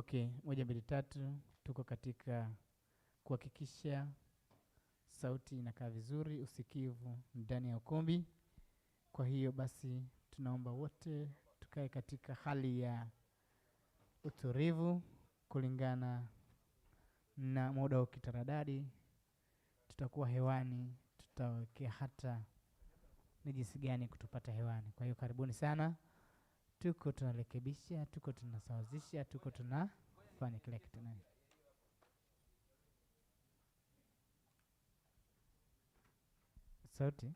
Okay, moja mbili tatu, tuko katika kuhakikisha sauti inakaa vizuri, usikivu ndani ya ukumbi. Kwa hiyo basi tunaomba wote tukae katika hali ya utulivu kulingana na muda wa kitaradadi. Tutakuwa hewani, tutawekea hata ni jinsi gani kutupata hewani. Kwa hiyo karibuni sana. Tuko tunarekebisha, tuko tunasawazisha, tuko tunafanya kila kitu nani. Sauti.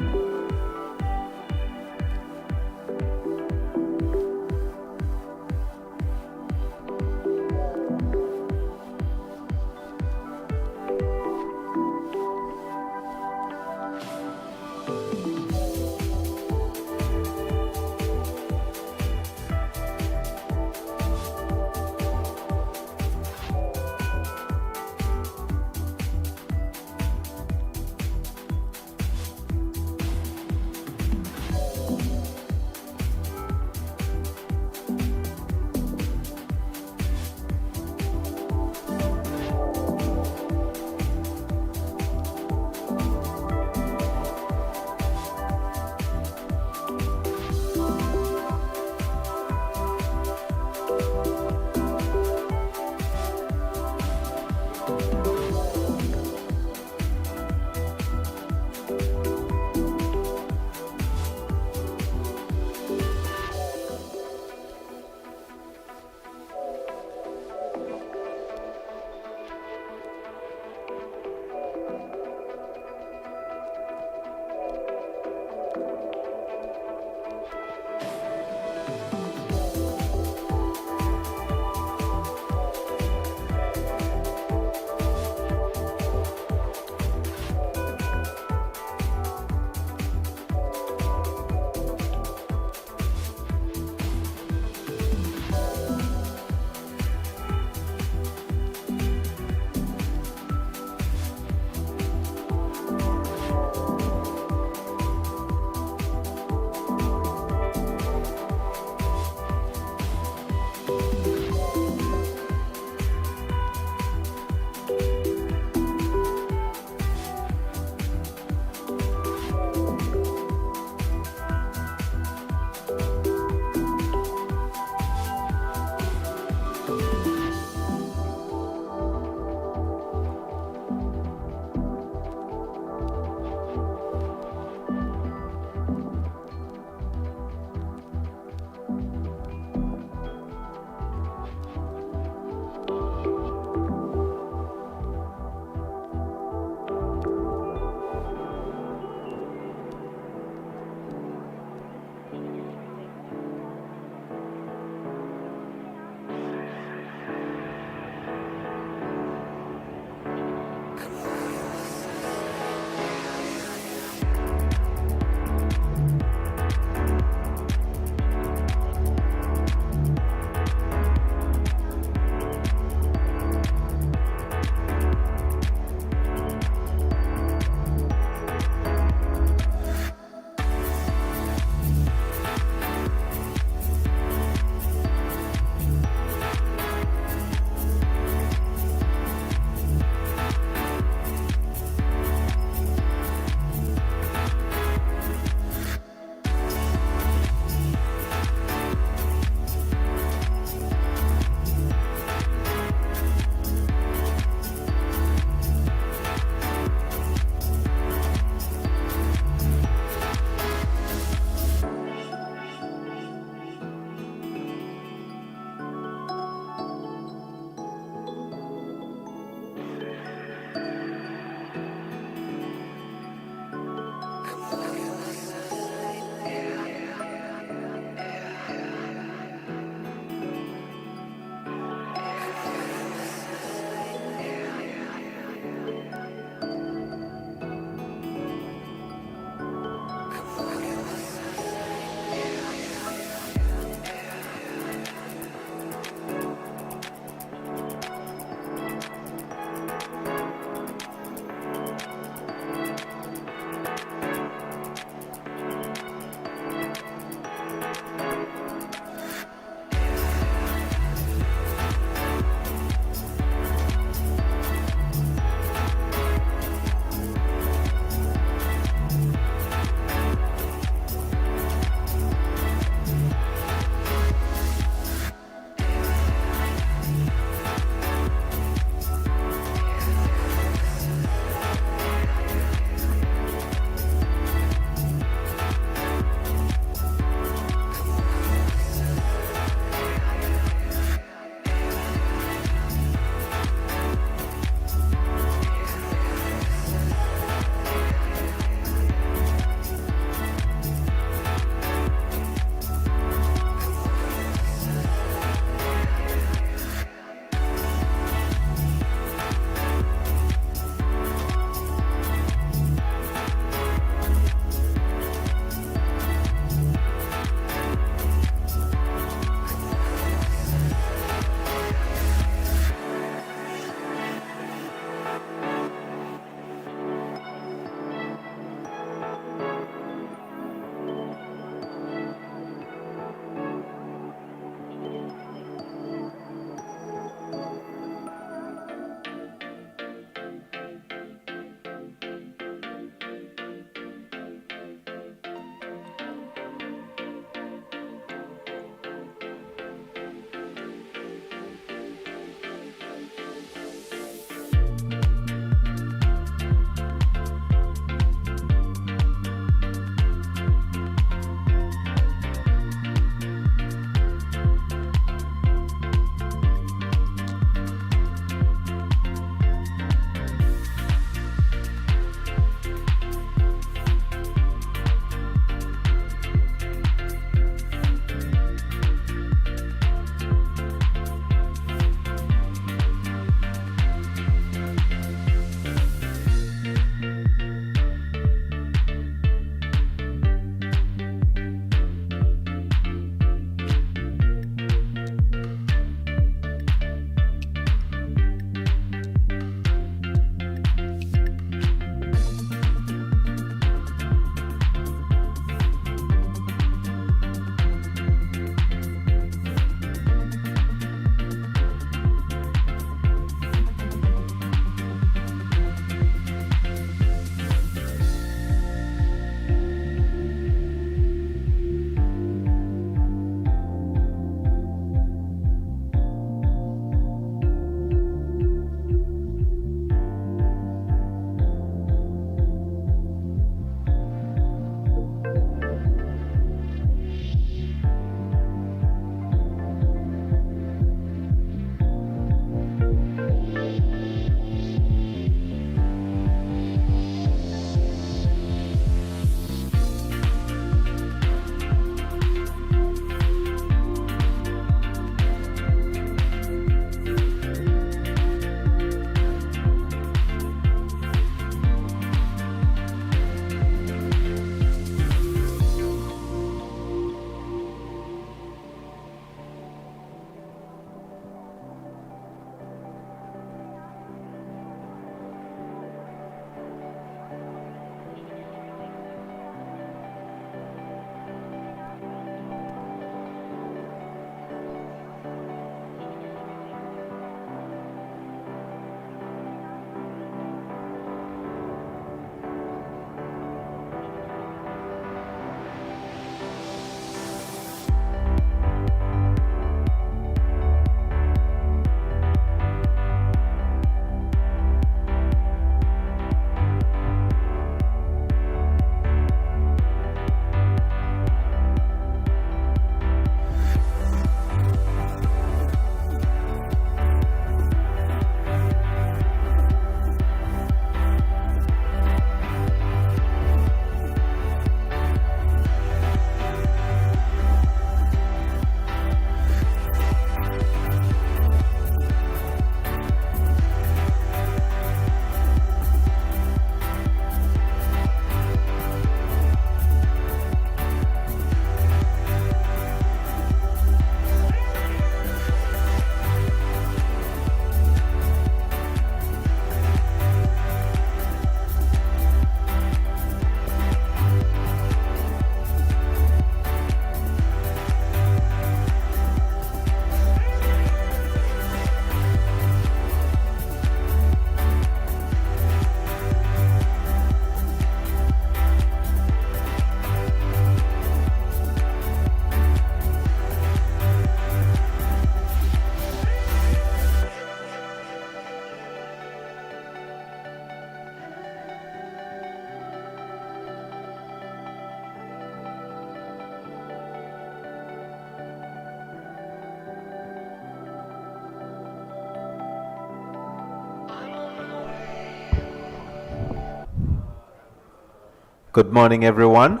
Good morning, everyone,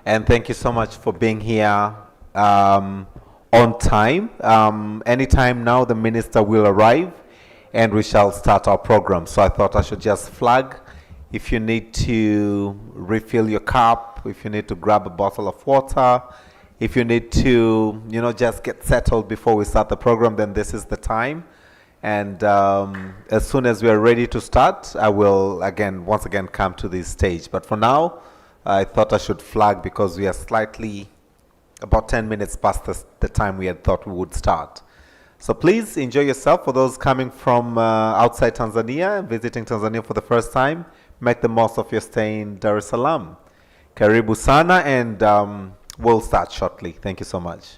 and thank you so much for being here on time. Anytime now, the minister will arrive and we shall start our program. So I thought I should just flag if you need to refill your cup, if you need to grab a bottle of water, if you need to, just get settled before we start the program, then this is the time. And as soon as we are ready to start, I will once again come to this stage. But for now, I thought I should flag because we are slightly about 10 minutes past the time we had thought we would start. So please enjoy yourself. For those coming from outside Tanzania and visiting Tanzania for the first time, make the most of your stay in Dar es Salaam. Karibu sana, and we'll start shortly. Thank you so much.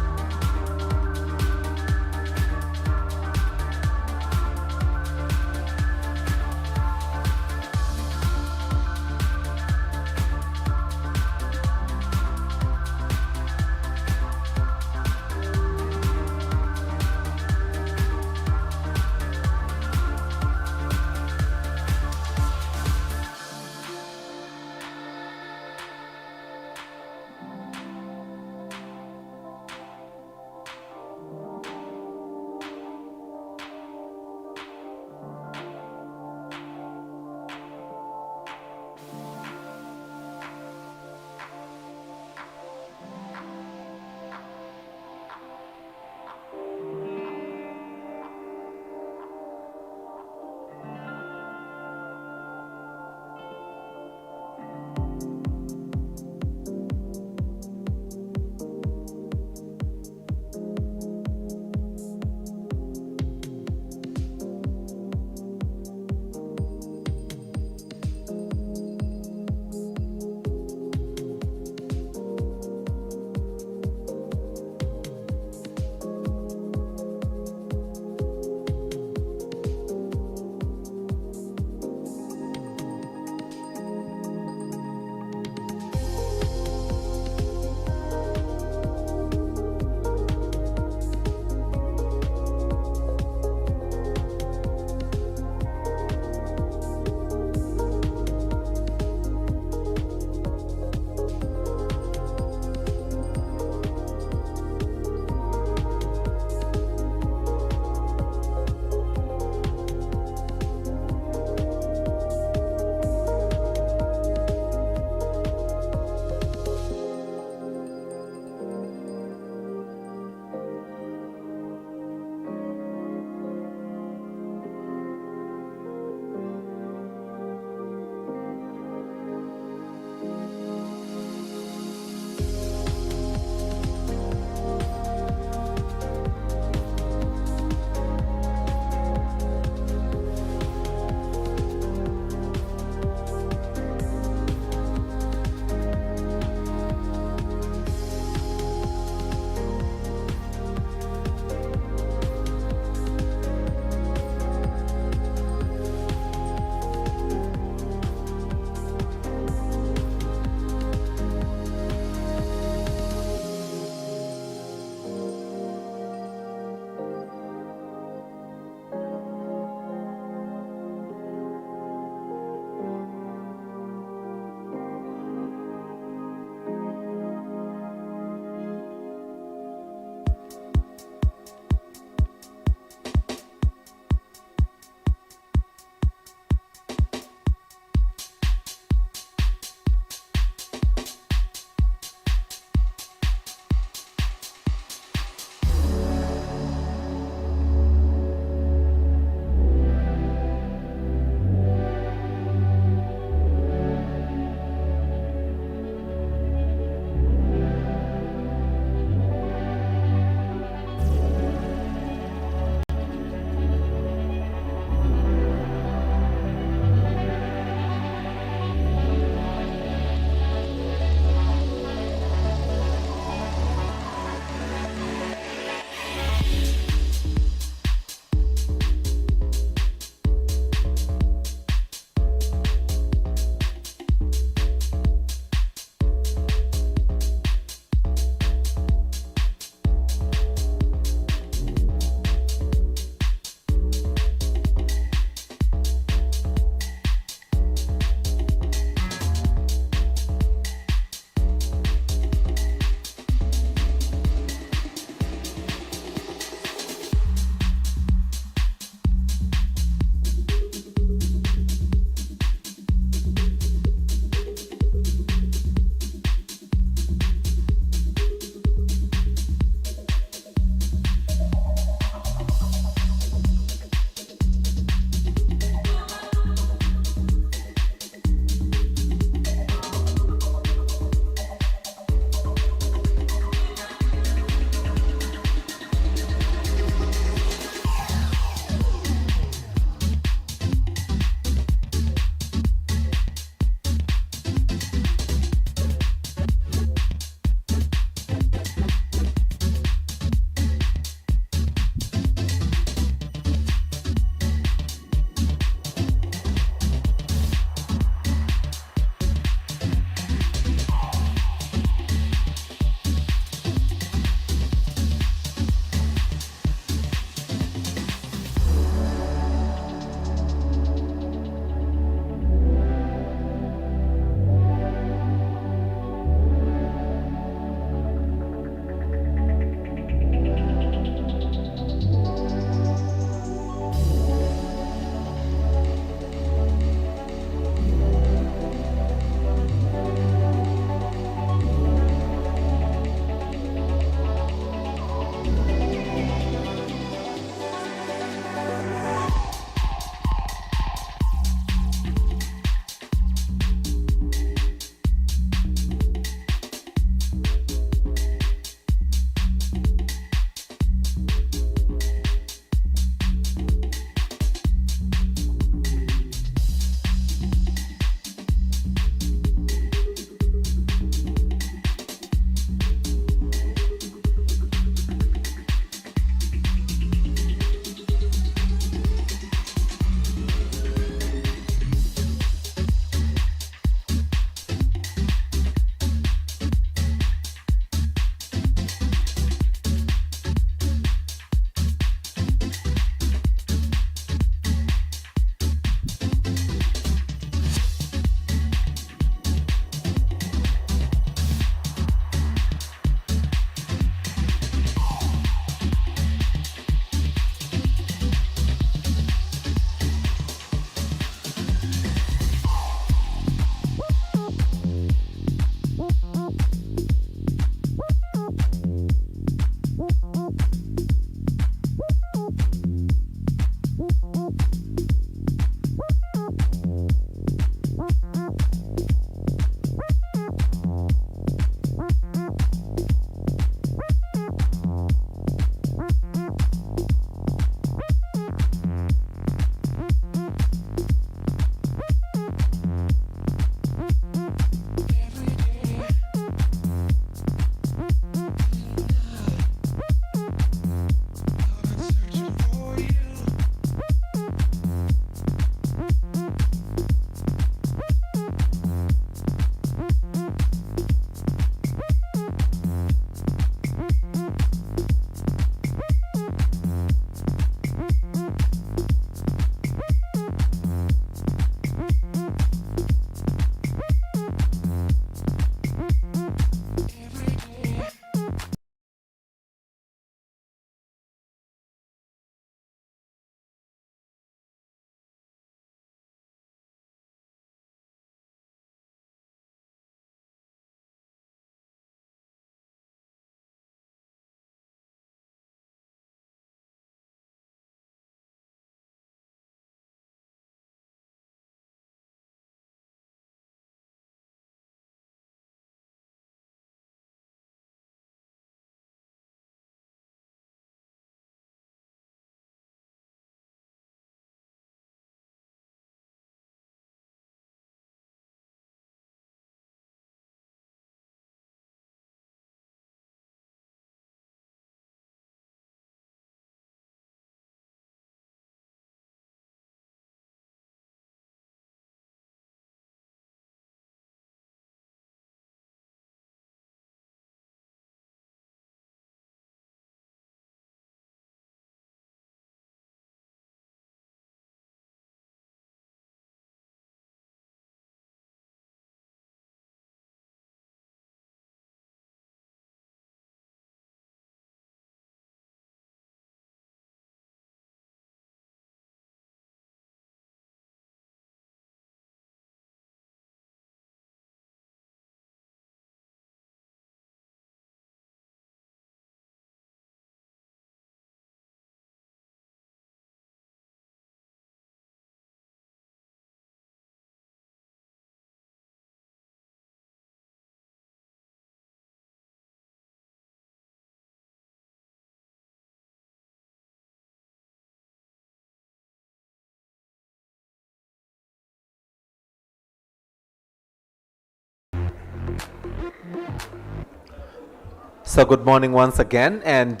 So good morning once again, and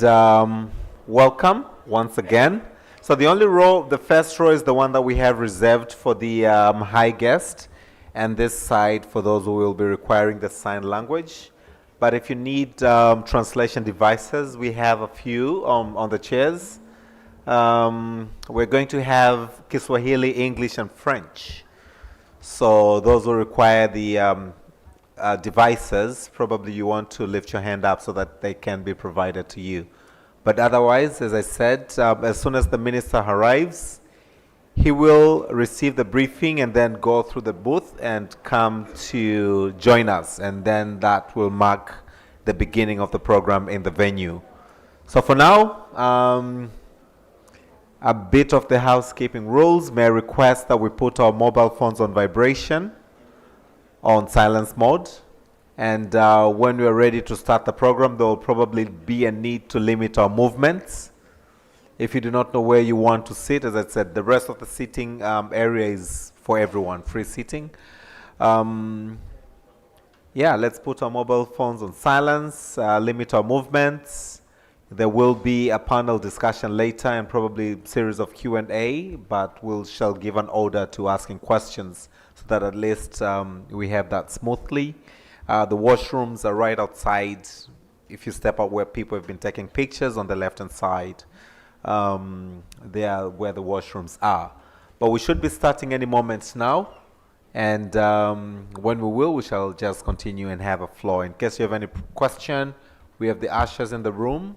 welcome once again. So the only row, the first row is the one that we have reserved for the high guest, and this side for those who will be requiring the sign language. But if you need translation devices, we have a few on the chairs. We're going to have Kiswahili, English, and French. So those who require the devices, probably you want to lift your hand up so that they can be provided to you. But otherwise, as I said, as soon as the minister arrives, he will receive the briefing and then go through the booth and come to join us. And then that will mark the beginning of the program in the venue. So for now, a bit of the housekeeping rules. May I request that we put our mobile phones on vibration, on silence mode. And when we are ready to start the program, there will probably be a need to limit our movements. If you do not know where you want to sit, as I said, the rest of the seating area is for everyone, free seating. Yeah, let's put our mobile phones on silence, limit our movements. There will be a panel discussion later and probably a series of Q&A, but we shall give an order to asking questions so that at least we have that smoothly. The washrooms are right outside. If you step out where people have been taking pictures on the left-hand side, they are where the washrooms are. But we should be starting any moment now. And when we will, we shall just continue and have a floor. In case you have any question, we have the ushers in the room.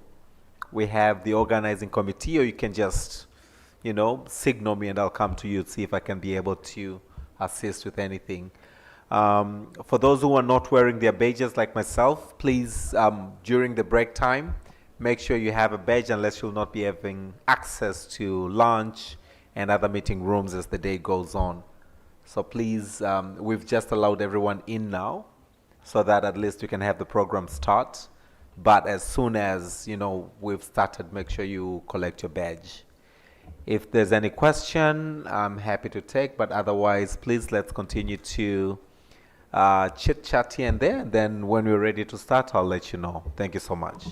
We have the organizing committee, or you can just, signal me and I'll come to you to see if I can be able to assist with anything. For those who are not wearing their badges like myself, please, during the break time, make sure you have a badge unless you'll not be having access to lunch and other meeting rooms as the day goes on. So please, we've just allowed everyone in now so that at least we can have the program start. But as soon as, we've started, make sure you collect your badge. If there's any question, I'm happy to take, but otherwise, please let's continue to chit-chat here and there. And then when we're ready to start, I'll let you know. Thank you so much.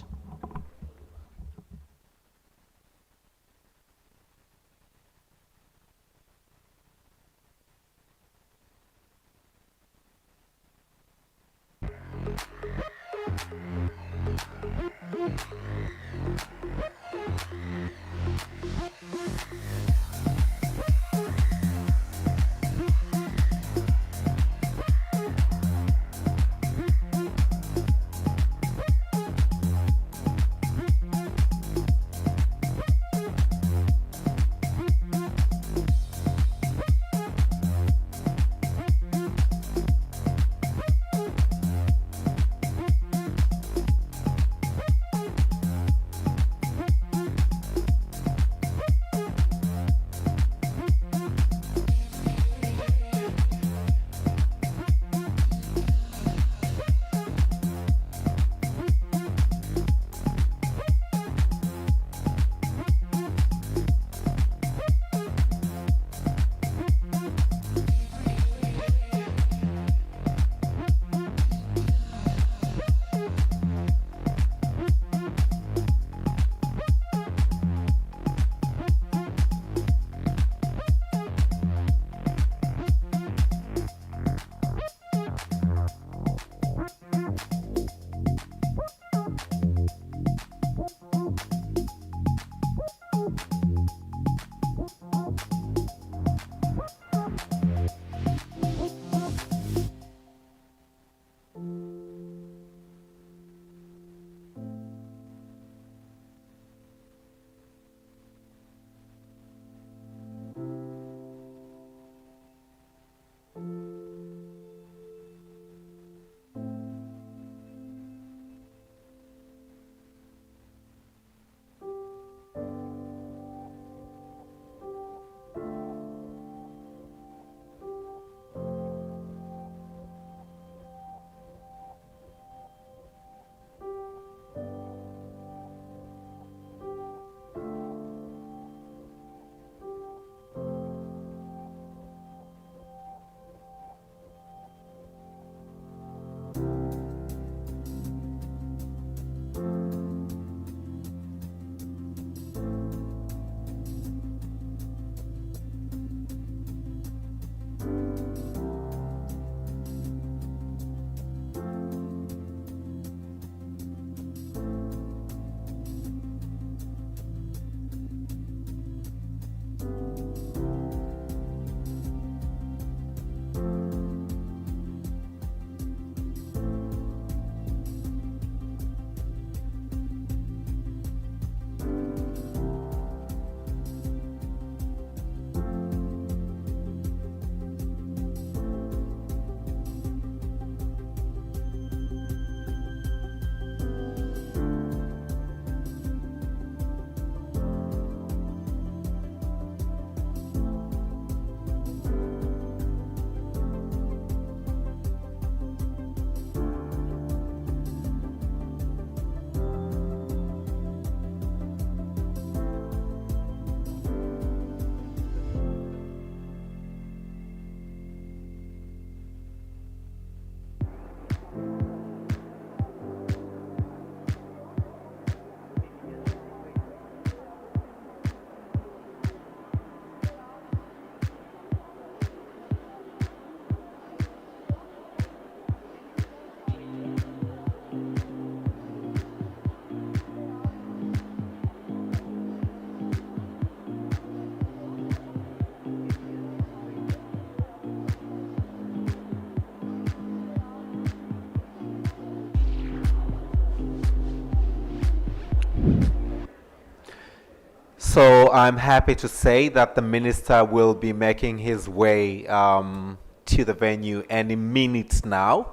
So I'm happy to say that the minister will be making his way to the venue any minute now.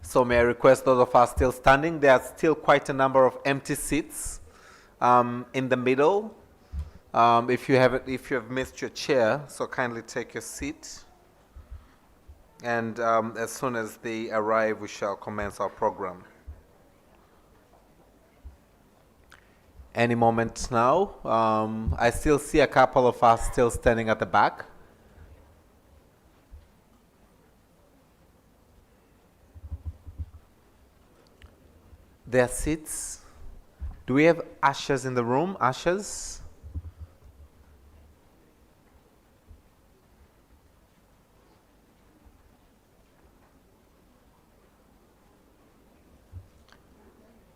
So may I request those of us still standing? There are still quite a number of empty seats in the middle. If you have missed your chair, so kindly take your seat. And as soon as they arrive, we shall commence our program. Any moment now. I still see a couple of us still standing at the back. Their seats. Do we have ushers in the room? Ushers?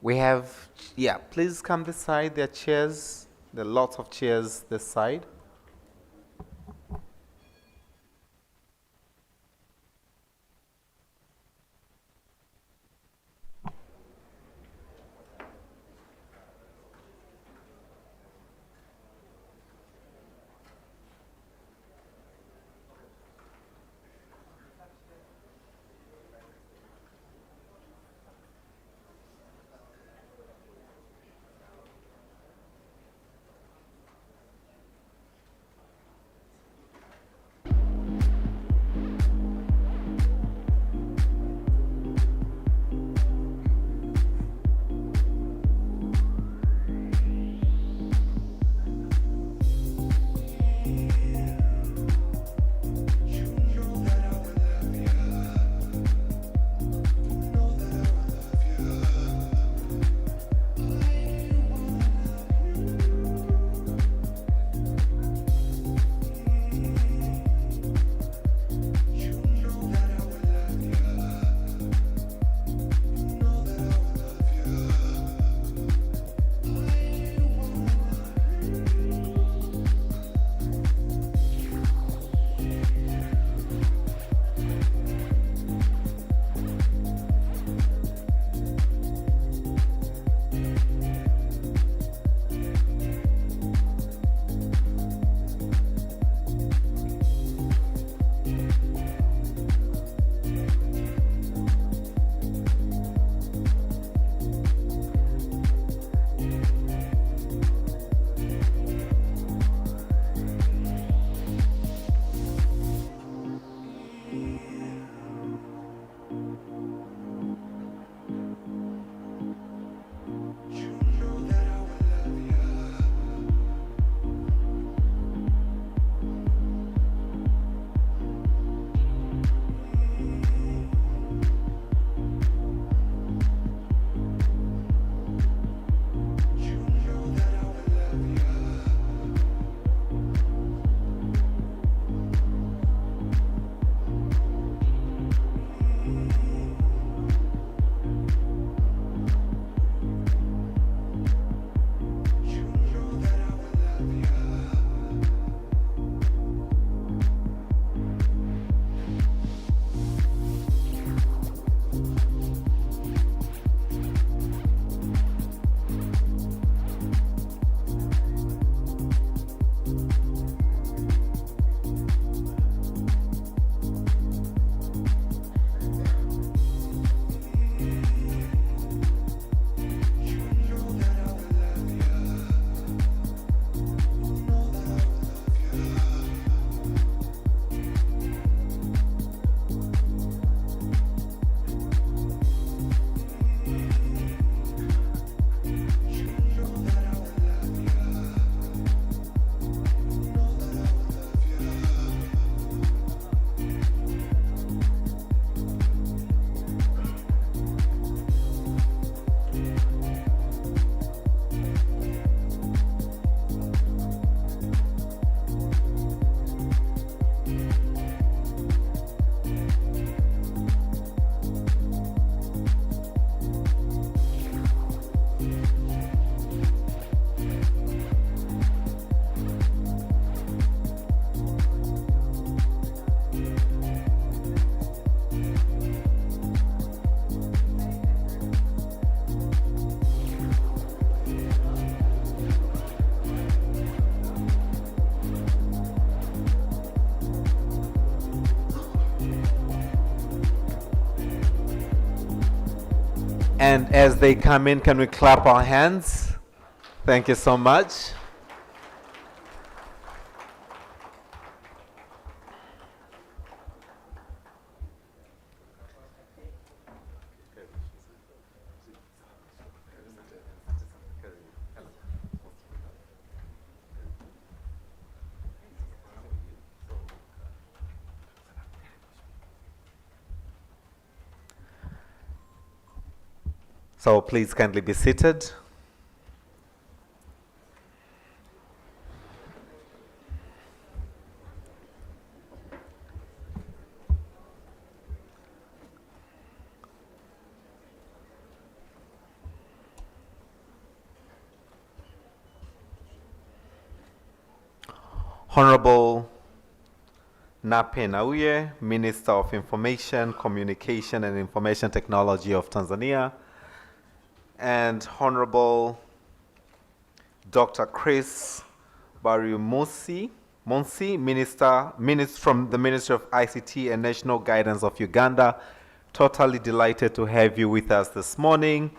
We have, yeah, please come this side. There are chairs. There are lots of chairs this side. And as they come in, can we clap our hands? Thank you so much. So please kindly be seated. Honorable Nape Nnauye, Minister of Information, Communication and Information Technology of Tanzania, and Honorable Dr. Chris Barumusi, Minister from the Ministry of ICT and National Guidance of Uganda. Totally delighted to have you with us this morning.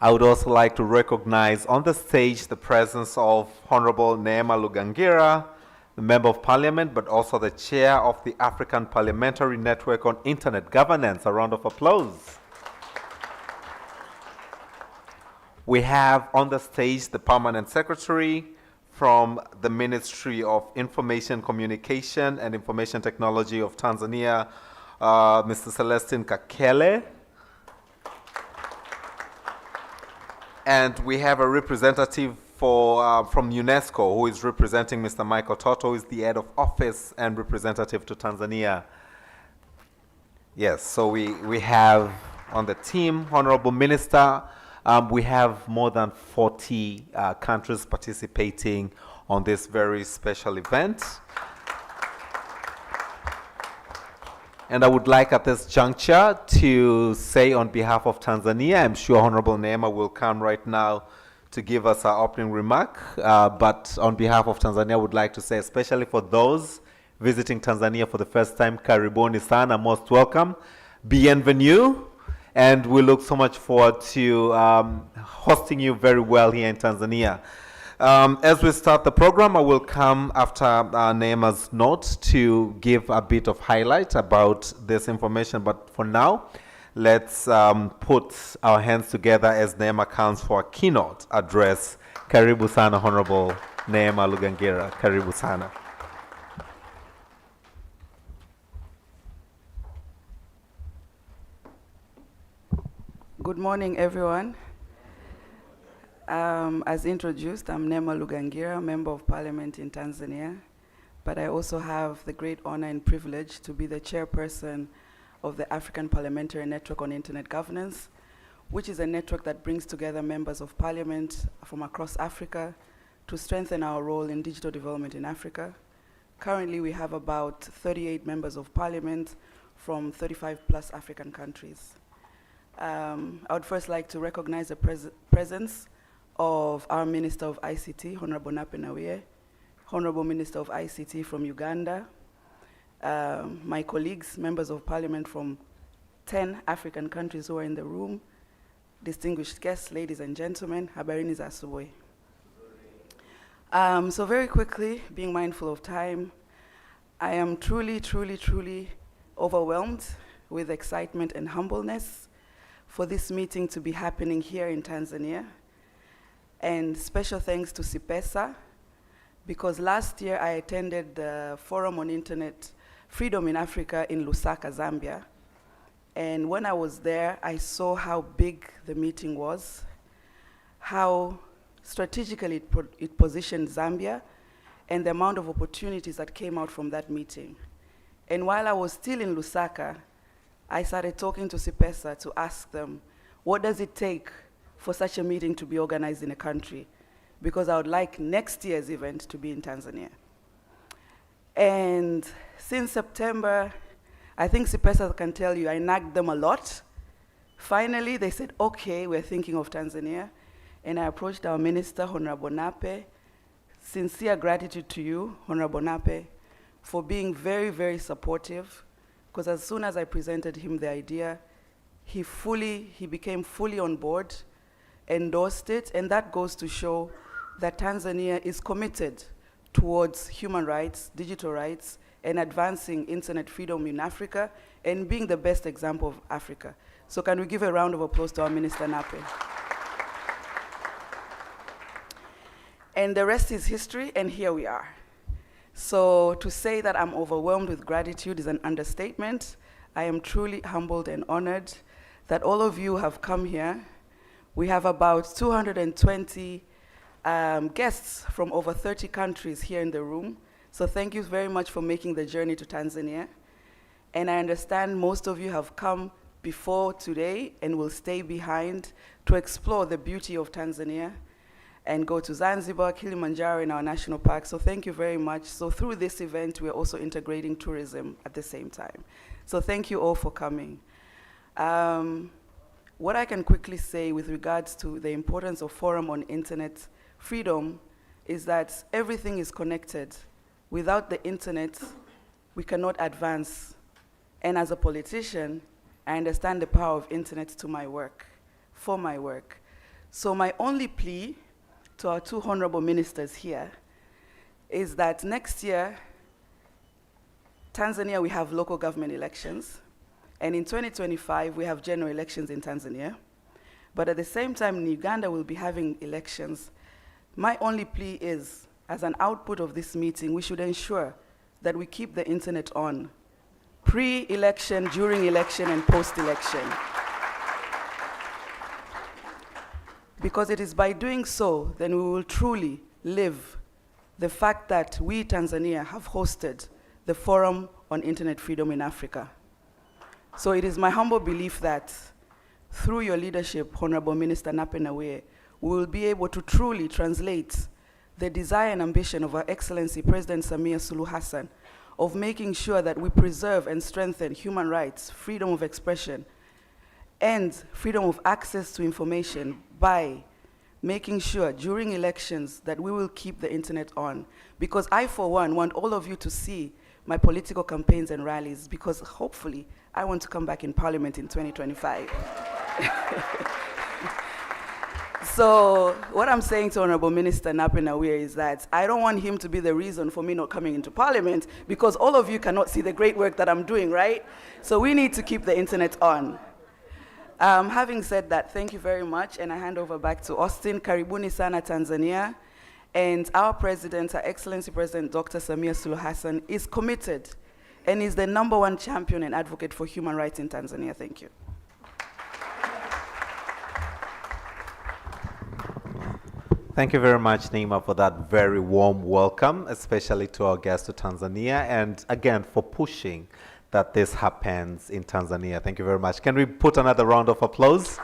I would also like to recognize on the stage the presence of Honorable Neema Lugangira, the Member of Parliament, but also the Chair of the African Parliamentary Network on Internet Governance. A round of applause. We have on the stage the Permanent Secretary from the Ministry of Information, Communication and Information Technology of Tanzania, Mr. Celestine Kakele. And we have a representative from UNESCO who is representing Mr. Michael Toto, who is the head of office and representative to Tanzania. Yes, so we have on the team, Honorable Minister, we have more than 40 countries participating on this very special event. And I would like at this juncture to say on behalf of Tanzania, I'm sure Honorable Neema will come right now to give us our opening remark. But on behalf of Tanzania, I would like to say, especially for those visiting Tanzania for the first time, Karibuni sana, most welcome. Bienvenue. And we look so much forward to hosting you very well here in Tanzania. As we start the program, I will come after Neema's note to give a bit of highlight about this information. But for now, let's put our hands together as Neema comes for a keynote address. Karibu sana, Honorable Neema Lugangira. Karibu sana. Good morning, everyone. As introduced, I'm Neema Lugangira, Member of Parliament in Tanzania, but I also have the great honor and privilege to be the chairperson of the African Parliamentary Network on Internet Governance, which is a network that brings together members of parliament from across Africa to strengthen our role in digital development in Africa. Currently, we have about 38 members of parliament from 35 plus African countries. I would first like to recognize the presence of our Minister of ICT, Honorable Nape Nnauye, Honorable Minister of ICT from Uganda, my colleagues, members of parliament from 10 African countries who are in the room, distinguished guests, ladies and gentlemen, habarini za asubuhi. So very quickly, being mindful of time, I am truly, truly, truly overwhelmed with excitement and humbleness for this meeting to be happening here in Tanzania. And special thanks to CIPESA, because last year I attended the Forum on Internet Freedom in Africa in Lusaka, Zambia. And when I was there, I saw how big the meeting was, how strategically it positioned Zambia, and the amount of opportunities that came out from that meeting. And while I was still in Lusaka, I started talking to CIPESA to ask them, what does it take for such a meeting to be organized in a country? Because I would like next year's event to be in Tanzania. And since September, I think CIPESA can tell you, I nagged them a lot. Finally, they said, okay, we're thinking of Tanzania. And I approached our minister, Honorable Nape. Sincere gratitude to you, Honorable Nape, for being very, very supportive, because as soon as I presented him the idea, he became fully on board, endorsed it, and that goes to show that Tanzania is committed towards human rights, digital rights, and advancing internet freedom in Africa, and being the best example of Africa. So can we give a round of applause to our Minister Nape? And the rest is history, and here we are. So to say that I'm overwhelmed with gratitude is an understatement. I am truly humbled and honored that all of you have come here. We have about 220 guests from over 30 countries here in the room. So thank you very much for making the journey to Tanzania. And I understand most of you have come before today and will stay behind to explore the beauty of Tanzania and go to Zanzibar, Kilimanjaro, in our national park. So thank you very much. So through this event, we're also integrating tourism at the same time. So thank you all for coming. What I can quickly say with regards to the importance of Forum on Internet Freedom is that everything is connected. Without the internet, we cannot advance. And as a politician, I understand the power of internet to my work, for my work. So my only plea to our two honorable ministers here is that next year, Tanzania, we have local government elections. And in 2025, we have general elections in Tanzania. But at the same time, in Uganda, we'll be having elections. My only plea is, as an output of this meeting, we should ensure that we keep the internet on, pre-election, during election, and post-election. Because it is by doing so, then we will truly live the fact that we, Tanzania, have hosted the Forum on Internet Freedom in Africa. So it is my humble belief that through your leadership, Honorable Minister Nape Nnauye, we will be able to truly translate the desire and ambition of Her Excellency President Samia Suluhu Hassan of making sure that we preserve and strengthen human rights, freedom of expression, and freedom of access to information by making sure during elections that we will keep the internet on. Because I, for one, want all of you to see my political campaigns and rallies, because hopefully I want to come back in Parliament in 2025. So what I'm saying to Honorable Minister Nape Nnauye is that I don't want him to be the reason for me not coming into Parliament, because all of you cannot see the great work that I'm doing, right? So we need to keep the internet on. Having said that, thank you very much, and I hand over back to Austin. Karibuni sana Tanzania. And our president, Her Excellency President Dr. Samia Suluhu Hassan, is committed and is the #1 champion and advocate for human rights in Tanzania. Thank you. Thank you very much, Nima, for that very warm welcome, especially to our guests to Tanzania, and again, for pushing that this happens in Tanzania. Thank you very much. Can we put another round of applause?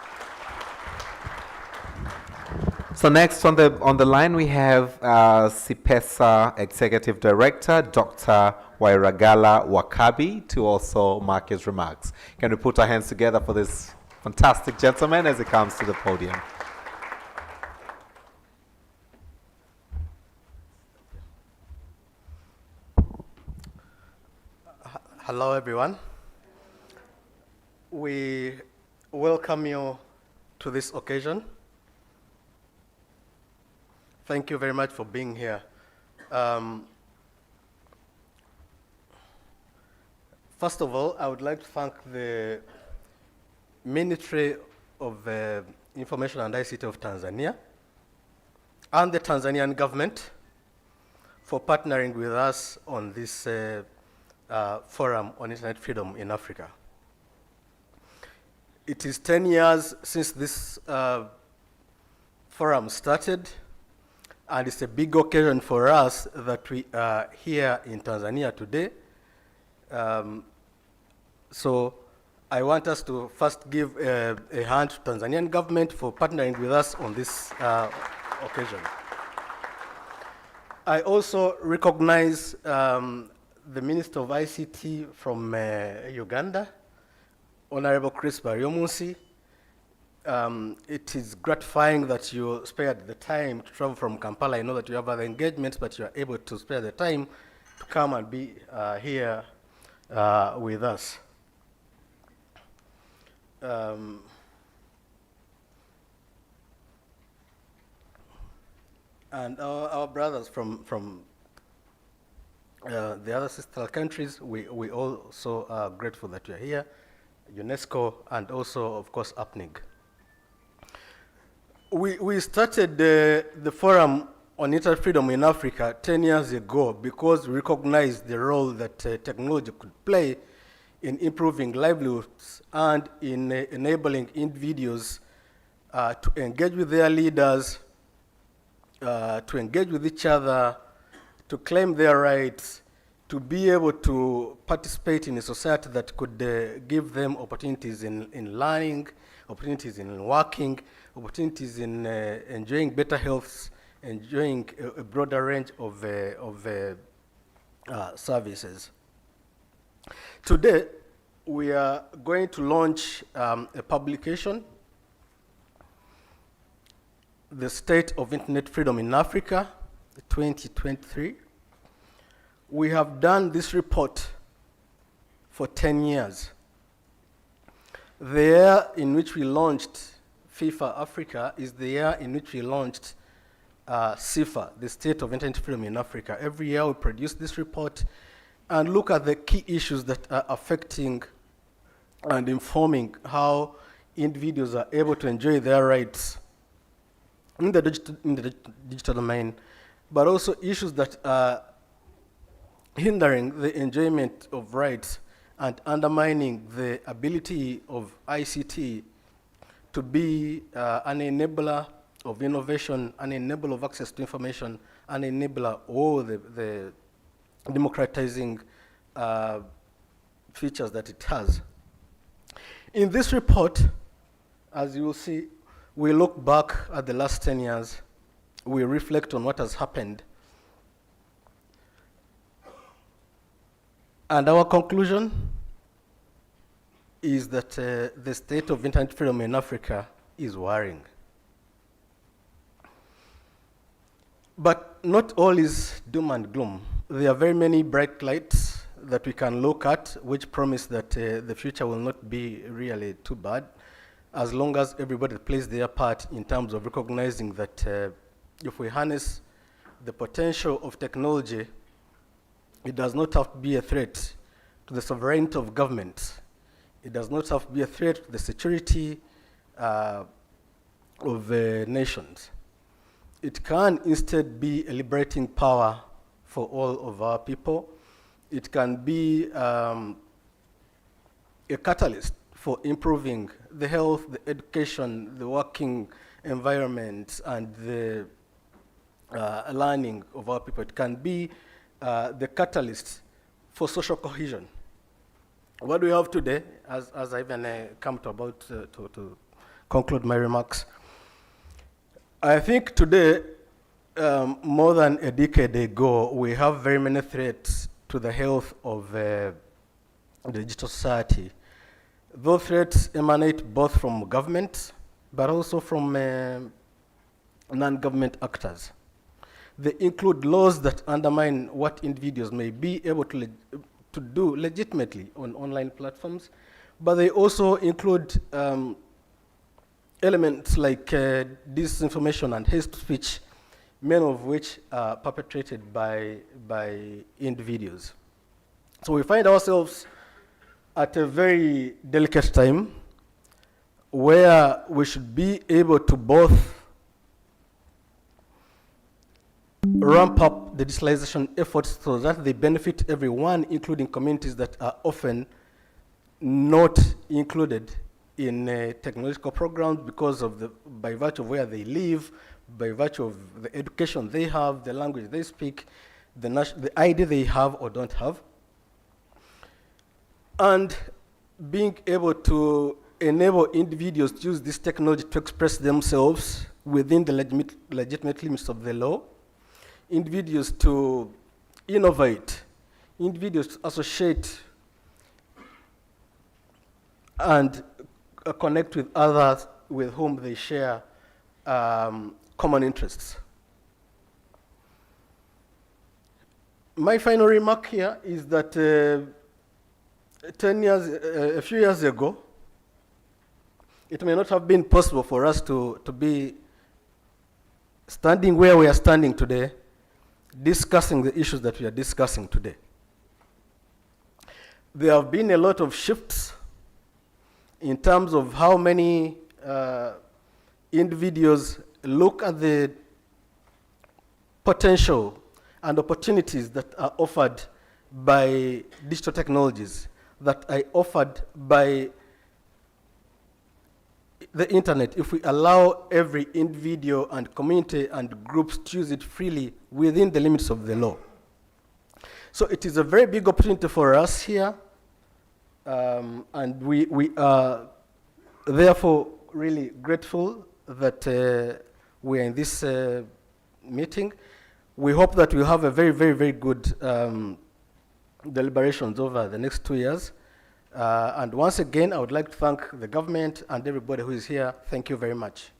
So next on the line, we have CIPESA Executive Director, Dr. Wairagala Wakabi, to also mark his remarks. Can we put our hands together for this fantastic gentleman as he comes to the podium? Hello, everyone. We welcome you to this occasion. Thank you very much for being here. First of all, I would like to thank the Ministry of Information and ICT of Tanzania and the Tanzanian government for partnering with us on this Forum on Internet Freedom in Africa. It is 10 years since this forum started, and it's a big occasion for us that we are here in Tanzania today. So I want us to first give a hand to Tanzanian government for partnering with us on this occasion. I also recognize the Minister of ICT from Uganda, Honorable Chris Baryomunsi. It is gratifying that you spared the time to travel from Kampala. I know that you have other engagements, but you are able to spare the time to come and be here with us. And our brothers from the other sister countries, we also are grateful that you're here, UNESCO, and also, of course, APNIG. We started the Forum on Internet Freedom in Africa 10 years ago because we recognized the role that technology could play in improving livelihoods and in enabling individuals to engage with their leaders, to engage with each other, to claim their rights, to be able to participate in a society that could give them opportunities in learning, opportunities in working, opportunities in enjoying better health, enjoying a broader range of services. Today, we are going to launch a publication, The State of Internet Freedom in Africa, 2023. We have done this report for 10 years. The year in which we launched FIFA Africa is the year in which we launched CIFA, the State of Internet Freedom in Africa. Every year we produce this report and look at the key issues that are affecting and informing how individuals are able to enjoy their rights in the digital domain, but also issues that are hindering the enjoyment of rights and undermining the ability of ICT to be an enabler of innovation, an enabler of access to information, an enabler of the democratizing features that it has. In this report, as you will see, we look back at the last 10 years, we reflect on what has happened, and our conclusion is that the state of internet freedom in Africa is worrying. But not all is doom and gloom. There are very many bright lights that we can look at, which promise that the future will not be really too bad, as long as everybody plays their part in terms of recognizing that if we harness the potential of technology, it does not have to be a threat to the sovereignty of government. It does not have to be a threat to the security of nations. It can instead be a liberating power for all of our people. It can be a catalyst for improving the health, the education, the working environment, and the learning of our people. It can be the catalyst for social cohesion. What do we have today, as I even come to about to conclude my remarks? I think today, more than a decade ago, we have very many threats to the health of the digital society. Those threats emanate both from government, but also from non-government actors. They include laws that undermine what individuals may be able to do legitimately on online platforms, but they also include elements like disinformation and hate speech, many of which are perpetrated by individuals. So we find ourselves at a very delicate time where we should be able to both ramp up the digitalization efforts so that they benefit everyone, including communities that are often not included in technological programs because of by virtue of where they live, by virtue of the education they have, the language they speak, the ID they have or don't have. And being able to enable individuals to use this technology to express themselves within the legitimate limits of the law, individuals to innovate, individuals to associate and connect with others with whom they share common interests. My final remark here is that a few years ago, it may not have been possible for us to be standing where we are standing today, discussing the issues that we are discussing today. There have been a lot of shifts in terms of how many individuals look at the potential and opportunities that are offered by digital technologies, that are offered by the internet, if we allow every individual and community and groups to use it freely within the limits of the law. So it is a very big opportunity for us here, and we are therefore really grateful that we are in this meeting. We hope that we have a very, very, very good deliberations over the next 2 years. And once again, I would like to thank the government and everybody who is here. Thank you very much.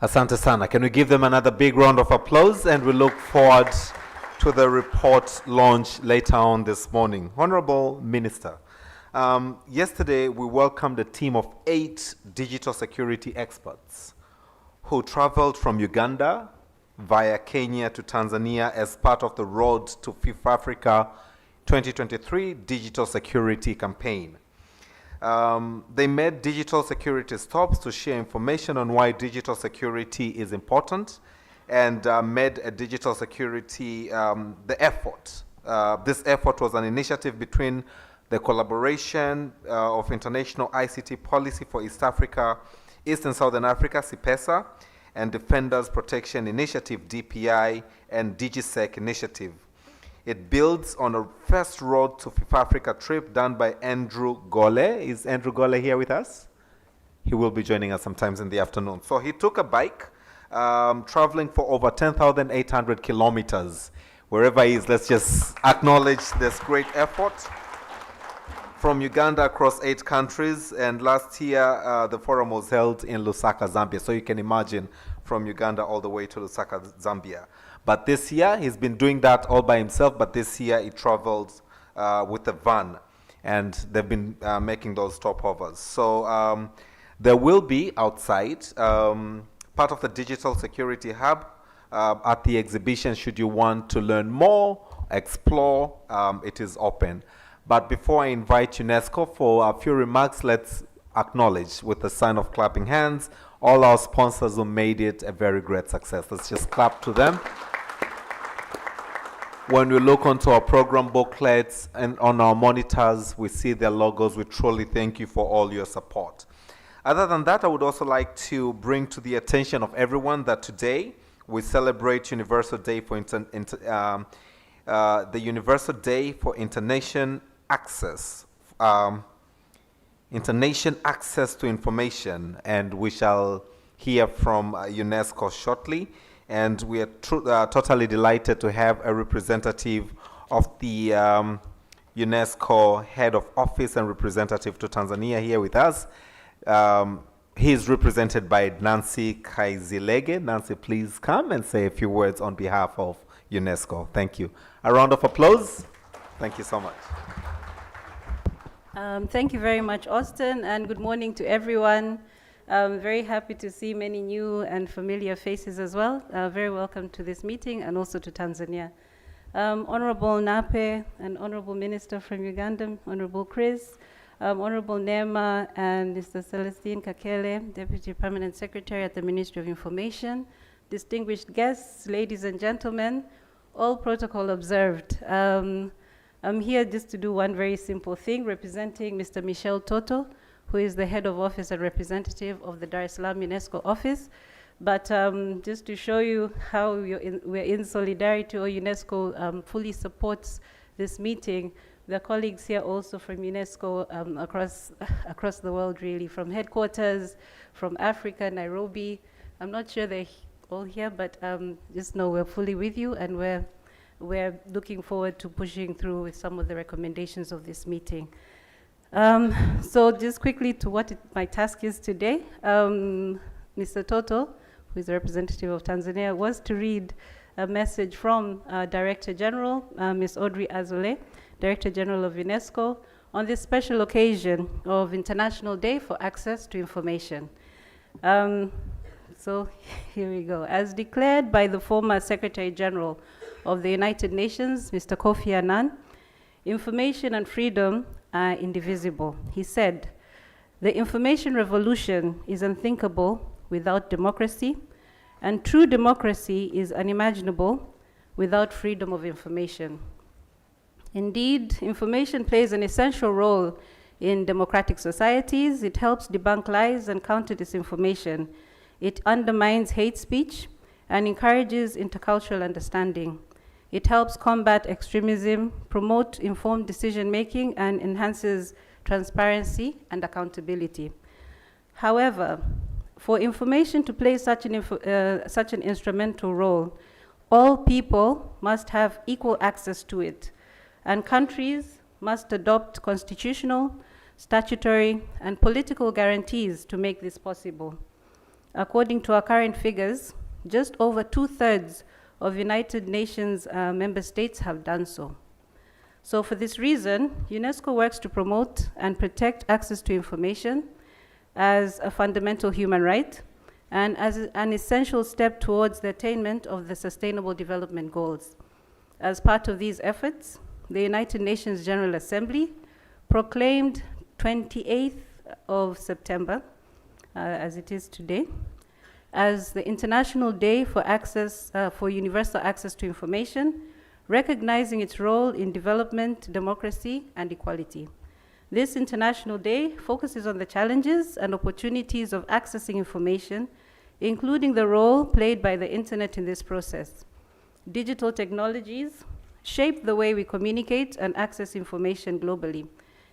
Asante sana. Can we give them another big round of applause? And we look forward to the report launch later on this morning. Honorable Minister, yesterday we welcomed a team of 8 digital security experts who traveled from Uganda via Kenya to Tanzania as part of the Road to FIFA Africa 2023 Digital Security Campaign. They made digital security stops to share information on why digital security is important, and made a digital security the effort. This effort was an initiative between the collaboration of International ICT Policy for East Africa, East and Southern Africa, CIPESA, and Defenders Protection Initiative, DPI, and DigiSec Initiative. It builds on a first Road to FIFA Africa trip done by Andrew Gole. Is Andrew Gole here with us? He will be joining us sometimes in the afternoon. So he took a bike, traveling for over 10,800 kilometers. Wherever he is, let's just acknowledge this great effort. From Uganda across 8 countries, and last year the forum was held in Lusaka, Zambia. So you can imagine from Uganda all the way to Lusaka, Zambia. But this year he's been doing that all by himself, but this year he traveled with a van, and they've been making those stopovers. So there will be outside part of the Digital Security Hub at the exhibition. Should you want to learn more, explore, it is open. But before I invite UNESCO for a few remarks, let's acknowledge with a sign of clapping hands all our sponsors who made it a very great success. Let's just clap to them. When we look onto our program booklets and on our monitors, we see their logos. We truly thank you for all your support. Other than that, I would also like to bring to the attention of everyone that today we celebrate Universal Day for the Universal Day for International Access, International Access to Information, and we shall hear from UNESCO shortly. And we are totally delighted to have a representative of the UNESCO Head of Office and representative to Tanzania here with us. He is represented by Nancy Kaizilege. Nancy, please come and say a few words on behalf of UNESCO. Thank you. A round of applause. Thank you so much. Thank you very much, Austin, and good morning to everyone. I'm very happy to see many new and familiar faces as well. Very welcome to this meeting and also to Tanzania. Honorable Nape and Honorable Minister from Uganda, Honorable Chris, Honorable Nema and Mr. Celestine Kakele, Deputy Permanent Secretary at the Ministry of Information, distinguished guests, ladies and gentlemen, all protocol observed. I'm here just to do one very simple thing, representing Mr. Michel Toto, who is the head of office and representative of the Dar es Salaam UNESCO office. But just to show you how we're in solidarity, or UNESCO fully supports this meeting. The colleagues here also from UNESCO across the world, really, from headquarters, from Africa, Nairobi. I'm not sure they're all here, but just know we're fully with you, and we're looking forward to pushing through with some of the recommendations of this meeting. So just quickly to what my task is today. Mr. Toto, who is a representative of Tanzania, was to read a message from Director General, Ms. Audrey Azoulay, Director General of UNESCO, on this special occasion of International Day for Access to Information. So here we go. As declared by the former Secretary General of the United Nations, Mr. Kofi Annan, information and freedom are indivisible. He said, "The information revolution is unthinkable without democracy, and true democracy is unimaginable without freedom of information." Indeed, information plays an essential role in democratic societies. It helps debunk lies and counter disinformation. It undermines hate speech and encourages intercultural understanding. It helps combat extremism, promote informed decision-making, and enhances transparency and accountability. However, for information to play such an instrumental role, all people must have equal access to it, and countries must adopt constitutional, statutory, and political guarantees to make this possible. According to our current figures, just over 2/3 of United Nations member states have done so. So for this reason, UNESCO works to promote and protect access to information as a fundamental human right and as an essential step towards the attainment of the Sustainable Development Goals. As part of these efforts, the United Nations General Assembly proclaimed 28th of September, as it is today, as the International Day for Universal Access to Information, recognizing its role in development, democracy, and equality. This International Day focuses on the challenges and opportunities of accessing information, including the role played by the internet in this process. Digital technologies shape the way we communicate and access information globally.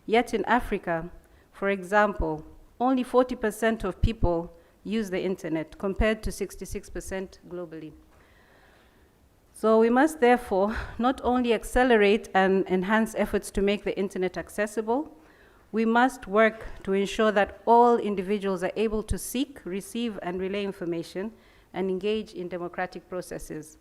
Yet in Africa, for example, only 40% of people use the internet, compared to 66% globally. So we must therefore not only accelerate and enhance efforts to make the internet accessible, we must work to ensure that all individuals are able to seek, receive, and relay information and engage in democratic processes.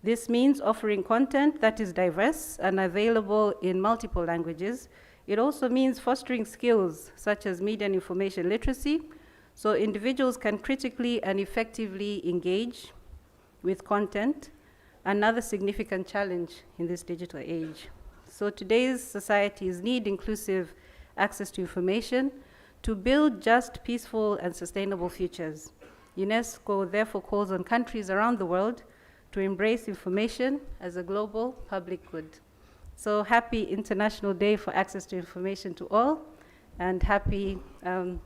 This means offering content that is diverse and available in multiple languages. It also means fostering skills such as media and information literacy, so individuals can critically and effectively engage with content, another significant challenge in this digital age. So today's societies need inclusive access to information to build just, peaceful, and sustainable futures. UNESCO therefore calls on countries around the world to embrace information as a global public good. So happy International Day for Access to Information to all, and happy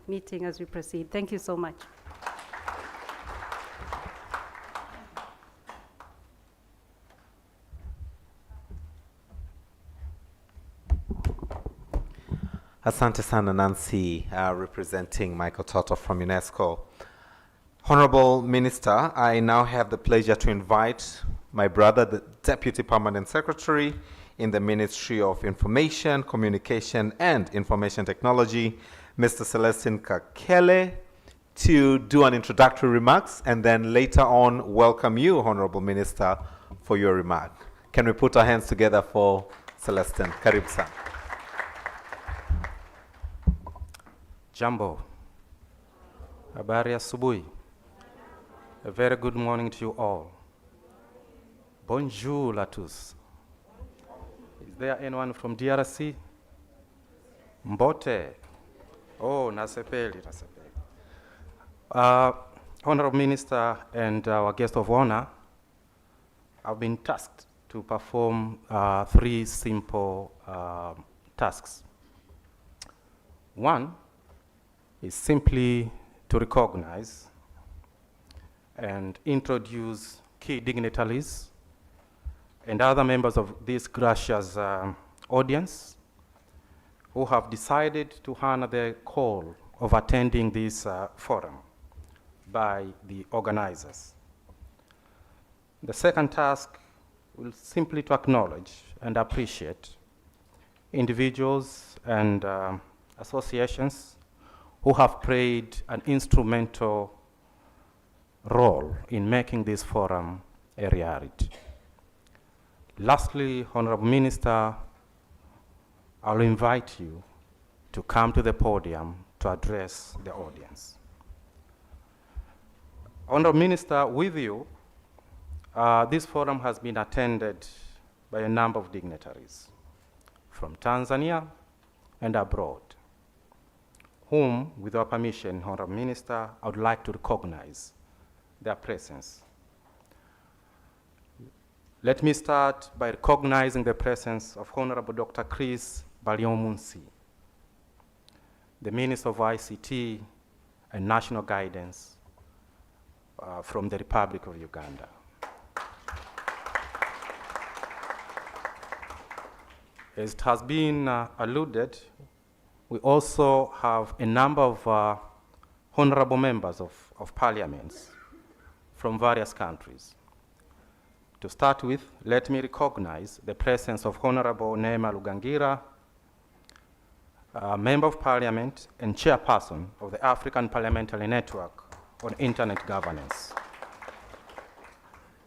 meeting as we proceed. Thank you so much. Asante sana Nancy, representing Michael Toto from UNESCO. Honorable Minister, I now have the pleasure to invite my brother, the Deputy Permanent Secretary in the Ministry of Information, Communication and Information Technology, Mr. Celestin Kakele, to do an introductory remarks, and then later on welcome you, Honorable Minister, for your remark. Can we put our hands together for Celestin? Karibu sana. Jambo. Habari asubuhi. A very good morning to you all. Bonjour à tous. Is there anyone from DRC? Mbote. Oh, nasepeli. Honorable Minister and our guest of honor, I've been tasked to perform 3 simple tasks. One is simply to recognize and introduce key dignitaries and other members of this gracious audience who have decided to honor the call of attending this forum by the organizers. The second task will simply to acknowledge and appreciate individuals and associations who have played an instrumental role in making this forum a reality. Lastly, Honorable Minister, I'll invite you to come to the podium to address the audience. Honorable Minister, with you, this forum has been attended by a number of dignitaries from Tanzania and abroad, whom, with your permission, Honorable Minister, I would like to recognize their presence. Let me start by recognizing the presence of Honorable Dr. Chris Baliomunsi, the Minister of ICT and National Guidance from the Republic of Uganda. As it has been alluded, we also have a number of honorable members of parliaments from various countries. To start with, let me recognize the presence of Honorable Neema Lugangira, Member of Parliament and Chairperson of the African Parliamentary Network on Internet Governance.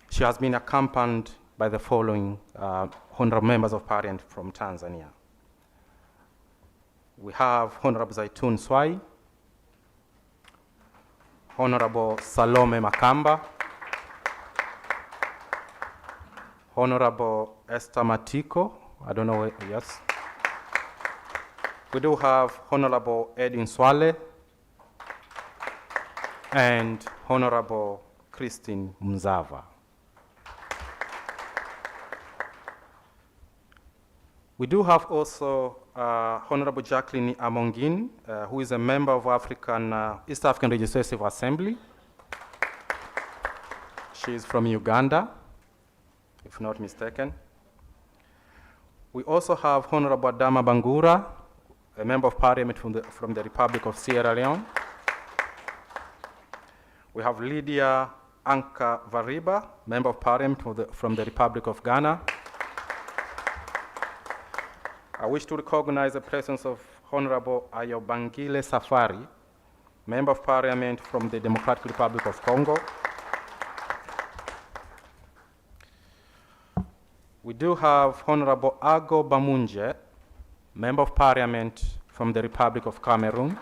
She has been accompanied by the following honorable members of Parliament from Tanzania. We have Honorable Zaitun Swai, Honorable Salome Makamba, Honorable Esther Matiko, I don't know, yes. We do have Honorable Edwin Swale and Honorable Christine Mzava. We do have also Honorable Jacqueline Amongin, who is a member of East African Legislative Assembly. She is from Uganda, if not mistaken. We also have Honorable Adama Bangura, a member of Parliament from the Republic of Sierra Leone. We have Lydia Anka Variba, member of Parliament from the Republic of Ghana. I wish to recognize the presence of Honorable Ayobangile Safari, Member of Parliament from the Democratic Republic of Congo. We do have Honorable Ago Bamunje, Member of Parliament from the Republic of Cameroon.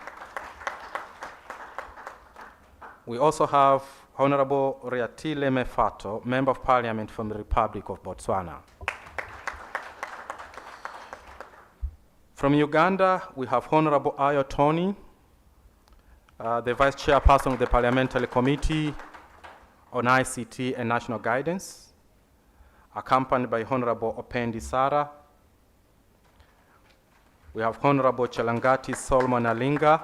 We also have Honorable Reatile Mefato, Member of Parliament from the Republic of Botswana. From Uganda, we have Honorable Ayo Tony, the Vice Chairperson of the Parliamentary Committee on ICT and National Guidance, accompanied by Honorable Opendi Sara. We have Honorable Chalangati Solomon Alinga.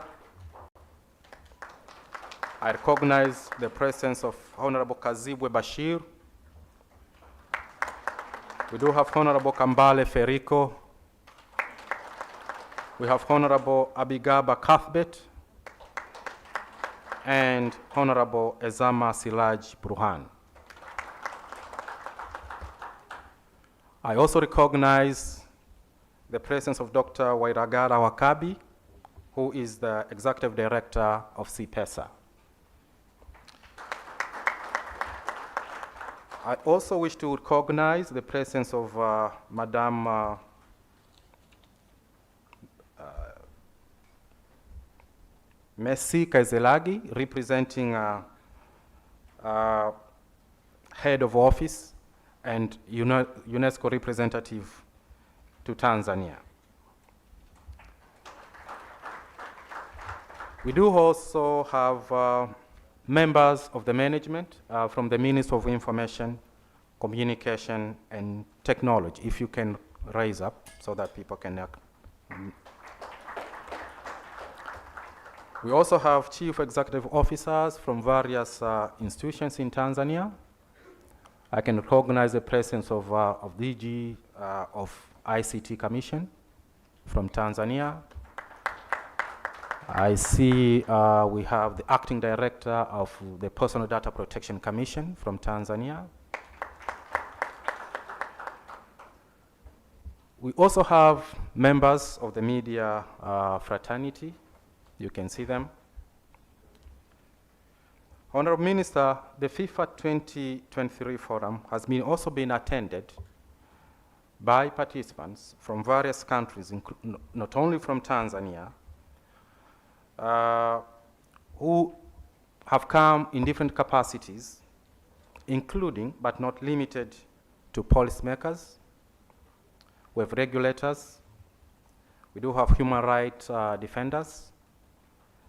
I recognize the presence of Honorable Kazibwe Bashir. We do have Honorable Kambale Feriko. We have Honorable Abigaba Cuthbert and Honorable Ezama Silaj Bruhan. I also recognize the presence of Dr. Wairagara Wakabi, who is the Executive Director of CPESA. I also wish to recognize the presence of Madame Messi Kaizelagi, representing Head of Office and UNESCO representative to Tanzania. We do also have members of the management from the Ministry of Information, Communication, and Technology. If you can raise up so that people can. We also have chief executive officers from various institutions in Tanzania. I can recognize the presence of DG of ICT Commission from Tanzania. I see we have the acting director of the Personal Data Protection Commission from Tanzania. We also have members of the media fraternity. You can see them. Honorable Minister, the FIFA 2023 Forum has also been attended by participants from various countries, not only from Tanzania, who have come in different capacities, including but not limited to policymakers. We have regulators. We do have human rights defenders,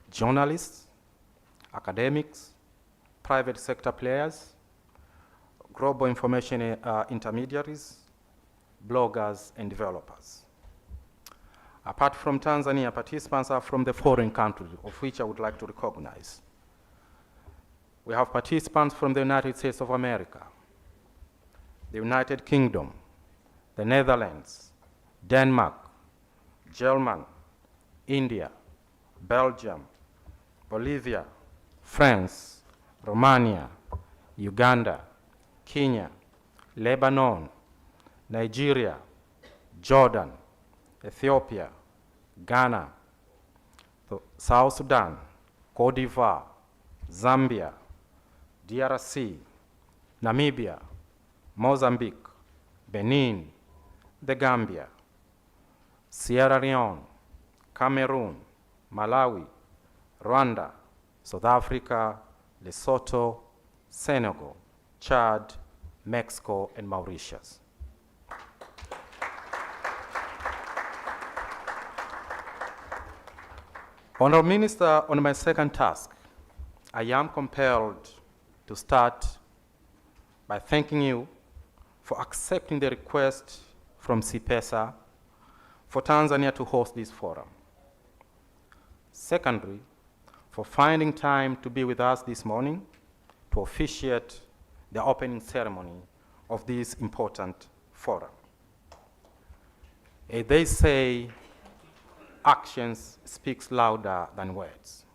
journalists, academics, private sector players, global information intermediaries, bloggers, and developers. Apart from Tanzania, participants are from the foreign countries, of which I would like to recognize. We have participants from the United States of America, the United Kingdom, the Netherlands, Denmark, Germany, India, Belgium, Bolivia, France, Romania, Uganda, Kenya, Lebanon, Nigeria, Jordan, Ethiopia, Ghana, South Sudan, Cote d'Ivoire, Zambia, DRC, Namibia, Mozambique, Benin, the Gambia, Sierra Leone, Cameroon, Malawi, Rwanda, South Africa, Lesotho, Senegal, Chad, Mexico, and Mauritius. Honorable Minister, on my second task, I am compelled to start by thanking you for accepting the request from CPESA for Tanzania to host this forum. Secondly, for finding time to be with us this morning to officiate the opening ceremony of this important forum. They say actions speaks louder than words.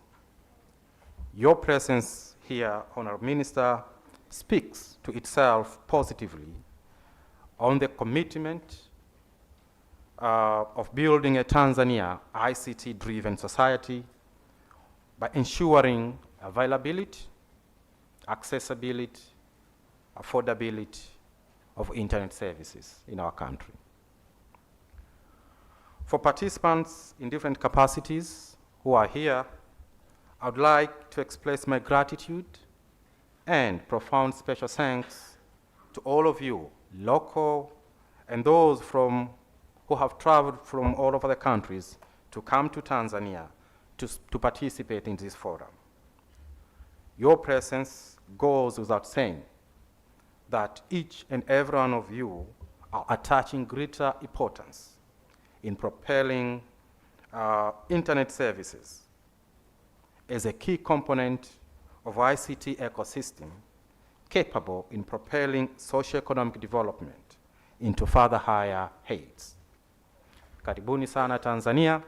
Your presence here, Honorable Minister, speaks to itself positively on the commitment of building a Tanzania ICT-driven society by ensuring availability, accessibility, affordability of internet services in our country. For participants in different capacities who are here, I would like to express my gratitude and profound special thanks to all of you, local and those who have traveled from all over the countries to come to Tanzania to participate in this forum. Your presence goes without saying that each and every one of you are attaching greater importance in propelling internet services as a key component of ICT ecosystem capable in propelling socio-economic development into further higher heights. Karibuni sana Tanzania,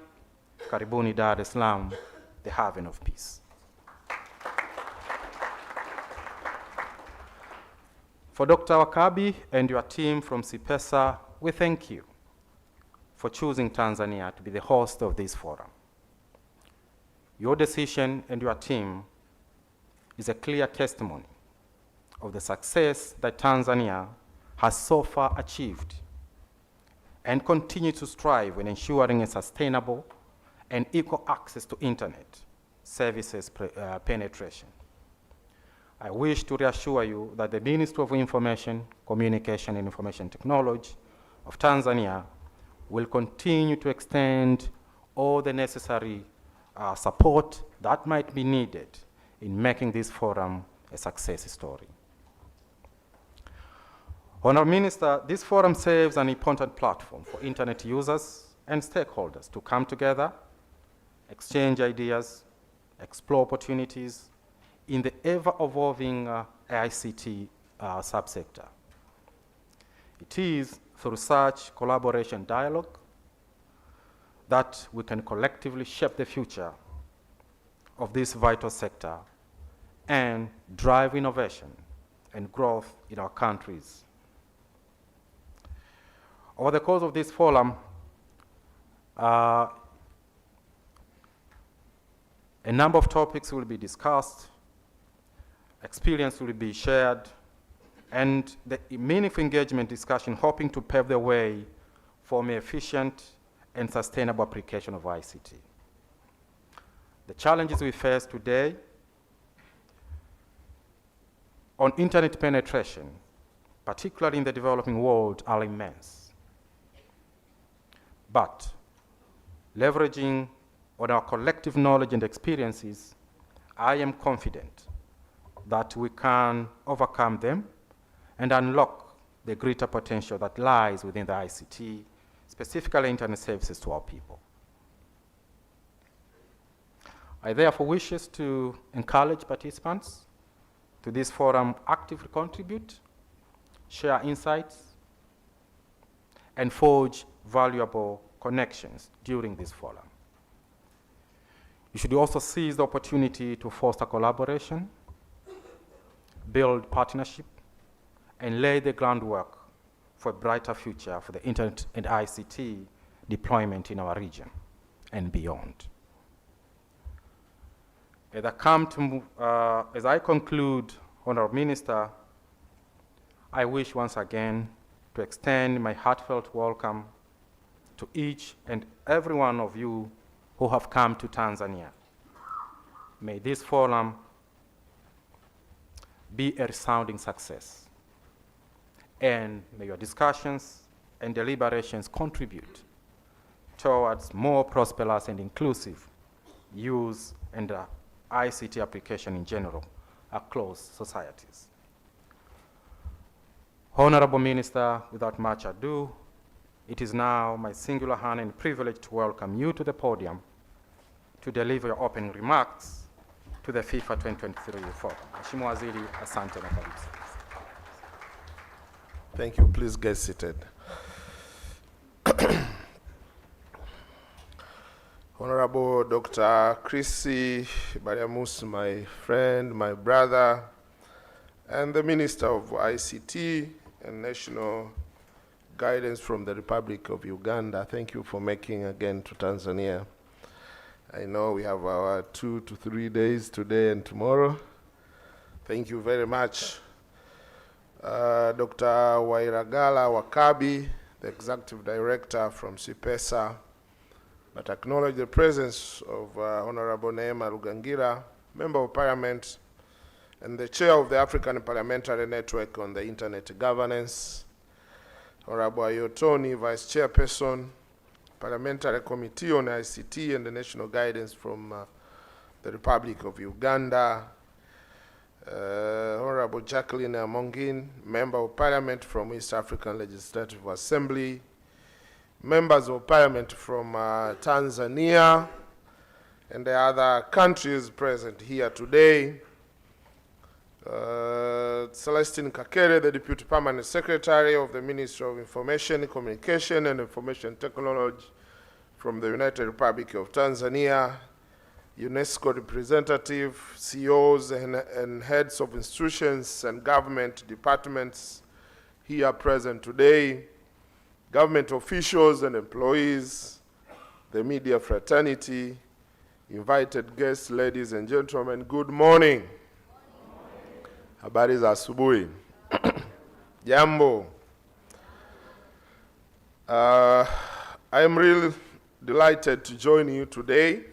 karibuni Dar es Salaam, the haven of peace. For Dr. Wakabi and your team from CPESA, we thank you for choosing Tanzania to be the host of this forum. Your decision and your team is a clear testimony of the success that Tanzania has so far achieved and continues to strive in ensuring a sustainable and equal access to internet services penetration. I wish to reassure you that the Ministry of Information, Communication and Information Technology of Tanzania will continue to extend all the necessary support that might be needed in making this forum a success story. Honorable Minister, this forum serves an important platform for internet users and stakeholders to come together, exchange ideas, explore opportunities in the ever-evolving ICT subsector. It is through such collaboration dialogue that we can collectively shape the future of this vital sector and drive innovation and growth in our countries. Over the course of this forum, a number of topics will be discussed, experience will be shared, and the meaningful engagement discussion hoping to pave the way for more efficient and sustainable application of ICT. The challenges we face today on internet penetration, particularly in the developing world, are immense. But leveraging on our collective knowledge and experiences, I am confident that we can overcome them and unlock the greater potential that lies within the ICT, specifically internet services to our people. I therefore wish to encourage participants to this forum actively contribute, share insights, and forge valuable connections during this forum. You should also seize the opportunity to foster collaboration, build partnership, and lay the groundwork for a brighter future for the internet and ICT deployment in our region and beyond. As I conclude, Honorable Minister, I wish once again to extend my heartfelt welcome to each and every one of you who have come to Tanzania. May this forum be a resounding success, and may your discussions and deliberations contribute towards more prosperous and inclusive use and ICT application in general across societies. Honorable Minister, without much ado, it is now my singular honor and privilege to welcome you to the podium to deliver your opening remarks to the FIFA 2023 forum. Mheshimiwa Waziri, asante na karibu. Thank you. Please get seated. Honorable Dr. Chrissy Bariamus, my friend, my brother, and the Minister of ICT and National Guidance from the Republic of Uganda, thank you for making again to Tanzania. I know we have our 2 to 3 days today and tomorrow. Thank you very much. Dr. Wairagala Wakabi, the Executive Director from CIPESA, but acknowledge the presence of Honorable Neema Lugangira, Member of Parliament, and the Chair of the African Parliamentary Network on the Internet Governance, Honorable Ayotoni, Vice Chairperson, Parliamentary Committee on ICT and the National Guidance from the Republic of Uganda, Honorable Jacqueline Amongin, Member of Parliament from East African Legislative Assembly, Members of Parliament from Tanzania, and the other countries present here today, Celestine Kakere, the Deputy Permanent Secretary of the Ministry of Information, Communication and Information Technology from the United Republic of Tanzania, UNESCO representative, CEOs and heads of institutions and government departments here present today, government officials and employees, the media fraternity, invited guests, ladies and gentlemen, good morning. Habari za asubuhi. Jambo. I am really delighted to join you today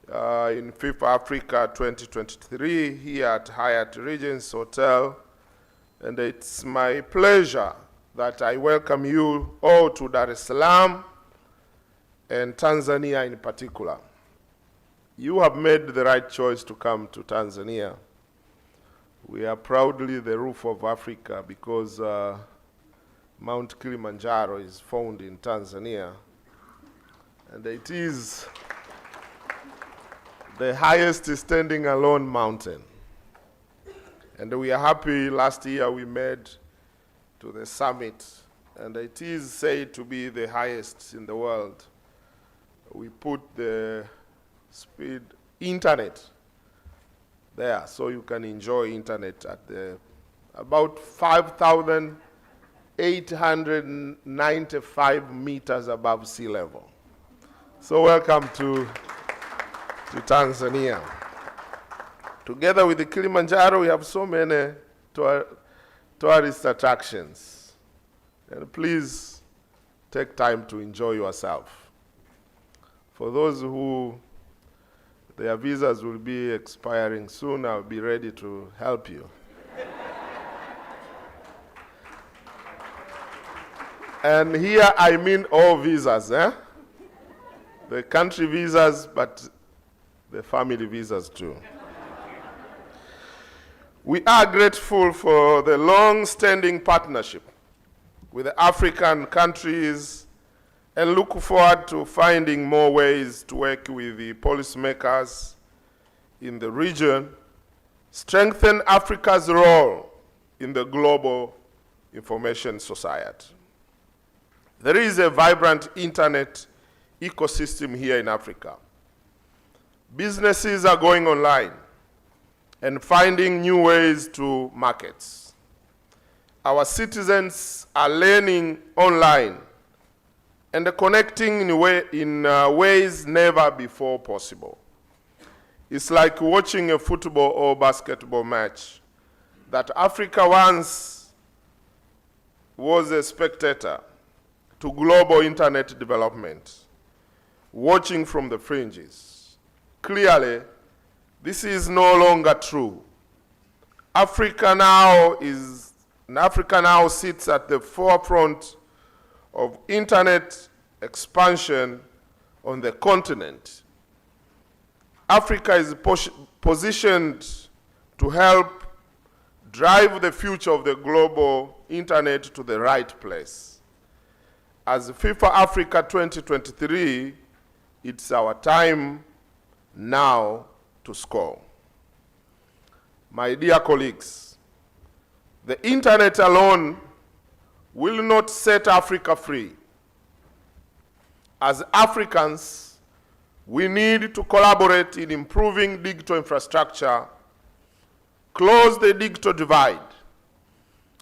in FIFA Africa 2023 here at Hyatt Regency Hotel, and it's my pleasure that I welcome you all to Dar es Salaam and Tanzania in particular. You have made the right choice to come to Tanzania. We are proudly the roof of Africa because Mount Kilimanjaro is found in Tanzania, and it is the highest standing alone mountain. And we are happy last year we made to the summit, and it is said to be the highest in the world. We put the speed internet there so you can enjoy internet at the about 5,895 meters above sea level. So welcome to Tanzania. Together with the Kilimanjaro, we have so many tourist attractions. And please take time to enjoy yourself. For those who their visas will be expiring soon, I'll be ready to help you. And here I mean all visas, the country visas, but the family visas too. We are grateful for the long-standing partnership with the African countries and look forward to finding more ways to work with the policymakers in the region, strengthen Africa's role in the global information society. There is a vibrant internet ecosystem here in Africa. Businesses are going online and finding new ways to markets. Our citizens are learning online and connecting in ways never before possible. It's like watching a football or basketball match that Africa once was a spectator to global internet development, watching from the fringes. Clearly, this is no longer true. Africa now sits at the forefront of internet expansion on the continent. Africa is positioned to help drive the future of the global internet to the right place. As FIFA Africa 2023, it's our time now to score. My dear colleagues, the internet alone will not set Africa free. As Africans, we need to collaborate in improving digital infrastructure, close the digital divide,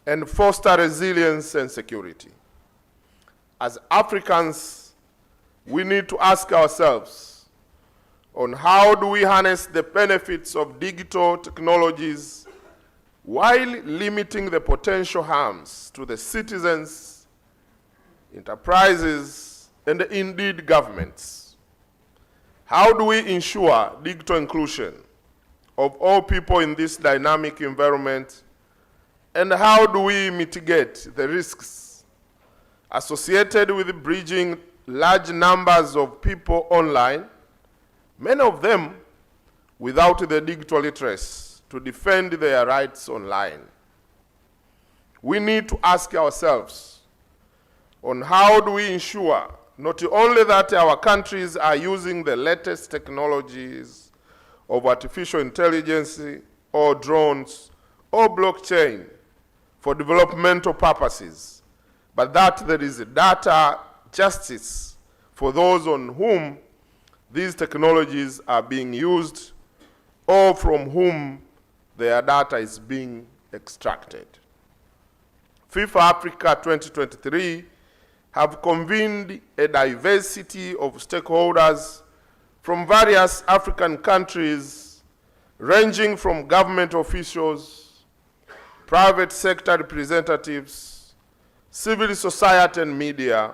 and foster resilience and security. As Africans, we need to ask ourselves on how do we harness the benefits of digital technologies while limiting the potential harms to the citizens, enterprises, and indeed governments. How do we ensure digital inclusion of all people in this dynamic environment, and how do we mitigate the risks associated with bridging large numbers of people online, many of them without the digital literacy to defend their rights online? We need to ask ourselves on how do we ensure not only that our countries are using the latest technologies of artificial intelligence or drones or blockchain for developmental purposes, but that there is data justice for those on whom these technologies are being used or from whom their data is being extracted. FIFA Africa 2023 have convened a diversity of stakeholders from various African countries, ranging from government officials, private sector representatives, civil society and media,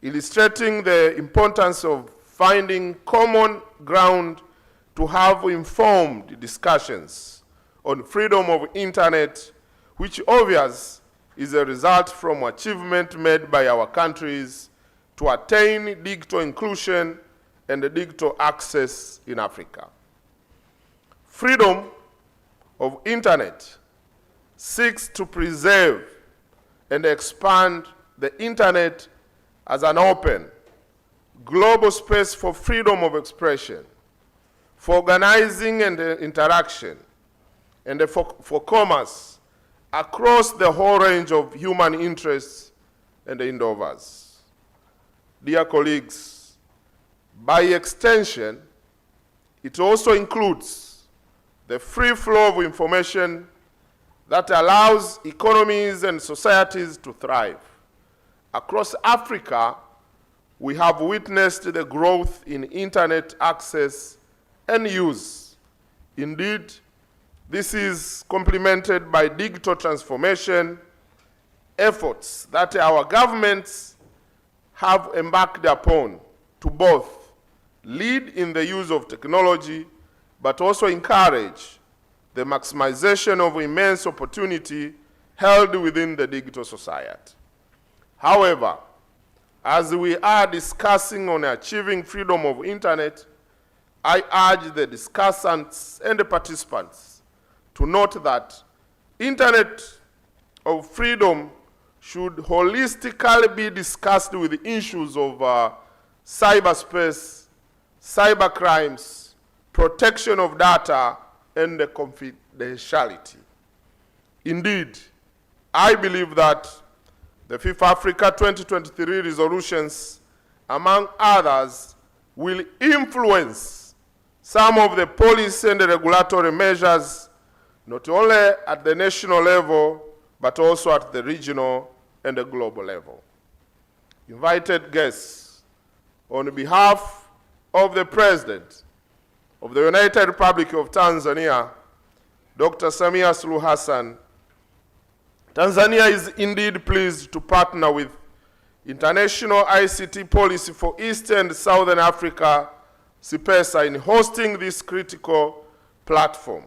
illustrating the importance of finding common ground to have informed discussions on freedom of internet, which obviously is a result from achievement made by our countries to attain digital inclusion and digital access in Africa. Freedom of internet seeks to preserve and expand the internet as an open, global space for freedom of expression, for organizing and interaction, and for commerce across the whole range of human interests and endeavors. Dear colleagues, by extension, it also includes the free flow of information that allows economies and societies to thrive. Across Africa, we have witnessed the growth in internet access and use Indeed, this is complemented by digital transformation efforts that our governments have embarked upon to both lead in the use of technology, but also encourage the maximization of immense opportunity held within the digital society. However, as we are discussing on achieving freedom of internet, I urge the discussants and the participants to note that internet of freedom should holistically be discussed with the issues of cyberspace, cyber crimes, protection of data, and the confidentiality. Indeed, I believe that the FIFA Africa 2023 resolutions, among others, will influence some of the policy and the regulatory measures, not only at the national level, but also at the regional and the global level. Invited guests, on behalf of the President of the United Republic of Tanzania, Dr. Samia Suluhu Hassan, Tanzania is indeed pleased to partner with International ICT Policy for East and Southern Africa, CIPESA, in hosting this critical platform,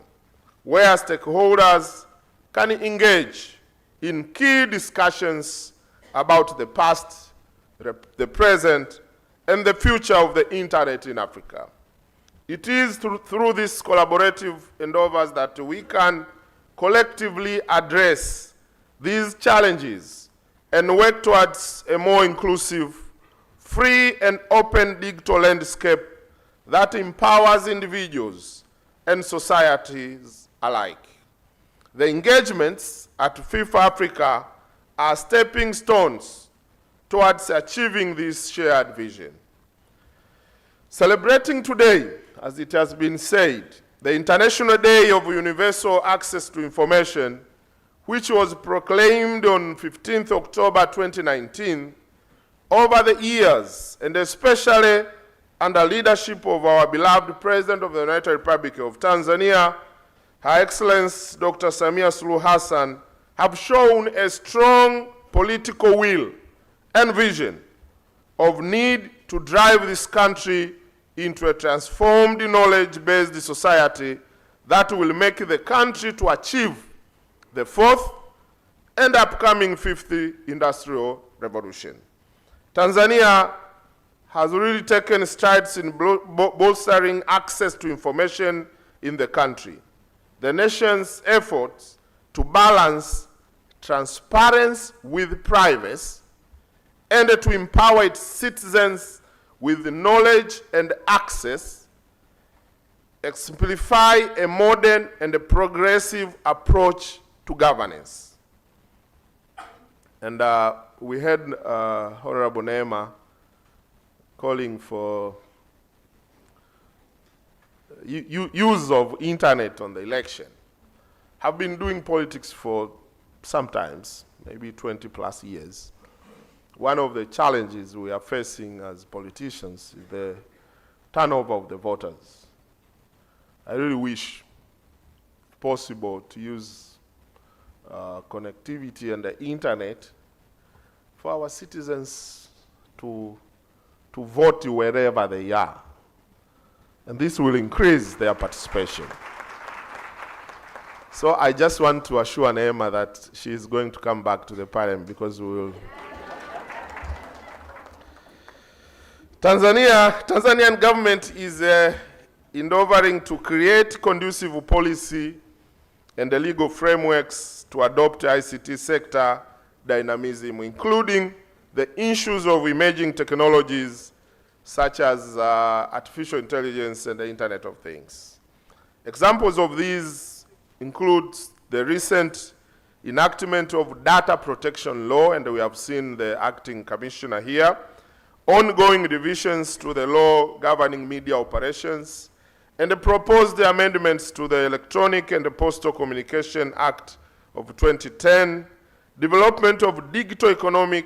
where stakeholders can engage in key discussions about the past, the present, and the future of the internet in Africa. It is through these collaborative endeavors that we can collectively address these challenges and work towards a more inclusive, free, and open digital landscape that empowers individuals and societies alike. The engagements at FIFA Africa are stepping stones towards achieving this shared vision. Celebrating today, as it has been said, the International Day of Universal Access to Information, which was proclaimed on 15th October 2019, over the years, and especially under leadership of our beloved President of the United Republic of Tanzania, Her Excellency Dr. Samia Suluhu Hassan, have shown a strong political will and vision of need to drive this country into a transformed knowledge-based society that will make the country to achieve the fourth and upcoming fifth industrial revolution. Tanzania has really taken strides in bolstering access to information in the country. The nation's efforts to balance transparency with privacy and to empower its citizens with knowledge and access exemplify a modern and a progressive approach to governance. And we had Honorable Neema calling for use of internet on the election. Have been doing politics for sometimes, maybe 20 plus years. One of the challenges we are facing as politicians is the turnover of the voters. I really wish, if possible, to use connectivity and the internet for our citizens to vote wherever they are. And this will increase their participation. So I just want to assure Neema that she is going to come back to the parliament because we will. Tanzanian government is endeavoring to create conducive policy and the legal frameworks to adopt ICT sector dynamism, including the issues of emerging technologies such as artificial intelligence and the Internet of Things. Examples of these include the recent enactment of data protection law, and we have seen the acting commissioner here, ongoing revisions to the law governing media operations, and the proposed amendments to the Electronic and Postal Communication Act of 2010, development of digital economy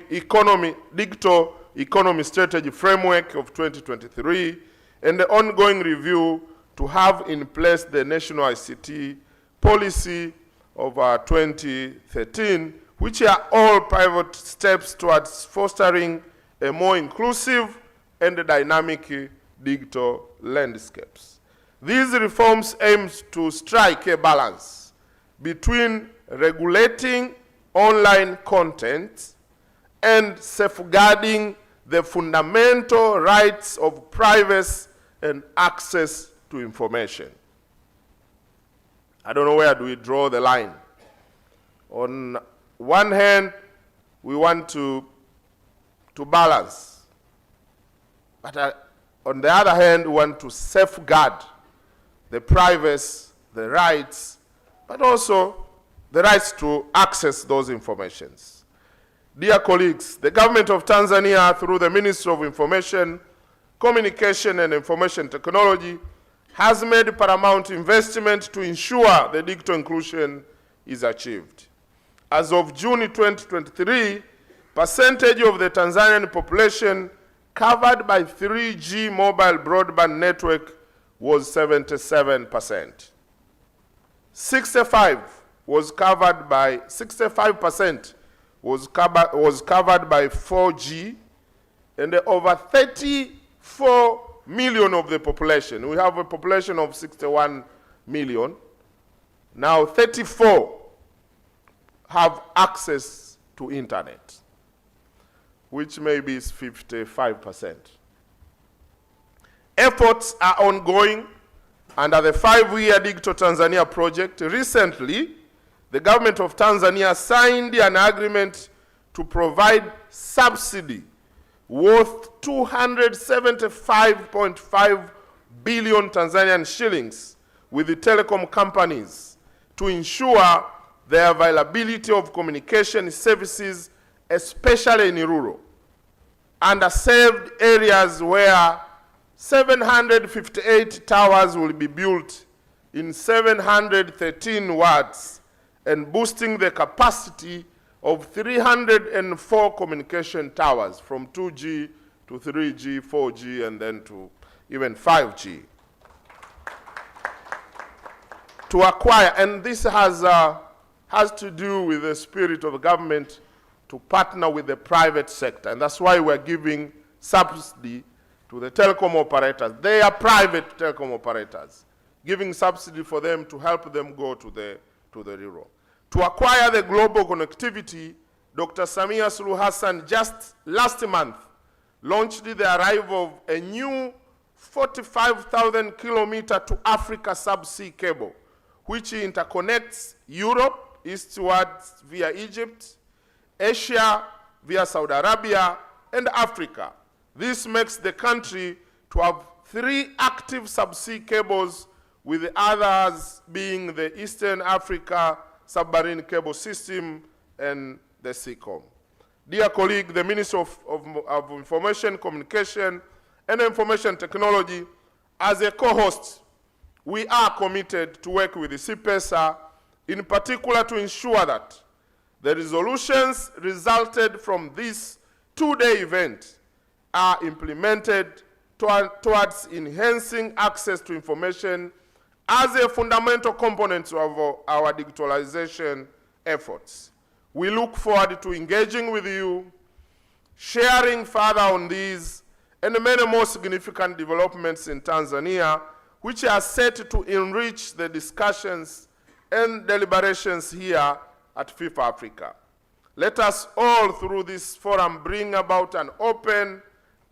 strategy framework of 2023, and the ongoing review to have in place the National ICT Policy of 2013, which are all pivot steps towards fostering a more inclusive and dynamic digital landscapes. These reforms aim to strike a balance between regulating online content and safeguarding the fundamental rights of privacy and access to information. I don't know where do we draw the line. On one hand, we want to balance. But on the other hand, we want to safeguard the privacy, the rights, but also the rights to access those informations. Dear colleagues, the government of Tanzania, through the Ministry of Information, Communication and Information Technology, has made paramount investment to ensure the digital inclusion is achieved. As of June 2023, percentage of the Tanzanian population covered by 3G mobile broadband network was 77%. 65% was covered by 4G, and over 34 million of the population. We have a population of 61 million. Now 34 have access to internet, which maybe is 55%. Efforts are ongoing under the 5-year Digital Tanzania project. Recently, the government of Tanzania signed an agreement to provide subsidy worth 275.5 billion Tanzanian shillings with the telecom companies to ensure the availability of communication services, especially in rural, underserved areas where 758 towers will be built in 713 wards and boosting the capacity of 304 communication towers from 2G to 3G, 4G, and then to even 5G. To acquire, and this has to do with the spirit of the government to partner with the private sector, and that's why we're giving subsidy to the telecom operators. They are private telecom operators, giving subsidy for them to help them go to the rural. To acquire the global connectivity, Dr. Samia Suluhu Hassan just last month launched the arrival of a new 45,000 kilometer to Africa subsea cable, which interconnects Europe eastwards via Egypt, Asia via Saudi Arabia, and Africa. This makes the country to have 3 active subsea cables, with the others being the Eastern Africa submarine cable system and the SEACOM. Dear colleague, the Ministry of Information, Communication, and Information Technology, as a co-host, we are committed to work with the CPESA, in particular to ensure that the resolutions resulted from this 2-day event are implemented towards enhancing access to information as a fundamental component of our digitalization efforts. We look forward to engaging with you, sharing further on these and many more significant developments in Tanzania, which are set to enrich the discussions and deliberations here at FIFA Africa. Let us all, through this forum, bring about an open,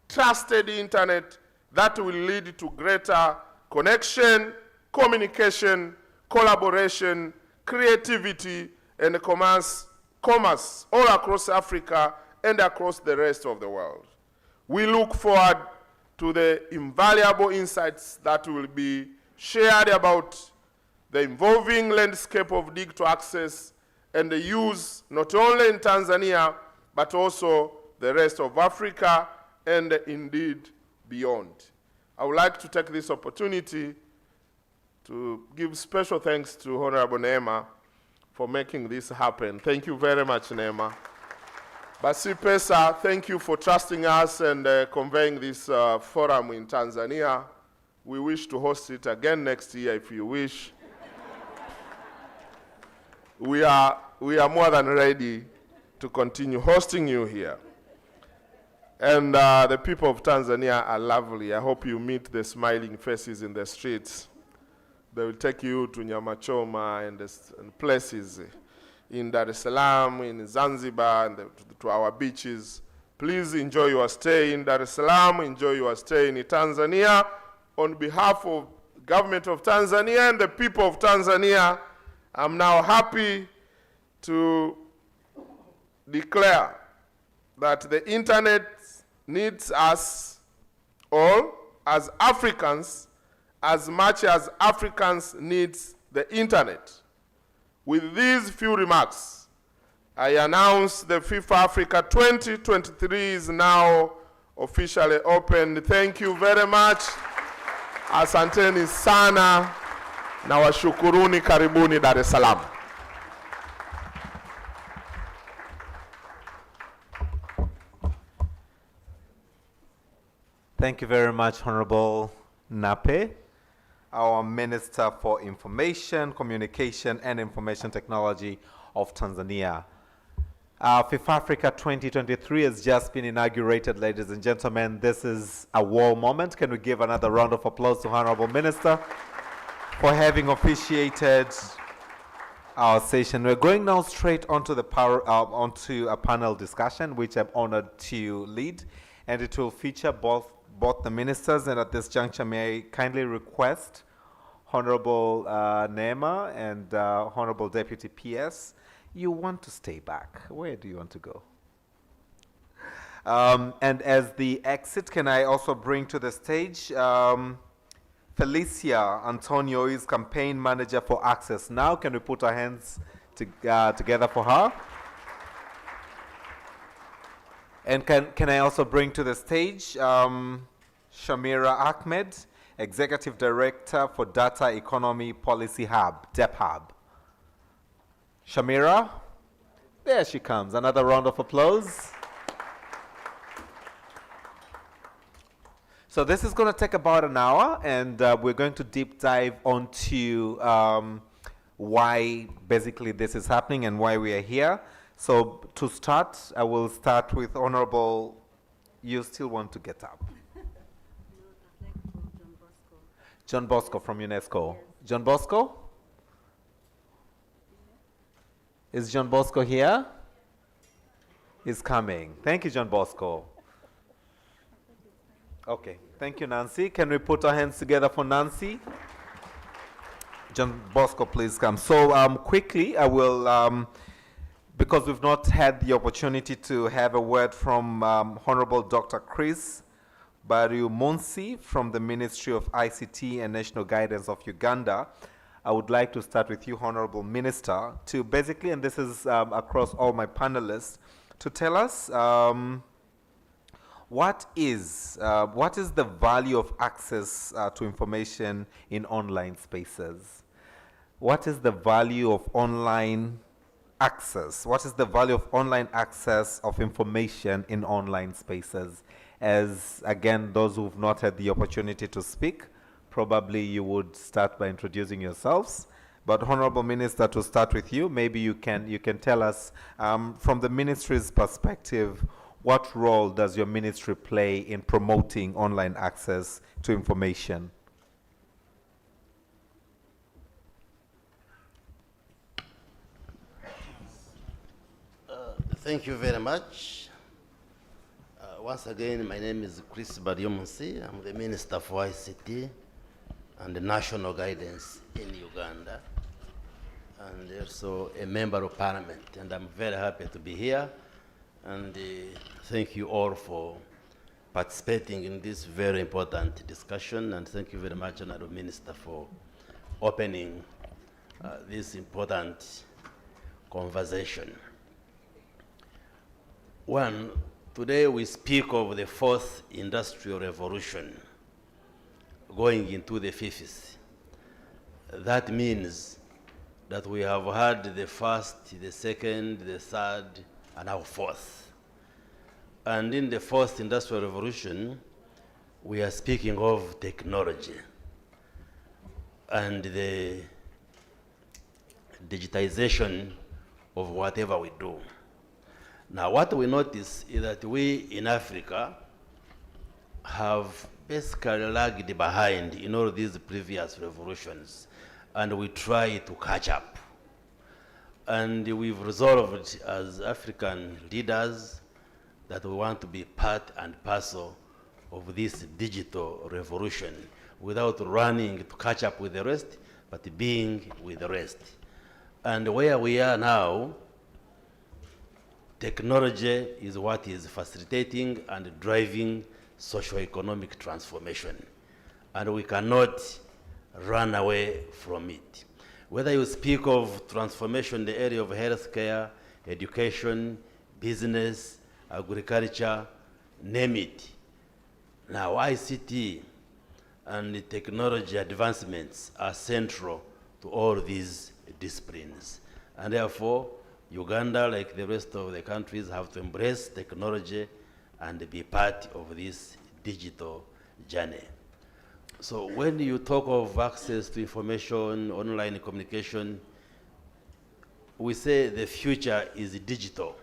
trusted internet that will lead to greater connection, communication, collaboration, creativity, and commerce all across Africa and across the rest of the world. We look forward to the invaluable insights that will be shared about the evolving landscape of digital access and the use not only in Tanzania, but also the rest of Africa and indeed beyond. I would like to take this opportunity to give special thanks to Honorable Neema for making this happen. Thank you very much, Neema. Basi Pesa, thank you for trusting us and conveying this forum in Tanzania. We wish to host it again next year if you wish. We are more than ready to continue hosting you here. And the people of Tanzania are lovely. I hope you meet the smiling faces in the streets. They will take you to Nyamachoma and places in Dar es Salaam, in Zanzibar, and to our beaches. Please enjoy your stay in Dar es Salaam, enjoy your stay in Tanzania. On behalf of the government of Tanzania and the people of Tanzania, I'm now happy to declare that the internet needs us all as Africans as much as Africans needs the internet. With these few remarks, I announce the FIFA Africa 2023 is now officially open. Thank you very much. Asanteni sana na washukuruni, karibuni Dar es Salaam. Thank you very much, Honorable Nape, our Minister for Information, Communication, and Information Technology of Tanzania. FIFA Africa 2023 has just been inaugurated, ladies and gentlemen. This is a wow moment. Can we give another round of applause to Honorable Minister for having officiated our session? We're going now straight onto onto a panel discussion, which I'm honored to lead, and it will feature both the ministers. And at this juncture, may I kindly request Honorable Nema and Honorable Deputy PS, you want to stay back. Where do you want to go? And as the exit, can I also bring to the stage Felicia Antonio is campaign manager for Access Now. Can we put our hands together for her? And can I also bring to the stage Shamira Ahmed, Executive Director for Data Economy Policy Hub, DEPHub. Shamira, there she comes. Another round of applause. So this is going to take about an hour, and we're going to deep dive onto why basically this is happening and why we are here. So to start, I will start with Honorable, you still want to get up? John Bosco from UNESCO. Yes. John Bosco? Is John Bosco here? He's coming. Thank you, John Bosco. Okay, thank you, Nancy. Can we put our hands together for Nancy? John Bosco, please come. So quickly, I will, because we've not had the opportunity to have a word from Honorable Dr. Chris Bariu Monsi from the Ministry of ICT and National Guidance of Uganda, I would like to start with you, Honorable Minister, to basically, and this is across all my panelists, to tell us what is the value of access to information in online spaces? What is the value of online access? What is the value of online access of information in online spaces? As, again, those who've not had the opportunity to speak, probably you would start by introducing yourselves. But Honorable Minister, to start with you, maybe you can tell us from the ministry's perspective, what role does your ministry play in promoting online access to information? Thank you very much. Once again, my name is Chris Baryomunsi. I'm the Minister for ICT and the National Guidance in Uganda, and also a Member of Parliament. And I'm very happy to be here. And thank you all for participating in this very important discussion. And thank you very much, Honorable Minister, for opening this important conversation. One, today we speak of the fourth industrial revolution going into the fifth. That means that we have had the first, the second, the third, and now fourth. And in the fourth industrial revolution, we are speaking of technology. and the digitization of whatever we do. Now, what we notice is that we in Africa have basically lagged behind in all these previous revolutions, and we try to catch up. And we've resolved as African leaders that we want to be part and parcel of this digital revolution without running to catch up with the rest, but being with the rest. And where we are now, technology is what is facilitating and driving socio-economic transformation. And we cannot run away from it. Whether you speak of transformation in the area of healthcare, education, business, agriculture, name it. Now, ICT and the technology advancements are central to all these disciplines. And therefore, Uganda, like the rest of the countries, have to embrace technology and be part of this digital journey. So when you talk of access to information, online communication, we say the future is digital.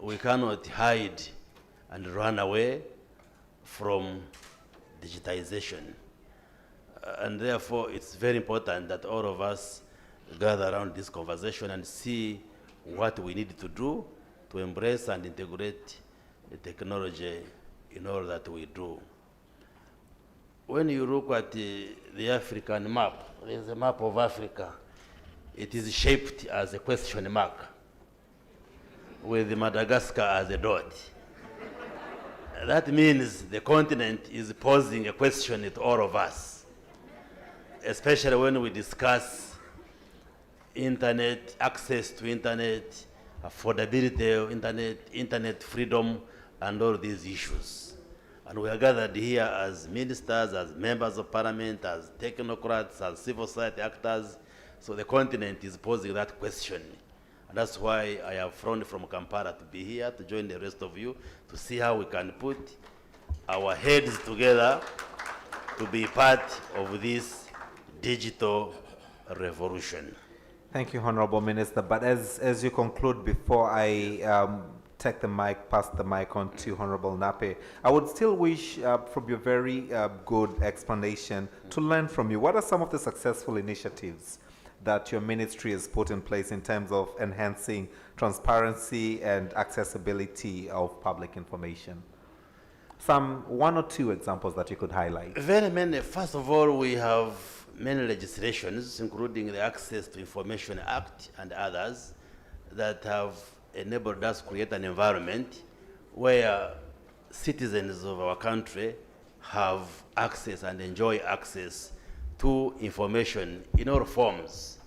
We cannot hide and run away from digitization. And therefore, it's very important that all of us gather around this conversation and see what we need to do to embrace and integrate the technology in all that we do. When you look at the African map, there's a map of Africa. It is shaped as a question mark, with Madagascar as a dot. That means the continent is posing a question to all of us, especially when we discuss internet, access to internet, affordability of internet, internet freedom, and all these issues. And we are gathered here as ministers, as members of parliament, as technocrats, as civil society actors. So the continent is posing that question. And that's why I have flown from Kampala to be here to join the rest of you to see how we can put our heads together to be part of this digital revolution. Thank you, Honorable Minister. But as you conclude, before I take the mic, pass the mic on to Honorable Nape, I would still wish from your very good explanation to learn from you. What are some of the successful initiatives that your ministry has put in place in terms of enhancing transparency and accessibility of public information? Some one or two examples that you could highlight. Very many. First of all, we have many legislations, including the Access to Information Act and others, that have enabled us to create an environment where citizens of our country have access and enjoy access to information in all forms.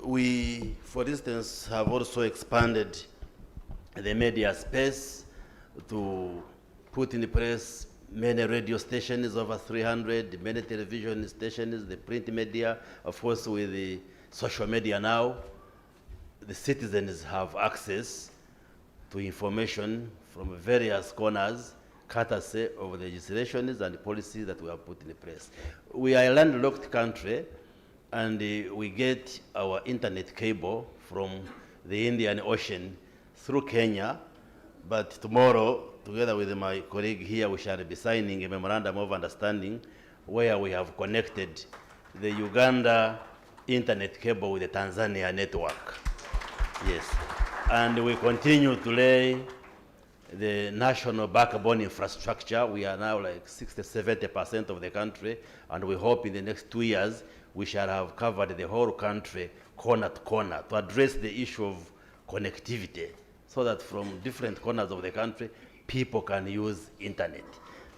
We, for instance, have also expanded the media space to put in place many radio stations, over 300, many television stations, the print media, of course with the social media now. The citizens have access to information from various corners, courtesy of the legislations and policies that we have put in place. We are a landlocked country, and we get our internet cable from the Indian Ocean through Kenya, but tomorrow, together with my colleague here, we shall be signing a memorandum of understanding where we have connected the Uganda internet cable with the Tanzania network. Yes, and we continue to lay the national backbone infrastructure. We are now like 60–70% of the country, and we hope in the next 2 years we shall have covered the whole country corner to corner to address the issue of connectivity, so that from different corners of the country, people can use internet.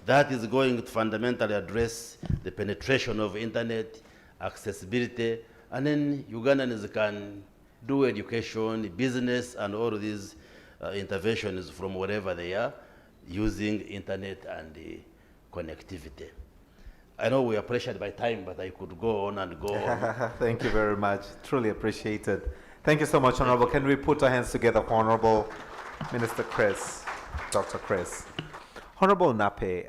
That is going to fundamentally address the penetration of internet, accessibility, and then Ugandans can do education, business, and all these interventions from wherever they are using internet and connectivity. I know we are pressured by time, but I could go on and go on. Thank you very much. Truly appreciated. Thank you so much, Honorable. Can we put our hands together for Honorable Minister Chris, Dr. Chris? Honorable Nape,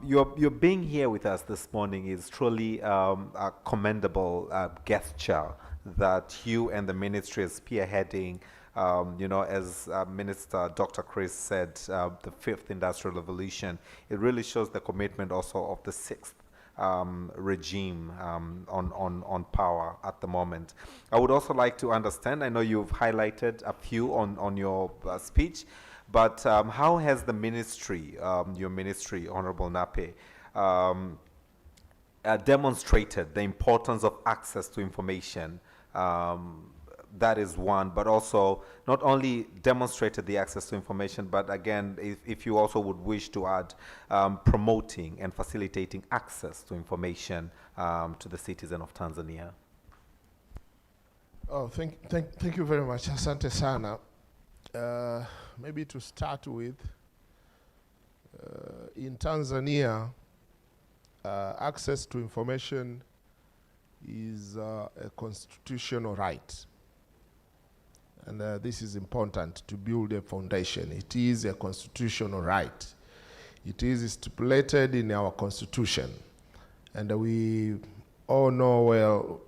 your being here with us this morning is truly a commendable gesture that you and the ministry is spearheading. As Minister Dr. Chris said, the fifth industrial revolution. It really shows the commitment also of the sixth regime on power at the moment. I would also like to understand, I know you've highlighted a few on your speech, but how has the ministry, your ministry, Honorable Nape, demonstrated the importance of access to information? That is one, but also not only demonstrated the access to information, but again, if you also would wish to add promoting and facilitating access to information to the citizen of Tanzania. Oh, thank you very much. Asante sana. Maybe to start with, in Tanzania, access to information is a constitutional right. And this is important to build a foundation. It is a constitutional right. It is stipulated in our constitution. And we all know well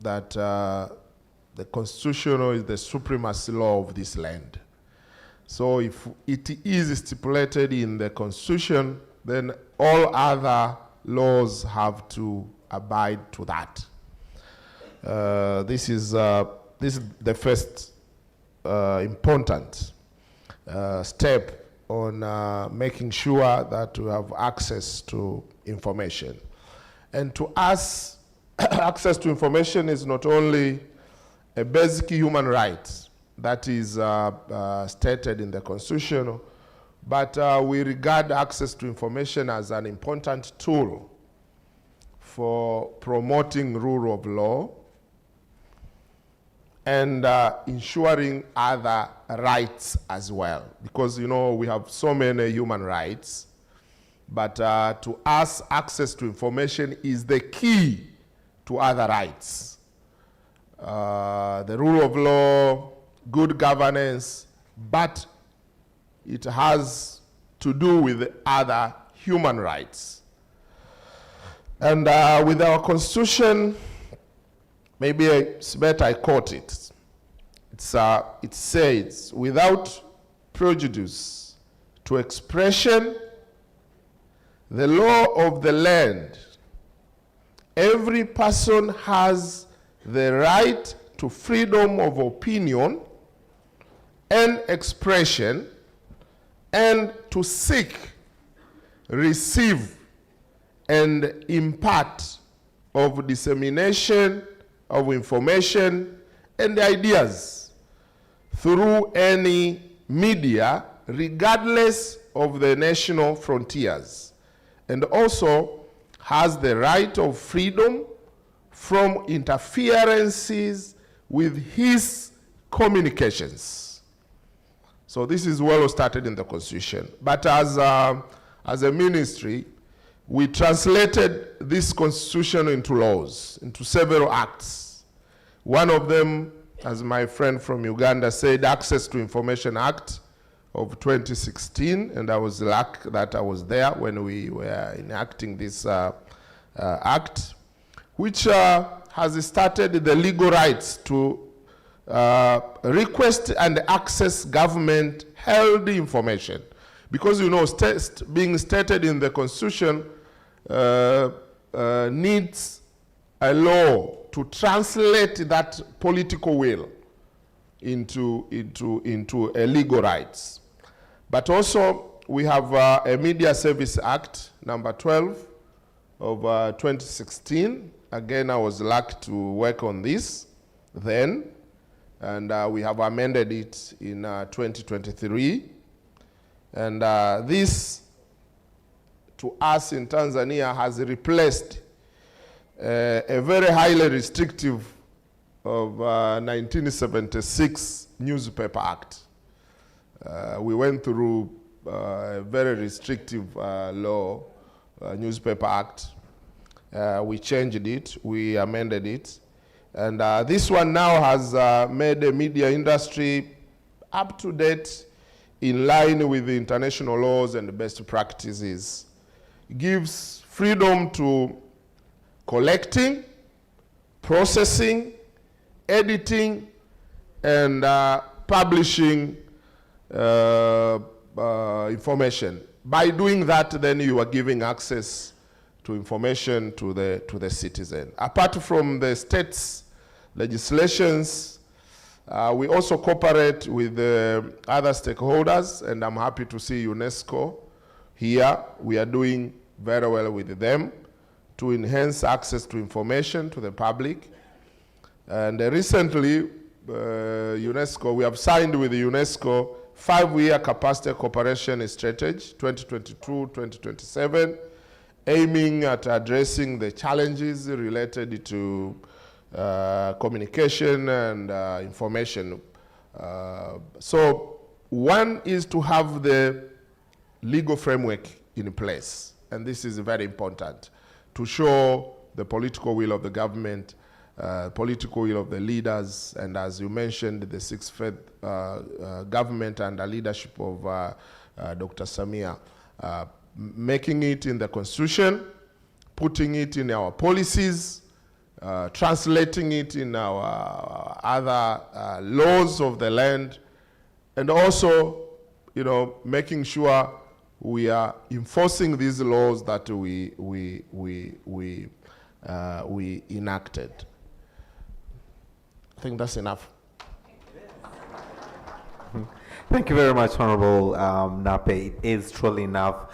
that the constitution is the supremacy law of this land. So if it is stipulated in the constitution, then all other laws have to abide to that. This is the first important step on making sure that we have access to information. And to us, access to information is not only a basic human right that is stated in the Constitution, but we regard access to information as an important tool for promoting rule of law and ensuring other rights as well. Because, you know, we have so many human rights, but to us, access to information is the key to other rights. The rule of law, good governance, but it has to do with other human rights. And with our constitution, maybe it's better I quote it. It says, without prejudice to expression, the law of the land, every person has the right to freedom of opinion and expression, and to seek, receive, and impart of dissemination of information and ideas through any media, regardless of the national frontiers, and also has the right of freedom from interferences with his communications. So this is well started in the Constitution. But as a ministry, we translated this Constitution into laws, into several acts. One of them, as my friend from Uganda said, Access to Information Act of 2016, and I was lucky that I was there when we were enacting this act, which has started the legal rights to request and access government-held information. Because, you know, being stated in the Constitution needs a law to translate that political will into a legal rights. But also, we have a Media Service Act, number 12 of 2016. Again, I was lucky to work on this then. And we have amended it in 2023. And this, to us in Tanzania, has replaced a very highly restrictive of 1976 Newspaper Act. We went through a very restrictive law, Newspaper Act. We changed it, we amended it. And this one now has made the media industry up to date in line with the international laws and best practices. It gives freedom to collecting, processing, editing, and publishing information. By doing that, then you are giving access to information to the citizen. Apart from the state's legislations, we also cooperate with other stakeholders, and I'm happy to see UNESCO here. We are doing very well with them to enhance access to information to the public. And recently, UNESCO, we have signed with UNESCO 5-year capacity cooperation strategy, 2022-2027, aiming at addressing the challenges related to communication and information. So one is to have the legal framework in place, and this is very important, to show the political will of the government, political will of the leaders, and as you mentioned, the Sixth Faith government and the leadership of Dr. Samia, making it in the Constitution, putting it in our policies, translating it in our other laws of the land, and also, making sure we are enforcing these laws that we enacted. I think that's enough. Thank you very much, Honorable Nape. It is truly enough.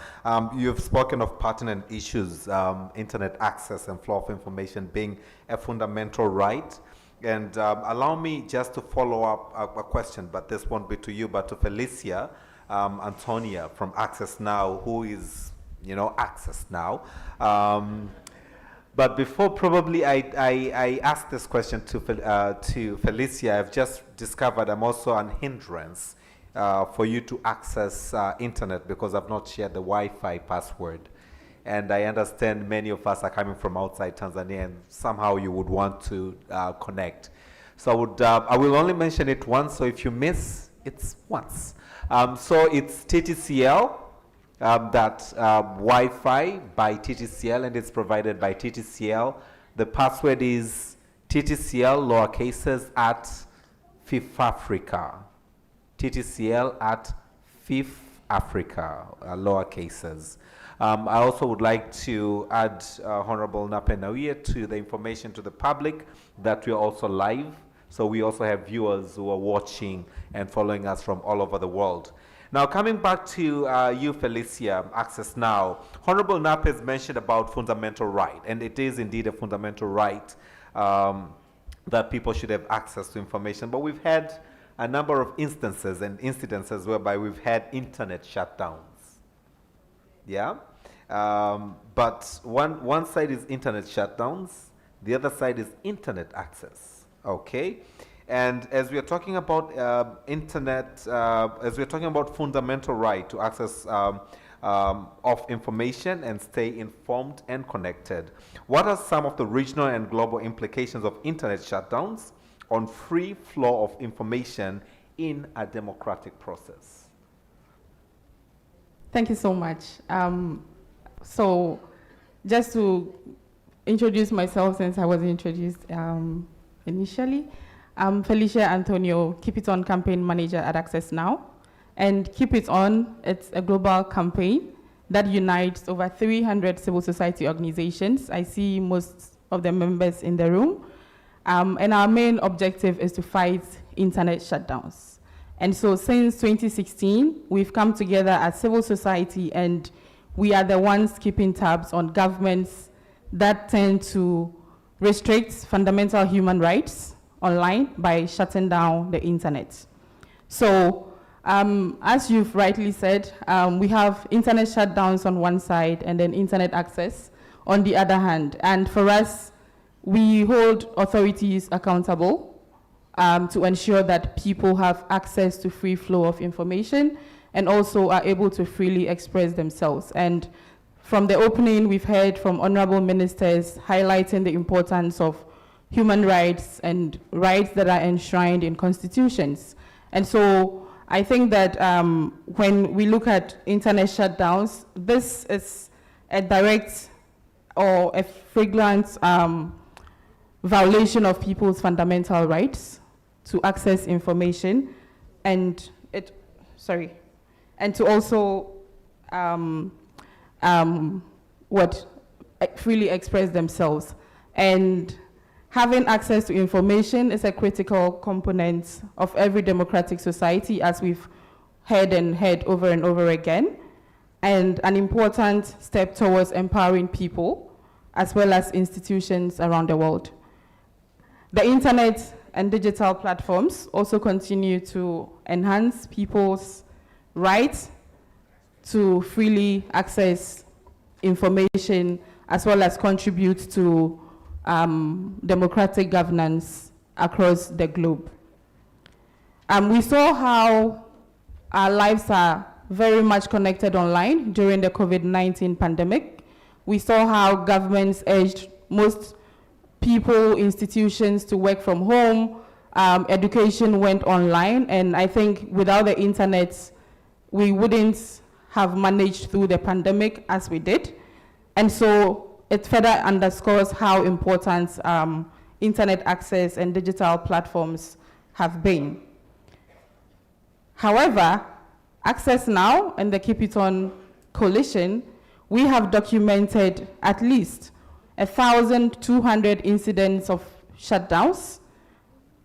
You've spoken of pertinent issues, internet access and flow of information being a fundamental right. And allow me just to follow up a question, but this won't be to you, but to Felicia Antonia from Access Now, who is, Access Now. But before probably I ask this question to Felicia, I've just discovered I'm also an hindrance for you to access internet because I've not shared the Wi-Fi password. And I understand many of us are coming from outside Tanzania and somehow you would want to connect. So I will only mention it once, so if you miss, it's once. So it's TTCL. That Wi-Fi by TTCL, and it's provided by TTCL. The password is TTCL lowercases at FIF Africa. TTCL at FIF Africa, lowercases. I also would like to add Honorable Nape Nnauye to the information to the public that we are also live. So we also have viewers who are watching and following us from all over the world. Now, coming back to you, Felicia, Access Now, Honorable Nape has mentioned about fundamental right, and it is indeed a fundamental right that people should have access to information. But we've had a number of instances and incidences whereby we've had internet shutdowns. Yeah? But one side is internet shutdowns, the other side is internet access. Okay? And as we are talking about as we are talking about fundamental right to access of information and stay informed and connected, what are some of the regional and global implications of internet shutdowns on free flow of information in a democratic process? Thank you so much. So just to introduce myself, since I wasn't introduced initially, I'm Felicia Antonio, Keep It On campaign manager at Access Now. And Keep It On, it's a global campaign that unites over 300 civil society organizations. I see most of the members in the room. And our main objective is to fight internet shutdowns. And so since 2016, we've come together as civil society, and we are the ones keeping tabs on governments that tend to restrict fundamental human rights online by shutting down the internet. So as you've rightly said, we have internet shutdowns on one side and then internet access on the other hand. And for us, we hold authorities accountable to ensure that people have access to free flow of information and also are able to freely express themselves. And from the opening, we've heard from honorable ministers highlighting the importance of human rights and rights that are enshrined in constitutions. And so I think that when we look at internet shutdowns, this is a direct or a flagrant violation of people's fundamental rights to access information and to also freely express themselves. And having access to information is a critical component of every democratic society, as we've heard over and over again, and an important step towards empowering people as well as institutions around the world. The internet and digital platforms also continue to enhance people's rights to freely access information as well as contribute to democratic governance across the globe. We saw how our lives are very much connected online during the COVID-19 pandemic. We saw how governments urged most people, institutions to work from home. Education went online, and I think without the internet, we wouldn't have managed through the pandemic as we did. And so it further underscores how important internet access and digital platforms have been. However, Access Now and the Keep It On coalition, we have documented at least 1,200 incidents of shutdowns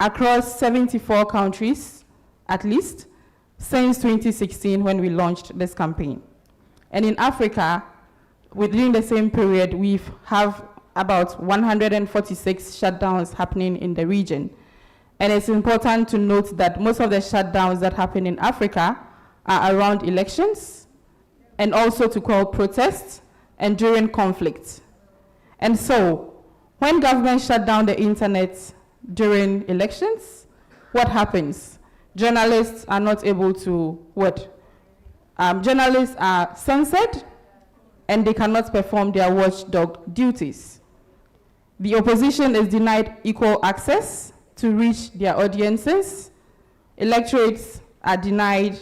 across 74 countries, at least, since 2016 when we launched this campaign. And in Africa, within the same period, we have about 146 shutdowns happening in the region. And it's important to note that most of the shutdowns that happen in Africa are around elections and also to call protests and during conflict. And so, when governments shut down the internet during elections, what happens? Journalists are not able to journalists are censored and they cannot perform their watchdog duties. The opposition is denied equal access to reach their audiences. Electorates are denied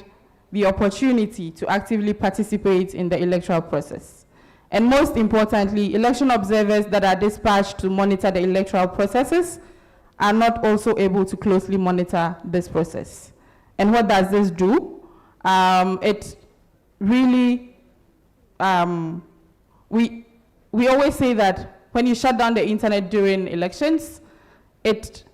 the opportunity to actively participate in the electoral process. And most importantly, election observers that are dispatched to monitor the electoral processes are not also able to closely monitor this process. And what does this do? It really, we always say that when you shut down the internet during elections, it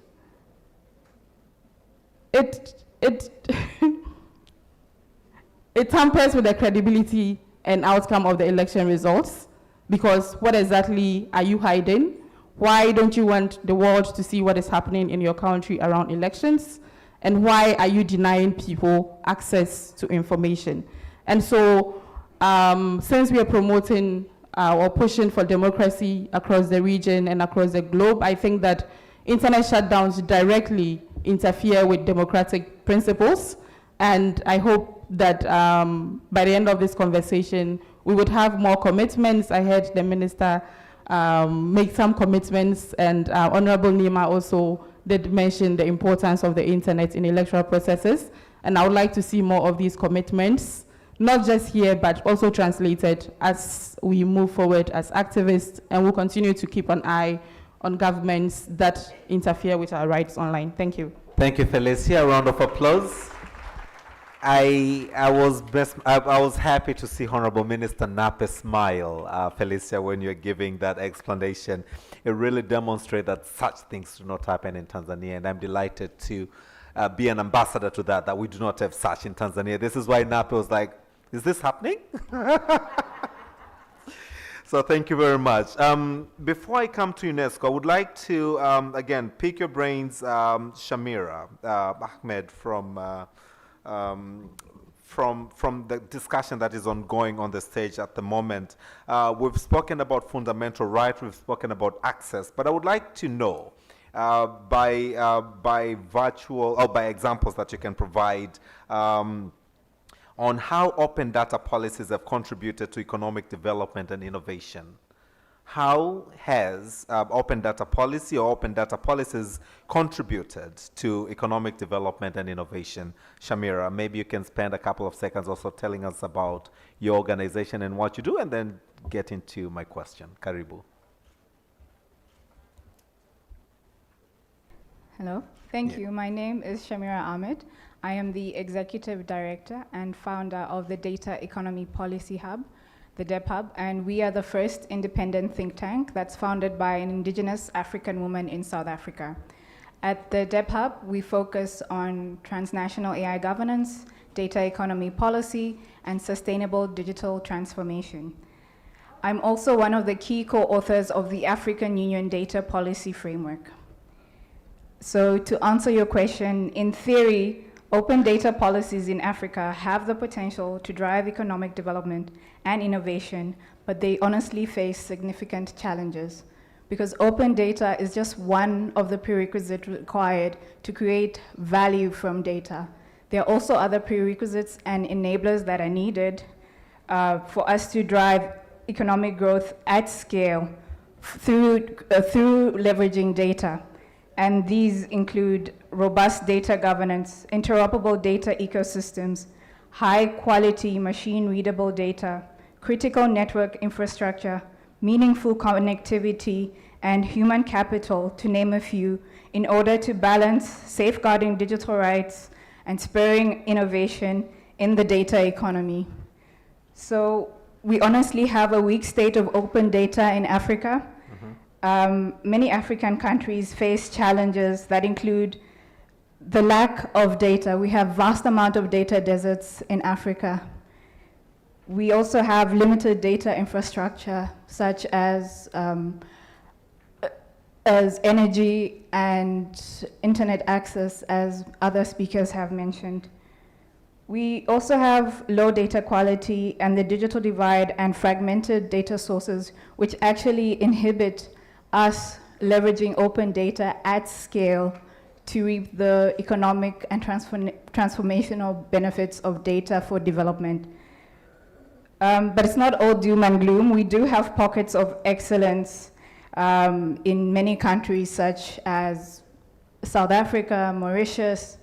tampers with the credibility and outcome of the election results, because what exactly are you hiding? Why don't you want the world to see what is happening in your country around elections? And why are you denying people access to information? And so, since we are promoting or pushing for democracy across the region and across the globe, I think that internet shutdowns directly interfere with democratic principles. And I hope that by the end of this conversation, we would have more commitments. I heard the minister make some commitments, and Honorable Nima also did mention the importance of the internet in electoral processes. And I would like to see more of these commitments, not just here, but also translated as we move forward as activists, and we'll continue to keep an eye on governments that interfere with our rights online. Thank you. Thank you, Felicia. A round of applause. I was happy to see Honorable Minister Nape smile, Felicia, when you're giving that explanation. It really demonstrates that such things do not happen in Tanzania, and I'm delighted to be an ambassador to that we do not have such in Tanzania. This is why Nape was like, is this happening? So thank you very much. Before I come to UNESCO, I would like to, again, pick your brains, Shamira Ahmed from the discussion that is ongoing on the stage at the moment. We've spoken about fundamental rights, we've spoken about access, but I would like to know by virtual or by examples that you can provide on how open data policies have contributed to economic development and innovation. how has open data policy or open data policies contributed to economic development and innovation? Shamira, maybe you can spend a couple of seconds also telling us about your organization and what you do, and then get into my question. Karibu. Hello, thank you. My name is Shamira Ahmed. I am the Executive Director and founder of the Data Economy Policy Hub, the DEP Hub, and we are the first independent think tank that's founded by an indigenous African woman in South Africa. At the DEP Hub, we focus on transnational AI governance, data economy policy, and sustainable digital transformation. I'm also one of the key co-authors of the African Union Data Policy Framework. So to answer your question, in theory, open data policies in Africa have the potential to drive economic development and innovation, but they honestly face significant challenges because open data is just one of the prerequisites required to create value from data. There are also other prerequisites and enablers that are needed for us to drive economic growth at scale through leveraging data. And these include robust data governance, interoperable data ecosystems, high-quality machine-readable data, critical network infrastructure, meaningful connectivity, and human capital, to name a few, in order to balance safeguarding digital rights and spurring innovation in the data economy. So we honestly have a weak state of open data in Africa. Many African countries face challenges that include the lack of data. We have vast amount of data deserts in Africa. We also have limited data infrastructure, such as energy and internet access, as other speakers have mentioned. We also have low data quality and the digital divide and fragmented data sources, which actually inhibit us leveraging open data at scale to reap the economic and transformational benefits of data for development. But it's not all doom and gloom. We do have pockets of excellence in many countries such as South Africa, Mauritius,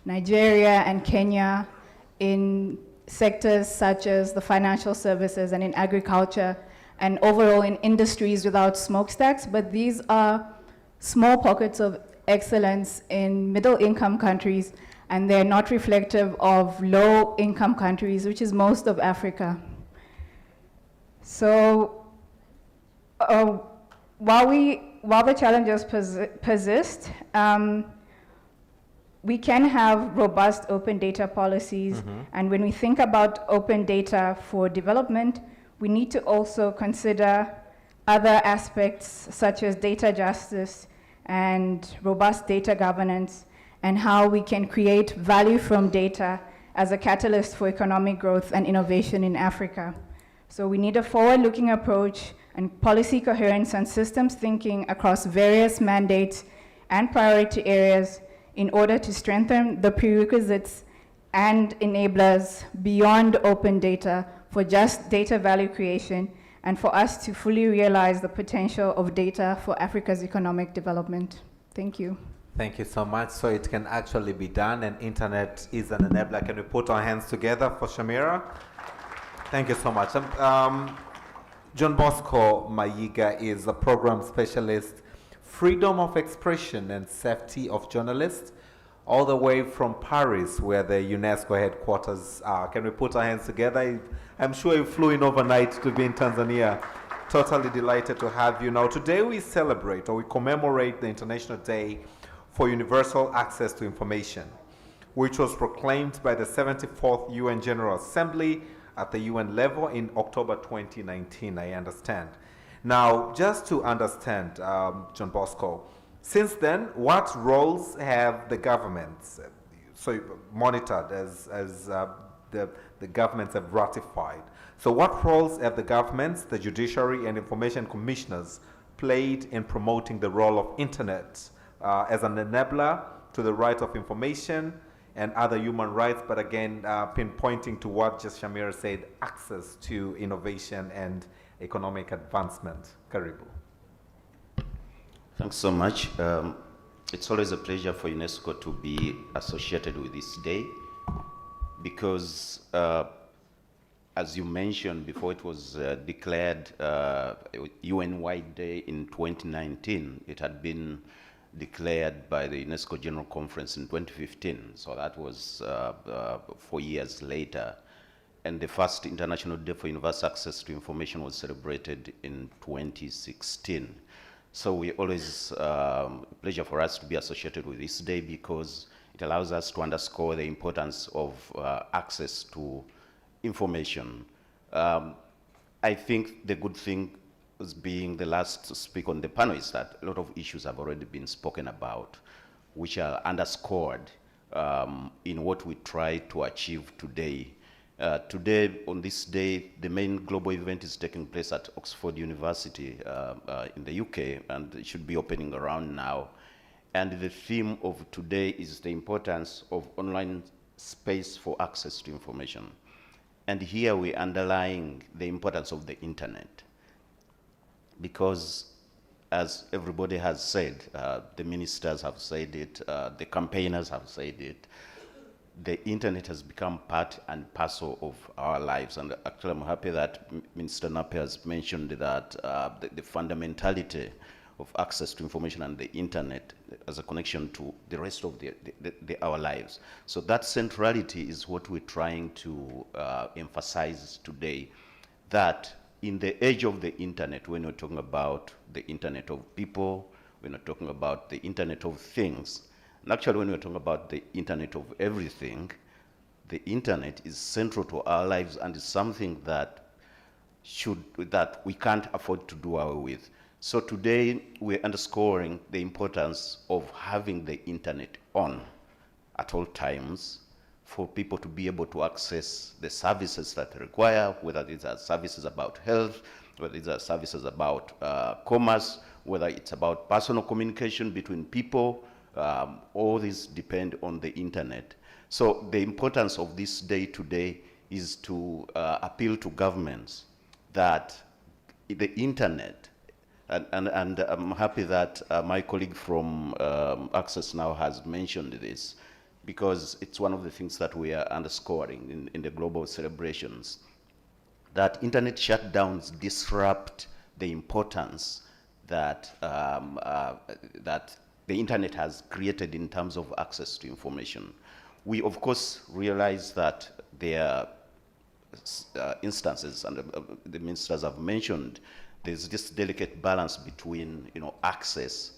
Nigeria, and Kenya, in sectors such as the financial services and in agriculture, and overall in industries without smokestacks, but these are small pockets of excellence in middle-income countries, and they're not reflective of low-income countries, which is most of Africa. So while the challenges persist, we can have robust open data policies, and when we think about open data for development, we need to also consider other aspects such as data justice and robust data governance, and how we can create value from data as a catalyst for economic growth and innovation in Africa. So we need a forward-looking approach and policy coherence and systems thinking across various mandates and priority areas in order to strengthen the prerequisites and enablers beyond open data for just data value creation, and for us to fully realize the potential of data for Africa's economic development. Thank you. Thank you so much. So it can actually be done, and internet is an enabler. Can we put our hands together for Shamira? Thank you so much. John Bosco Mayiga is a program specialist, freedom of expression and safety of journalists, all the way from Paris, where the UNESCO headquarters are. Can we put our hands together? I'm sure you flew in overnight to be in Tanzania. Totally delighted to have you. Now, today we celebrate, or we commemorate, the International Day for Universal Access to Information, which was proclaimed by the 74th UN General Assembly at the UN level in October 2019, I understand. Now, just to understand, John Bosco, since then, what roles have the governments monitored as the governments have ratified? So what roles have the governments, the judiciary, and information commissioners played in promoting the role of internet as an enabler to the right of information and other human rights, but again, pinpointing to what just Shamira said, access to innovation and economic advancement. Karibu. Thanks so much. It's always a pleasure for UNESCO to be associated with this day because, as you mentioned before, it was declared UN-wide day in 2019. It had been declared by the UNESCO General Conference in 2015, so that was 4 years later. And the first International Day for Universal Access to Information was celebrated in 2016. So we always, pleasure for us to be associated with this day because it allows us to underscore the importance of access to information. I think the good thing as being the last to speak on the panel is that a lot of issues have already been spoken about, which are underscored in what we try to achieve today. Today, on this day, the main global event is taking place at Oxford University in the UK, and it should be opening around now. And the theme of today is the importance of online space for access to information. And here we're underlying the importance of the internet. Because as everybody has said, the ministers have said it, the campaigners have said it, the internet has become part and parcel of our lives. And actually, I'm happy that Minister Napier has mentioned that the fundamentality of access to information and the internet as a connection to the rest of our lives. So that centrality is what we're trying to emphasize today, that in the age of the internet, we're not talking about the internet of people, we're not talking about the internet of things. And actually, when we're talking about the internet of everything, the internet is central to our lives and is something that we can't afford to do away with. So today, we're underscoring the importance of having the internet on at all times for people to be able to access the services that they require, whether these are services about health, whether these are services about commerce, whether it's about personal communication between people. All these depend on the internet. So the importance of this day today is to appeal to governments that the internet, and I'm happy that my colleague from Access Now has mentioned this, because it's one of the things that we are underscoring in the global celebrations, that internet shutdowns disrupt the importance that, that the internet has created in terms of access to information. We, of course, realize that there are instances, and the ministers have mentioned, there's this delicate balance between access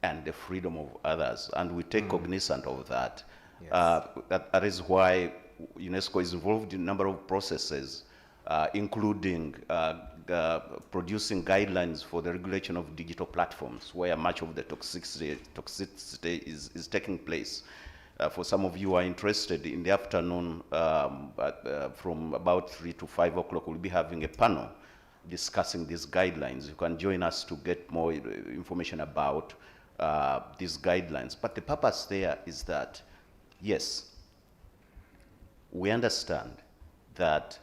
and the freedom of others, and we take cognizance of that. Yes. That is why UNESCO is involved in a number of processes, including producing guidelines for the regulation of digital platforms, where much of the toxicity is taking place. For some of you who are interested, in the afternoon, from about 3 to 5 o'clock, we'll be having a panel discussing these guidelines. You can join us to get more information about these guidelines. But the purpose there is that, yes, we understand that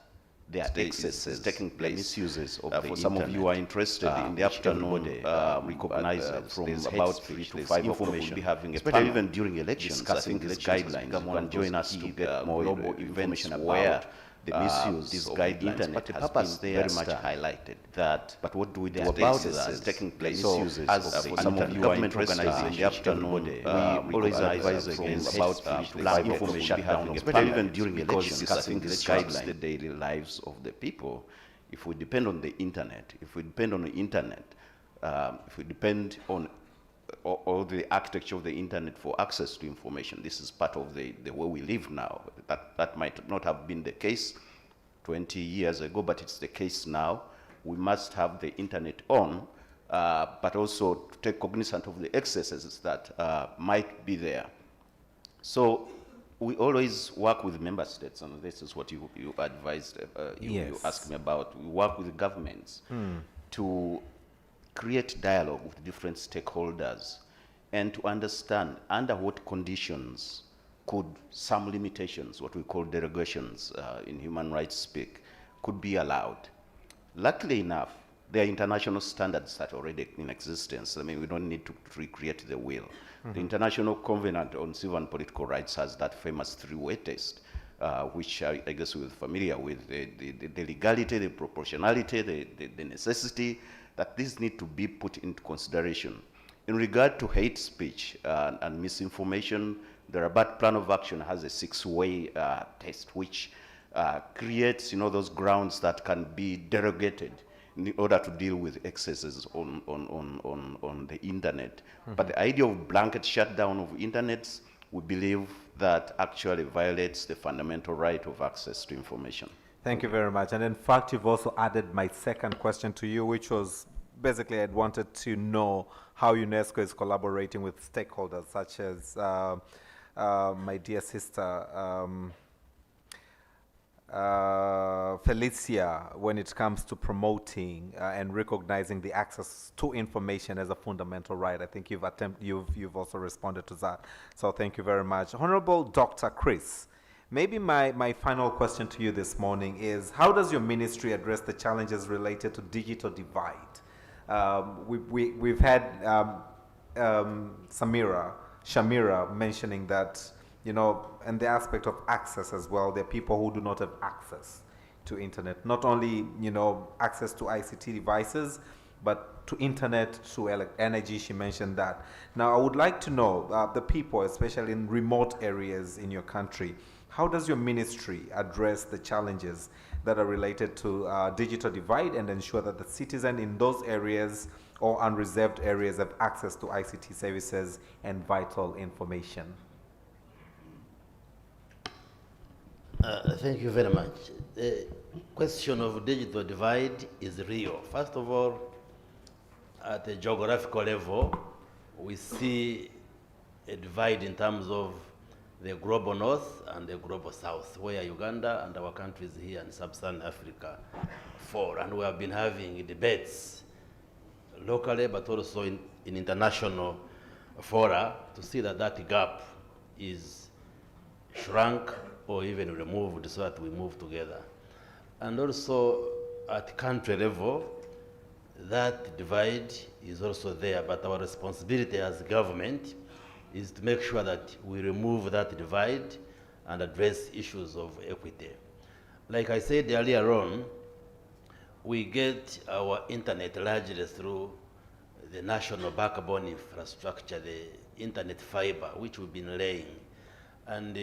there are excesses taking place, misuses of the for some internet. Of you who are interested in the afternoon, recognizes from about 3 to 5 information. We'll be having a panel even during elections, discussing these guidelines. You can join us to get more information about the misuse these guidelines, but the purpose there very much highlighted that. But what do we do about that? Taking place. So, as for some of you government organizing in the afternoon, we always advise against about 3 to 5 information shutdown, but even during elections, discussing these guidelines, the daily lives of the people. If we depend on the internet, if we depend on the internet, if we depend on all the architecture of the internet for access to information, this is part of the way we live now. That might not have been the case 20 years ago, but it's the case now. We must have the internet on, but also to take cognizance of the excesses that might be there. So we always work with member states, and this is what you advised, you asked me about. We work with governments to create dialogue with different stakeholders and to understand under what conditions could some limitations, what we call derogations in human rights speak, could be allowed. Luckily enough, there are international standards that are already in existence. I mean, we don't need to recreate the wheel. The International Covenant on Civil and Political Rights has that famous three-way test, which I guess we're familiar with, the legality, the proportionality, the necessity, that these need to be put into consideration. In regard to hate speech and misinformation, the Rabat Plan of Action has a six-way test, which creates, those grounds that can be derogated in order to deal with excesses on the internet. But the idea of blanket shutdown of internets, we believe that actually violates the fundamental right of access to information. Thank you very much. And in fact, you've also added my second question to you, which was basically I'd wanted to know how UNESCO is collaborating with stakeholders such as my dear sister, Felicia, when it comes to promoting and recognizing the access to information as a fundamental right. I think you've also responded to that. So thank you very much. Honorable Dr. Chris, maybe my final question to you this morning is, how does your ministry address the challenges related to digital divide? We've had Shamira mentioning that, and the aspect of access as well, there are people who do not have access to internet. Not only, access to ICT devices, but to internet, to energy, she mentioned that. Now, I would like to know, the people, especially in remote areas in your country, how does your ministry address the challenges that are related to digital divide and ensure that the citizen in those areas or unreserved areas have access to ICT services and vital information? Thank you very much. The question of digital divide is real. First of all, at a geographical level, we see a divide in terms of the global north and the global south, where Uganda and our countries here in sub-Saharan Africa fall. And we have been having debates locally, but also in international fora, to see that that gap is shrunk or even removed so that we move together. And also at country level, that divide is also there, but our responsibility as government is to make sure that we remove that divide and address issues of equity. Like I said earlier on, we get our internet largely through the national backbone infrastructure, the internet fiber, which we've been laying. And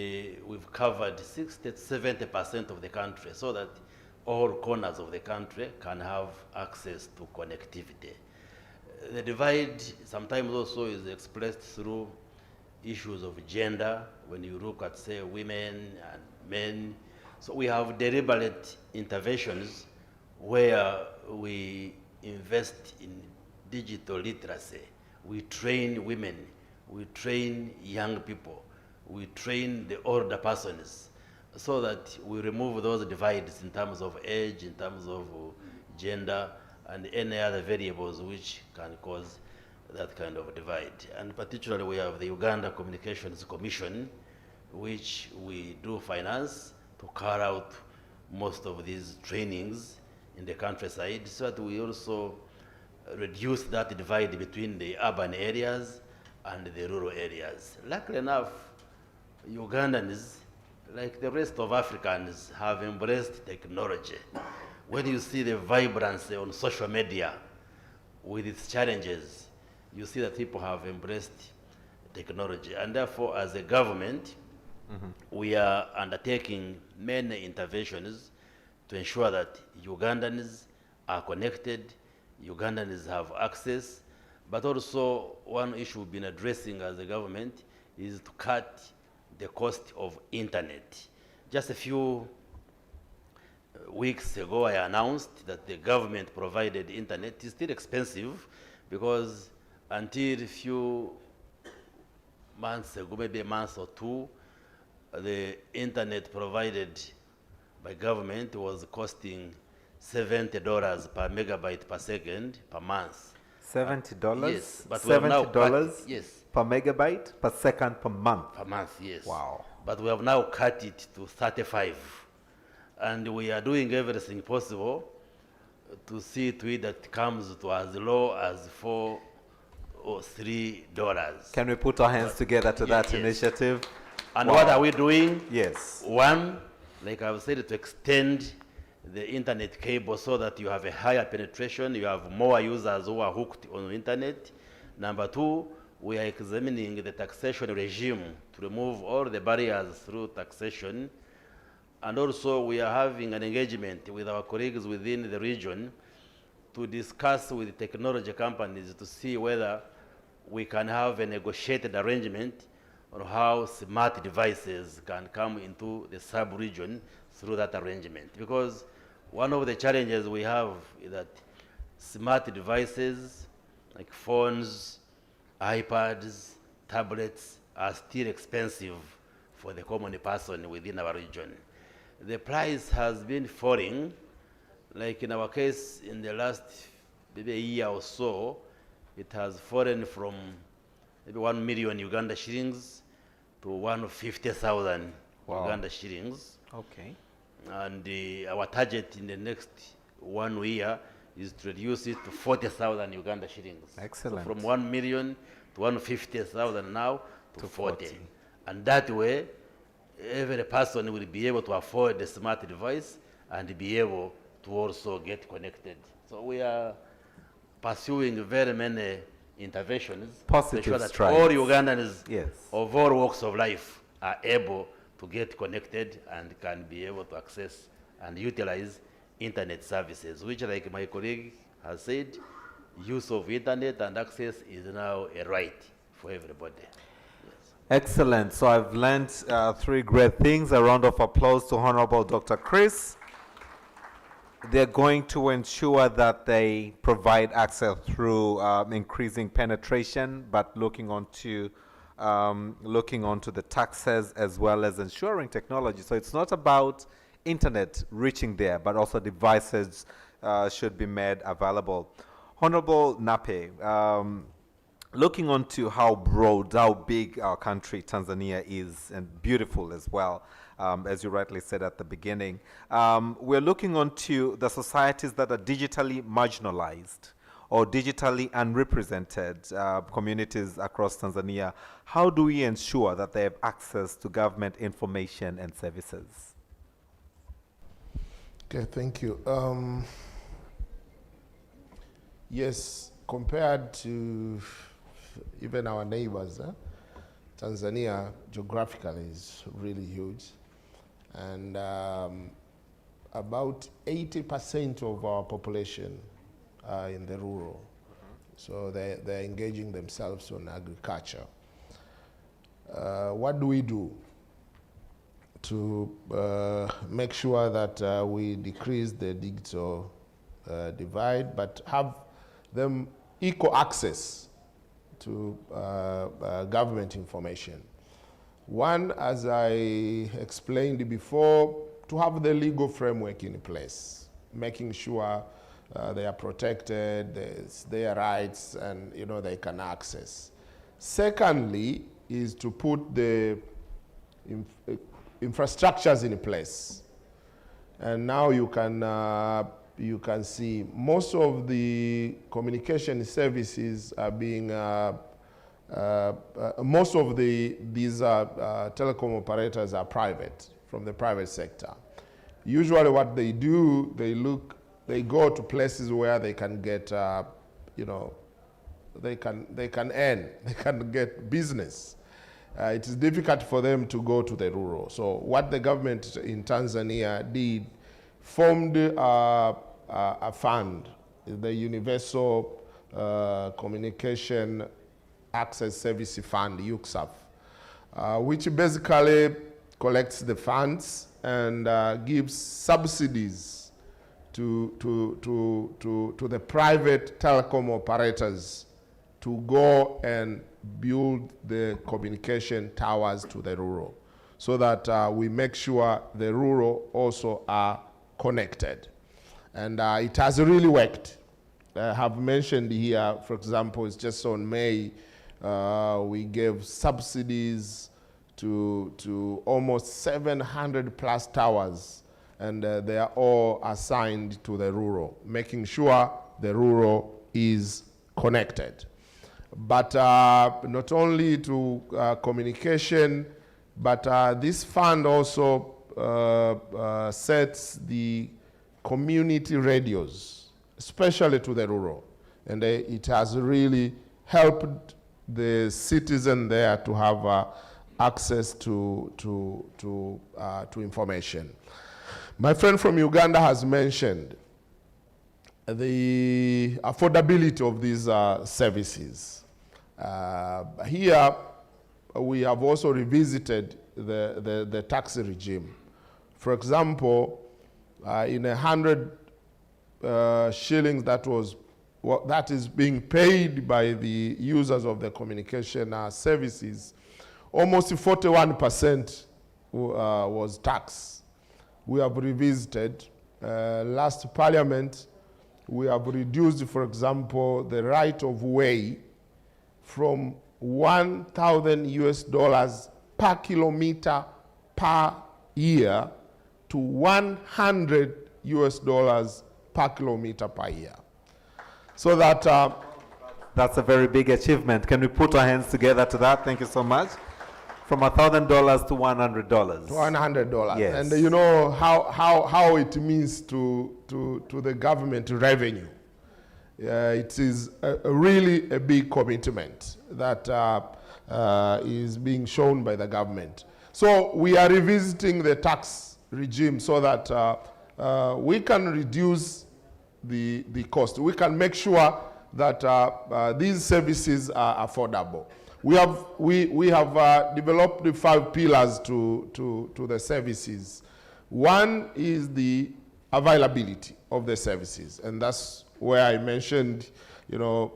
we've covered 60 to 70% of the country so that all corners of the country can have access to connectivity. The divide sometimes also is expressed through issues of gender, when you look at, say, women and men. So we have deliberate interventions where we invest in digital literacy. We train women, we train young people, we train the older persons so that we remove those divides in terms of age, in terms of gender, and any other variables which can cause that kind of divide. And particularly we have the Uganda Communications Commission, which we do finance to carry out most of these trainings in the countryside so that we also reduce that divide between the urban areas and the rural areas. Luckily enough, Ugandans, like the rest of Africans, have embraced technology. When you see the vibrancy on social media with its challenges, you see that people have embraced technology. And therefore, as a government, we are undertaking many interventions to ensure that Ugandans are connected, Ugandans have access, but also one issue we've been addressing as a government is to cut the cost of internet. Just a few weeks ago, I announced that the government provided internet. It's still expensive because until a few months ago, maybe a month or two, the internet provided by government was costing $70 per megabyte per second per month. $70? Yes, but we have now $70 yes. per megabyte per second per month? Per month, yes. Wow. But we have now cut it to 35. And we are doing everything possible to see to it that it comes to as low as $4 or $3. Can we put our hands together to that initiative? And Wow. what are we doing? Yes. One, like I've said, to extend the internet cable so that you have a higher penetration, you have more users who are hooked on the internet. Number two, we are examining the taxation regime to remove all the barriers through taxation. And also we are having an engagement with our colleagues within the region to discuss with technology companies to see whether we can have a negotiated arrangement on how smart devices can come into the sub-region through that arrangement. Because one of the challenges we have is that smart devices like phones, iPads, tablets are still expensive for the common person within our region. The price has been falling, like in our case, in the last maybe a year or so, it has fallen from maybe 1 million Uganda shillings to 150,000 Uganda shillings. Okay. And our target in the next 1 year is to reduce it to 40,000 Uganda shillings. Excellent. So from 1 million to 150,000 now to 40. And that way, every person will be able to afford the smart device and be able to also get connected. So we are pursuing very many interventions to Positive ensure that strides. all Ugandans Yes. of all walks of life are able to get connected and can be able to access and utilize internet services, which, like my colleague has said, use of internet and access is now a right for everybody. Excellent. So I've learned 3 great things. A round of applause to Honorable Dr. Chris. They're going to ensure that they provide access through increasing penetration, but looking onto the taxes as well as ensuring technology. So it's not about internet reaching there, but also devices should be made available. Honorable Nape, looking onto how broad, how big our country, Tanzania, is, and beautiful as well, as you rightly said at the beginning, we're looking onto the societies that are digitally marginalized or digitally unrepresented communities across Tanzania. How do we ensure that they have access to government information and services? Okay, thank you. Yes, compared to even our neighbors, Tanzania geographically is really huge. And about 80% of our population are in the rural. So they're engaging themselves on agriculture. What do we do to make sure that we decrease the digital divide, but have them equal access to government information? One, as I explained before, to have the legal framework in place, making sure they are protected, their rights, and they can access. Secondly, is to put the infrastructures in place. And now you can see most of the communication services are being, most of these telecom operators are private, from the private sector. Usually what they do, they go to places where they can get, they can earn, they can get business. It is difficult for them to go to the rural. So what the government in Tanzania did, formed a fund, the Universal Communication Access Service Fund, UCSAF, which basically collects the funds and gives subsidies to the private telecom operators to go and build the communication towers to the rural, so that we make sure the rural also are connected. And it has really worked. I have mentioned here, for example, it's just on May, we gave subsidies to almost 700 plus towers and they are all assigned to the rural, making sure the rural is connected. But not only to communication, but this fund also sets the community radios, especially to the rural. And it has really helped the citizen there to have access to information. My friend from Uganda has mentioned the affordability of these services. Here, we have also revisited the tax regime. For example, in 100 shillings that is being paid by the users of the communication services, almost 41% was tax. We have revisited. Last parliament, we have reduced, for example, the right of way from $1,000 per kilometer per year to $100 per kilometer per year. So that that's a very big achievement. Can we put our hands together to that? Thank you so much. From $1,000 to $100. To $100. Yes. And you know how it means to the government revenue. It is really a big commitment that is being shown by the government. So we are revisiting the tax regime so that we can reduce the cost. We can make sure that these services are affordable. We have developed the 5 pillars to the services. One is the availability of the services, and that's where I mentioned, you know,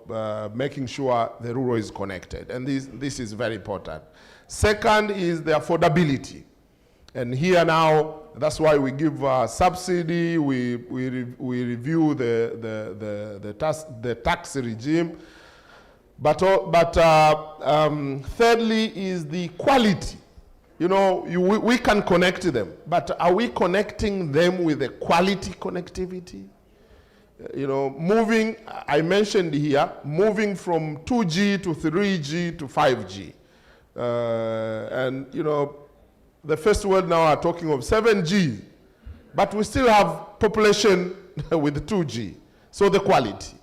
making sure the rural is connected, and this is very important. Second is the affordability, and here now that's why we give subsidy. We review the tax regime. But thirdly is the quality. You know, we can connect them, but are we connecting them with the quality connectivity? You know, moving, I mentioned here, moving from 2G to 3G to 5G. And, you know, the first world now are talking of 7G, but we still have population with 2G, so the quality.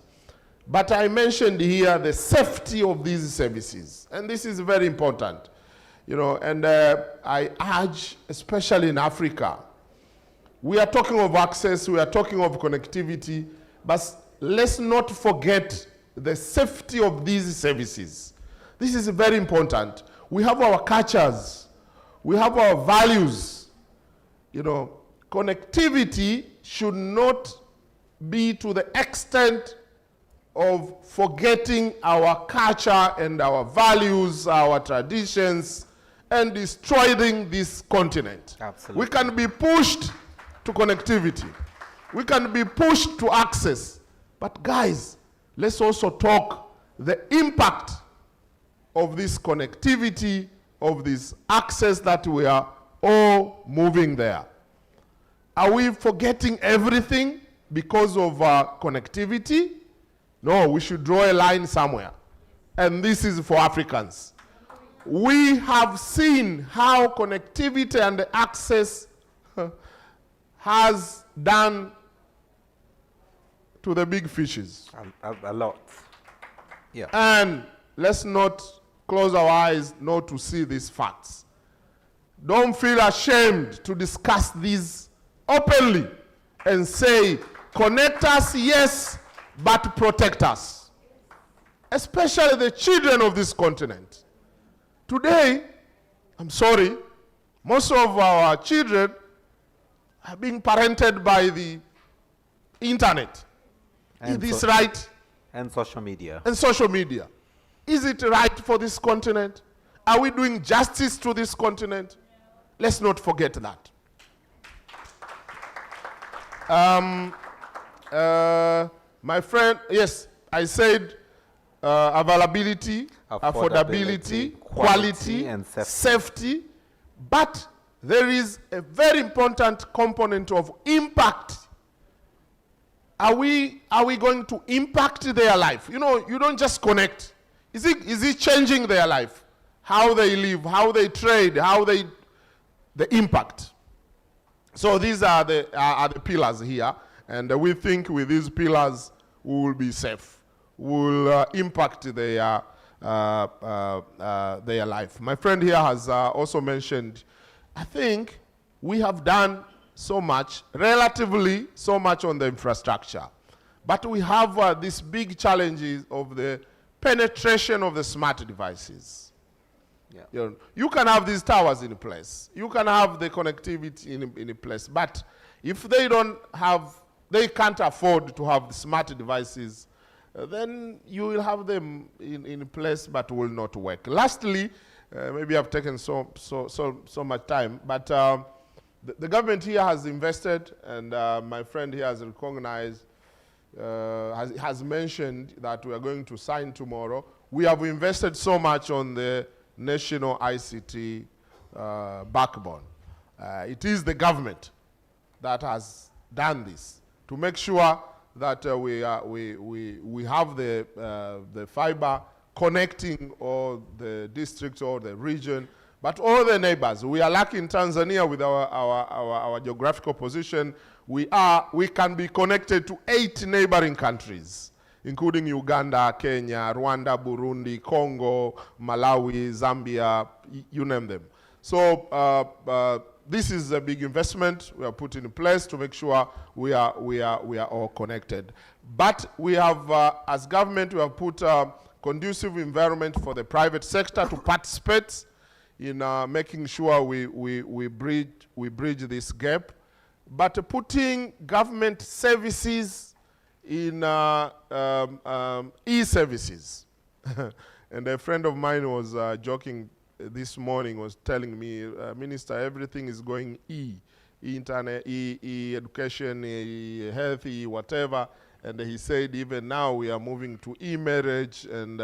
But I mentioned here the safety of these services, and this is very important. You know, and I urge, especially in Africa, we are talking of access, we are talking of connectivity, but let's not forget the safety of these services. This is very important. We have our cultures, we have our values. You know, connectivity should not be to the extent of forgetting our culture and our values, our traditions, and destroying this continent. Absolutely. We can be pushed to connectivity. We can be pushed to access. But guys, let's also talk the impact of this connectivity, of this access that we are all moving there. Are we forgetting everything because of connectivity? No, we should draw a line somewhere. And this is for Africans. We have seen how connectivity and access has done to the big fishes. A lot. Yeah. And let's not close our eyes not to see these facts. Don't feel ashamed to discuss these openly and say, connect us, yes, but protect us. Especially the children of this continent. Today, I'm sorry, most of our children are being parented by the internet. Is this right? And social media. And social media. Is it right for this continent? Are we doing justice to this continent? Let's not forget that. My friend, yes, I said availability, affordability, quality, and safety. But there is a very important component of impact. Are we going to impact their life? You know, you don't just connect. Is it changing their life? How they live, how they trade, the impact. So these are the pillars here, and we think with these pillars we will be safe. We will impact their life. My friend here has also mentioned, I think we have done so much, relatively so much on the infrastructure, but we have these big challenges of the penetration of the smart devices. Yeah. You can have these towers in place. You can have the connectivity in place. But if they can't afford to have the smart devices, then you will have them in place but will not work. Lastly, maybe I've taken so much time, but the government here has invested, and my friend here has recognized, has mentioned that we are going to sign tomorrow. We have invested so much on the national ICT backbone. It is the government that has done this to make sure that we have the fiber connecting all the districts or the region, but all the neighbors. We are lucky in Tanzania with our geographical position. We can be connected to 8 neighboring countries, including Uganda, Kenya, Rwanda, Burundi, Congo, Malawi, Zambia, you name them. So this is a big investment we are putting in place to make sure we are all connected. But we have, as government, we have put a conducive environment for the private sector to participate in making sure we bridge this gap. But putting government services in e-services. And a friend of mine was joking this morning, was telling me, Minister, everything is going internet, education, health, whatever. And he said, even now we are moving to e-marriage and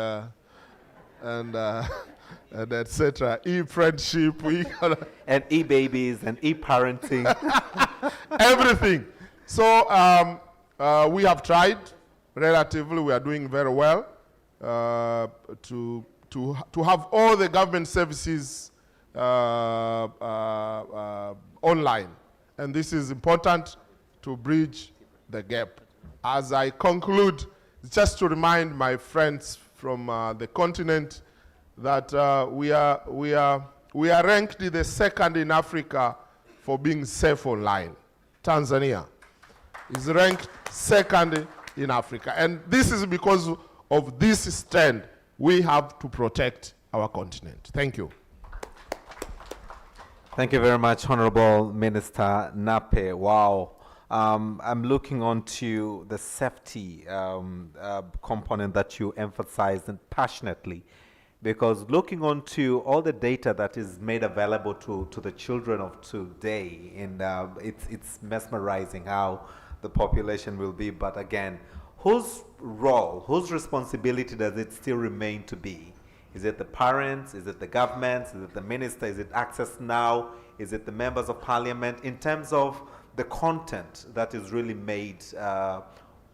etc. E-friendship, and e-babies and e-parenting. Everything. So we have tried, relatively, we are doing very well to have all the government services online. And this is important to bridge the gap. As I conclude, just to remind my friends from the continent that we are ranked the second in Africa for being safe online. Tanzania is ranked second in Africa. And this is because of this stand. We have to protect our continent. Thank you. Thank you very much, Honorable Minister Nape. Wow. I'm looking onto the safety component that you emphasized and passionately, because looking onto all the data that is made available to the children of today, and it's mesmerizing how the population will be. But again, whose role, whose responsibility does it still remain to be? Is it the parents? Is it the government? Is it the minister? Is it Access Now? Is it the members of parliament? In terms of the content that is really made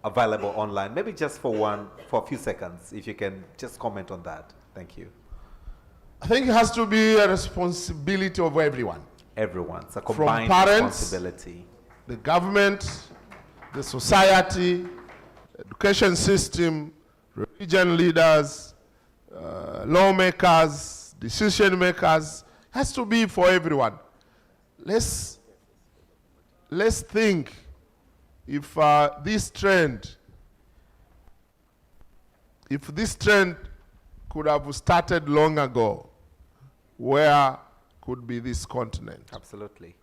available online, maybe just for a few seconds, if you can just comment on that. Thank you. I think it has to be a responsibility of everyone. Everyone. It's a combined From parents, responsibility. The government, the society, education system, religion leaders, lawmakers, decision makers. It has to be for everyone. Let's think if this trend could have started long ago, where could be this continent? Absolutely.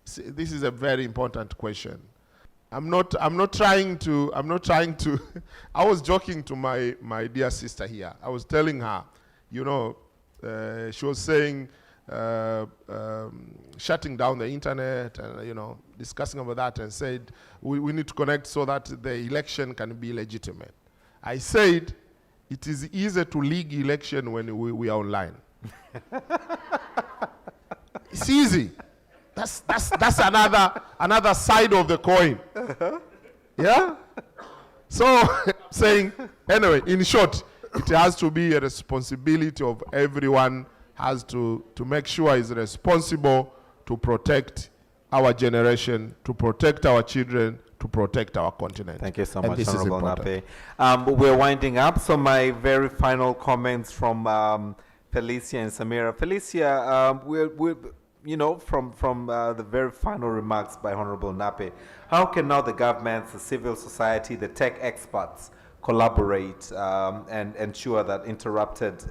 See, this is a very important question. I'm not trying to I was joking to my dear sister here. I was telling her, she was saying shutting down the internet and discussing about that, and said we need to connect so that the election can be legitimate. I said it is easier to league election when we are online. It's easy. That's another side of the coin. Yeah? So, saying, anyway, in short, it has to be a responsibility of everyone, has to make sure is responsible to protect our generation, to protect our children, to protect our continent. Thank you so And much, this is Honorable important. Nape. We're winding up, so my very final comments from Felicia and Samira. Felicia, we're you know, from the very final remarks by Honorable Nape, how can now the governments, the civil society, the tech experts collaborate and ensure that interrupted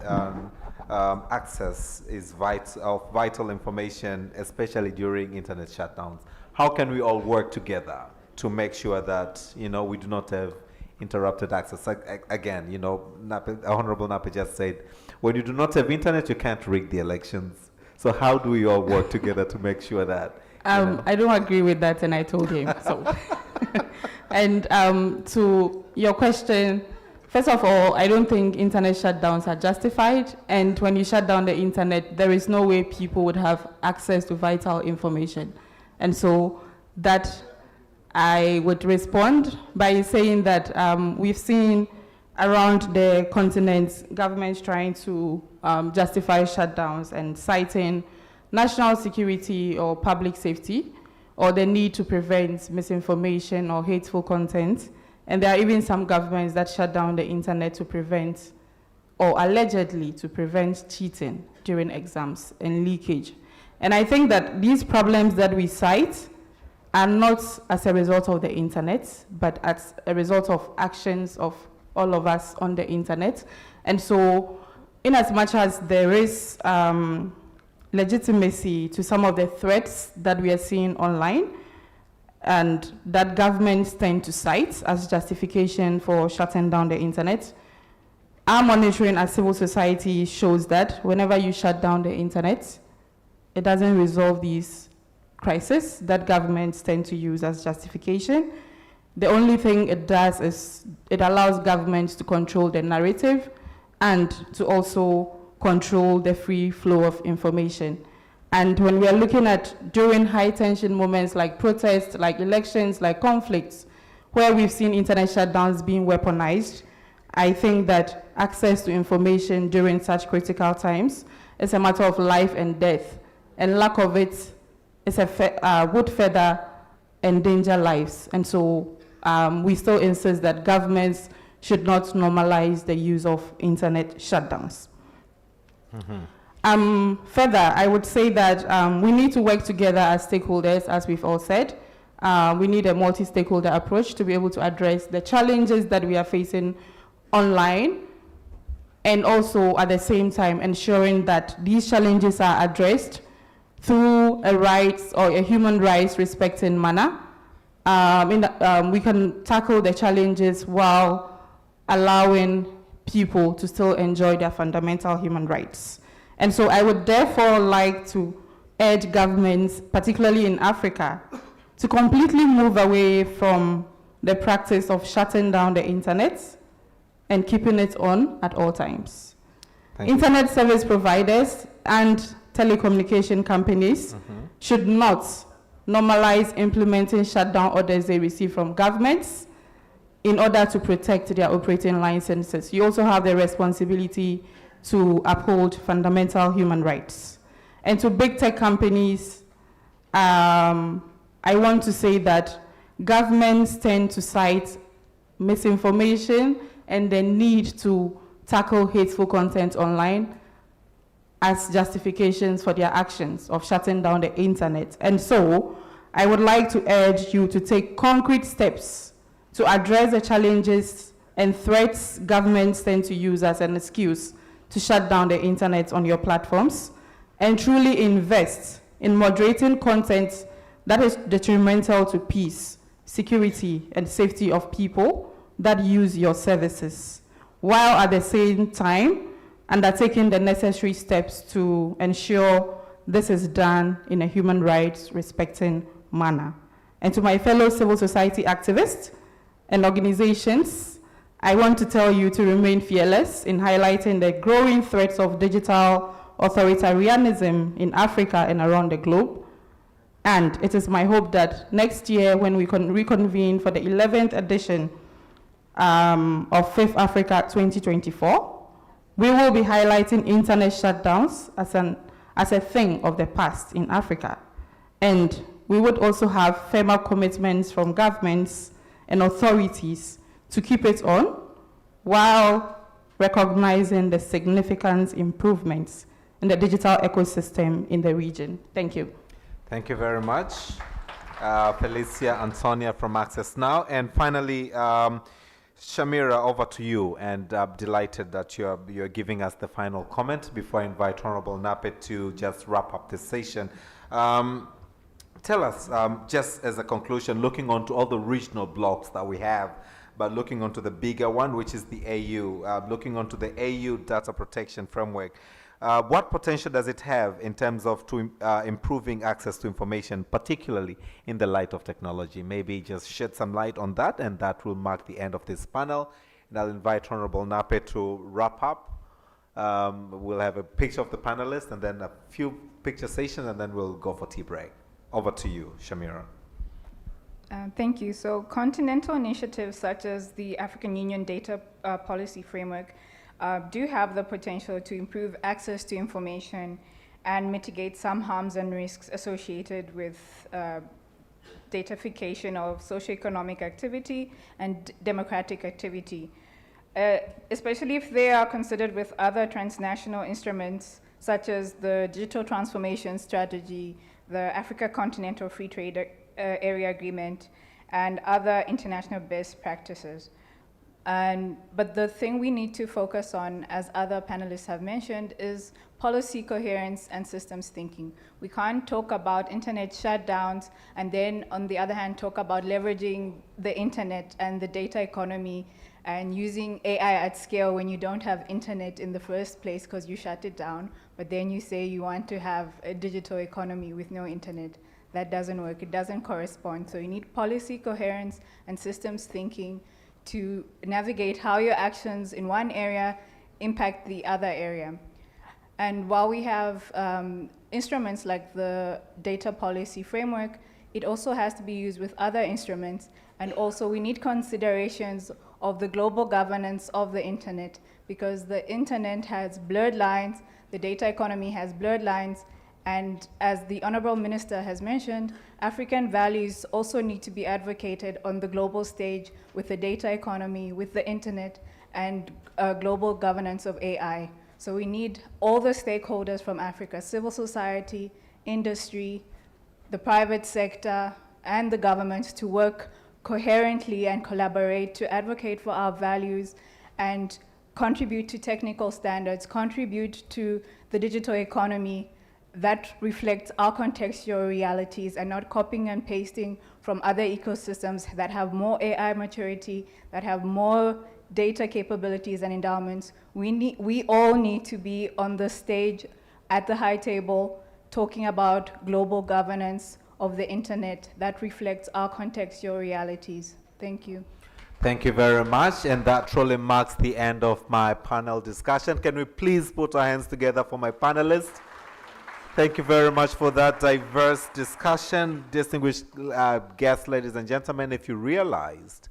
access is of vital information, especially during internet shutdowns? How can we all work together to make sure that, you know, we do not have interrupted access? Again, you know, Honorable Nape just said, when you do not have internet, you can't rig the elections. So how do we all work together to make sure that? I don't agree with that, and I told him so. And to your question, first of all, I don't think internet shutdowns are justified. And when you shut down the internet, there is no way people would have access to vital information. And so that I would respond by saying that we've seen around the continent governments trying to justify shutdowns and citing national security or public safety, or the need to prevent misinformation or hateful content. And there are even some governments that shut down the internet to prevent, or allegedly to prevent, cheating during exams and leakage. And I think that these problems that we cite are not as a result of the internet, but as a result of actions of all of us on the internet. And so, in as much as there is legitimacy to some of the threats that we are seeing online, and that governments tend to cite as justification for shutting down the internet, our monitoring as civil society shows that whenever you shut down the internet, it doesn't resolve these crises that governments tend to use as justification. The only thing it does is it allows governments to control the narrative and to also control the free flow of information. And when we are looking at during high tension moments like protests, like elections, like conflicts, where we've seen internet shutdowns being weaponized, I think that access to information during such critical times is a matter of life and death. And lack of it is would further endanger lives. And so we still insist that governments should not normalize the use of internet shutdowns. Further, I would say that we need to work together as stakeholders, as we've all said. We need a multi-stakeholder approach to be able to address the challenges that we are facing online, and also at the same time ensuring that these challenges are addressed through a rights or a human rights respecting manner. We can tackle the challenges while allowing people to still enjoy their fundamental human rights. And so I would therefore like to urge governments, particularly in Africa, to completely move away from the practice of shutting down the internet and keeping it on at all times. Internet service providers and telecommunication companies should not normalize implementing shutdown orders they receive from governments in order to protect their operating licenses. You also have the responsibility to uphold fundamental human rights. And to big tech companies, I want to say that governments tend to cite misinformation and the need to tackle hateful content online as justifications for their actions of shutting down the internet. And so I would like to urge you to take concrete steps to address the challenges and threats governments tend to use as an excuse to shut down the internet on your platforms, and truly invest in moderating content that is detrimental to peace, security, and safety of people that use your services, while at the same time undertaking the necessary steps to ensure this is done in a human rights respecting manner. And to my fellow civil society activists and organizations, I want to tell you to remain fearless in highlighting the growing threats of digital authoritarianism in Africa and around the globe. And it is my hope that next year, when we reconvene for the 11th edition of Fifth Africa 2024, we will be highlighting internet shutdowns as a thing of the past in Africa. And we would also have firmer commitments from governments and authorities to keep it on, while recognizing the significant improvements in the digital ecosystem in the region. Thank you. Thank you very much. Felicia, Antonia from Access Now. And finally, Shamira, over to you. And I'm delighted that you're giving us the final comment before I invite Honorable Nape to just wrap up this session. Tell us, just as a conclusion, looking onto all the regional blocks that we have, but looking onto the bigger one, which is the AU, looking onto the AU data protection framework, what potential does it have in terms of improving access to information, particularly in the light of technology? Maybe just shed some light on that, and that will mark the end of this panel. And I'll invite Honorable Nape to wrap up. We'll have a picture of the panelists and then a few picture sessions, and then we'll go for tea break. Over to you, Shamira. Thank you. So continental initiatives such as the African Union Data Policy Framework do have the potential to improve access to information and mitigate some harms and risks associated with datafication of socioeconomic activity and democratic activity, especially if they are considered with other transnational instruments such as the Digital Transformation Strategy, the Africa Continental Free Trade Area Agreement, and other international best practices. But the thing we need to focus on, as other panelists have mentioned, is policy coherence and systems thinking. We can't talk about internet shutdowns and then, on the other hand, talk about leveraging the internet and the data economy and using AI at scale when you don't have internet in the first place because you shut it down, but then you say you want to have a digital economy with no internet. That doesn't work. It doesn't correspond. So you need policy coherence and systems thinking to navigate how your actions in one area impact the other area. And while we have instruments like the data policy framework, it also has to be used with other instruments. And also we need considerations of the global governance of the internet, because the internet has blurred lines, the data economy has blurred lines, and as the Honorable Minister has mentioned, African values also need to be advocated on the global stage with the data economy, with the internet, and global governance of AI. So we need all the stakeholders from Africa, civil society, industry, the private sector, and the governments to work coherently and collaborate to advocate for our values and contribute to technical standards, contribute to the digital economy that reflects our contextual realities and not copying and pasting from other ecosystems that have more AI maturity, that have more data capabilities and endowments. We all need to be on the stage at the high table talking about global governance of the internet that reflects our contextual realities. Thank you. Thank you very much, and that truly marks the end of my panel discussion. Can we please put our hands together for my panelists? Thank you very much for that diverse discussion. Distinguished guests, ladies and gentlemen, if you realized,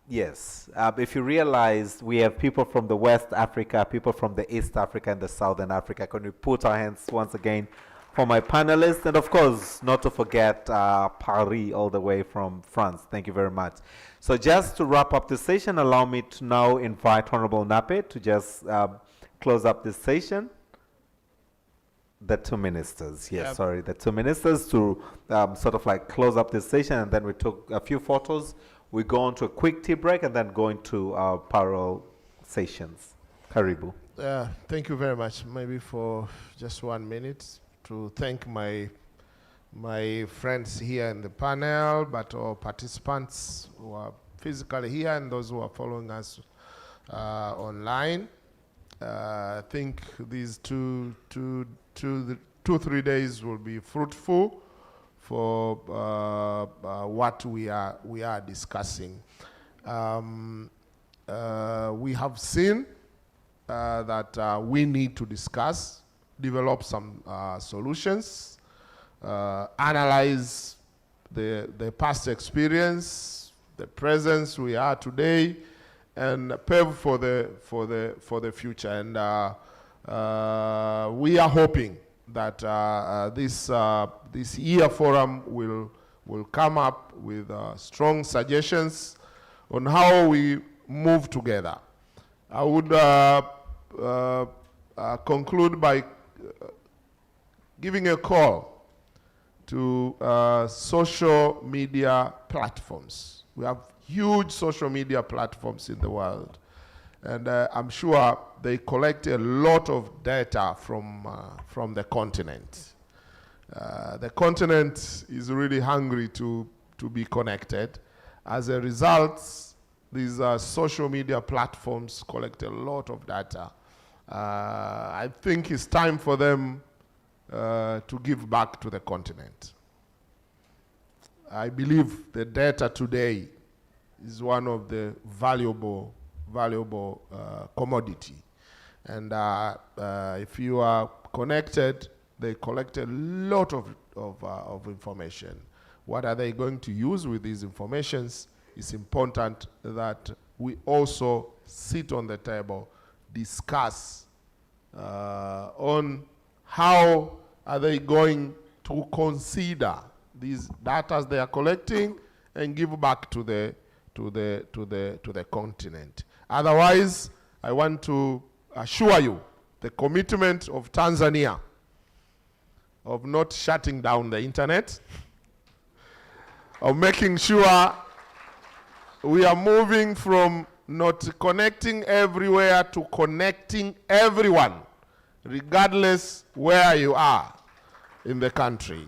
yes, if you realized we have people from the West Africa, people from the East Africa and the Southern Africa, can we put our hands once again for my panelists? And of course, not to forget Paris all the way from France. Thank you very much. So just to wrap up the session, allow me to now invite Honorable Nape to just close up this session. The two ministers, yes, Yep. sorry, the two ministers to sort of like close up this session, and then we took a few photos. We go on to a quick tea break and then go into our parallel sessions. Karibu. Thank you very much. Maybe for just 1 minute to thank my friends here in the panel, but all participants who are physically here and those who are following us online. I think these 3 days will be fruitful for what we are discussing. We have seen that we need to discuss, develop some solutions analyze the past experience, the presence we are today, and pave for the future. And we are hoping that this year forum will come up with strong suggestions on how we move together. I would conclude by giving a call to social media platforms. We have huge social media platforms in the world, and I'm sure they collect a lot of data from the continent. The continent is really hungry to be connected. As a result, these social media platforms collect a lot of data. I think it's time for them to give back to the continent. I believe the data today is one of the valuable commodity. And if you are connected, they collect a lot of information. What are they going to use with these informations? It's important that we also sit on the table, discuss on how are they going to consider these data they are collecting and give back to the continent. Otherwise, I want to assure you the commitment of Tanzania of not shutting down the internet, of making sure we are moving from not connecting everywhere to connecting everyone, regardless where you are in the country.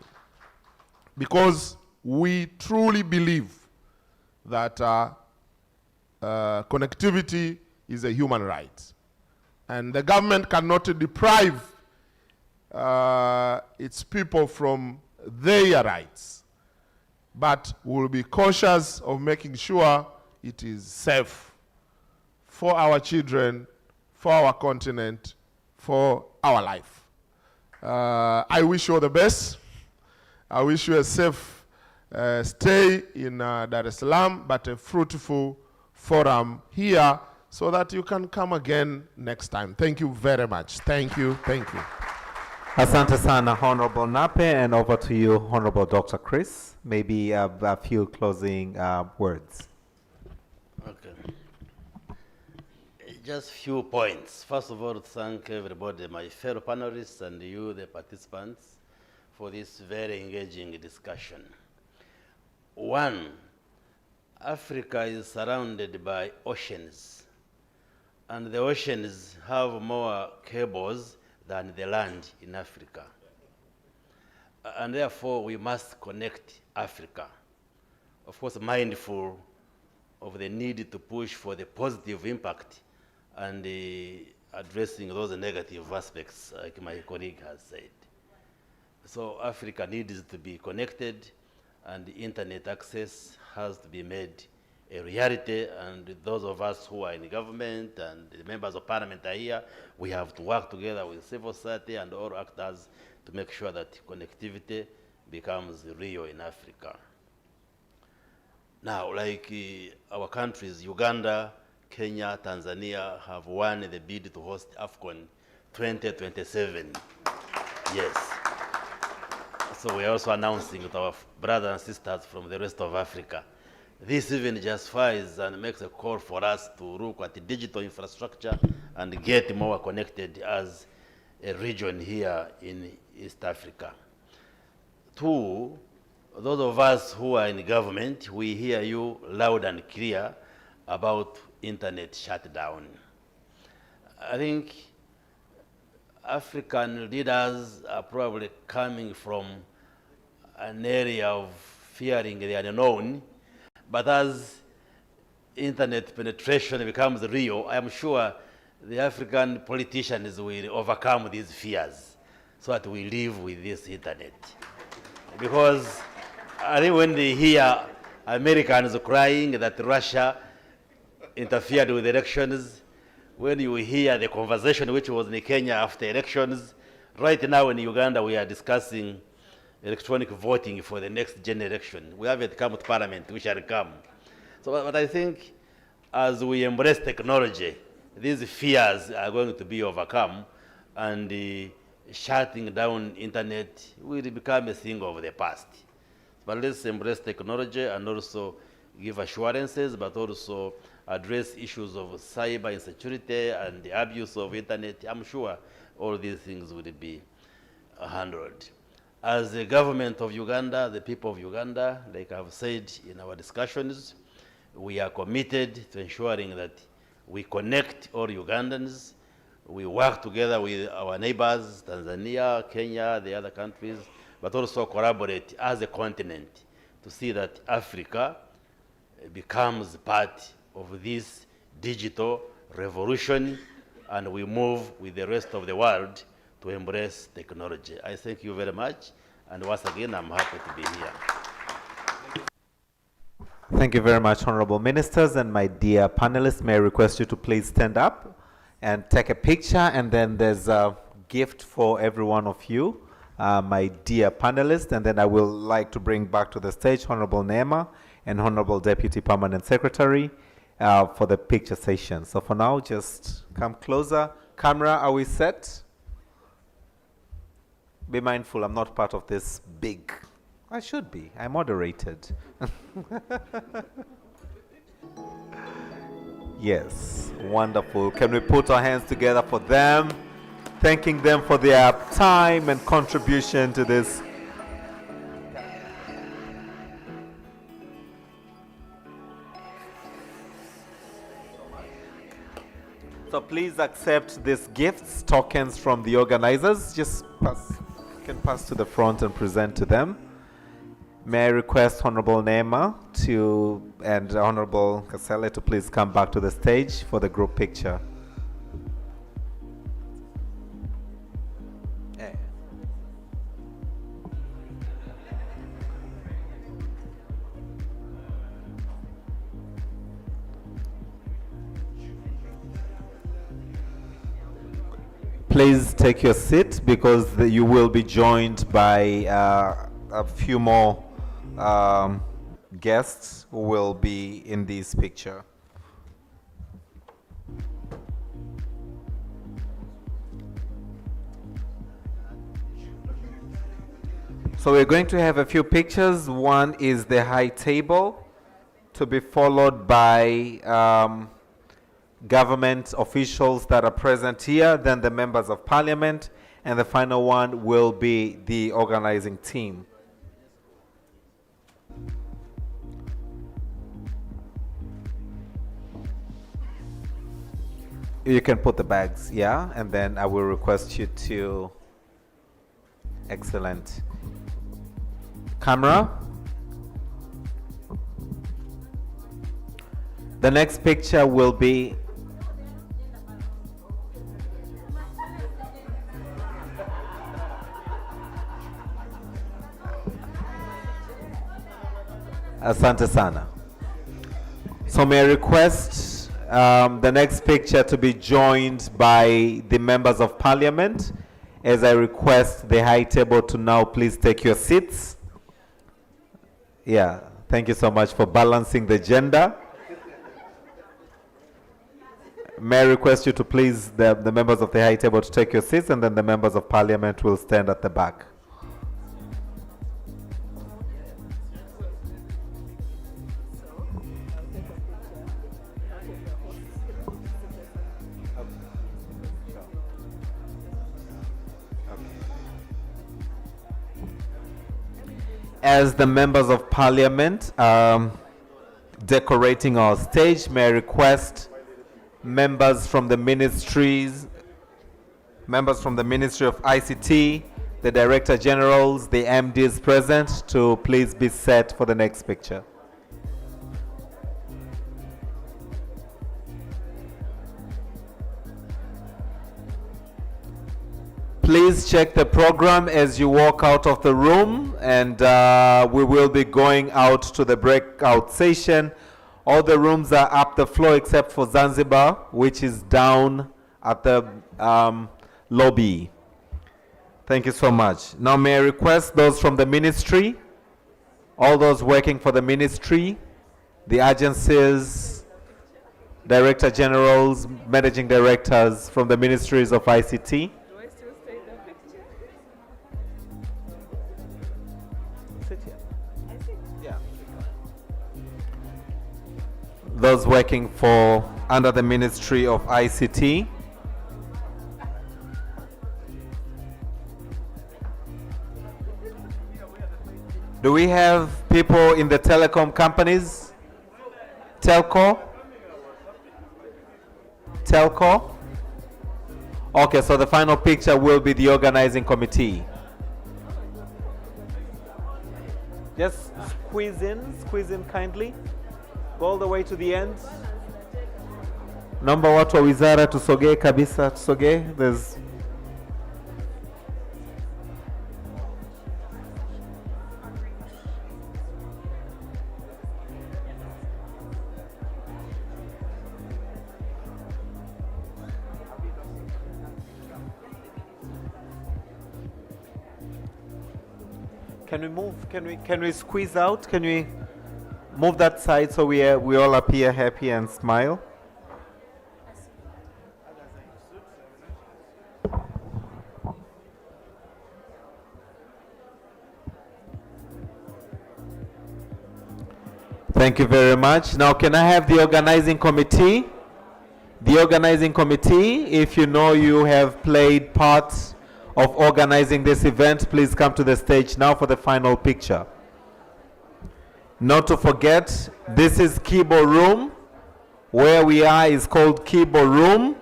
Because we truly believe that connectivity is a human right. And the government cannot deprive its people from their rights. But we'll be cautious of making sure it is safe for our children, for our continent, for our life. I wish you all the best. I wish you a safe stay in Dar es Salaam, but a fruitful forum here so that you can come again next time. Thank you very much. Thank you. Thank you. Asante sana, Honorable Nape, and over to you, Honorable Dr. Chris. Maybe a few closing words. Okay. Just few points. First of all, thank everybody, my fellow panelists and you, the participants, for this very engaging discussion. One, Africa is surrounded by oceans, and the oceans have more cables than the land in Africa. And therefore, we must connect Africa. Of course, mindful of the need to push for the positive impact and addressing those negative aspects, like my colleague has said. So Africa needs to be connected, and internet access has to be made a reality, and those of us who are in government and the members of parliament are here, we have to work together with civil society and all actors to make sure that connectivity becomes real in Africa. Now, like our countries, Uganda, Kenya, Tanzania have won the bid to host AFCON 2027. Yes. So we're also announcing to our brothers and sisters from the rest of Africa. This even justifies and makes a call for us to look at digital infrastructure and get more connected as a region here in East Africa. Two, those of us who are in government, we hear you loud and clear about internet shutdown. I think African leaders are probably coming from an area of fearing the unknown, but as internet penetration becomes real, I am sure the African politicians will overcome these fears so that we live with this internet. Because I think when they hear Americans crying that Russia interfered with elections, when you hear the conversation which was in Kenya after elections, right now in Uganda we are discussing electronic voting for the next generation. We haven't come to parliament, we shall come. So, but I think as we embrace technology, these fears are going to be overcome, and shutting down internet will become a thing of the past. But let's embrace technology and also give assurances, but also address issues of cyber insecurity and the abuse of internet. I'm sure all these things will be handled. As the government of Uganda, the people of Uganda, like I've said in our discussions, we are committed to ensuring that we connect all Ugandans. We work together with our neighbors, Tanzania, Kenya, the other countries, but also collaborate as a continent to see that Africa becomes part of this digital revolution, and we move with the rest of the world to embrace technology. I thank you very much, and once again, I'm happy to be here. Thank you very much, honorable ministers, and my dear panelists, may I request you to please stand up and take a picture, and then there's a gift for every one of you, my dear panelists, and then I will like to bring back to the stage Honorable Neema and Honorable Deputy Permanent Secretary for the picture session. So for now, just come closer. Camera, are we set? Be mindful, I'm not part of this big. I should be. I moderated. Yes, wonderful. Can we put our hands together for them? Thanking them for their time and contribution to this. So please accept these gifts, tokens from the organizers. Just pass, you can pass to the front and present to them. May I request Honorable Neema and Honorable Kasele to please come back to the stage for the group picture. Please take your seat, because you will be joined by a few more guests who will be in this picture. So we're going to have a few pictures. One is the high table, to be followed by government officials that are present here, then the members of parliament, and the final one will be the organizing team. You can put the bags, yeah, and then I will request you to, excellent. Camera. The next picture will be Asante sana. So may I request the next picture to be joined by the members of parliament, as I request the high table to now please take your seats. Yeah, thank you so much for balancing the gender. May I request you to please, the members of the high table, to take your seats, and then the members of parliament will stand at the back. As the members of parliament decorating our stage, may I request members from the ministries, members from the Ministry of ICT, the Director Generals, the MDs present, to please be set for the next picture. Please check the program as you walk out of the room, and we will be going out to the breakout session. All the rooms are up the floor except for Zanzibar, which is down at the lobby. Thank you so much. Now may I request those from the ministry, all those working for the ministry, the agencies, director generals, managing directors from the ministries of ICT. Those working for under the Ministry of ICT. Do we have people in the telecom companies? Telco? Telco? Okay, so the final picture will be the organizing committee. Just squeeze in kindly. Go all the way to the end. Naomba watu wa wizara tusogee kabisa, tusogee. There's Can we move? Can we squeeze out? Can we move that side so we all appear happy and smile? Thank you very much. Now can I have the organizing committee? The organizing committee, if you know you have played parts of organizing this event, please come to the stage now for the final picture. Not to forget, this is Kibo Room. Where we are is called Kibo Room,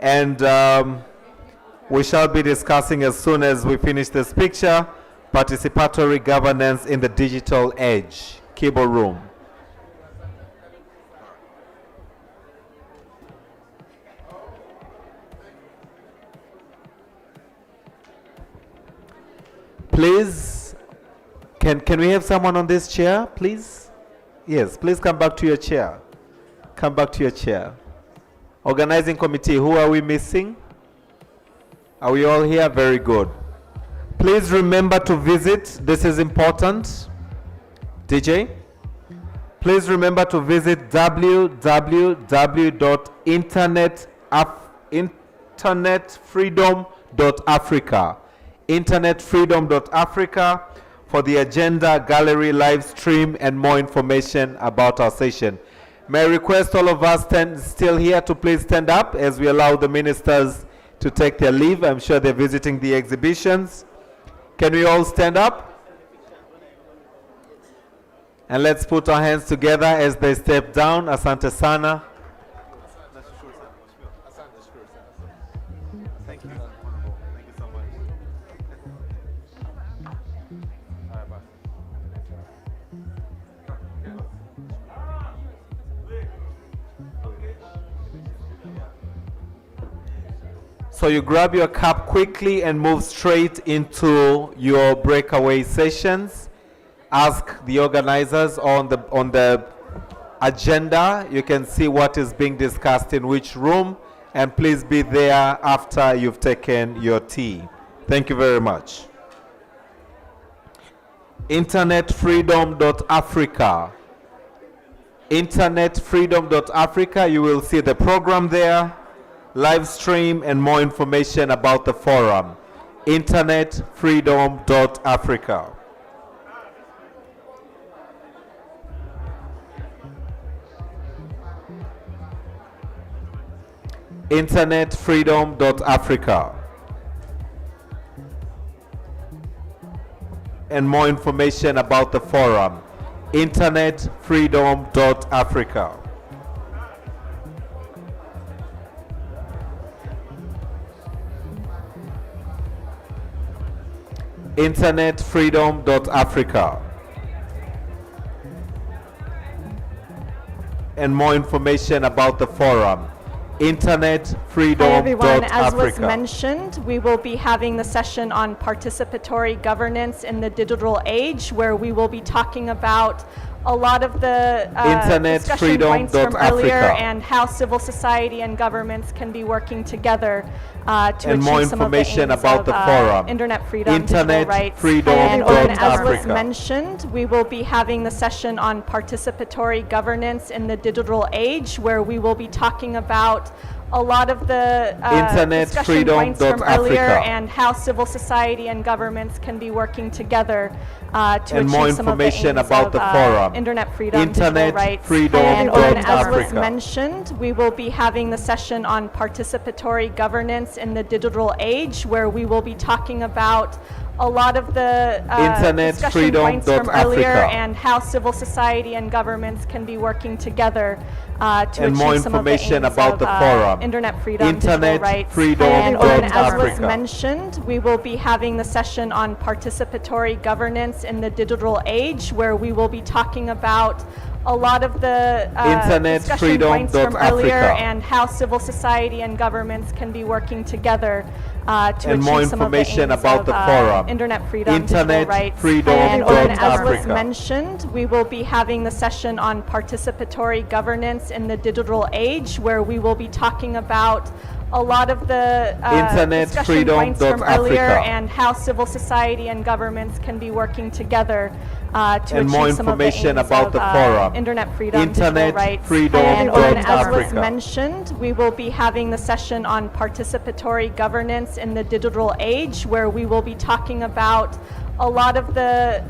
and we shall be discussing as soon as we finish this picture, participatory governance in the digital age. Kibo Room. Please, can we have someone on this chair, please? Yes, please come back to your chair. Come back to your chair. Organizing committee, who are we missing? Are we all here? Very good. Please remember to visit, this is important. DJ? Please remember to visit www.internetfreedom.africa. internetfreedom.africa for the agenda, gallery, live stream, and more information about our session. May I request all of us still here to please stand up as we allow the ministers to take their leave. I'm sure they're visiting the exhibitions. Can we all stand up? And let's put our hands together as they step down. Asante sana. Thank you. Thank you so much. So you grab your cup quickly and move straight into your breakaway sessions. Ask the organizers on the agenda. You can see what is being discussed in which room, and please be there after you've taken your tea. Thank you very much. Internetfreedom.africa. Internetfreedom.africa. You will see the program there, live stream, and more information about the forum. Internetfreedom.africa. Internetfreedom.africa. And more information about the forum. Internetfreedom.africa. Internetfreedom.africa. And more information about the forum. Internetfreedom.africa. Hi everyone, as was mentioned, we will be having the session on participatory governance in the digital age, where we will be talking about a lot of the discussion points from earlier and how civil society and governments can be working together to And more achieve some of the information aims about of, the forum. internet freedom, digital rights. And as was mentioned, we will be having the session on participatory governance in the digital age, where we will be talking about a lot of the discussion points from earlier and how civil society and governments can be working together to And more achieve some of the information aims about of, the forum. internet freedom, digital rights. And as was mentioned, we will be having the session on participatory governance in the digital age, where we will be talking about a lot of the discussion points from earlier and how civil society and governments can be working together to And more achieve some of the information aims about of, the forum. internet freedom, Internet digital rights. freedom And as was Africa. mentioned, we will be having the session on participatory governance in the digital age, where we will be talking about a lot of the discussion freedom points from earlier Africa. and how civil society and governments can be working together to And more achieve some of the information aims about of, the forum. internet freedom, Internet digital rights. freedom And as was Africa. mentioned, we will be having the session on participatory governance in the digital age, where we will be talking about a lot of the discussion freedom points from earlier Africa. and how civil society and governments can be working together to And more achieve some of the information aims about of, the forum. internet freedom, Internet digital rights. freedom And as was Africa. mentioned, we will be having the session on participatory governance in the digital age, where we will be talking about a lot of the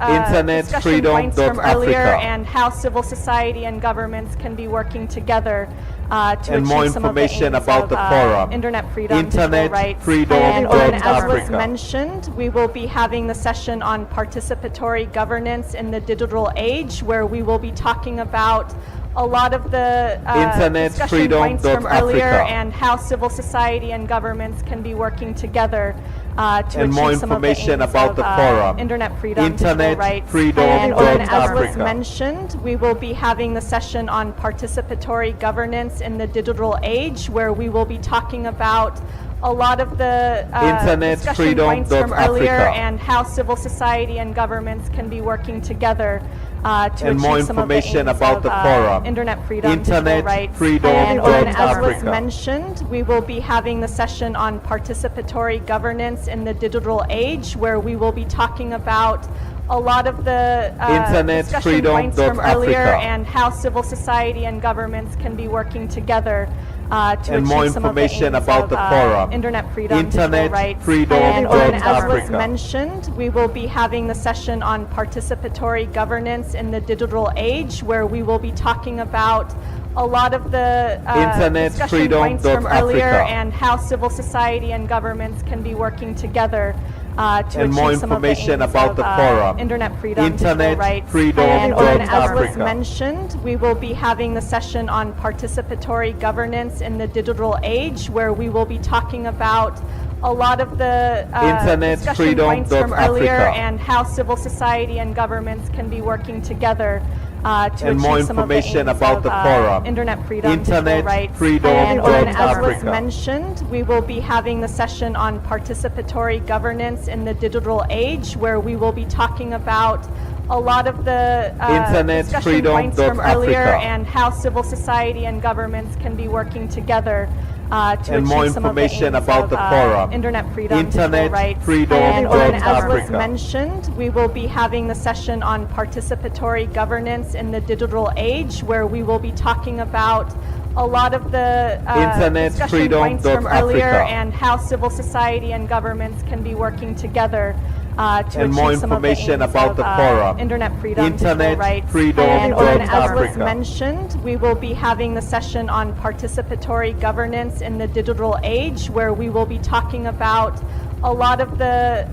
discussion freedom points from earlier Africa. and how civil society and governments can be working together to And more achieve some of the information aims about of, the forum. internet freedom, Internet digital rights. freedom And as was Africa. mentioned, we will be having the session on participatory governance in the digital age, where we will be talking about a lot of the discussion freedom points from earlier Africa. and how civil society and governments can be working together to And more achieve some of the information aims about of, the forum. internet freedom, Internet digital rights. freedom And as was Africa. mentioned, we will be having the session on participatory governance in the digital age, where we will be talking about a lot of the discussion freedom points from earlier Africa. and how civil society and governments can be working together to And more achieve some of the information aims about of, the forum. internet freedom, Internet digital rights. freedom And as was Africa. mentioned, we will be having the session on participatory governance in the digital age, where we will be talking about a lot of the discussion freedom points from earlier Africa. and how civil society and governments can be working together to And more achieve some of the information aims about of, the forum. internet freedom, Internet digital rights. freedom And as was Africa. mentioned, we will be having the session on participatory governance in the digital age, where we will be talking about a lot of the discussion freedom points from earlier Africa. and how civil society and governments can be working together to And more achieve some of the information aims about of, the forum. internet freedom, Internet digital rights. freedom And as was Africa. mentioned, we will be having the session on participatory governance in the digital age, where we will be talking about a lot of the discussion freedom points from earlier Africa. and how civil society and governments can be working together to And more achieve some of the information aims about of, the forum. internet freedom, Internet digital rights. freedom And as was Africa. mentioned, we will be having the session on participatory governance in the digital age, where we will be talking about a lot of the discussion freedom points from earlier Africa. and how civil society and governments can be working together to And more achieve some of the information aims about of, the forum. internet freedom, Internet digital rights. freedom And as was Africa. mentioned, we will be having the session on participatory governance in the digital age, where we will be talking about a lot of the discussion freedom points from earlier Africa. and how civil society and governments can be working together to And more achieve some of the information aims about of, the forum. internet freedom, Internet digital rights. freedom And as was Africa. mentioned, we will be having the session on participatory governance in the digital age, where we will be talking about a lot of the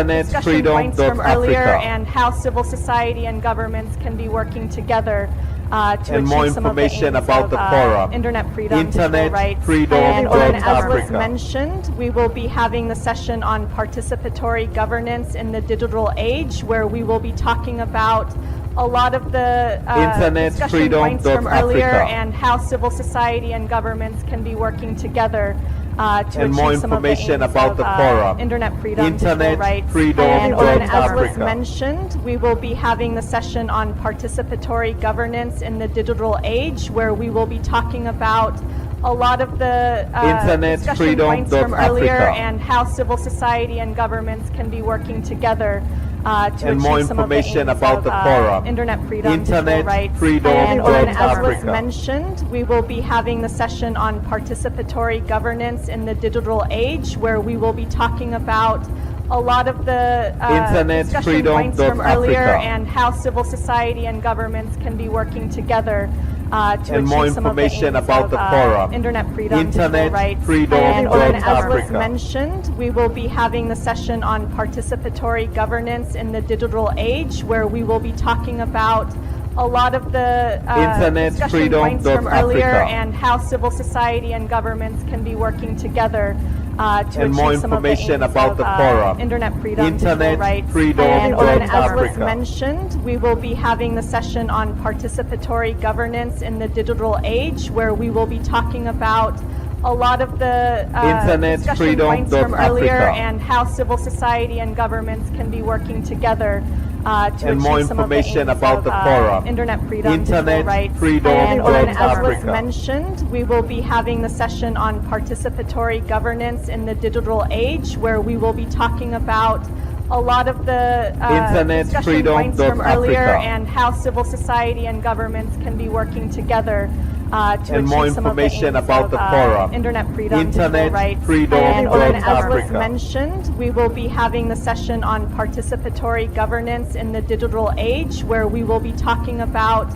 discussion freedom points from earlier Africa. and how civil society and governments can be working together to And more achieve some of the information aims about of, the forum. internet freedom, Internet digital rights. freedom And as was Africa. mentioned, we will be having the session on participatory governance in the digital age, where we will be talking about a lot of the discussion freedom points from earlier Africa. and how civil society and governments can be working together to And more achieve some of the information aims about of, the forum. internet freedom, digital Internet rights, freedom and then, as was Africa. mentioned, we will be having the session on participatory governance in the digital age, where we will be talking about a lot of the Internet discussion freedom points from earlier Africa. and how civil society and governments can be working together to And more achieve some of the information aims about of, the forum. internet freedom, Internet digital rights, freedom and then, as was Africa. mentioned, we will be having the session on participatory governance in the digital age, where we will be talking about a lot of the Internet discussion freedom points from earlier Africa. and how civil society and governments can be working together to And more achieve some of the information aims about of, the forum. internet freedom, Internet digital rights, freedom and then, as was Africa. mentioned, we will be having the session on participatory governance in the digital age, where we will be talking about a lot of the Internet discussion freedom points from earlier Africa. and how civil society and governments can be working together to And more achieve some of the information aims about of, the forum. internet freedom, digital Internet rights, freedom and then, as was Africa. mentioned, we will be having the session on participatory governance in the digital age, where we will be talking about a lot of the Internet discussion freedom points from earlier Africa. and how civil society and governments can be working together to And achieve more some of the information aims about of, the forum. internet freedom, Internet digital rights, freedom and then, as was Africa. mentioned, we will be having the session on participatory governance in the digital age, where we will be talking about a lot of the Internet discussion freedom points from earlier Africa. and how civil society and governments can be working together to And more achieve some of the information aims about of, the forum. internet freedom, Internet digital rights, freedom and then, as was Africa. mentioned, we will be having the session on participatory governance in the digital age, where we will be talking about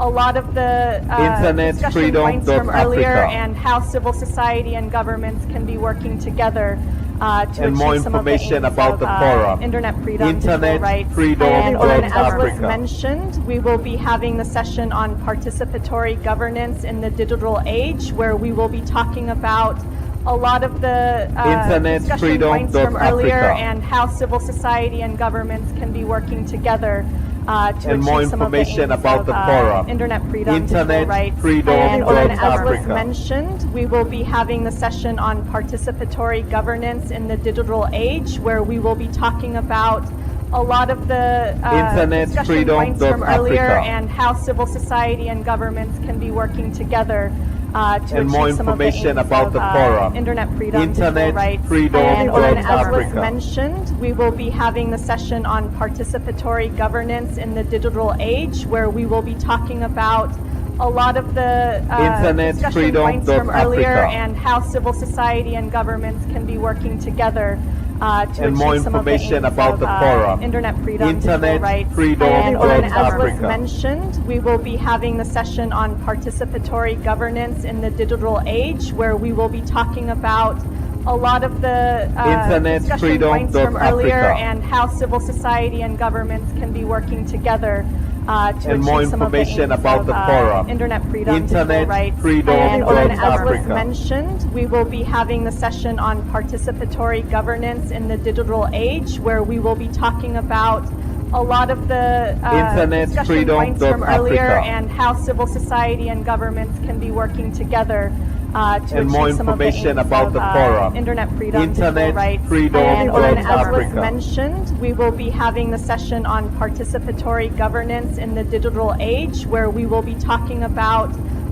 a lot of the Internet discussion freedom points from earlier Africa. and how civil society and governments can be working together to And more achieve some of the information aims about of, the forum. internet freedom, digital Internet rights, freedom and then, as was Africa. mentioned, we will be having the session on participatory governance in the digital age, where we will be talking about a lot of the Internet discussion freedom points from earlier Africa. and how civil society and governments can be working together to And achieve more some of the information aims about of, the forum. internet freedom, Internet digital rights, freedom and then, as was Africa. mentioned, we will be having the session on participatory governance in the digital age, where we will be talking about a lot of the Internet discussion freedom points from earlier Africa. and how civil society and governments can be working together to And more achieve some of the information aims about of, the forum. internet freedom, Internet digital rights, freedom and then, as was Africa. mentioned, we will be having the session on participatory governance in the digital age, where we will be talking about a lot of the Internet discussion freedom points from earlier Africa. and how civil society and governments can be working together to And more achieve some of the information aims about of, the forum. internet freedom, digital Internet rights, freedom and then, as was Africa. mentioned, we will be having the session on participatory governance in the digital age, where we will be talking about a lot of the Internet discussion freedom points from earlier Africa. and how civil society and governments can be working together to And more achieve some of the information aims about of, the forum. internet freedom, Internet digital rights, freedom and then, as was Africa. mentioned, we will be having the session on participatory governance in the digital age, where we will be talking about a lot of the Internet discussion freedom points from earlier Africa. and how civil society and governments can be working together to And achieve more some of the information aims about of, the forum. internet freedom, Internet digital rights, freedom and then, as was Africa. mentioned, we will be having the session on participatory governance in the digital age, where we will be talking about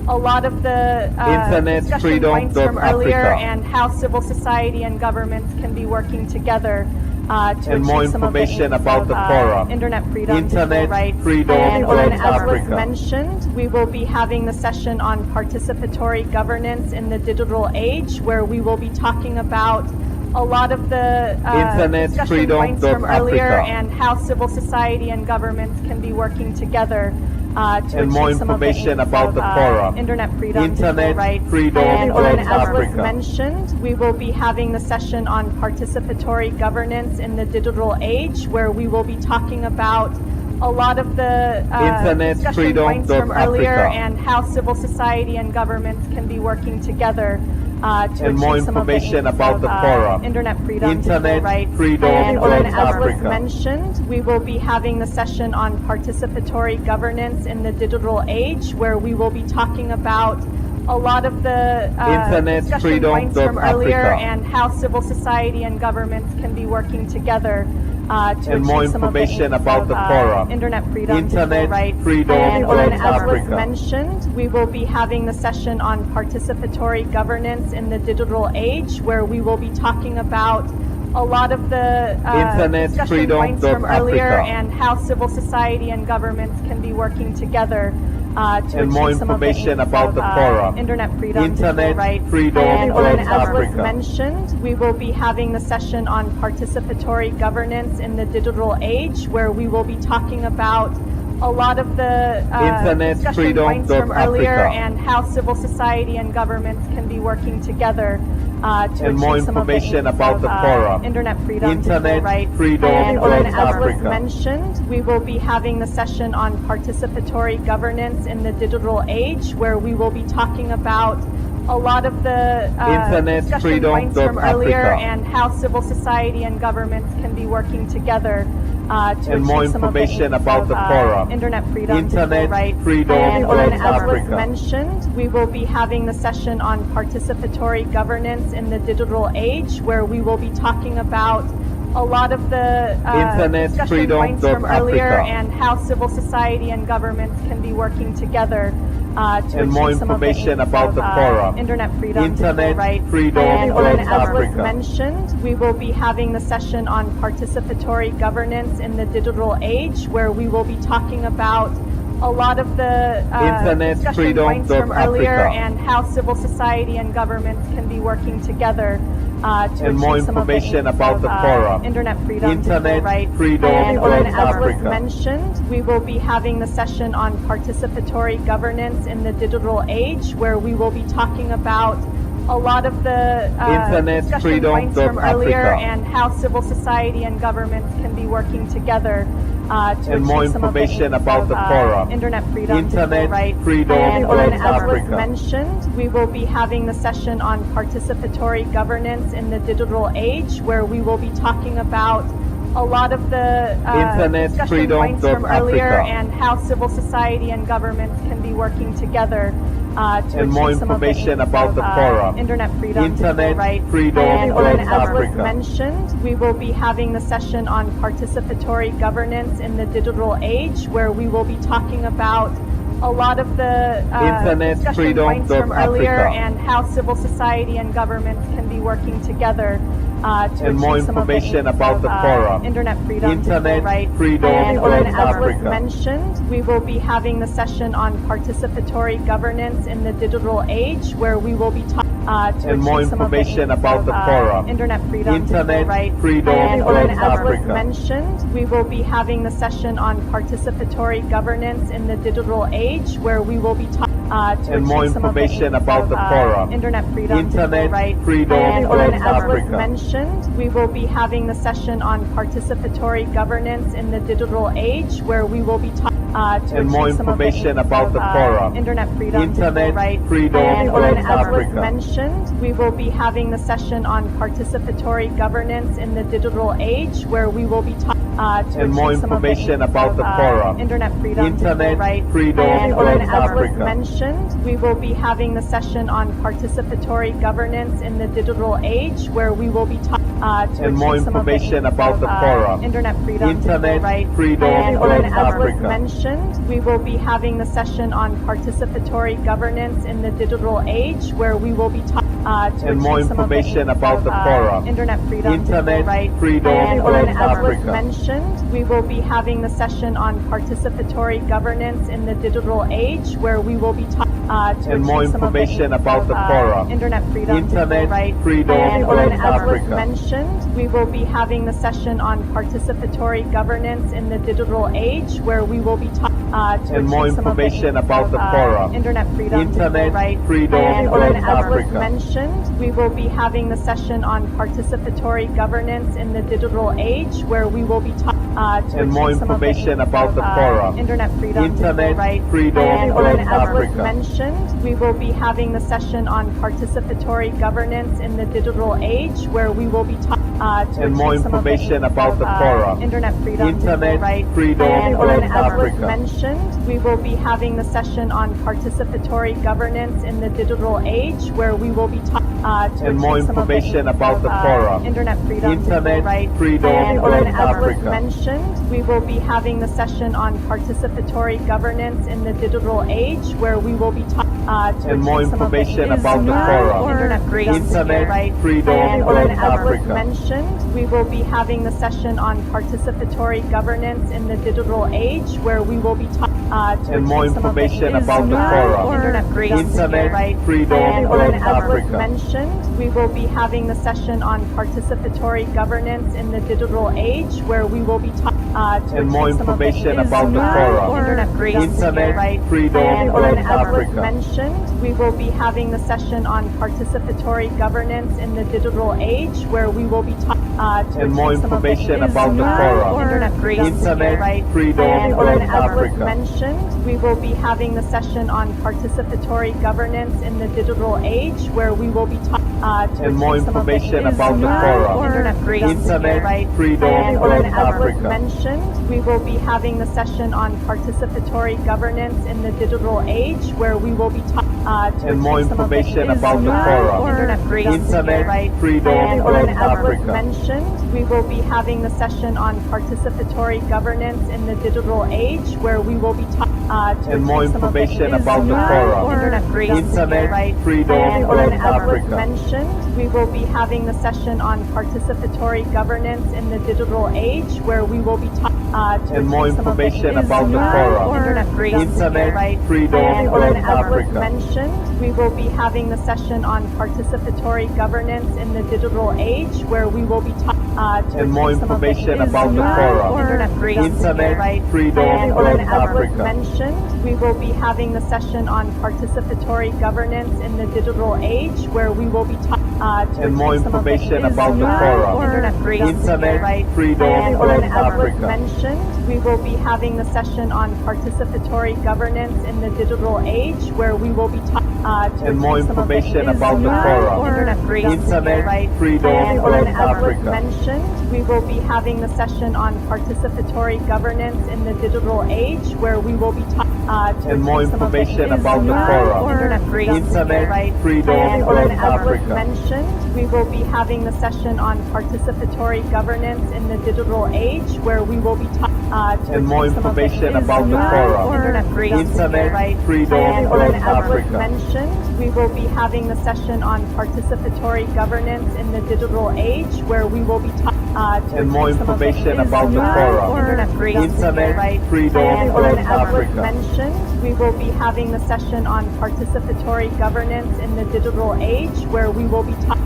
a lot of the Internet discussion freedom points from earlier Africa. and how civil society and governments can be working together to And achieve more some of the information aims about of, the forum. internet freedom, Internet digital rights, freedom and then, as was Africa. mentioned, we will be having the session on participatory governance in the digital age, where we will be talking about a lot of the Internet discussion freedom points from earlier Africa. and how civil society and governments can be working together to And achieve more some of the information aims about of, the forum. internet freedom, Internet digital rights, freedom and then, as was Africa. mentioned, we will be having the session on participatory governance in the digital age, where we will be talking about a lot of the Internet discussion freedom points from earlier Africa. and how civil society and governments can be working together to And achieve more some of the information aims about of, the forum. internet freedom, Internet digital rights, freedom and then, as was Africa. mentioned, we will be having the session on participatory governance in the digital age, where we will be talking about a lot of the discussion points from earlier and how civil society and governments can be working together to and more achieve some of the information aims about of, the forum. internet freedom, Internet digital rights, freedom and then, as was Africa. mentioned, we will be having the session on participatory governance in the digital age, where we will be talking about a lot of the Internet discussion freedom points from earlier Africa. and how civil society and governments can be working together to And more achieve some of the information aims about of, the forum. internet freedom, Internet digital rights, freedom and then, as was Africa. mentioned, we will be having the session on participatory governance in the digital age, where we will be talking about a lot of the Internet discussion freedom points from earlier Africa. and how civil society and governments can be working together to And more achieve some of the information aims about of, the forum. internet freedom, Internet digital rights, freedom and then, as was Africa. mentioned, we will be having the session on participatory governance in the digital age, where we will be talking about a lot of the Internet discussion freedom points from earlier Africa. and how civil society and governments can be working together to And achieve more some of the information aims about of, the forum. internet freedom, Internet digital rights, freedom and then, as was Africa. mentioned, we will be having the session on participatory governance in the digital age, where we will be talking about a lot of the Internet discussion freedom points from earlier Africa. and how civil society and governments can be working together to And achieve more some of the information aims about of, the forum. internet freedom, Internet digital rights, freedom and then, as was Africa. mentioned, we will be having the session on participatory governance in the digital age, where we will be talking about a lot of the Internet discussion freedom points from earlier Africa. and how civil society and governments can be working together to And achieve more some of the information aims about of, the forum. internet freedom, Internet digital rights, freedom and then, as was Africa. mentioned, we will be having the session on participatory governance in the digital age, where we will be talking about a lot of the Internet discussion freedom points from earlier Africa. and how civil society and governments can be working together to And more achieve some of the information aims about of, the forum. internet freedom, Internet digital rights, freedom and then, as was Africa. mentioned, we will be having the session on participatory governance in the digital age, where we will be talking about a lot of the Internet discussion freedom points from earlier Africa. and how civil society and governments can be working together to And more achieve some of the information aims about of, the forum. internet freedom, Internet digital rights, freedom and then, as was Africa. mentioned, we will be having the session on participatory governance in the digital age, where we will be talking about a lot of the Internet discussion freedom points from earlier Africa. and how civil society and governments can be working together to And more achieve some of the information aims about of, the forum. internet freedom, Internet digital rights, freedom and then, as was Africa. mentioned, we will be having the session on participatory governance in the digital age, where we will be talking to And more achieve some of the information aims about of, the forum. internet freedom, Internet digital rights, freedom and then, as was Africa. mentioned, we will be having the session on participatory governance in the digital age, where we will be talking to And more achieve some of the information aims about of, the forum. internet freedom, Internet digital rights, freedom and then, as was Africa. mentioned, we will be having the session on participatory governance in the digital age, where we will be talking to And more achieve some of the information aims about of, the forum. internet freedom, Internet digital rights, freedom and then, as was Africa. mentioned, we will be having the session on participatory governance in the digital age, where we will be talking to And more achieve some of the information aims about of, the forum. internet freedom, Internet digital rights, freedom and then, as was Africa. mentioned, we will be having the session on participatory governance in the digital age, where we will be talking to And more achieve some of the information aims about of, the forum. internet freedom, Internet digital rights, freedom and then, as was Africa. mentioned, we will be having the session on participatory governance in the digital age, where we will be talking to And more achieve some of the information aims about of, the forum. internet freedom, Internet digital rights, freedom and then, as was Africa. mentioned, we will be having the session on participatory governance in the digital age, where we will be talking to And more achieve some of the information aims about of, the forum. internet freedom, digital Internet rights, freedom and then, as was Africa. mentioned, we will be having the session on participatory governance in the digital age, where we will be talking to And more achieve some of the information aims about of, the forum. internet freedom, Internet digital rights, freedom and then, as was Africa. mentioned, we will be having the session on participatory governance in the digital age, where we will be talking and more achieve some of the information aims about of, the forum. internet freedom, Internet digital rights, freedom and of as was Africa. mentioned, we will be having the session on participatory governance in the digital age, where we will be talking and more some of the information aims about of, the forum. internet freedom, digital Internet rights, freedom and of as was Africa. mentioned, we will be having the session on participatory governance in the digital age, where we will be talking and more some of the information aims about of, the forum. internet freedom, digital Internet rights, freedom and of as was Africa. mentioned, we will be having the session on participatory governance in the digital age, where we will be talking and more some of the information aims about the of, forum. internet freedom, Internet rights, freedom and of as was Africa. mentioned, we will be having the session on participatory governance in the digital age, where we will be talking and more some of the information aims about the of, forum. internet freedom, Internet rights, freedom and of as was Africa. mentioned, we will be having the session on participatory governance in the digital age, where we will be talking and more some of the information aims about the of, forum. internet freedom, Internet rights, freedom and of as was Africa. mentioned, we will be having the session on participatory governance in the digital age, where we will be talking and more some of the information aims about the of, forum. internet freedom, Internet rights, freedom and of as was Africa. mentioned, we will be having the session on participatory governance in the digital age, where we will be talking and more some of the information aims about the of, forum. internet freedom, Internet rights, freedom and of as was Africa. mentioned, we will be having the session on participatory governance in the digital age, where we will be talking and more some of the information aims about the of, forum. internet freedom, Internet rights, freedom and of as was Africa. mentioned, we will be having the session on participatory governance in the digital age, where we will be talking and more some of the information aims about the of, forum. internet freedom, Internet rights, freedom and of as was Africa. mentioned, we will be having the session on participatory governance in the digital age, where we will be talking and more some of the information aims about the of, forum. internet freedom, Internet rights, freedom and of as was Africa. mentioned, we will be having the session on participatory governance in the digital age, where we will be talking and more some of the information aims about the of, forum. internet freedom, Internet rights, freedom and of as was Africa. mentioned, we will be having the session on participatory governance in the digital age, where we will be talking and more some of the information aims about the of, forum. internet freedom, Internet rights, freedom and of as was Africa. mentioned, we will be having the session on participatory governance in the digital age, where we will be talking and more some of the information aims about the of, forum. internet freedom, Internet rights, freedom and of as was Africa. mentioned, we will be having the session on participatory governance in the digital age, where we will be talking and more some of the information aims about the of, forum. internet freedom, Internet rights, freedom and of as was Africa. mentioned, we will be having the session on participatory governance in the digital age, where we will be talking and more some of the information aims about the of, forum. internet freedom, Internet rights, freedom and of as was Africa. mentioned, we will be having the session on participatory governance in the digital age, where we will be talking and more some of the information aims about the of, forum. internet freedom, Internet rights, freedom and of as was Africa. mentioned, we will be having the session on participatory governance in the digital age, where we will be talking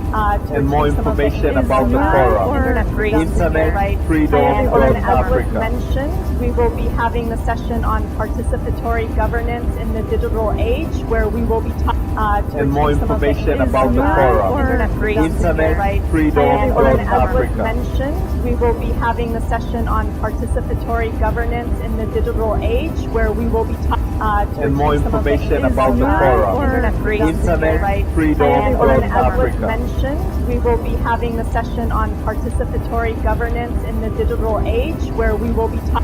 and more some of the information aims about the of, forum. internet freedom, Internet rights, freedom and of as was Africa. mentioned, we will be having the session on participatory governance in the digital age, where we will be talking and more some of the information aims about the of, forum. internet freedom, Internet rights, freedom and of as was Africa. mentioned, we will be having the session on participatory governance in the digital age, where we will be talking and more some of the information aims about the of, forum. internet freedom, Internet rights, freedom and of as was Africa. mentioned, we will be having the session on participatory governance in the digital age, where we will be talking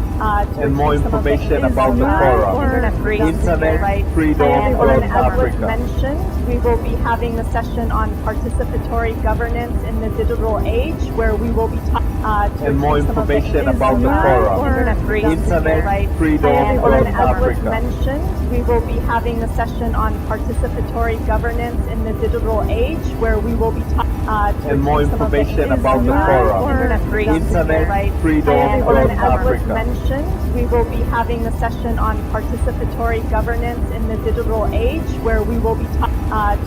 and more some of the information aims about the of, forum. internet freedom, Internet rights, freedom and of as was Africa. mentioned, we will be having the session on participatory governance in the digital age, where we will be talking and more some of the information aims about the of, forum. internet freedom, Internet rights, freedom and of as was Africa. mentioned, we will be having the session on participatory governance in the digital age, where we will be talking and more some of the information aims about the of, forum. internet freedom, Internet rights, freedom and of as was Africa. mentioned, we will be having the session on participatory governance in the digital age, where we will be talking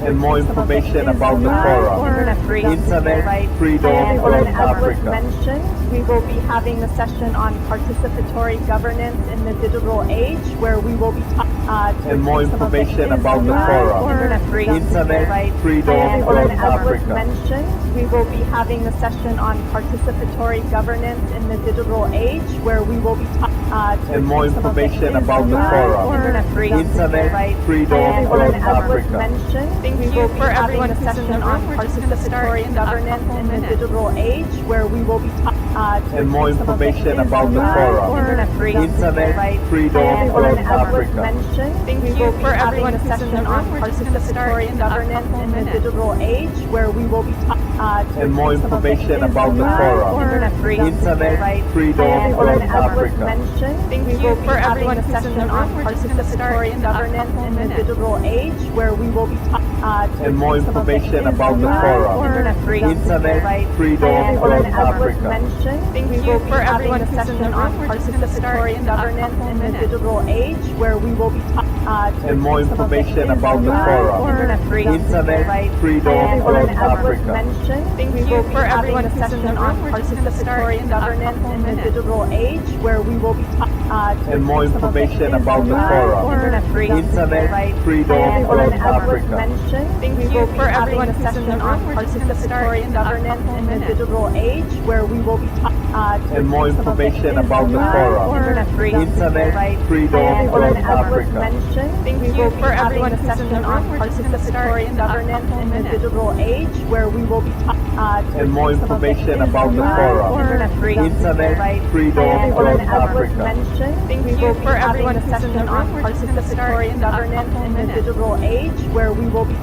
and more some of the information aims about the of, forum. internet freedom, Internet rights, freedom and of as was Africa. mentioned, we will be having the session on participatory governance in the digital age, where we will be talking and more information about the forum. Internet freedom, Internet freedom and of as was Africa. mentioned, we will be having a session on participatory governance in the digital age, where we will be and more information about the forum. Internet freedom, Internet freedom and of as was Africa. mentioned, we will be having a session on participatory governance in the digital age, where we will be And more information about the forum. Internet freedom, Internet freedom and of as was Africa. mentioned, we will be having a session on participatory governance in the digital age, where we will be And more information about the forum. Internet freedom, Internet freedom and of as was Africa. mentioned, we will be having a session on participatory governance in the digital age, where we will be And more information about the forum. Internet freedom, Internet freedom and of as was Africa. mentioned, we will be having a session on participatory governance in the digital age, where we will be And more information about the forum. Internet freedom, Internet freedom and of as was Africa. mentioned, we will be having a session on participatory governance in the digital age, where we will be And more information about the forum. Internet freedom, Internet freedom and of as was Africa. mentioned, we will be having a session on participatory governance in the digital age, where we will be And more information about the forum. Internet freedom, Internet freedom and of as was Africa. mentioned, we will be having a session on participatory governance in the digital age, where we will be And more information about the forum. Internet freedom, Internet freedom and of as was Africa. mentioned, we will be having a session on participatory governance in the digital age, where we will be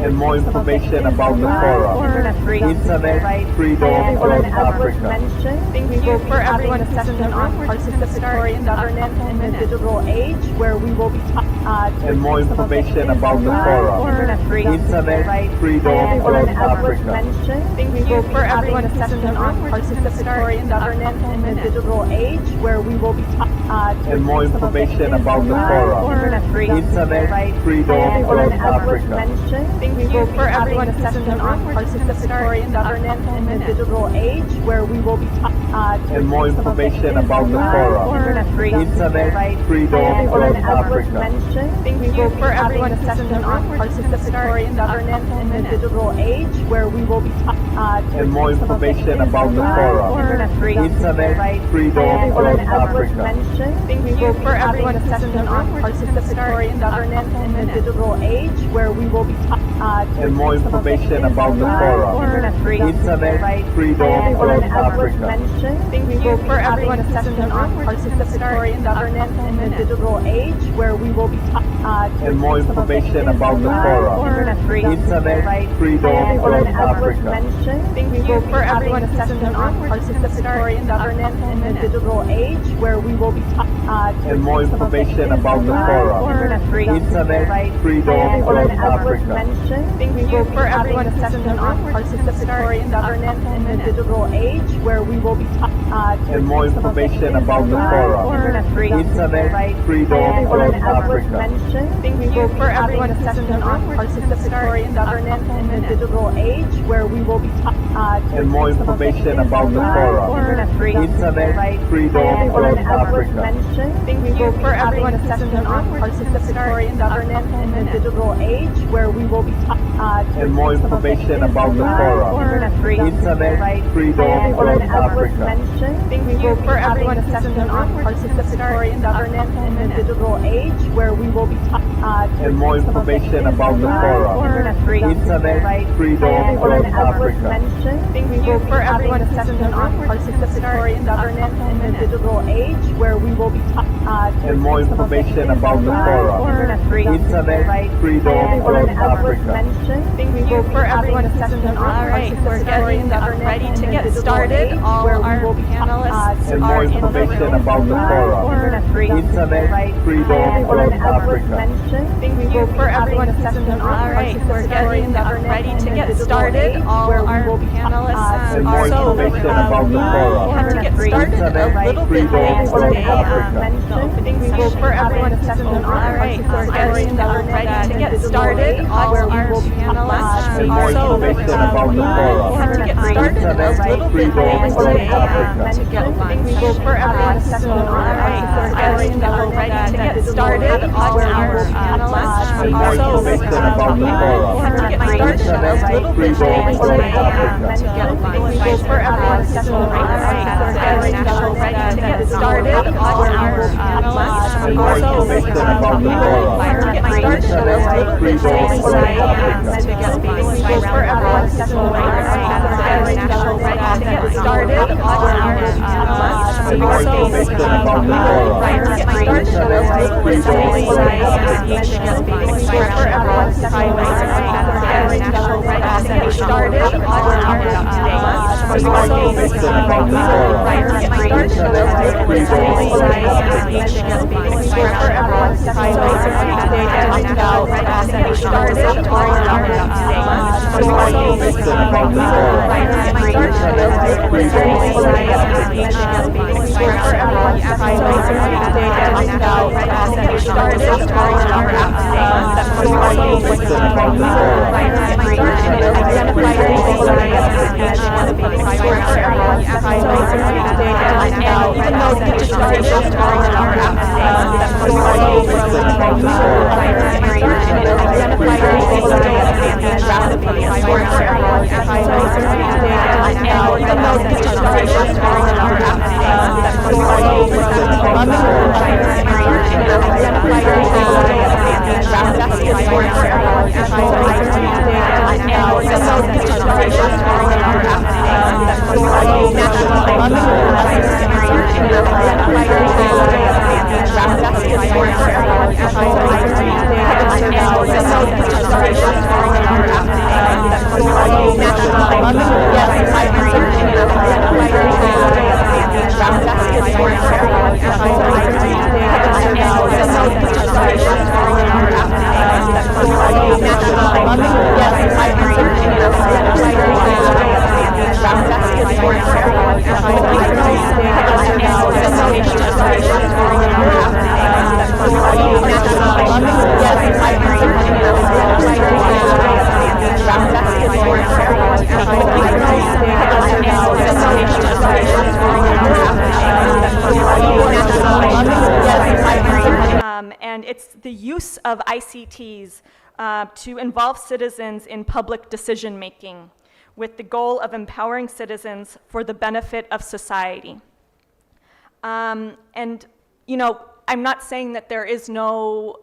And more information about the forum. Internet freedom, Internet freedom and of as was Africa. mentioned, we will be having a session on participatory governance in the digital age, where we will be And more information about the forum. Internet freedom, Internet freedom and of as was Africa. mentioned, we will be having a session on participatory governance in the digital age, where we will be And more information about the forum. Internet freedom, Internet freedom and of as was Africa. mentioned, we will be having a session on participatory governance in the digital age, where we will be And more information about the forum. Internet freedom, Internet freedom and of as was Africa. mentioned, we will be having a session on participatory governance in the digital age, where we will be And more information about the forum. Internet freedom, Internet freedom and of as was Africa. mentioned, we will be having a session on participatory governance in the digital age, where we will be And more information about the forum. Internet freedom, Internet freedom and of as was Africa. mentioned, we will be having a session on participatory governance in the digital age, where we will be And more information about the forum. Internet freedom, Internet freedom and of as was Africa. mentioned, we will be having a session on participatory governance in the digital age, where we will be And more information about the forum. Internet freedom, Internet freedom and of as was Africa. mentioned, we will be having a session on participatory governance in the digital age, where we will be And more information about the forum. Internet freedom, Internet freedom and of as was Africa. mentioned, we will be having a session on participatory governance in the digital age, where we will be And more information about the forum. Internet freedom, Internet freedom and of as was Africa. mentioned, we will be having a session on participatory governance in the digital age, where we will be And more information about the forum. Internet freedom, Internet freedom and of as was Africa. mentioned, we will be having a session on participatory governance in the digital age, where we will be And more information about the forum. Internet freedom, Internet freedom and of as was Africa. mentioned, we will be having a session on participatory governance in the digital age, where we will be And more information about the forum. Internet freedom, Internet freedom and of as was Africa. mentioned, we will be having a session on All right, we're getting ready to get started. All our panelists And are more in the information room. about the forum. Internet freedom, Internet freedom and of as was Africa. mentioned, we will be having a session on All right, we're getting ready to get started. All our panelists And more are so information about the forum. we had to get started a little bit late today. The opening session. All right, we're getting ready to get started. All our panelists And more are so information about the forum. we had to get started little bit late today to get lunch. We will for everyone session on ready to get started on our lunch. So we have to get started a little bit late today to get lunch. We will for everyone session on ready to get started on our lunch. So we have to get started a little bit late today to get lunch. We will for everyone session on ready to get started on our lunch. So we have to get started a little bit late today to get lunch. We will for everyone session on ready to get started on our lunch. So we have to get started a little bit late today to get lunch. We will for everyone session on ready today to talk about getting started on our lunch. So we have to get started a little bit late today to get lunch. We will for everyone session on ready today to talk about getting started on our lunch. So we have to get started a little identify your goals as one of the priorities for everyone session on ready today to talk about even though digitization is our identify your goals as rapidly as for everyone session on ready today to talk about even though digitization is our identify your goals as rapidly as for everyone session on ready today to talk about even though digitization is our national identify your goals as rapidly as for everyone session on ready today to talk about even though digitization is our national yes, my identify your goals as rapidly as for everyone session on ready today to talk about even though digitization is our national yes, my identify your goals as rapidly as for everyone session on ready today to talk about even though digitization is our national yes, my identify your goals as rapidly as for everyone session on ready today to talk about even though digitization is our and it's the use of ICTs to involve citizens in public decision making with the goal of empowering citizens for the benefit of society. And, you know, I'm not saying that there is no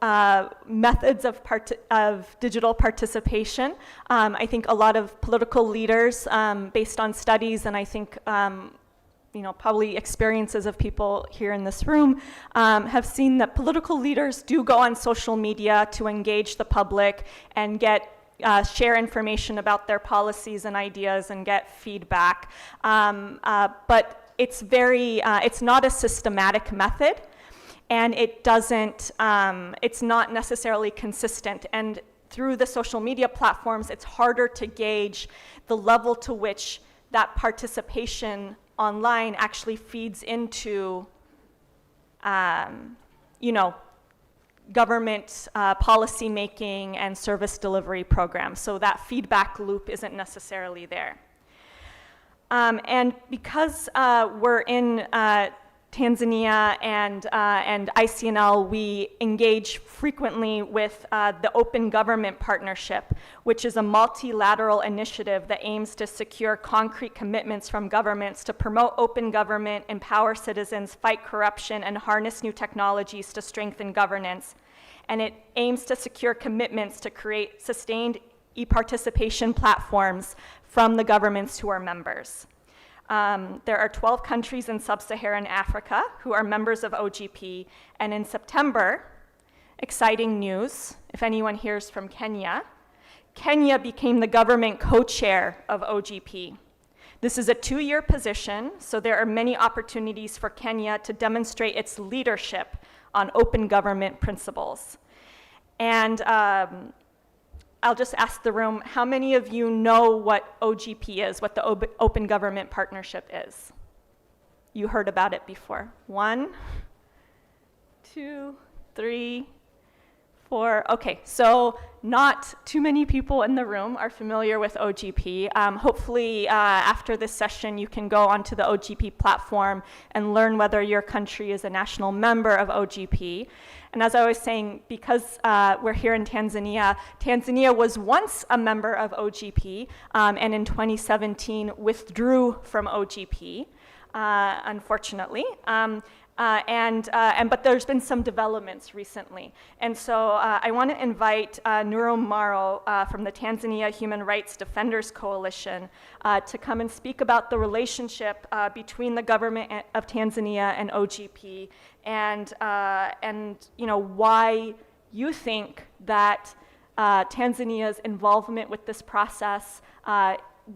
methods of digital participation. I think a lot of political leaders, based on studies, and I think you know, probably experiences of people here in this room, have seen that political leaders do go on social media to engage the public and get share information about their policies and ideas and get feedback. But it's it's not a systematic method, and it doesn't, it's not necessarily consistent. And through the social media platforms, it's harder to gauge the level to which that participation online actually feeds into, you know, government policy making and service delivery programs. So that feedback loop isn't necessarily there. And because we're in Tanzania and ICNL, we engage frequently with the Open Government Partnership, which is a multilateral initiative that aims to secure concrete commitments from governments to promote open government, empower citizens, fight corruption, and harness new technologies to strengthen governance. And it aims to secure commitments to create sustained e-participation platforms from the governments who are members. There are 12 countries in sub-Saharan Africa who are members of OGP, and in September, exciting news, if anyone hears from Kenya, Kenya became the government co-chair of OGP. This is a 2-year position, so there are many opportunities for Kenya to demonstrate its leadership on open government principles. And I'll just ask the room, how many of you know what OGP is, what the Open Government Partnership is? You heard about it before. 1, 2, 3, Okay, so not too many people in the room are familiar with OGP. Hopefully, after this session, you can go onto the OGP platform and learn whether your country is a national member of OGP. And as I was saying, because we're here in Tanzania, Tanzania was once a member of OGP, and in 2017 withdrew from OGP, unfortunately. But there's been some developments recently. And so I want to invite Nuru Maro from the Tanzania Human Rights Defenders Coalition to come and speak about the relationship between the government of Tanzania and OGP, and why you think that Tanzania's involvement with this process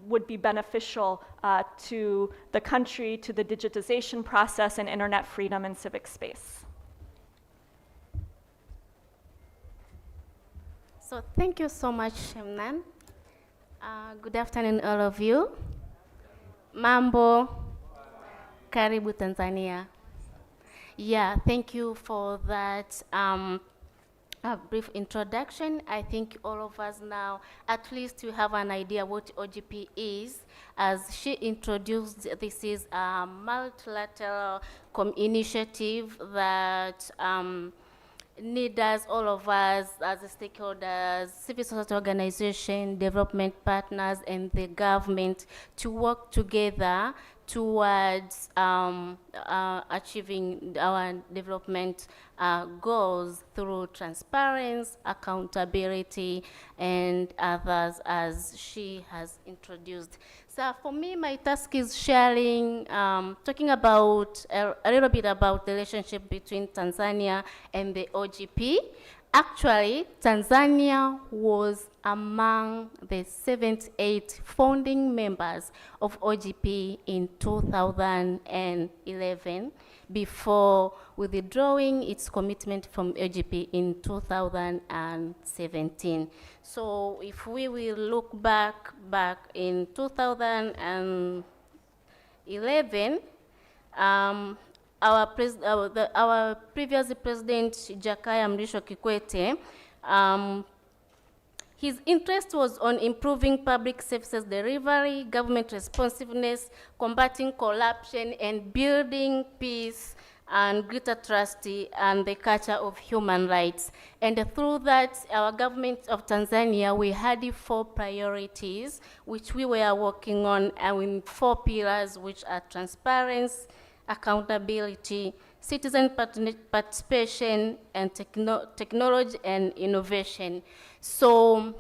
would be beneficial to the country, to the digitization process, and internet freedom and civic space. So thank you so much, Shemnan. Good afternoon, all of you. Mambo, karibu Tanzania. Yeah, thank you for that a brief introduction. I think all of us now, at least you have an idea what OGP is. As she introduced, this is a multilateral initiative that needs us, all of us as stakeholders, civil society organization, development partners, and the government to work together towards achieving our development goals through transparency, accountability, and others, as she has introduced. So for me, my task is sharing, talking about a little bit about the relationship between Tanzania and the OGP. Actually, Tanzania was among the 78 founding members of OGP in 2011, before withdrawing its commitment from OGP in 2017. So if we will look back in 2011, our previous president, Jakaya Mrisho Kikwete, his interest was on improving public services delivery, government responsiveness, combating corruption, and building peace and greater trust and the culture of human rights. And through that, our government of Tanzania, we had 4 priorities, which we were working on, and 4 pillars, which are transparency, accountability, citizen participation, and technology and innovation. So,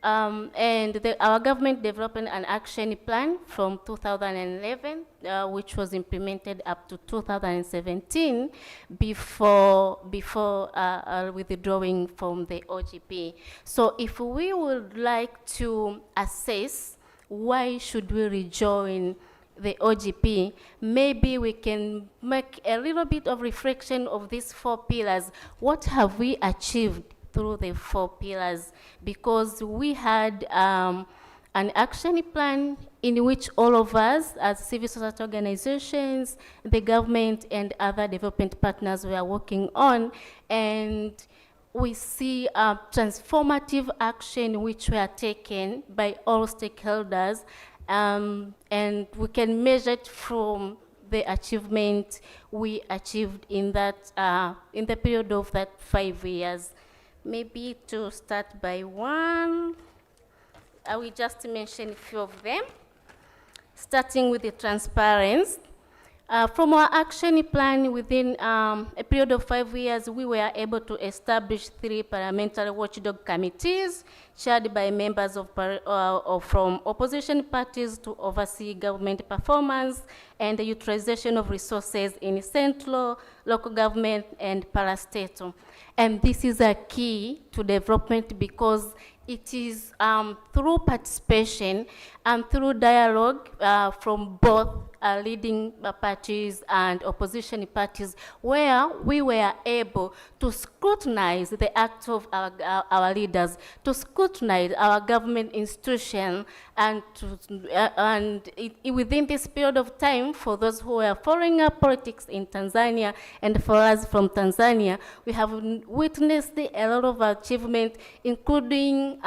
our government developed an action plan from 2011, which was implemented up to 2017 before withdrawing from the OGP. So if we would like to assess why should we rejoin the OGP, maybe we can make a little bit of reflection of these 4 pillars. What have we achieved through the 4 pillars? Because we had an action plan in which all of us as civil society organizations, the government, and other development partners were working on, and we see transformative action which were taken by all stakeholders, and we can measure it from the achievement we achieved in that in the period of that 5 years. Maybe to start by one, I will just mention a few of them, starting with the transparency. From our action plan, within a period of 5 years, we were able to establish 3 parliamentary watchdog committees chaired by members from opposition parties to oversee government performance and the utilization of resources in central, local government, and parastatal. And this is a key to development because it is through participation and through dialogue from both leading parties and opposition parties, where we were able to scrutinize the acts of our leaders, to scrutinize our government institution, and within this period of time, for those who are following our politics in Tanzania, and for us from Tanzania, we have witnessed a lot of achievement, including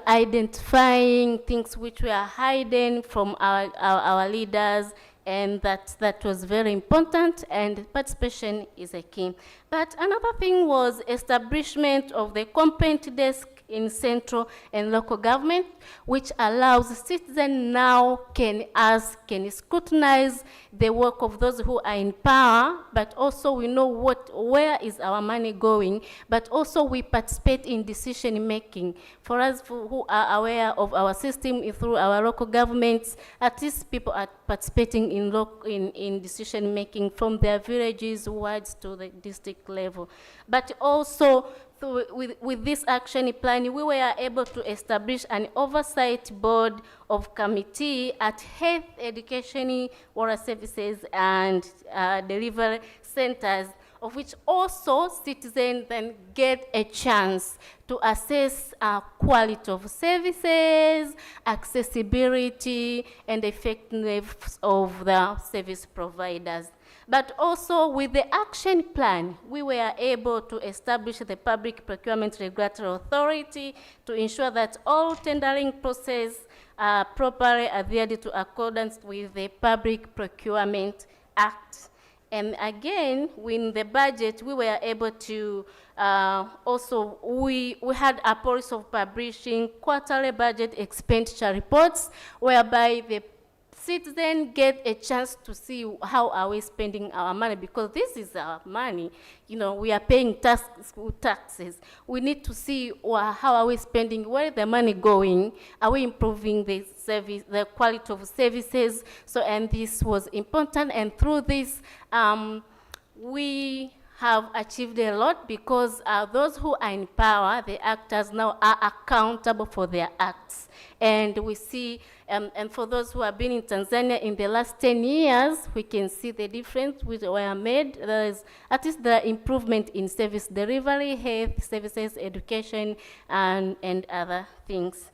identifying things which were hidden from our leaders, and that was very important, and participation is a key. But another thing was establishment of the complaint desk in central and local government, which allows citizens now can scrutinize the work of those who are in power, but also we know where is our money going, but also we participate in decision making. For us who are aware of our system through our local governments, at least people are participating in decision making from their villages, wards to the district level. But also, so with this action plan, we were able to establish an oversight board of committee at health, education, water services, and delivery centers, of which also citizens then get a chance to assess quality of services, accessibility, and effectiveness of the service providers. But also with the action plan, we were able to establish the Public Procurement Regulatory Authority to ensure that all tendering process are properly adhered to accordance with the Public Procurement Act. And again, in the budget, we were able to we had a policy of publishing quarterly budget expenditure reports, whereby the citizens get a chance to see how are we spending our money, because this is our money. We are paying taxes. We need to see how are we spending, where is the money going, are we improving the service, the quality of services. So, and this was important, and through this, we have achieved a lot, because those who are in power, the actors now are accountable for their acts. And we see, and for those who have been in Tanzania in the last 10 years, we can see the difference which were made. There is at least the improvement in service delivery, health services, education, and other things.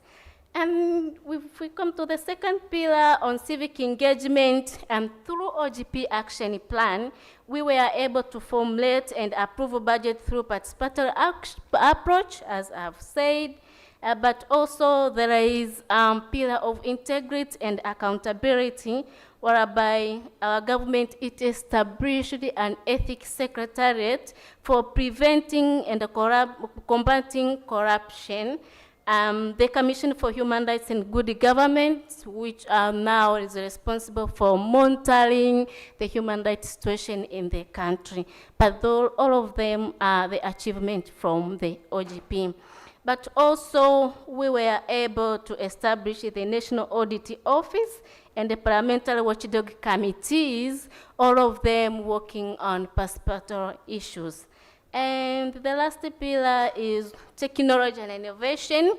And if we come to the second pillar on civic engagement, and through OGP action plan, we were able to formulate and approve a budget through participatory approach, as I've said. But also there is pillar of integrity and accountability, whereby our government established an ethics secretariat for preventing and combating corruption. The Commission for Human Rights and Good Government, which now is responsible for monitoring the human rights situation in the country. But all of them are the achievement from the OGP. But also, we were able to establish the National Audit Office and the Parliamentary Watchdog Committees, all of them working on participatory issues. And the last pillar is technology and innovation.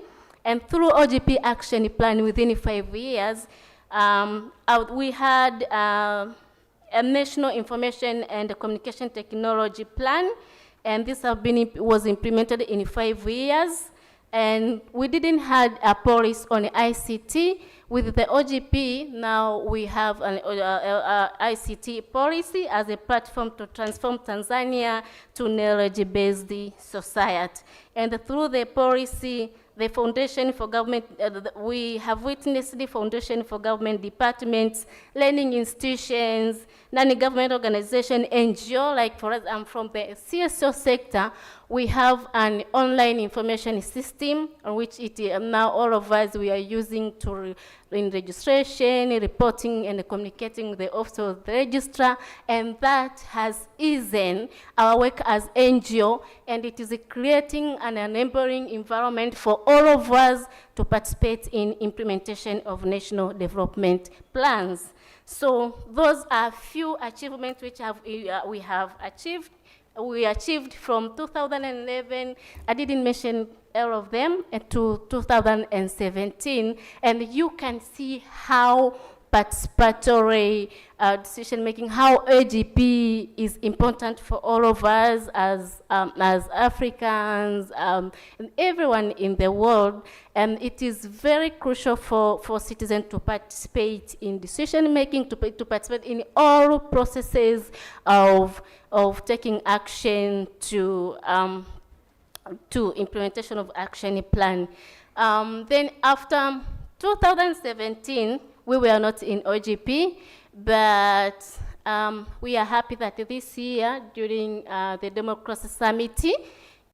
And through OGP action plan within 5 years, we had a National Information and Communication Technology Plan, and this was implemented in 5 years. And we didn't have a policy on ICT. With the OGP, now we have an ICT policy as a platform to transform Tanzania to knowledge-based society. And through the policy, the Foundation for Government, we have witnessed the Foundation for Government Departments, learning institutions, non-government organization, NGO, like for us, I'm from the CSO sector, we have an online information system on which now all of us, we are using to in registration, reporting, and communicating with the Office of the Registrar, and that has eased our work as NGO, and it is creating an enabling environment for all of us to participate in implementation of national development plans. So those are few achievements which we have achieved. We achieved from 2011, I didn't mention all of them, to 2017, and you can see how participatory decision making, how OGP is important for all of us as Africans and everyone in the world. And it is very crucial for citizens to participate in decision making, to participate in all processes of taking action to implementation of action plan. Then after 2017, we were not in OGP, but we are happy that this year, during the Democracy Summit,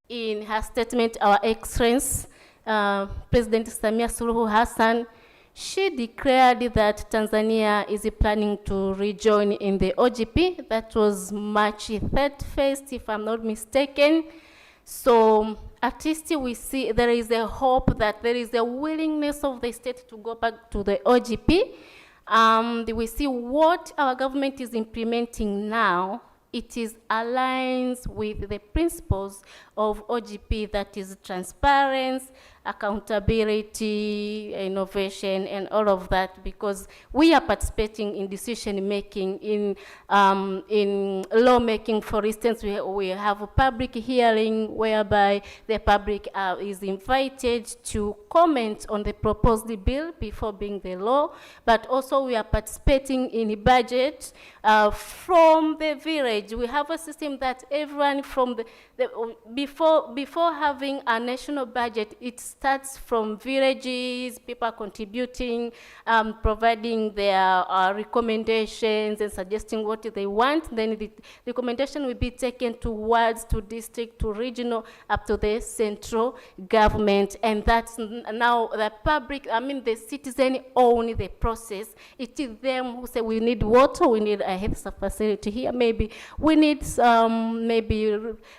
in her statement, our Excellency, President Samia Suluhu Hassan, she declared that Tanzania is planning to rejoin in the OGP. That was March 31st, if I'm not mistaken. So at least we see there is a hope that there is a willingness of the state to go back to the OGP. We see what our government is implementing now. It is aligns with the principles of OGP, that is transparency, accountability, innovation, and all of that, because we are participating in decision making, in law making. For instance, we have a public hearing whereby the public is invited to comment on the proposed bill before being the law, but also we are participating in the budget from the village. We have a system that everyone from before having a national budget, it starts from villages, people contributing, providing their recommendations and suggesting what they want. Then the recommendation will be taken towards to district, to regional, up to the central government. And that's now the public, the citizen own the process. It is them who say, we need water, we need a health facility here, maybe we need some,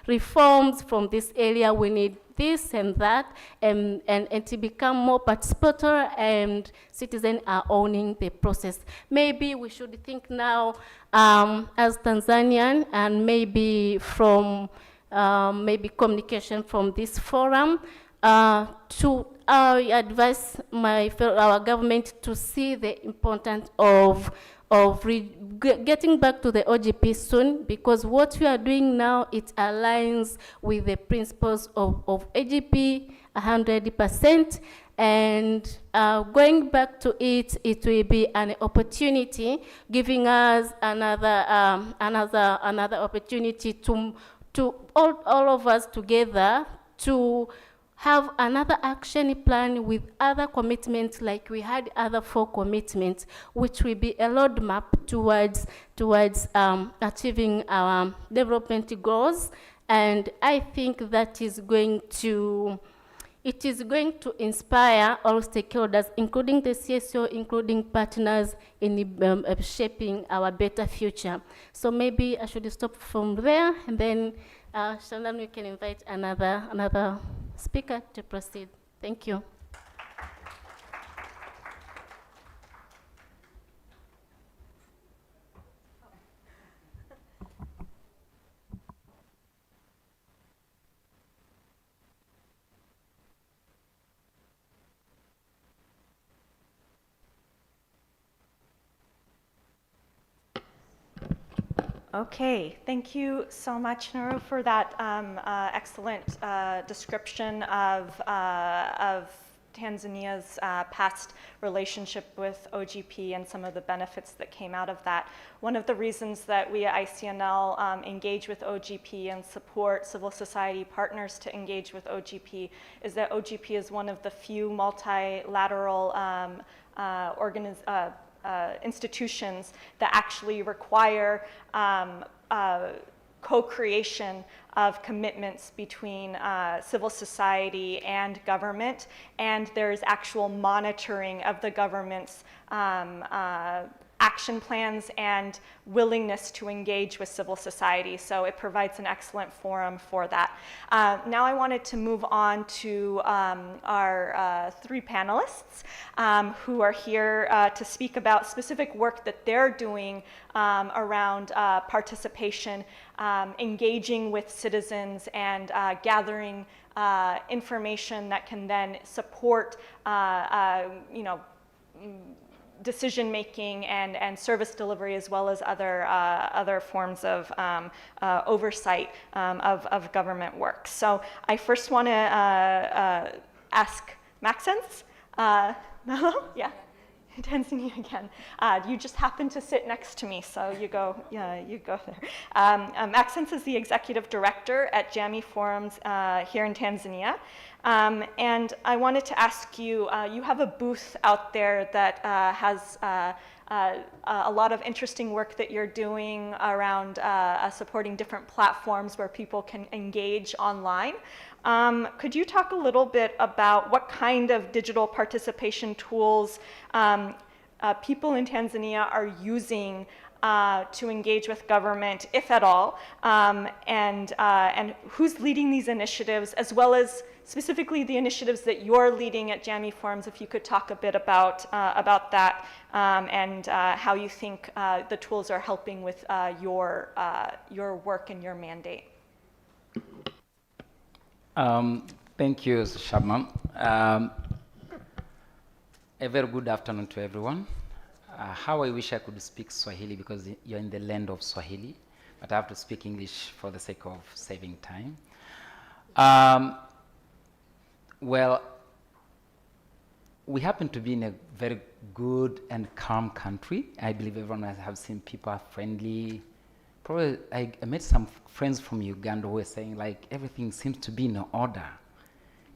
reforms from this area, we need this and that, and to become more participatory, and citizens are owning the process. Maybe we should think now as Tanzanian, and maybe from communication from this forum, to advise our government to see the importance of getting back to the OGP soon, because what we are doing now, it aligns with the principles of OGP 100%, and going back to it, it will be an opportunity, giving us another opportunity to all of us together to have another action plan with other commitments, like we had other 4 commitments, which will be a roadmap towards achieving our development goals. And I think that is going to inspire all stakeholders, including the CSO, including partners, in shaping our better future. So maybe I should stop from there, and then Salaam, we can invite another speaker to proceed. Thank you. Okay, thank you so much, Nuru, for that excellent description of Tanzania's past relationship with OGP and some of the benefits that came out of that. One of the reasons that we at ICNL engage with OGP and support civil society partners to engage with OGP is that OGP is one of the few multilateral institutions that actually require co-creation of commitments between civil society and government, and there's actual monitoring of the government's action plans and willingness to engage with civil society. So it provides an excellent forum for that. Now I wanted to move on to our 3 panelists who are here to speak about specific work that they're doing around participation, engaging with citizens, and gathering information that can then support decision making and service delivery, as well as other forms of oversight of government work. So I first want to ask Maxence. Hello? Yeah. Tanzania again. You just happen to sit next to me, so you go there. Maxence is the executive director at JAMI Forums here in Tanzania. And I wanted to ask you, you have a booth out there that has a lot of interesting work that you're doing around supporting different platforms where people can engage online. Could you talk a little bit about what kind of digital participation tools people in Tanzania are using to engage with government, if at all, and who's leading these initiatives, as well as specifically the initiatives that you're leading at JAMI Forums? If you could talk a bit about that and how you think the tools are helping with your work and your mandate. Thank you, Shabma. A very good afternoon to everyone. How I wish I could speak Swahili, because you're in the land of Swahili, but I have to speak English for the sake of saving time. Well, we happen to be in a very good and calm country. I believe everyone has seen people are friendly. Probably I met some friends from Uganda who were saying, like, everything seems to be in order.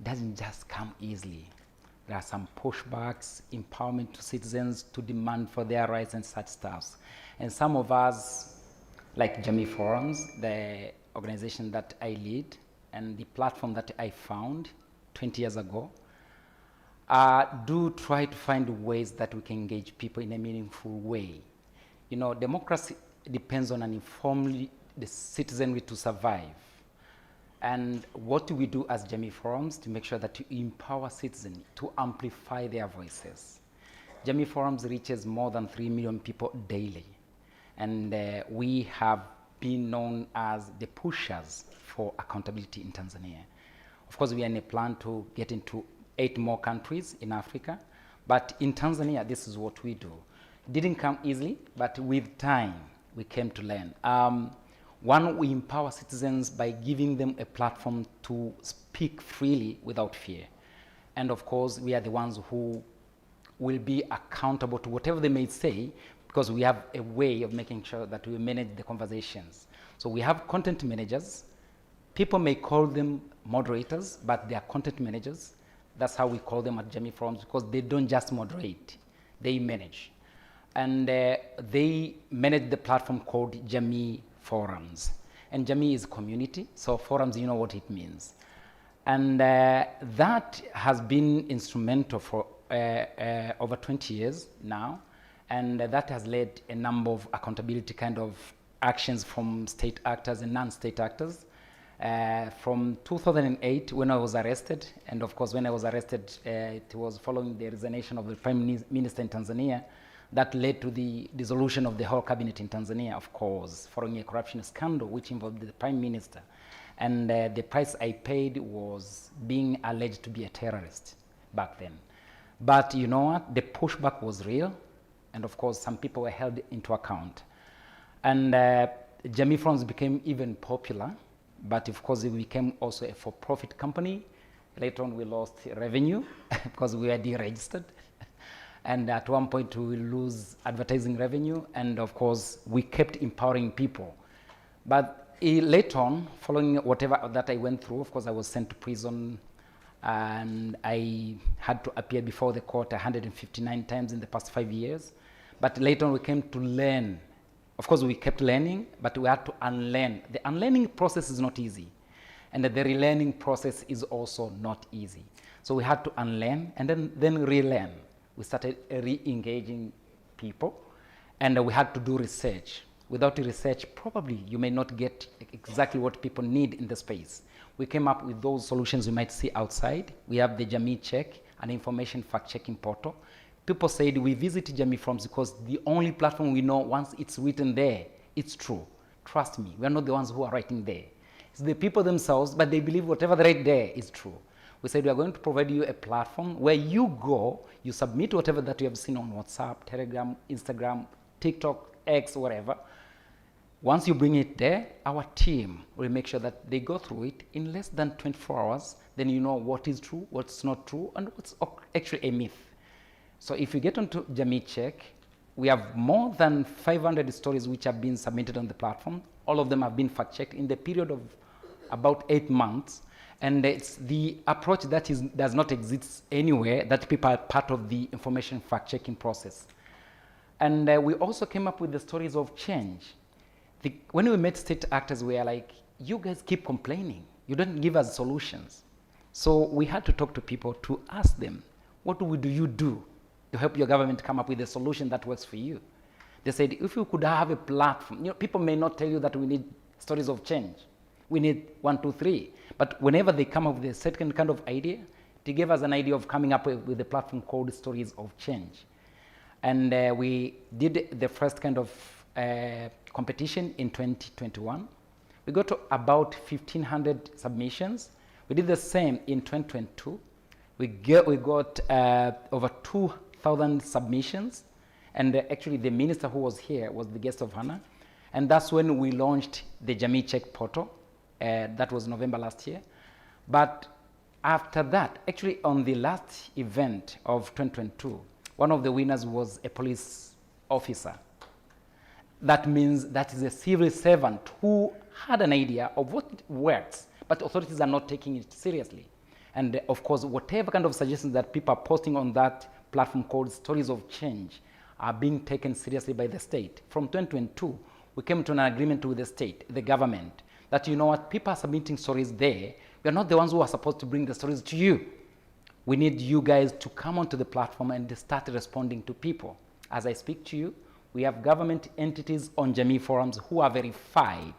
It doesn't just come easily. There are some pushbacks, empowerment to citizens to demand for their rights and such stuff. And some of us, like JAMI Forums, the organization that I lead, and the platform that I found 20 years ago, do try to find ways that we can engage people in a meaningful way. You know, democracy depends on an informed citizenry to survive. And what do we do as JAMI Forums to make sure that we empower citizens to amplify their voices? JAMI Forums reaches more than 3 million people daily. And we have been known as the pushers for accountability in Tanzania. Of course, we are in a plan to get into 8 more countries in Africa. But in Tanzania, this is what we do. It didn't come easily, but with time, we came to learn. One, we empower citizens by giving them a platform to speak freely without fear. And of course, we are the ones who will be accountable to whatever they may say, because we have a way of making sure that we manage the conversations. So we have content managers. People may call them moderators, but they are content managers. That's how we call them at JAMI Forums, because they don't just moderate, they manage. And they manage the platform called JAMI Forums. And JAMI is community, so forums, you know what it means. And that has been instrumental for over 20 years now. And that has led a number of accountability kind of actions from state actors and non-state actors. From 2008, when I was arrested, and of course when I was arrested, it was following the resignation of the Prime Minister in Tanzania, that led to the dissolution of the whole cabinet in Tanzania, of course, following a corruption scandal which involved the Prime Minister. And the price I paid was being alleged to be a terrorist back then. But you know what? The pushback was real, and of course some people were held into account. And JAMI Forums became even popular, but of course it became also a for-profit company. Later on we lost revenue because we were deregistered. And at one point we will lose advertising revenue, and of course we kept empowering people. But later on, following whatever that I went through, of course I was sent to prison, and I had to appear before the court 159 times in the past 5 years. But later on we came to learn. Of course we kept learning, but we had to unlearn. The unlearning process is not easy, and the relearning process is also not easy. So we had to unlearn and then relearn. We started re-engaging people, and we had to do research. Without research, probably you may not get exactly what people need in the space. We came up with those solutions you might see outside. We have the JAMI Check, an information fact-checking portal. People said we visit JAMI Forums because the only platform we know, once it's written there, it's true. Trust me, we're not the ones who are writing there. It's the people themselves, but they believe whatever they write there is true. We said we are going to provide you a platform where you go, you submit whatever that you have seen on WhatsApp, Telegram, Instagram, TikTok, X, whatever. Once you bring it there, our team will make sure that they go through it in less than 24 hours. Then you know what is true, what's not true, and what's actually a myth. So if you get onto Jamii Check, we have more than 500 stories which have been submitted on the platform. All of them have been fact-checked in the period of about 8 months. And it's the approach that does not exist anywhere, that people are part of the information fact-checking process. And we also came up with the stories of change. When we met state actors, we were like, you guys keep complaining. You don't give us solutions. So we had to talk to people to ask them, what do you do to help your government come up with a solution that works for you? They said, if you could have a platform, people may not tell you that we need stories of change. We need 1, 2, 3. But whenever they come up with a certain kind of idea, they gave us an idea of coming up with a platform called Stories of Change. And we did the first kind of competition in 2021. We got to about 1,500 submissions. We did the same in 2022. We got over 2,000 submissions. And actually the minister who was here was the guest of honor. And that's when we launched the Jamii Check portal. That was November last year. But after that, actually on the last event of 2022, one of the winners was a police officer. That means that is a civil servant who had an idea of what works, but authorities are not taking it seriously. And of course, whatever kind of suggestions that people are posting on that platform called Stories of Change are being taken seriously by the state. From 2022, we came to an agreement with the state, the government, that you know what, people are submitting stories there. We are not the ones who are supposed to bring the stories to you. We need you guys to come onto the platform and start responding to people. As I speak to you, we have government entities on Jamii forums who are verified.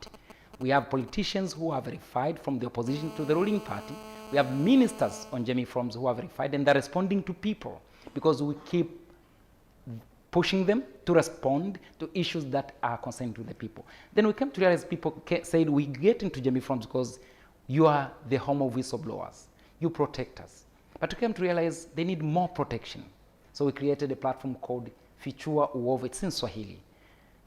We have politicians who are verified from the opposition to the ruling party. We have ministers on Jamii forums who are verified, and they're responding to people because we keep pushing them to respond to issues that are concerned to the people. Then we came to realize people said we get into Jamii forums because you are the home of whistleblowers. You protect us. But we came to realize they need more protection. So we created a platform called Fichua Uovu. It's in Swahili.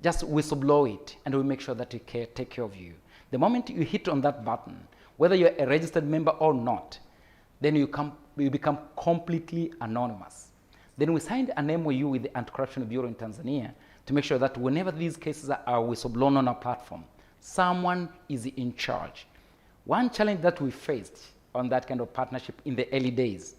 Just whistleblow it, and we'll make sure that we take care of you. The moment you hit on that button, whether you're a registered member or not, then you become completely anonymous. Then we signed an MOU with the Anti-Corruption Bureau in Tanzania to make sure that whenever these cases are whistleblown on our platform, someone is in charge. One challenge that we faced on that kind of partnership in the early days,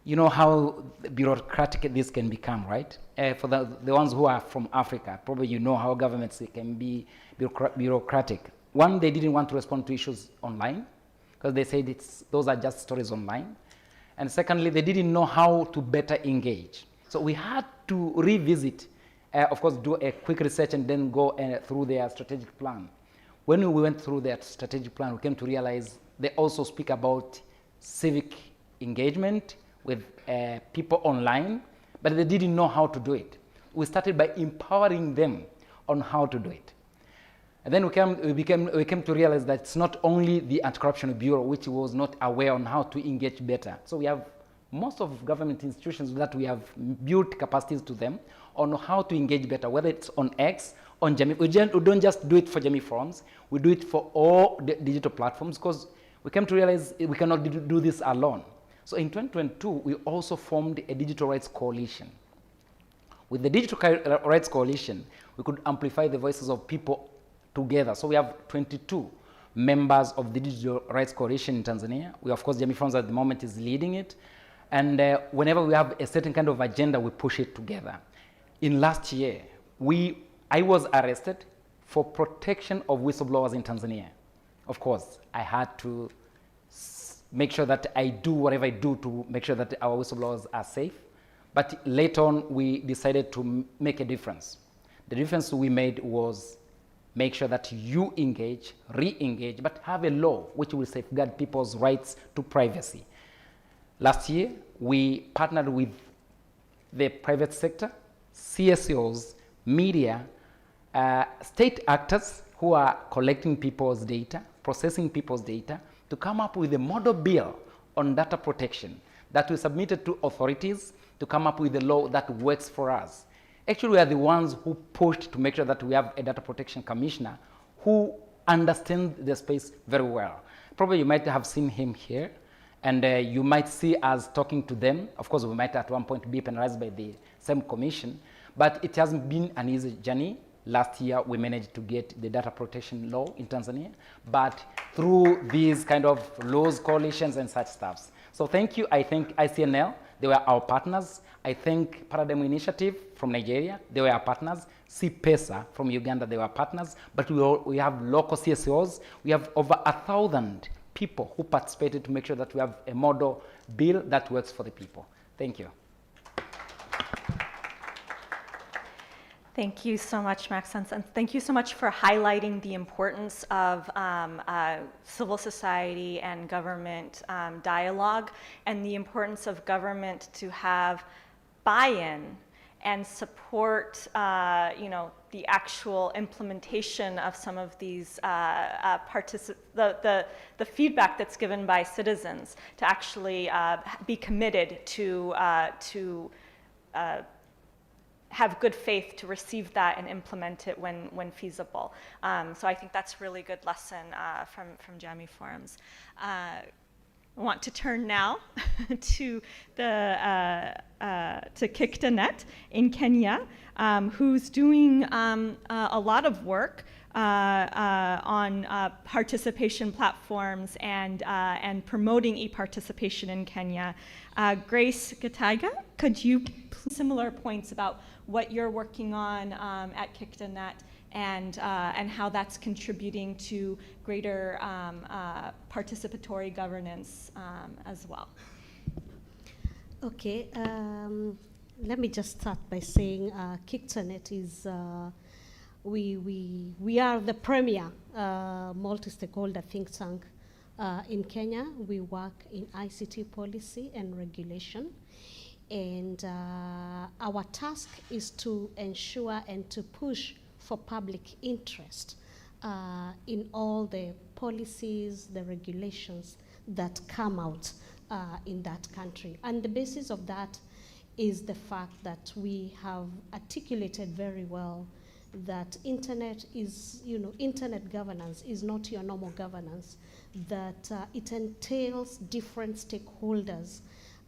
you know how bureaucratic this can become, right? For the ones who are from Africa, probably you know how governments can be bureaucratic. One, they didn't want to respond to issues online because they said those are just stories online. And secondly, they didn't know how to better engage. So we had to revisit, of course, do a quick research and then go through their strategic plan. When we went through their strategic plan, we came to realize they also speak about civic engagement with people online, but they didn't know how to do it. We started by empowering them on how to do it. And then we came to realize that it's not only the Anti-Corruption Bureau which was not aware on how to engage better. So we have most of government institutions that we have built capacities to them on how to engage better, whether it's on X, on Jamii. We don't just do it for Jamii forums, we do it for all the digital platforms because we came to realize we cannot do this alone. So in 2022, we also formed a digital rights coalition. With the digital rights coalition, we could amplify the voices of people together. So we have 22 members of the Digital Rights Coalition in Tanzania. We, of course, Jamii Forums at the moment is leading it. And whenever we have a certain kind of agenda, we push it together. In last year, I was arrested for protection of whistleblowers in Tanzania. Of course, I had to make sure that I do whatever I do to make sure that our whistleblowers are safe. But later on, we decided to make a difference. The difference we made was make sure that you engage, re-engage, but have a law which will safeguard people's rights to privacy. Last year, we partnered with the private sector, CSOs, media, state actors who are collecting people's data, processing people's data, to come up with a model bill on data protection that we submitted to authorities to come up with a law that works for us. Actually, we are the ones who pushed to make sure that we have a data protection commissioner who understands the space very well. Probably you might have seen him here, and you might see us talking to them. Of course, we might at one point be penalized by the same commission, but it hasn't been an easy journey. Last year, we managed to get the data protection law in Tanzania, but through these kind of laws, coalitions, and such stuffs. So thank you. I thank ICNL. They were our partners. I thank Paradigm Initiative from Nigeria. They were our partners. CPESA from Uganda, they were partners. But we have local CSOs. We have over 1,000 people who participated to make sure that we have a model bill that works for the people. Thank you. Thank you so much, Maxence, and thank you so much for highlighting the importance of civil society and government dialogue, and the importance of government to have buy-in and support, the actual implementation of some of these the feedback that's given by citizens to actually be committed to have good faith to receive that and implement it when feasible. So I think that's a really good lesson from JAMI Forums. I want to turn now to Kiktanet in Kenya, who's doing a lot of work on participation platforms and promoting e-participation in Kenya. Grace Gataiga, could you similar points about what you're working on at Kiktanet and how that's contributing to greater participatory governance as well? Okay, let me just start by saying Kiktanet is we are the premier multi-stakeholder think tank in Kenya. We work in ICT policy and regulation, and our task is to ensure and to push for public interest in all the policies, the regulations that come out in that country. And the basis of that is the fact that we have articulated very well that internet is, internet governance is not your normal governance, that it entails different stakeholders.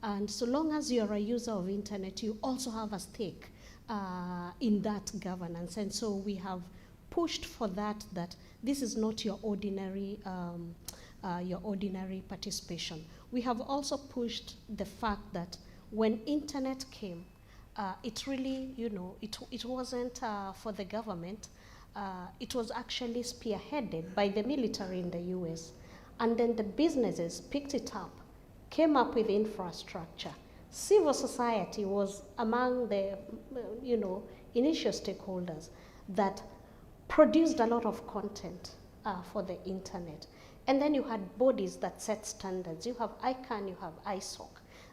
And so long as you're a user of internet, you also have a stake in that governance. And so we have pushed for that this is not your ordinary participation. We have also pushed the fact that when internet came, it really, it wasn't for the government. It was actually spearheaded by the military in the US. And then the businesses picked it up, came up with infrastructure. Civil society was among the, initial stakeholders that produced a lot of content for the internet. And then you had bodies that set standards. You have ICANN, you have ISOC,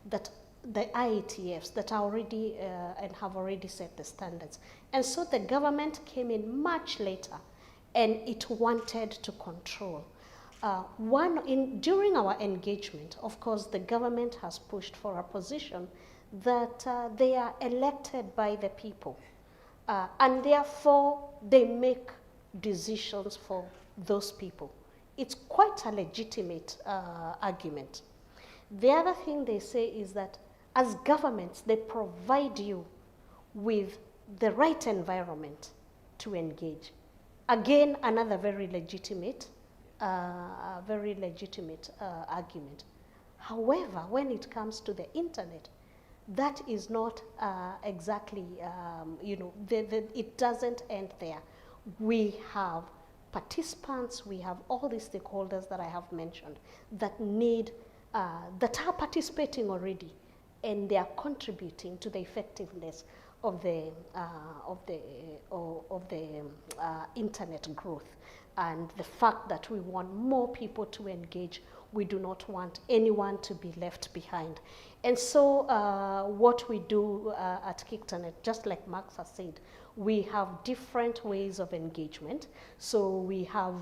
that the IETFs that are already and have already set the standards. And so the government came in much later, and it wanted to control. During our engagement, of course, the government has pushed for a position that they are elected by the people, and therefore they make decisions for those people. It's quite a legitimate argument. The other thing they say is that as governments, they provide you with the right environment to engage. Again, another very legitimate argument. However, when it comes to the internet, that is not exactly, it doesn't end there. We have participants, we have all these stakeholders that I have mentioned that that are participating already, and they are contributing to the effectiveness of the internet growth. And the fact that we want more people to engage, we do not want anyone to be left behind. And so what we do at Kiktanet, just like Max has said, we have different ways of engagement. So we have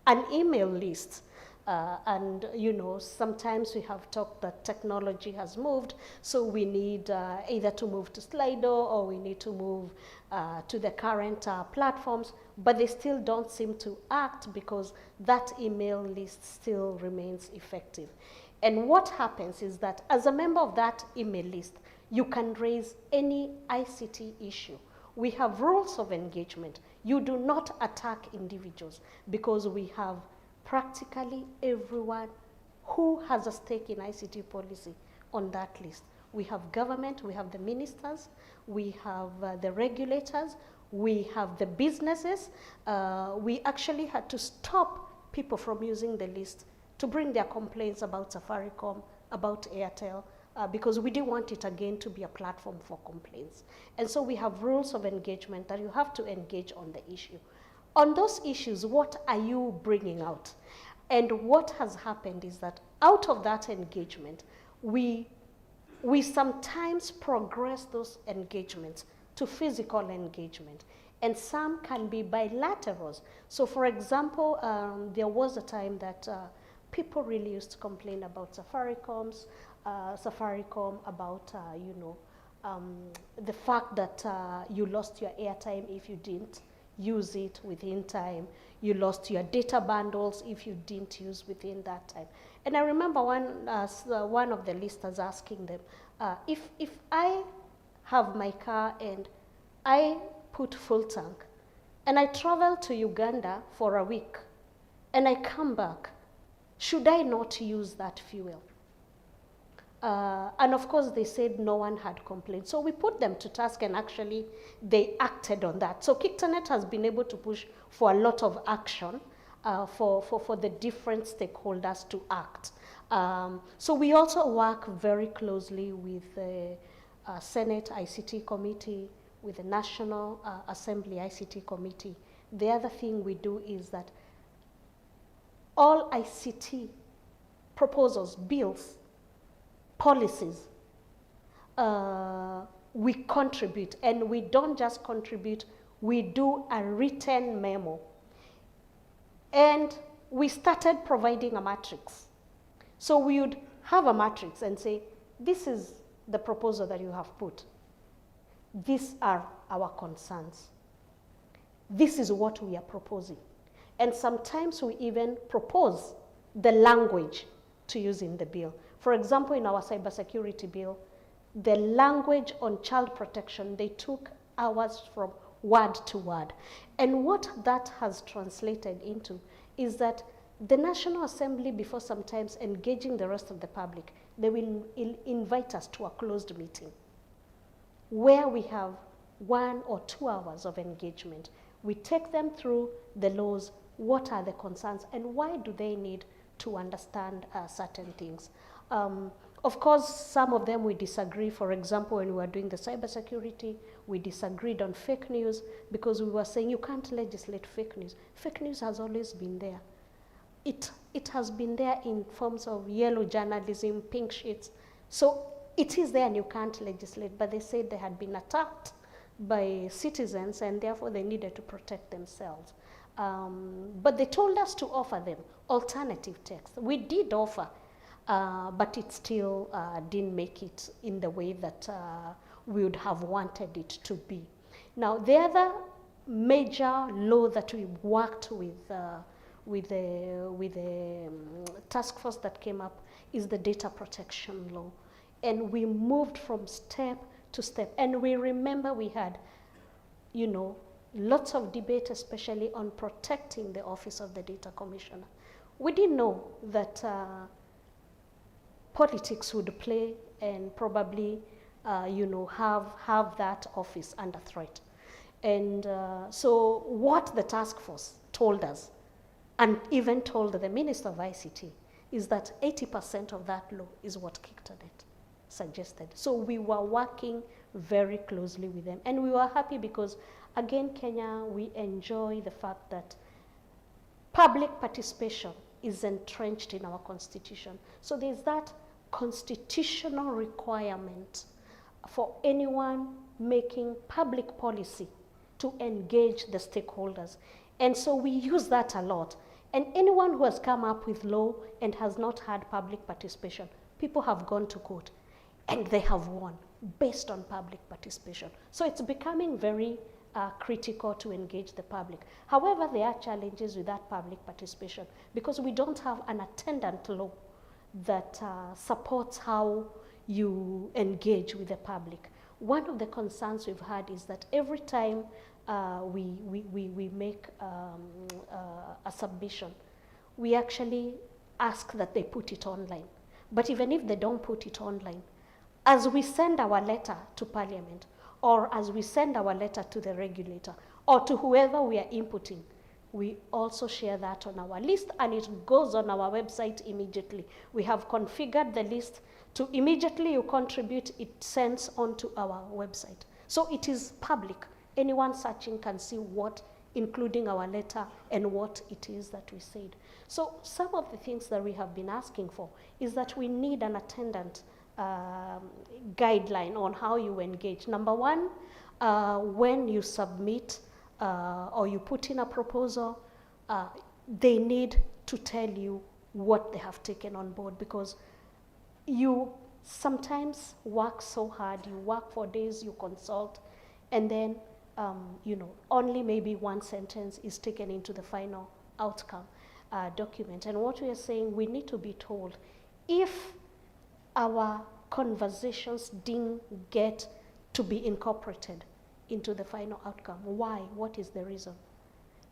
an email list And sometimes we have talked that technology has moved, so we need either to move to Slido or we need to move to the current platforms, but they still don't seem to act because that email list still remains effective. And what happens is that as a member of that email list, you can raise any ICT issue. We have rules of engagement. You do not attack individuals because we have practically everyone who has a stake in ICT policy on that list. We have government, we have the ministers, we have the regulators, we have the businesses. We actually had to stop people from using the list to bring their complaints about Safaricom, about Airtel, because we didn't want it again to be a platform for complaints. And so we have rules of engagement that you have to engage on the issue. On those issues, what are you bringing out? And what has happened is that out of that engagement, we sometimes progress those engagements to physical engagement. And some can be bilaterals. So for example, there was a time that people really used to complain about Safaricom, about the fact that you lost your airtime if you didn't use it within time. You lost your data bundles if you didn't use within that time. And I remember one of the listers asking them, if I have my car and I put full tank and I travel to Uganda for a week and I come back, should I not use that fuel? And of course, they said no one had complained. So we put them to task, and actually, they acted on that. So KICTANET has been able to push for a lot of action for the different stakeholders to act. So we also work very closely with the Senate ICT Committee, with the National Assembly ICT Committee. The other thing we do is that all ICT proposals, bills, policies, we contribute, and we don't just contribute, we do a written memo. And we started providing a matrix. So we would have a matrix and say, this is the proposal that you have put. These are our concerns. This is what we are proposing. And sometimes we even propose the language to use in the bill. For example, in our cybersecurity bill, the language on child protection, they took hours from word to word. And what that has translated into is that the National Assembly, before sometimes engaging the rest of the public, they will invite us to a closed meeting where we have 1 or 2 hours of engagement. We take them through the laws, what are the concerns, and why do they need to understand certain things. Of course, some of them we disagree. For example, when we were doing the cybersecurity, we disagreed on fake news because we were saying you can't legislate fake news. Fake news has always been there. It has been there in forms of yellow journalism, pink sheets. So it is there and you can't legislate, but they said they had been attacked by citizens and therefore they needed to protect themselves. But they told us to offer them alternative text. We did offer, but it still didn't make it in the way that we would have wanted it to be. Now, the other major law that we worked with the task force that came up is the data protection law. And we moved from step to step. And we remember we had, lots of debate, especially on protecting the office of the data commissioner. We didn't know that politics would play and probably, have that office under threat. And so what the task force told us, and even told the Minister of ICT, is that 80% of that law is what KICTANET suggested. So we were working very closely with them. And we were happy because, again, Kenya, we enjoy the fact that public participation is entrenched in our constitution. So there's that constitutional requirement for anyone making public policy to engage the stakeholders. And so we use that a lot. And anyone who has come up with law and has not had public participation, people have gone to court and they have won based on public participation. So it's becoming very critical to engage the public. However, there are challenges with that public participation because we don't have an attendant law that supports how you engage with the public. One of the concerns we've had is that every time we make a submission, we actually ask that they put it online. But even if they don't put it online, as we send our letter to Parliament, or as we send our letter to the regulator, or to whoever we are inputting, we also share that on our list, and it goes on our website immediately. We have configured the list to immediately you contribute, it sends onto our website. So it is public. Anyone searching can see what, including our letter, and what it is that we said. So some of the things that we have been asking for is that we need an attendant guideline on how you engage. Number one, when you submit or you put in a proposal, they need to tell you what they have taken on board, because you sometimes work so hard, you work for days, you consult, and then only maybe one sentence is taken into the final outcome document. And what we are saying, we need to be told if our conversations didn't get to be incorporated into the final outcome. Why? What is the reason?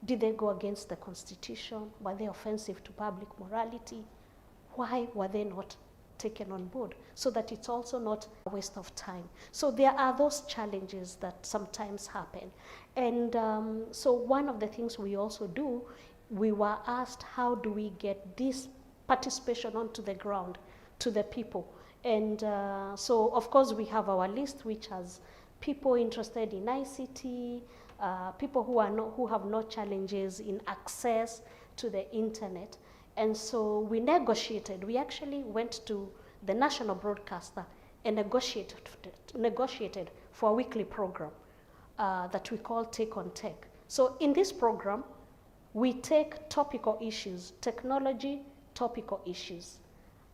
Did they go against the Constitution? Were they offensive to public morality? Why were they not taken on board? So that it's also not a waste of time. So there are those challenges that sometimes happen. And so one of the things we also do, we were asked, how do we get this participation onto the ground to the people? And so of course we have our list, which has people interested in ICT, people who have no challenges in access to the internet. And so we negotiated. We actually went to the national broadcaster and negotiated for a weekly program that we call Take on Tech. So in this program, we take topical issues, technology topical issues,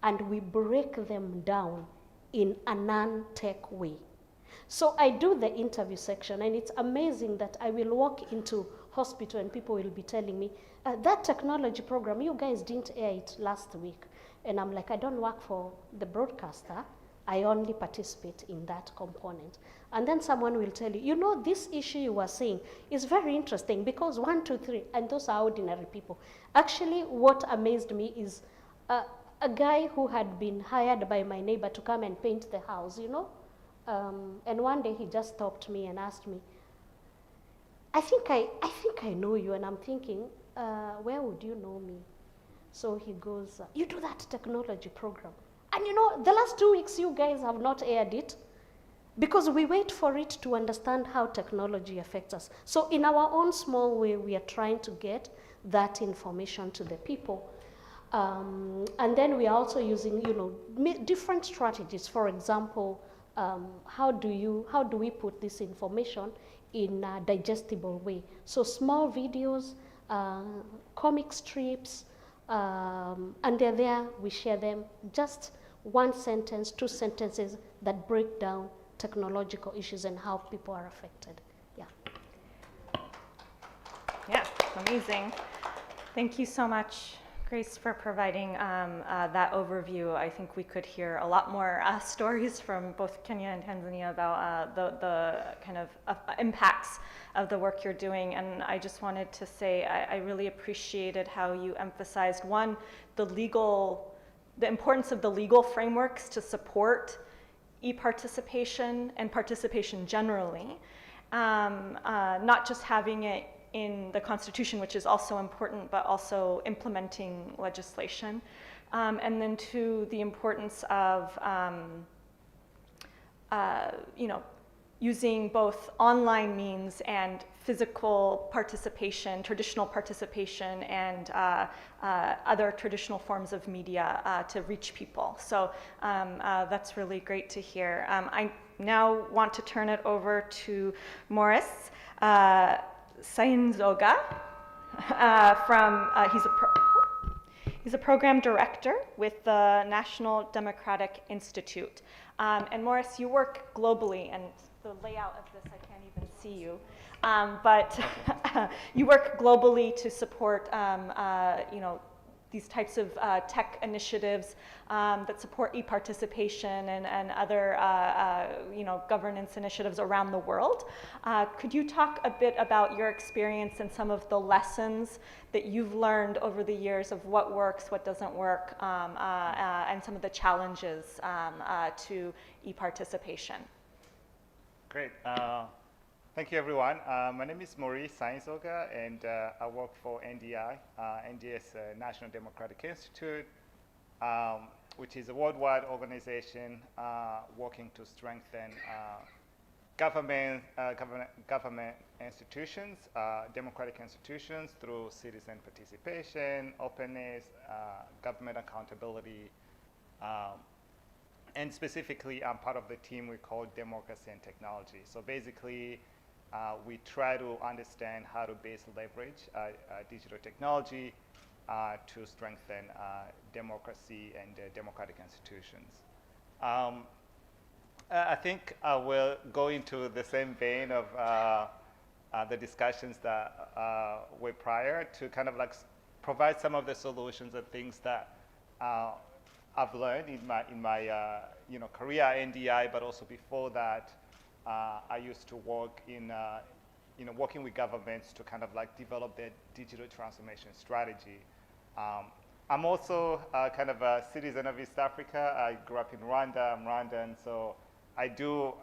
and we break them down in a non-tech way. So I do the interview section, and it's amazing that I will walk into hospital and people will be telling me, that technology program, you guys didn't air it last week. And I'm like, I don't work for the broadcaster. I only participate in that component. And then someone will tell you, this issue you were saying is very interesting because 1, 2, 3, and those are ordinary people. Actually, what amazed me is a guy who had been hired by my neighbor to come and paint the house, and one day he just stopped me and asked me, I think I know you. And I'm thinking, where would you know me? So he goes, you do that technology program. And the last 2 weeks you guys have not aired it because we wait for it to understand how technology affects us. So in our own small way, we are trying to get that information to the people. And then we are also using, different strategies. For example, how do we put this information in a digestible way? So small videos, comic strips, and they're there, we share them, just 1 sentence, 2 sentences that break down technological issues and how people are affected. Yeah. Yeah, amazing. Thank you so much, Grace, for providing that overview. I think we could hear a lot more stories from both Kenya and Tanzania about the kind of impacts of the work you're doing. And I just wanted to say I really appreciated how you emphasized, one, the importance of the legal frameworks to support e-participation and participation generally, not just having it in the Constitution, which is also important, but also implementing legislation. And then 2, the importance of using both online means and physical participation, traditional participation, and other traditional forms of media to reach people. So that's really great to hear. I now want to turn it over to Morris Sainzoga. He's a program director with the National Democratic Institute. And Morris, you work globally, and the layout of this, I can't even see you. But you work globally to support, these types of tech initiatives that support e-participation and other, governance initiatives around the world. Could you talk a bit about your experience and some of the lessons that you've learned over the years of what works, what doesn't work, and some of the challenges to e-participation? Great. Thank you, everyone. My name is Maurice Sainzoga, and I work for NDI. NDI is National Democratic Institute, which is a worldwide organization working to strengthen government institutions, democratic institutions through citizen participation, openness, government accountability, and specifically, I'm part of the team we call Democracy and Technology. So basically, we try to understand how to best leverage digital technology to strengthen democracy and democratic institutions. I think I will go into the same vein of the discussions that were prior to kind of like provide some of the solutions and things that I've learned in my career at NDI, but also before that, I used to work in working with governments to kind of like develop their digital transformation strategy. I'm also kind of a citizen of East Africa. I grew up in Rwanda. I'm Rwandan, so I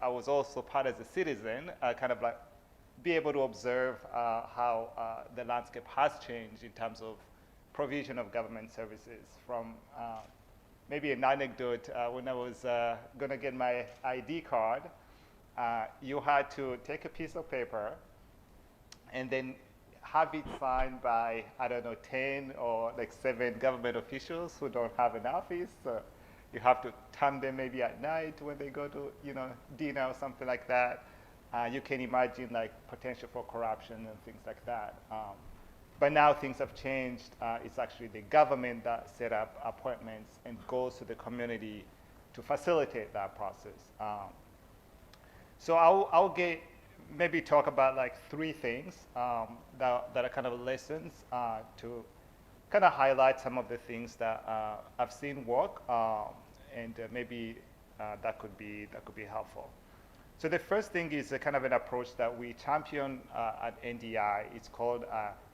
was also part as a citizen, kind of like be able to observe how the landscape has changed in terms of provision of government services. From maybe an anecdote, when I was gonna get my ID card, you had to take a piece of paper and then have it signed by, I don't know, 10 or like 7 government officials who don't have an office. So you have to turn them maybe at night when they go to, dinner or something like that. You can imagine like potential for corruption and things like that. But now things have changed. It's actually the government that set up appointments and goes to the community to facilitate that process. So I'll maybe talk about like 3 things that are kind of lessons to kind of highlight some of the things that I've seen work, and maybe that could be helpful. So the first thing is a kind of an approach that we champion at NDI. It's called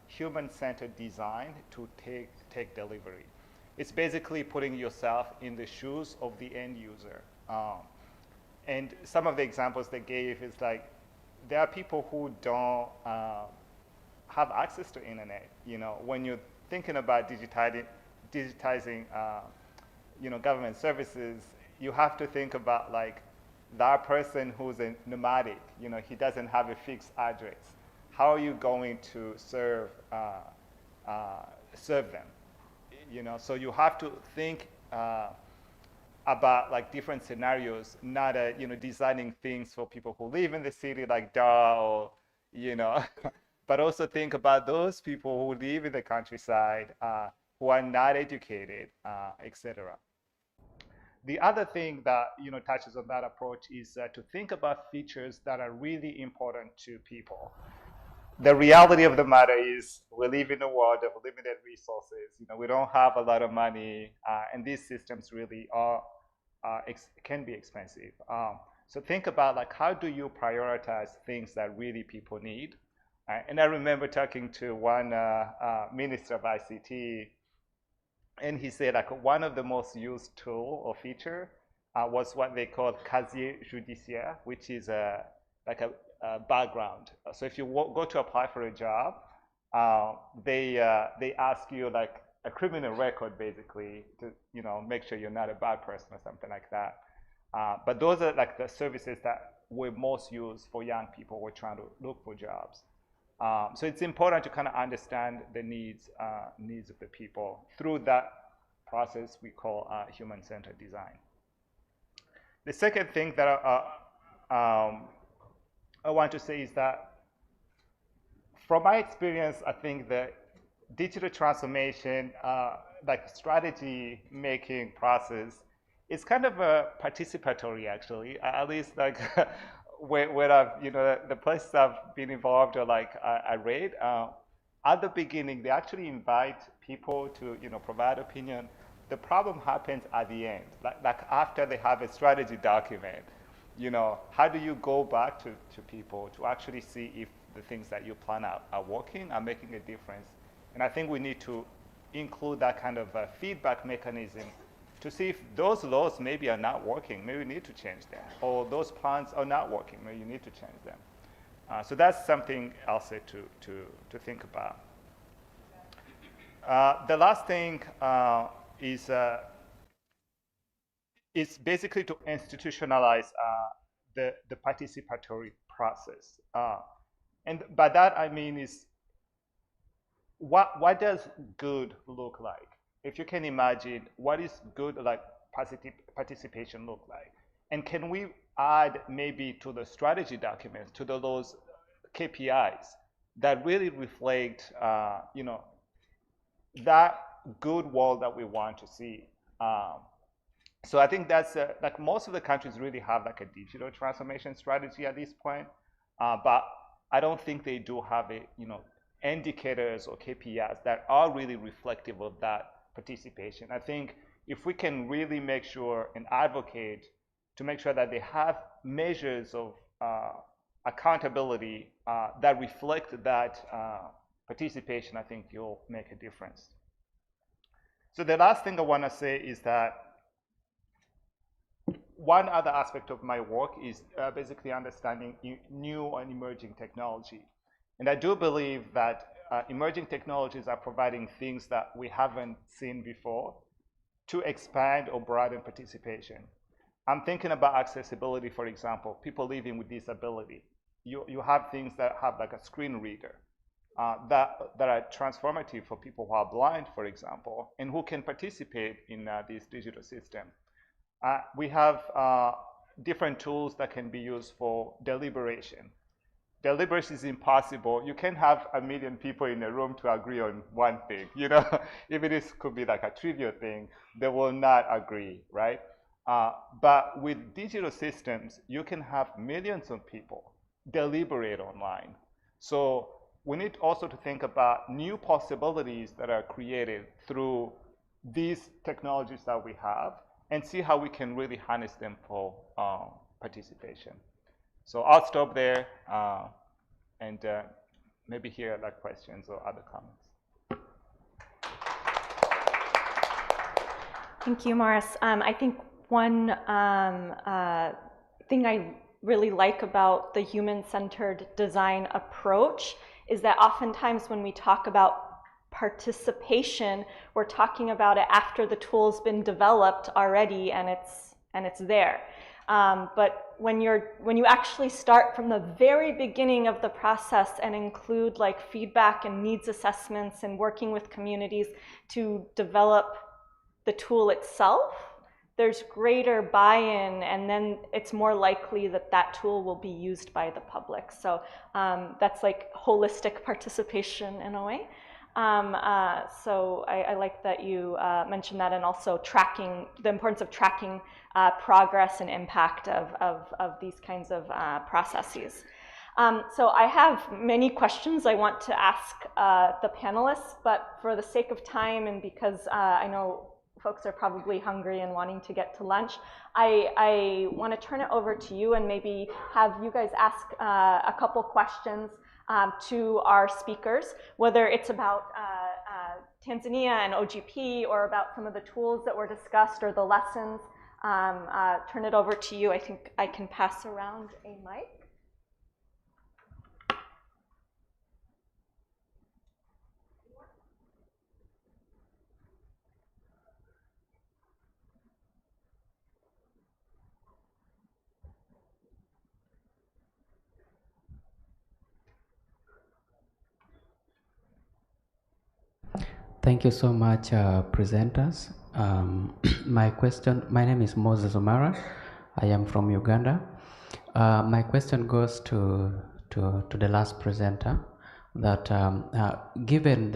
human-centered design to take delivery. It's basically putting yourself in the shoes of the end user. And some of the examples they gave is like, there are people who don't have access to internet. When you're thinking about digitizing government services, you have to think about like that person who's a nomadic. He doesn't have a fixed address. How are you going to serve them? So you have to think about like different scenarios, not designing things for people who live in the city like or but also think about those people who live in the countryside, who are not educated, etc. The other thing that touches on that approach is to think about features that are really important to people. The reality of the matter is we live in a world of limited resources. We don't have a lot of money, and these systems really can be expensive. So think about like, how do you prioritize things that really people need? And I remember talking to one minister of ICT, and he said like one of the most used tool or feature was what they call casier judiciaire, which is like a background. So if you go to apply for a job, they ask you like a criminal record basically to make sure you're not a bad person or something like that. But those are like the services that were most used for young people who are trying to look for jobs. So it's important to kind of understand the needs of the people through that process we call human-centered design. The second thing that I want to say is that from my experience, I think that digital transformation, like strategy making process, is kind of a participatory actually, at least like where I've, the places I've been involved or like I read, at the beginning, they actually invite people to, provide opinion. The problem happens at the end, like after they have a strategy document. How do you go back to people to actually see if the things that you plan out are working, are making a difference? And I think we need to include that kind of feedback mechanism to see if those laws maybe are not working, maybe we need to change them, or those plans are not working, maybe you need to change them. So that's something else to think about. The last thing is basically to institutionalize the participatory process. And by that I mean is, what does good look like? If you can imagine, what is good like participation look like? And can we add maybe to the strategy documents, to those KPIs that really reflect, that good world that we want to see? So I think that's like most of the countries really have like a digital transformation strategy at this point, but I don't think they do have a, indicators or KPIs that are really reflective of that participation. I think if we can really make sure and advocate to make sure that they have measures of accountability that reflect that participation, I think you'll make a difference. So the last thing I want to say is that one other aspect of my work is basically understanding new and emerging technology. And I do believe that emerging technologies are providing things that we haven't seen before to expand or broaden participation. I'm thinking about accessibility, for example, people living with disability. You have things that have like a screen reader that are transformative for people who are blind, for example, and who can participate in this digital system. We have different tools that can be used for deliberation. Deliberation is impossible. You can't have 1 million people in a room to agree on one thing. If it could be like a trivial thing, they will not agree, right? But with digital systems, you can have millions of people deliberate online. So we need also to think about new possibilities that are created through these technologies that we have, and see how we can really harness them for participation. So I'll stop there and maybe hear like questions or other comments. Thank you, Morris. I think one thing I really like about the human-centered design approach is that oftentimes when we talk about participation, we're talking about it after the tool's been developed already and it's there. But when you actually start from the very beginning of the process and include like feedback and needs assessments and working with communities to develop the tool itself, there's greater buy-in, and then it's more likely that that tool will be used by the public. So that's like holistic participation in a way. So I like that you mentioned that, and also tracking, the importance of tracking progress and impact of these kinds of processes. So I have many questions I want to ask the panelists, but for the sake of time and because I know folks are probably hungry and wanting to get to lunch, I want to turn it over to you and maybe have you guys ask a couple questions to our speakers, whether it's about Tanzania and OGP or about some of the tools that were discussed or the lessons. Turn it over to you. I think I can pass around a mic. Thank you so much, presenters. My name is Moses Omara. I am from Uganda. My question goes to the last presenter that given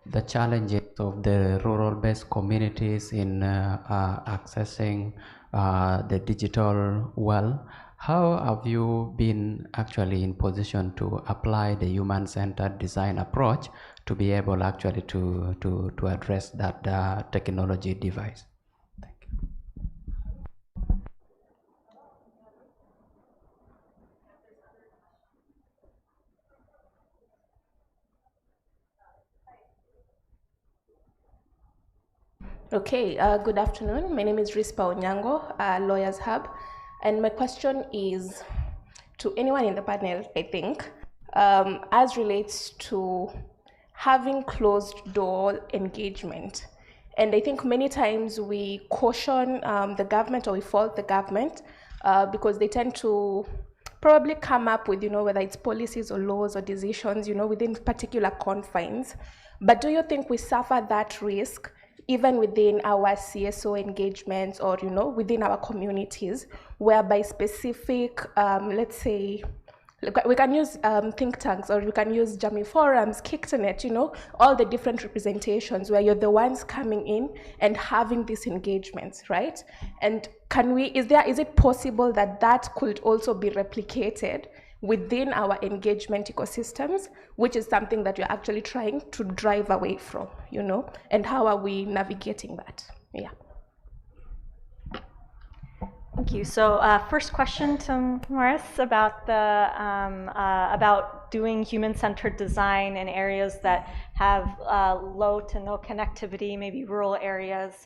the challenges of the rural-based communities in accessing the digital world, how have you been actually in position to apply the human-centered design approach to be able actually to address that technology device? Okay, good afternoon. My name is Rispa Onyango, Lawyers Hub, and my question is to anyone in the panel, I think, as relates to having closed door engagement. And I think many times we caution the government, or we fault the government because they tend to probably come up with, whether it's policies or laws or decisions, within particular confines. But do you think we suffer that risk even within our CSO engagements, or within our communities, whereby specific, let's say, we can use think tanks, or we can use Jamii forums, Kictonet, all the different representations where you're the ones coming in and having these engagements, right? And is it possible that could also be replicated within our engagement ecosystems, which is something that you're actually trying to drive away from, and how are we navigating that? Yeah. Thank you. So first question to Morris about about doing human-centered design in areas that have low to no connectivity, maybe rural areas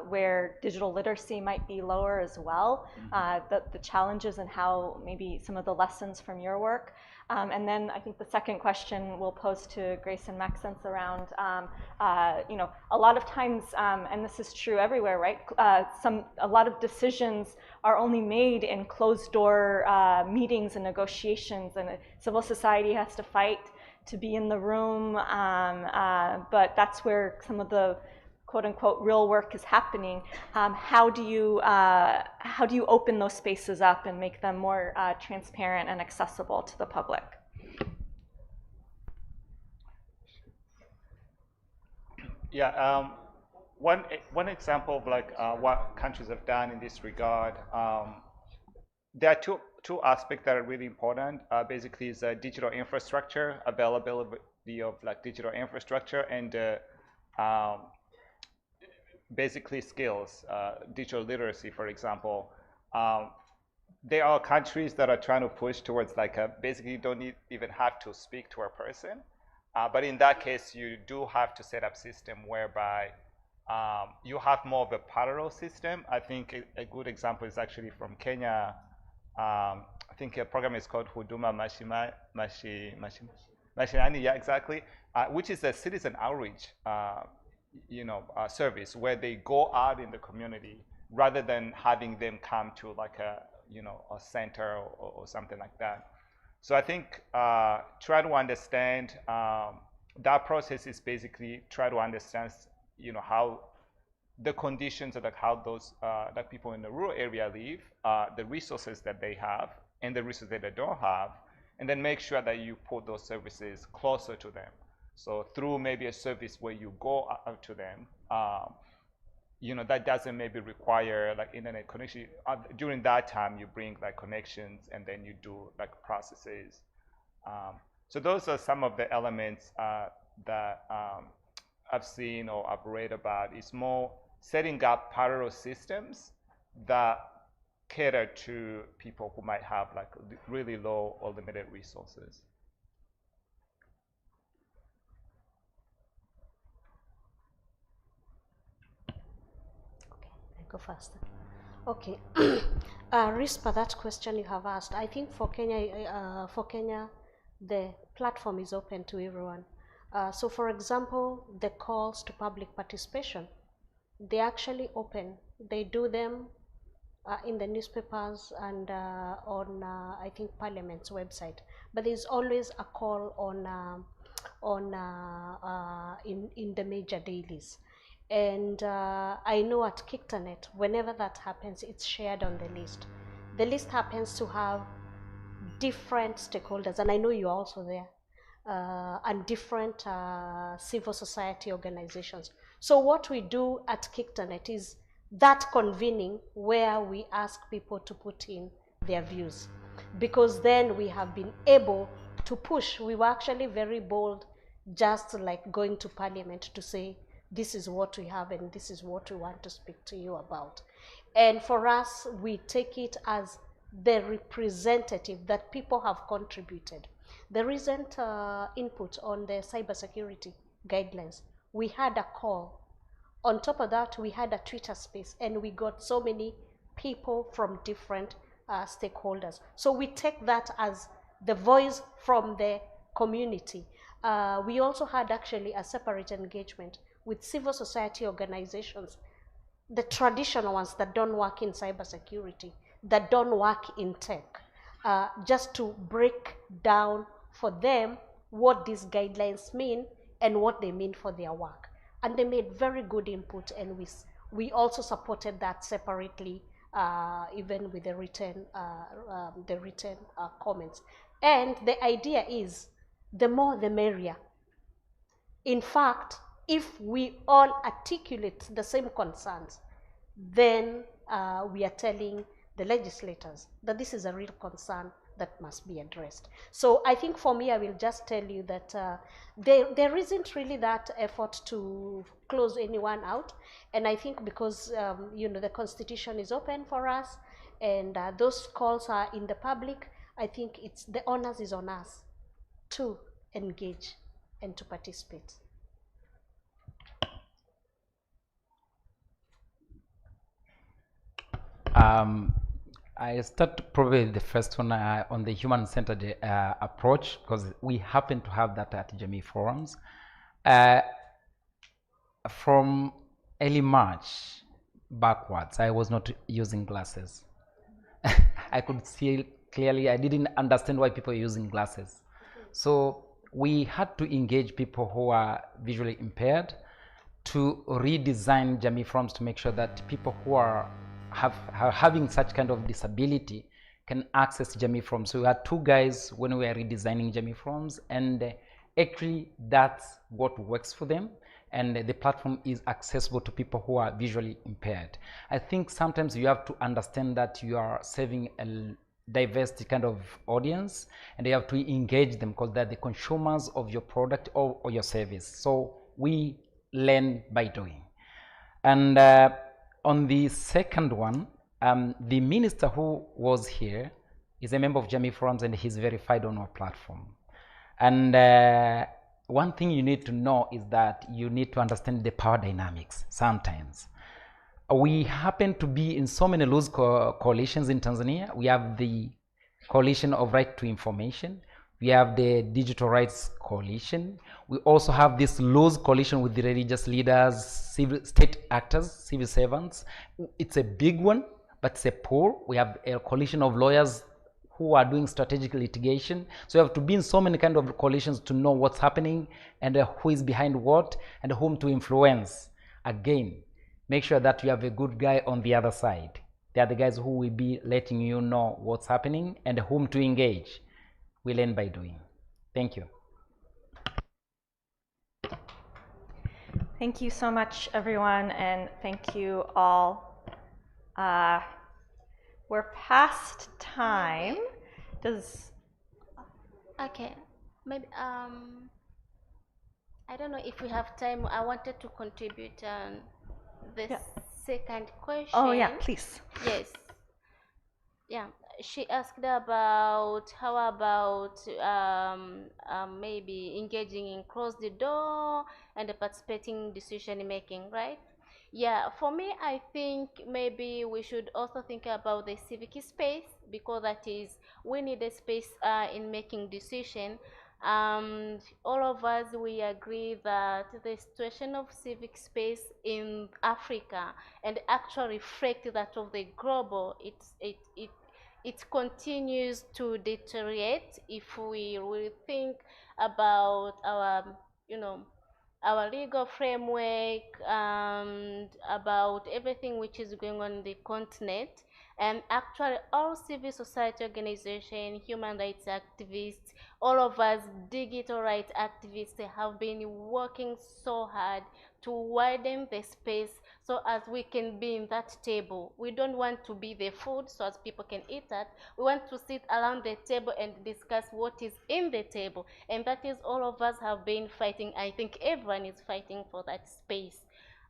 where digital literacy might be lower as well, the challenges and how maybe some of the lessons from your work. And then I think the second question we'll pose to Grace and Maxence around, a lot of times, and this is true everywhere, right? A lot of decisions are only made in closed door meetings and negotiations, and civil society has to fight to be in the room, but that's where some of the quote-unquote real work is happening. How do you open those spaces up and make them more transparent and accessible to the public? Yeah, one example of what countries have done in this regard. There are two aspects that are really important. Basically, is digital infrastructure, availability of digital infrastructure, and basically skills, digital literacy, for example. There are countries that are trying to push towards basically you don't even have to speak to a person. But in that case, you do have to set up system whereby you have more of a parallel system. I think a good example is actually from Kenya. I think a program is called Huduma Mashinani, yeah, exactly, which is a citizen outreach service where they go out in the community rather than having them come to a center or something like that. So I think try to understand that process is basically try to understand how the conditions of how those that people in the rural area live, the resources that they have and the resources that they don't have, and then make sure that you put those services closer to them. So through maybe a service where you go out to them, that doesn't maybe require internet connection. During that time, you bring connections, and then you do processes. So those are some of the elements that I've seen or I've read about. It's more setting up parallel systems that cater to people who might have really low or limited resources. Go first. Okay, Rispa, that question you have asked, I think for Kenya, the platform is open to everyone. So, for example, the calls to public participation, they actually open. They do them in the newspapers and on, I think, Parliament's website. But there's always a call in the major dailies. And I know at Kictonet, whenever that happens, it's shared on the list. The list happens to have different stakeholders, and I know you're also there, and different civil society organizations. So what we do at Kictanet is that convening where we ask people to put in their views, because then we have been able to push. We were actually very bold, just like going to parliament to say, this is what we have and this is what we want to speak to you about. And for us, we take it as the representative that people have contributed. The recent input on the cybersecurity guidelines, we had a call. On top of that, we had a Twitter space, and we got so many people from different stakeholders. So we take that as the voice from the community. We also had actually a separate engagement with civil society organizations, the traditional ones that don't work in cybersecurity, that don't work in tech, just to break down for them what these guidelines mean and what they mean for their work. And they made very good input, and we also supported that separately, even with the written comments. And the idea is, the more the merrier. In fact, if we all articulate the same concerns, then we are telling the legislators that this is a real concern that must be addressed. So I think for me, I will just tell you that there isn't really that effort to close anyone out. And I think because the Constitution is open for us, and those calls are in the public, I think the onus is on us to engage and to participate. I start probably the first one on the human-centered approach, because we happen to have that at Jamii Forums. From early March backwards, I was not using glasses. I could see clearly. I didn't understand why people are using glasses. So we had to engage people who are visually impaired to redesign Jamii Forums to make sure that people who are having such kind of disability can access Jamii Forums. So we had two guys when we were redesigning Jamii Forums, and actually that's what works for them, and the platform is accessible to people who are visually impaired. I think sometimes you have to understand that you are serving a diverse kind of audience, and you have to engage them because they're the consumers of your product or your service. So we learn by doing. And on the second one, the minister who was here is a member of Jamii Forums, and he's verified on our platform. And one thing you need to know is that you need to understand the power dynamics sometimes. We happen to be in so many loose coalitions in Tanzania. We have the Coalition of Right to Information. We have the Digital Rights Coalition. We also have this loose coalition with the religious leaders, state actors, civil servants. It's a big one, but it's a poor. We have a coalition of lawyers who are doing strategic litigation. So you have to be in so many kind of coalitions to know what's happening and who is behind what and whom to influence. Again, make sure that you have a good guy on the other side. They are the guys who will be letting you know what's happening and whom to engage. We learn by doing. Thank you. Thank you so much, everyone, and thank you all. We're past time. Okay, maybe I don't know if we have time. I wanted to contribute the second question. Oh yeah, please. Yes. Yeah, she asked about how about maybe engaging in close the door and participating in decision making, right? Yeah, for me, I think maybe we should also think about the civic space, because that is, we need a space in making decision. All of us, we agree that the situation of civic space in Africa and actually reflect that of the global, it continues to deteriorate if we really think about our, our legal framework and about everything which is going on in the continent. And actually, all civil society organizations, human rights activists, all of us digital rights activists have been working so hard to widen the space so as we can be in that table. We don't want to be the food so as people can eat that. We want to sit around the table and discuss what is in the table. And that is all of us have been fighting. I think everyone is fighting for that space.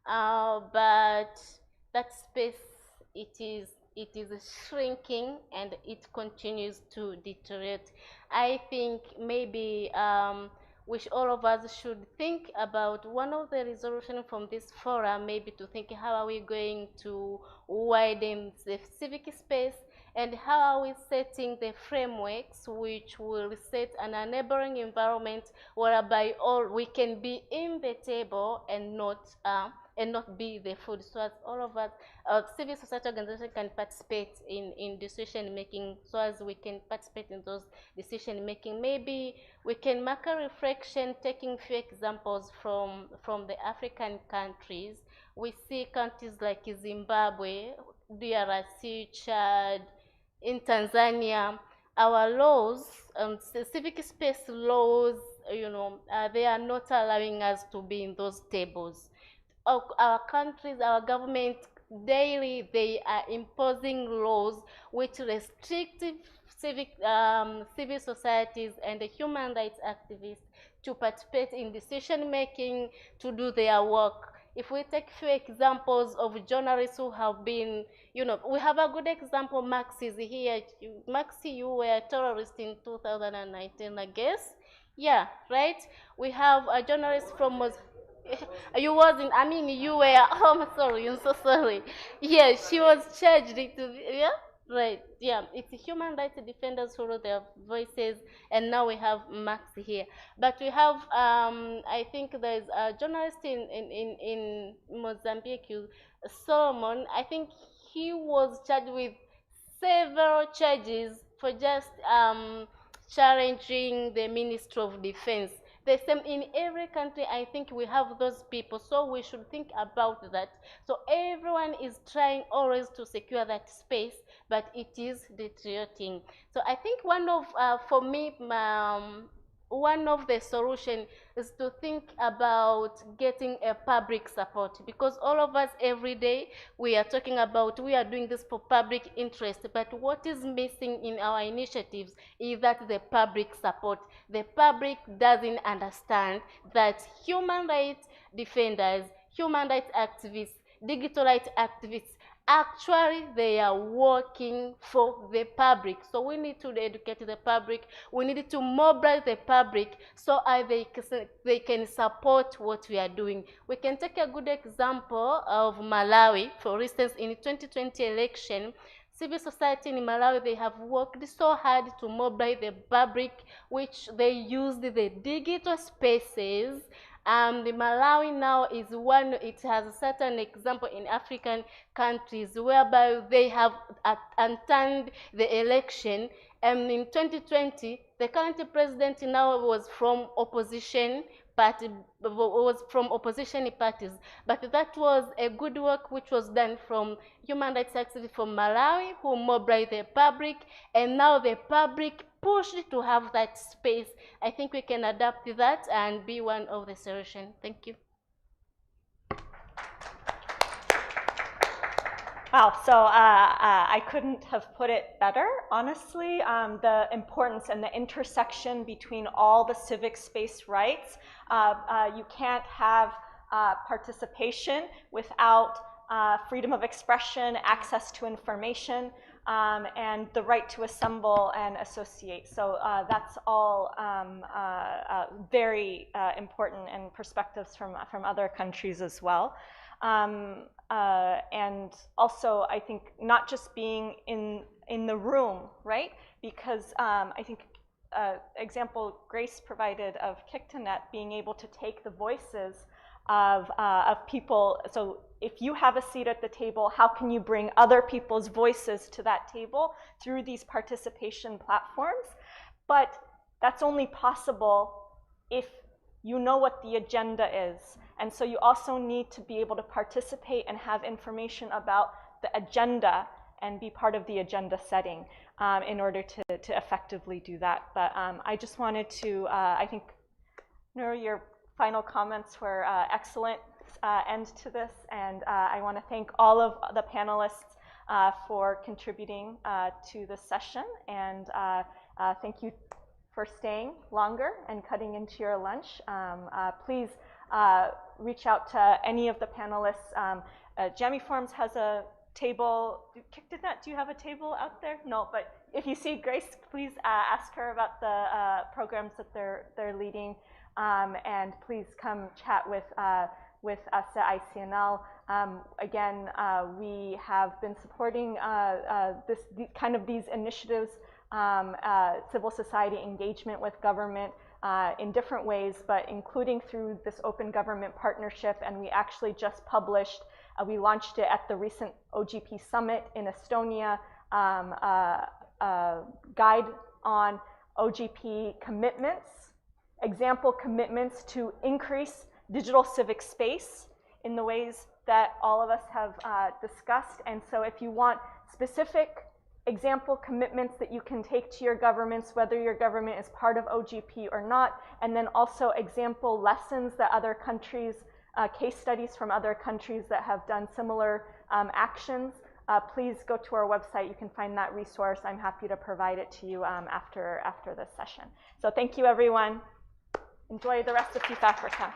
But that space, it is shrinking and it continues to deteriorate. I think maybe which all of us should think about one of the resolutions from this forum, maybe to think how are we going to widen the civic space and how are we setting the frameworks which will set an enabling environment whereby all we can be in the table and not be the food. So as all of us, civil society organizations can participate in decision making, so as we can participate in those decision making. Maybe we can make a reflection, taking few examples from the African countries. We see countries like Zimbabwe, DRC, Chad, in Tanzania, our laws, civic space laws, they are not allowing us to be in those tables. Our countries, our government, daily they are imposing laws which restrict civil societies and the human rights activists to participate in decision making, to do their work. If we take few examples of journalists who have been, we have a good example. Max is here. Maxi, you were a terrorist in 2019, I guess. Yeah, right? We have a journalist from you wasn't, I mean, you were, oh, I'm sorry, I'm so sorry. Yeah, she was charged, yeah? Right, yeah, it's human rights defenders who wrote their voices, and now we have Max here. But we have, I think there's a journalist in Mozambique, Solomon. I think he was charged with several charges for just challenging the Ministry of Defense. The same in every country. I think we have those people, so we should think about that. So everyone is trying always to secure that space, but it is deteriorating. So I think one of, for me, one of the solutions is to think about getting a public support, because all of us every day we are talking about we are doing this for public interest, but what is missing in our initiatives is that the public support. The public doesn't understand that human rights defenders, human rights activists, digital rights activists, actually they are working for the public. So we need to educate the public. We need to mobilize the public so they can support what we are doing. We can take a good example of Malawi. For instance, in the 2020 election, civil society in Malawi, they have worked so hard to mobilize the public, which they used the digital spaces. The Malawi now is one, it has a certain example in African countries whereby they have unturned the election. And in 2020, the current president now was from opposition parties, but that was a good work which was done from human rights activists from Malawi who mobilized the public, and now the public pushed to have that space. I think we can adapt that and be one of the solutions. Thank you. Wow, so I couldn't have put it better, honestly. The importance and the intersection between all the civic space rights. You can't have participation without freedom of expression, access to information, and the right to assemble and associate. So that's all very important, and perspectives from other countries as well. And also, I think not just being in the room, right? Because I think example Grace provided of Kiktanet being able to take the voices of people. So if you have a seat at the table, how can you bring other people's voices to that table through these participation platforms? But that's only possible if you know what the agenda is. And so you also need to be able to participate and have information about the agenda and be part of the agenda setting in order to effectively do that. But I just wanted to, I think, Nur, your final comments were excellent end to this, and I want to thank all of the panelists for contributing to this session, and thank you for staying longer and cutting into your lunch. Please reach out to any of the panelists. Jamie Forms has a table. Kickdinat, do you have a table out there? No, but if you see Grace, please ask her about the programs that they're leading, and please come chat with us at ICNL. Again, we have been supporting these initiatives, civil society engagement with government in different ways, but including through this open government partnership. And we actually just published, we launched it at the recent OGP summit in Estonia, a guide on OGP commitments, example commitments to increase digital civic space in the ways that all of us have discussed. And so if you want specific example commitments that you can take to your governments, whether your government is part of OGP or not, and then also example lessons that other countries, case studies from other countries that have done similar actions, please go to our website. You can find that resource. I'm happy to provide it to you after this session. So thank you, everyone. Enjoy the rest of South Africa.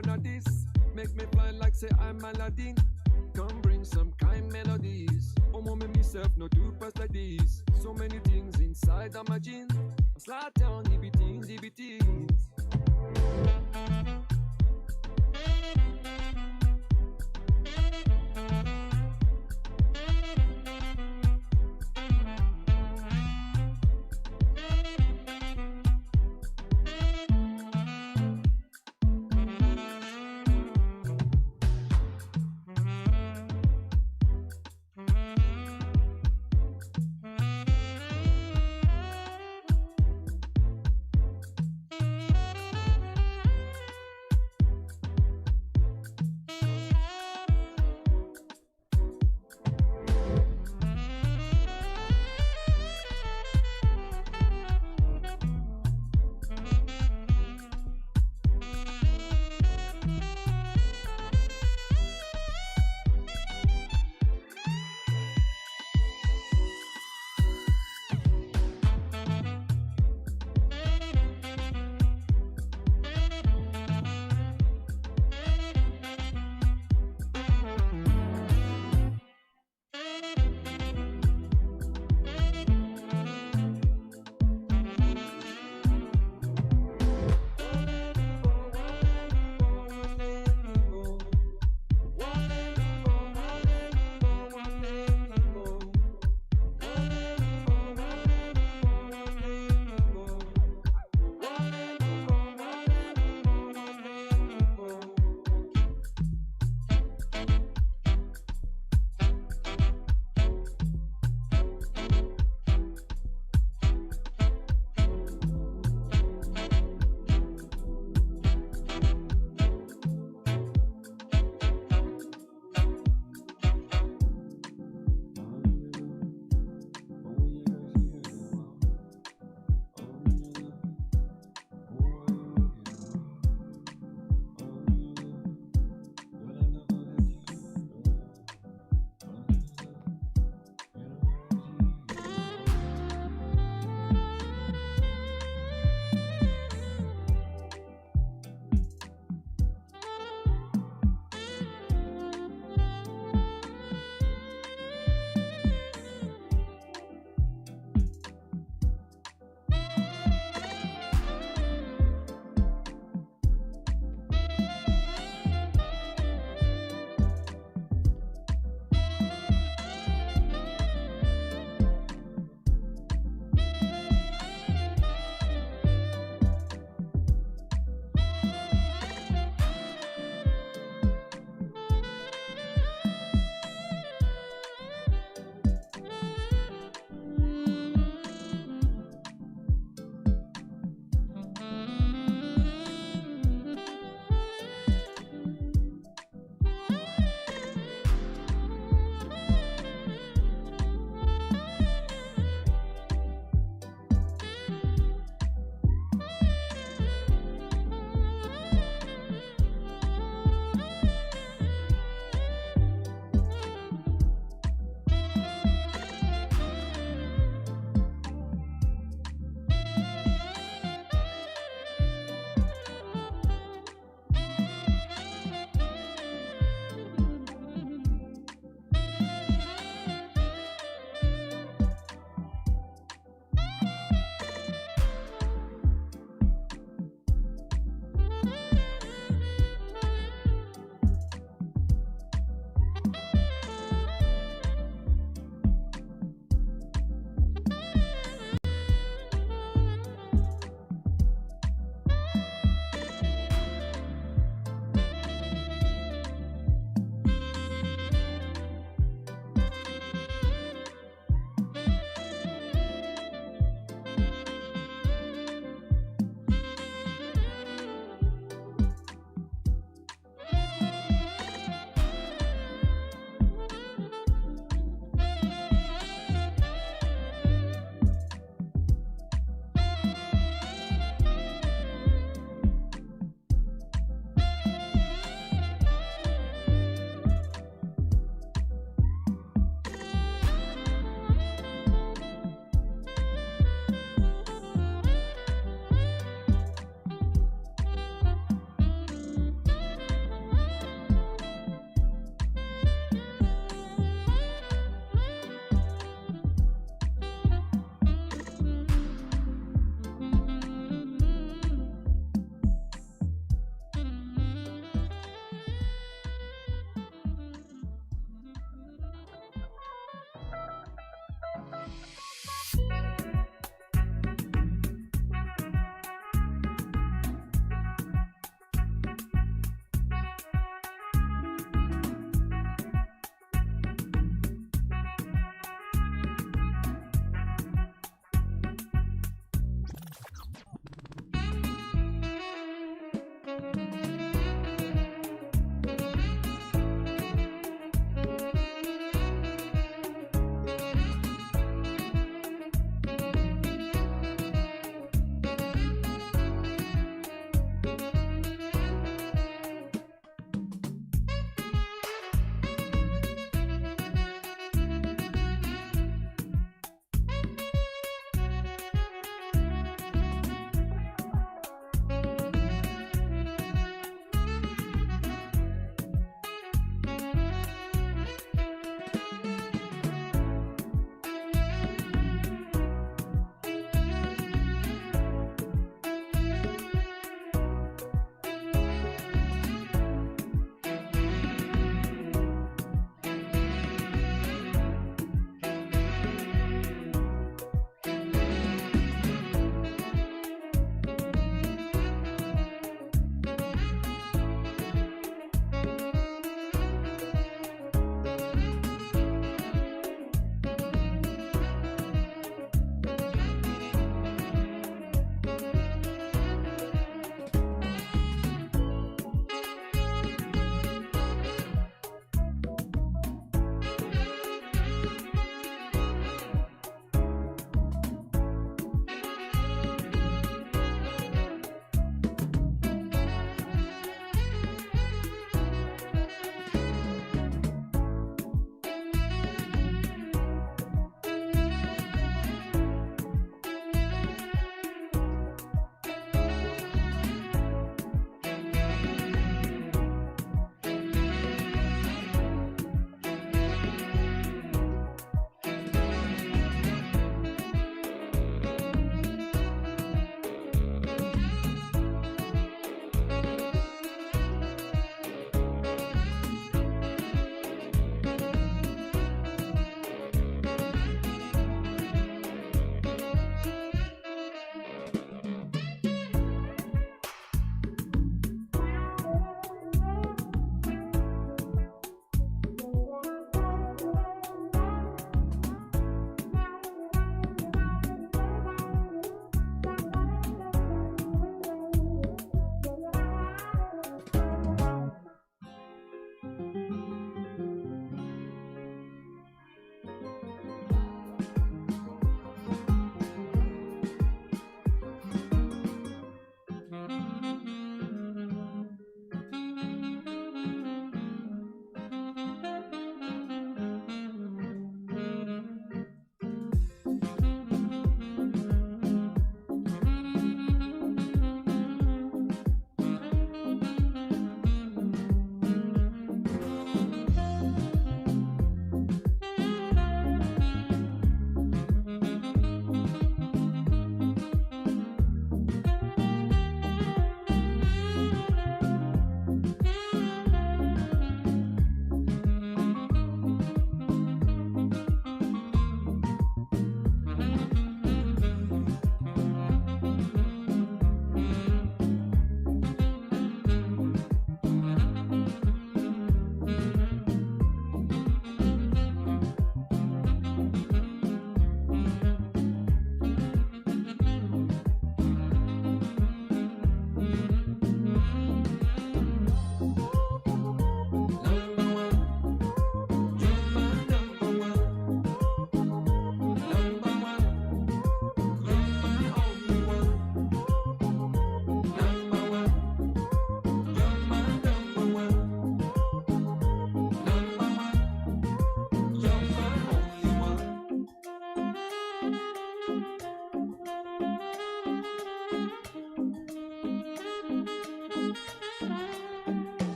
one of this. Make me fly like say I'm Aladdin. Come bring some kind melodies. Oh, mommy, myself no do past like this. So many things inside of my jeans. Slide down, DBTs, DBTs.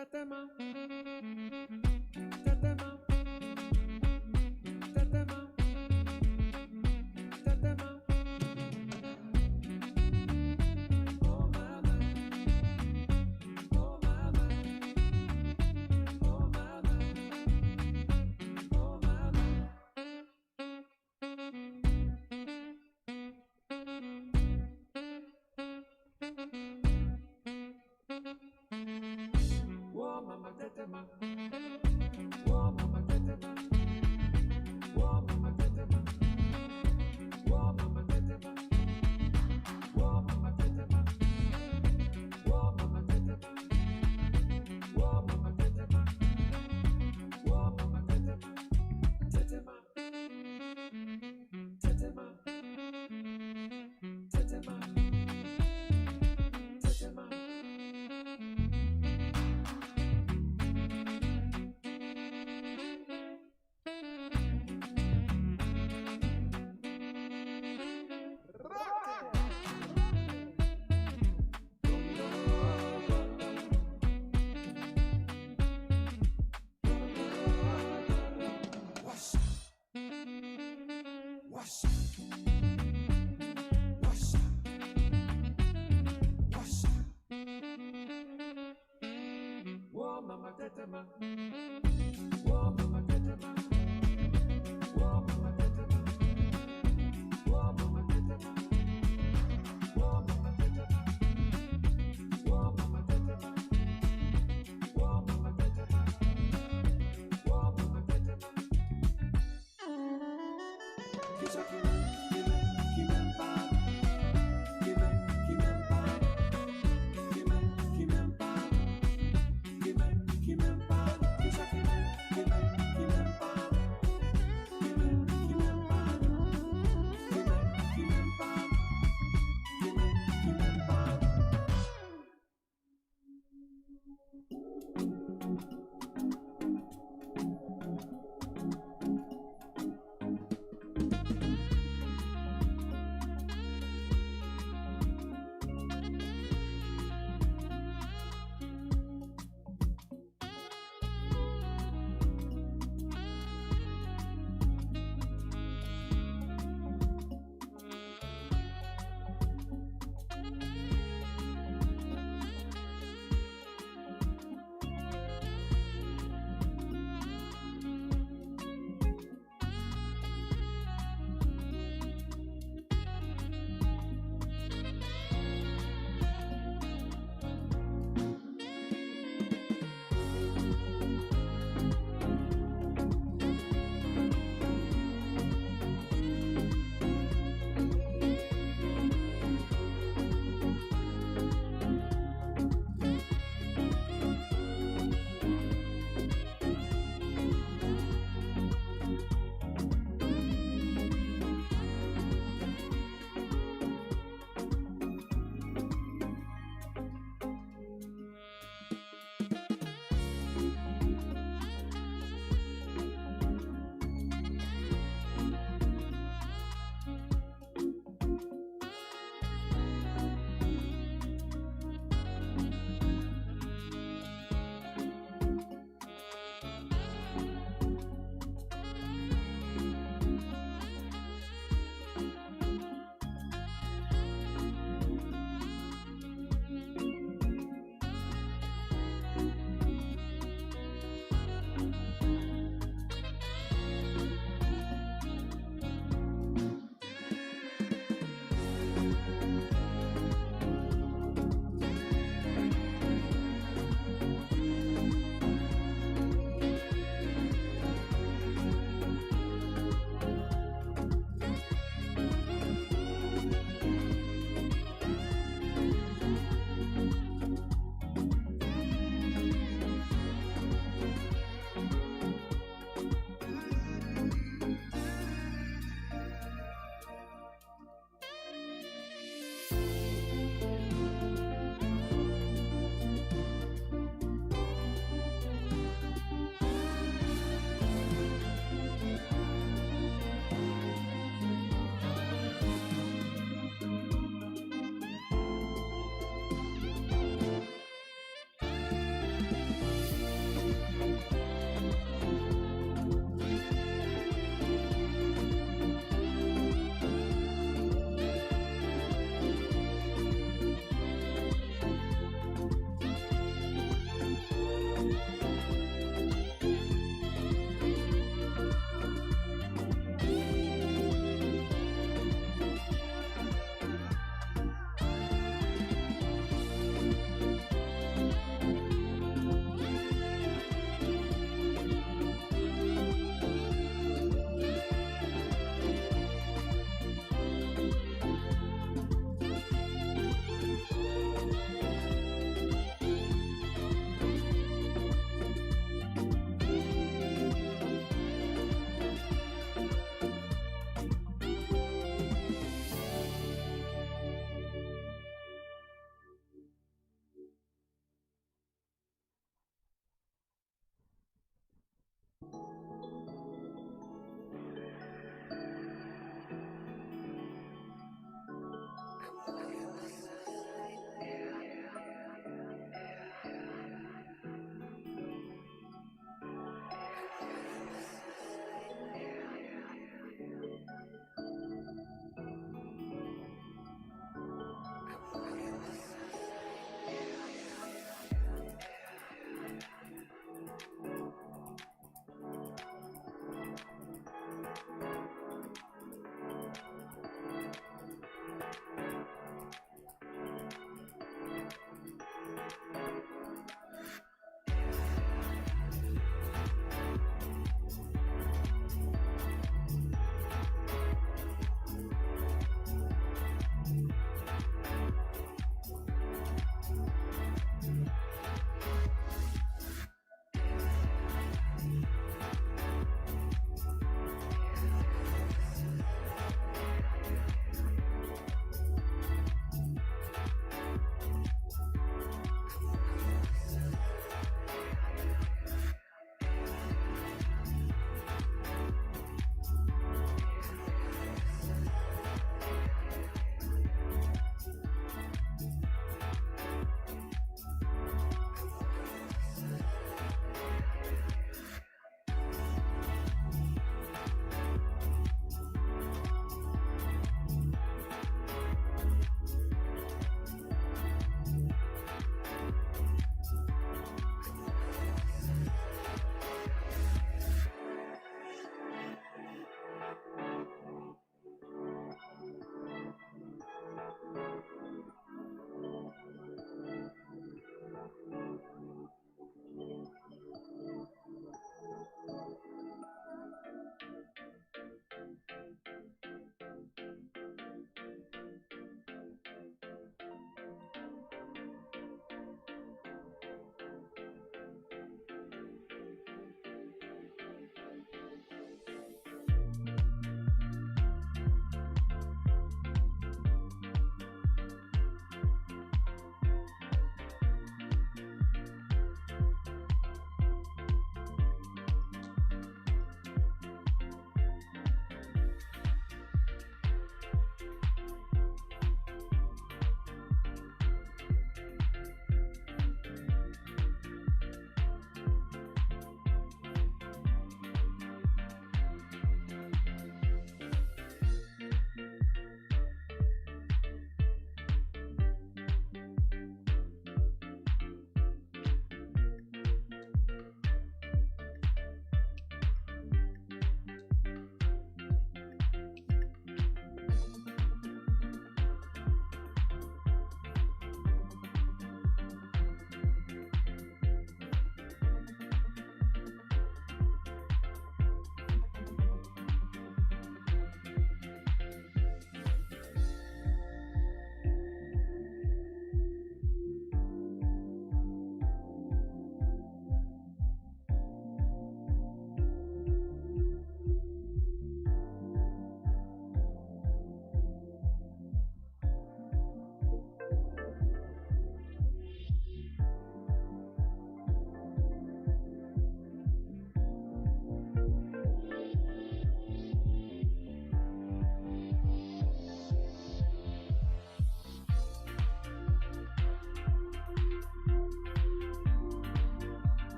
Tetema. Tetema. Tetema. Tetema. Oh mama. Oh mama. Oh mama. Oh mama. Whoa, mama, tetema. Whoa, mama, tetema. Whoa, mama, tetema. Whoa, mama, tetema. Whoa, mama, tetema. Whoa, mama, tetema. Whoa, mama, tetema. Whoa, mama, tetema. Tetema. Tetema. Tetema. Tetema. Wash. Wash. Wash. Wash. Whoa, mama, tetema. Whoa, mama, tetema. Whoa, mama, tetema. Whoa, mama, tetema. Whoa, mama, tetema. Whoa, mama, tetema. Whoa, mama, tetema. Whoa, mama, tetema. Kisha kimempa. Kimempa. Kimempa. Kisha kimempa.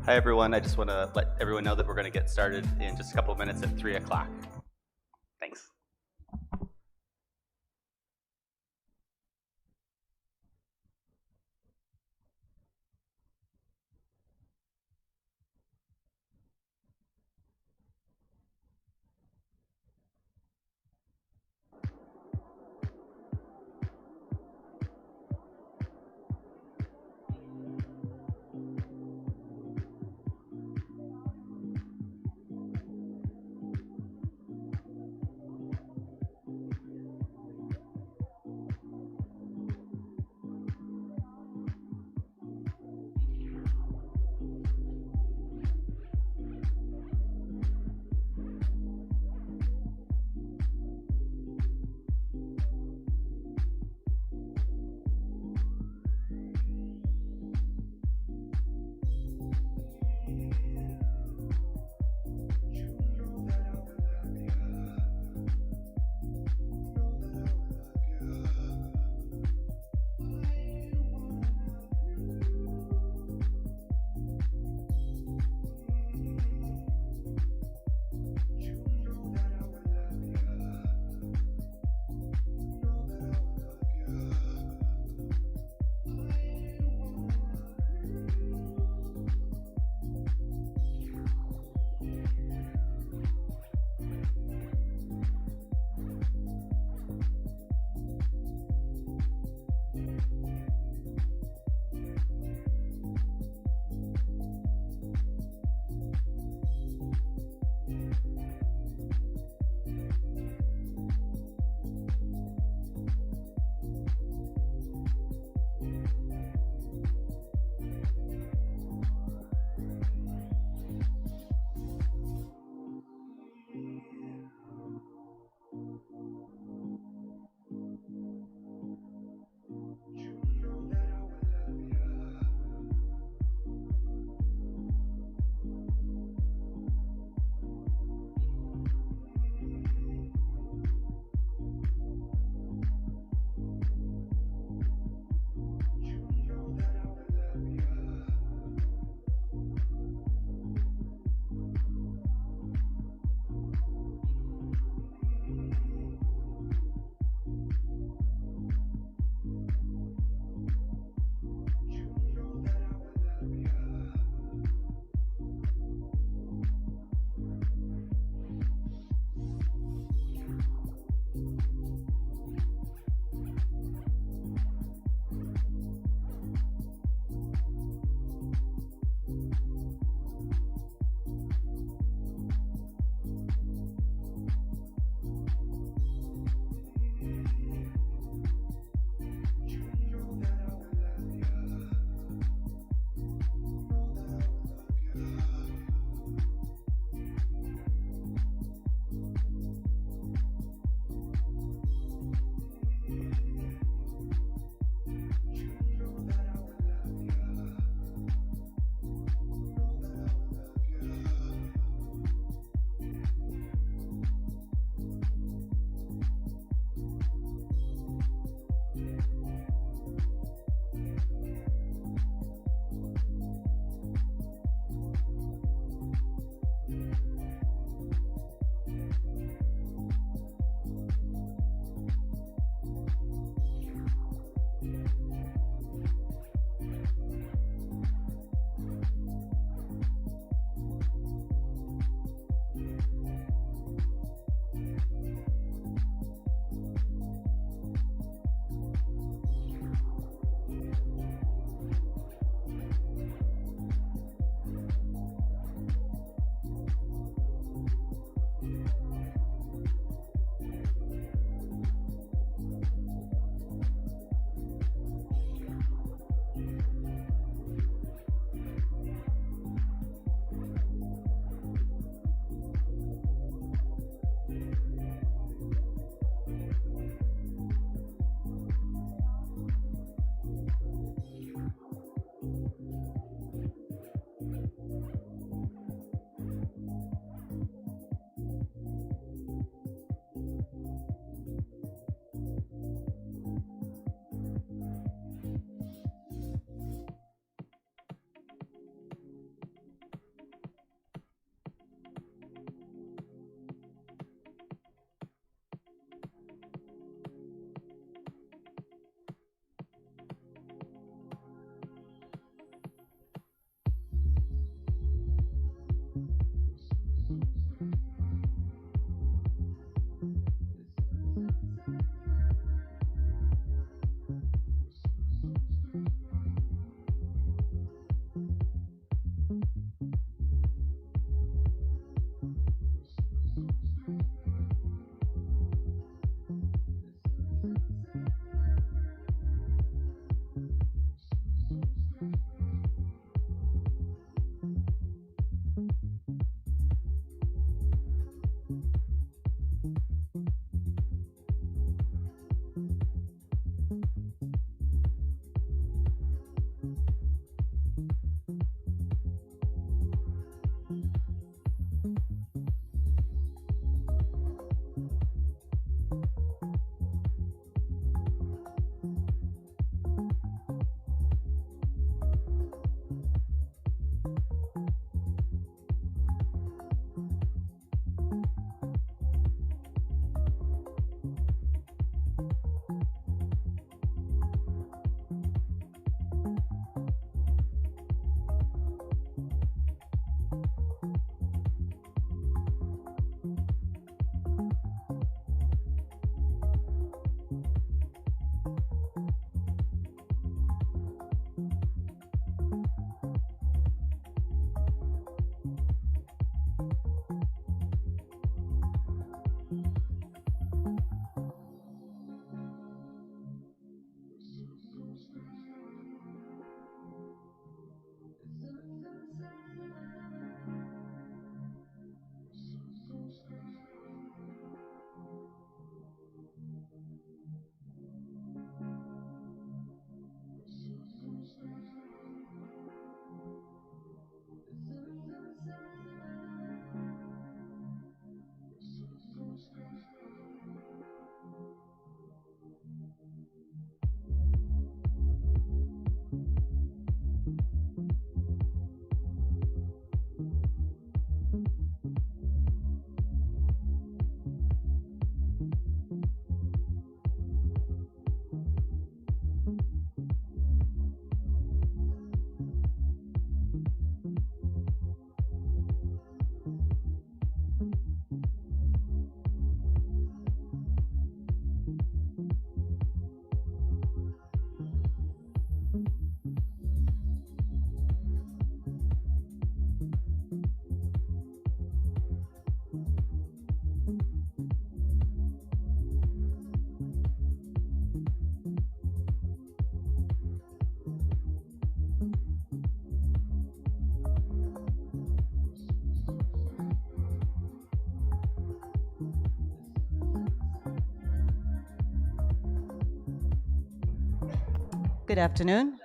Hi, everyone. I just want to let everyone know that we're going to get started in just a couple of minutes at 3 o'clock. Thanks. Good afternoon.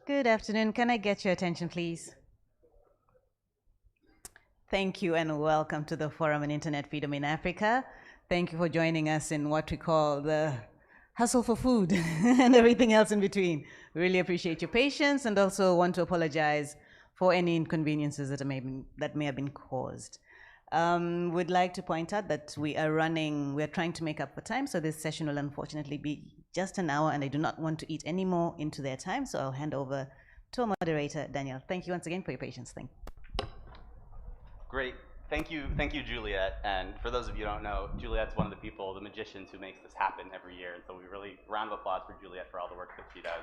Good afternoon. Can I get your attention, please? Thank you and welcome to the Forum on Internet Freedom in Africa. Thank you for joining us in what we call the hustle for food and everything else in between. We really appreciate your patience and also want to apologize for any inconveniences that may have been caused. We'd like to point out that we're trying to make up for time, so this session will unfortunately be just an hour, and I do not want to eat any more into their time, so I'll hand over to our moderator, Daniel. Thank you once again for your patience. Thank you. Great. Thank you, Juliet. And for those of you who don't know, Juliet's one of the people, the magicians who makes this happen every year. And so we really, round of applause for Juliet for all the work that she does.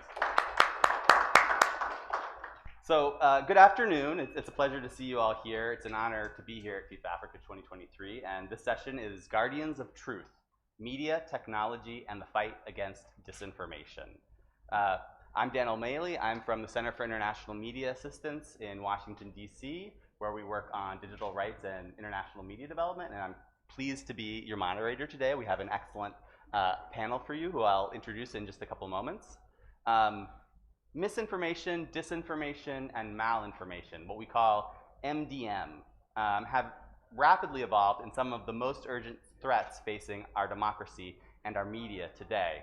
So good afternoon. It's a pleasure to see you all here. It's an honor to be here at FIFA Africa 2023. And this session is Guardians of Truth, Media, Technology, and the Fight Against Disinformation. I'm Dan O'Malley. I'm from the Center for International Media Assistance in Washington, D.C., where we work on digital rights and international media development. And I'm pleased to be your moderator today. We have an excellent panel for you who I'll introduce in just a couple moments. Misinformation, disinformation, and malinformation, what we call MDM, have rapidly evolved in some of the most urgent threats facing our democracy and our media today.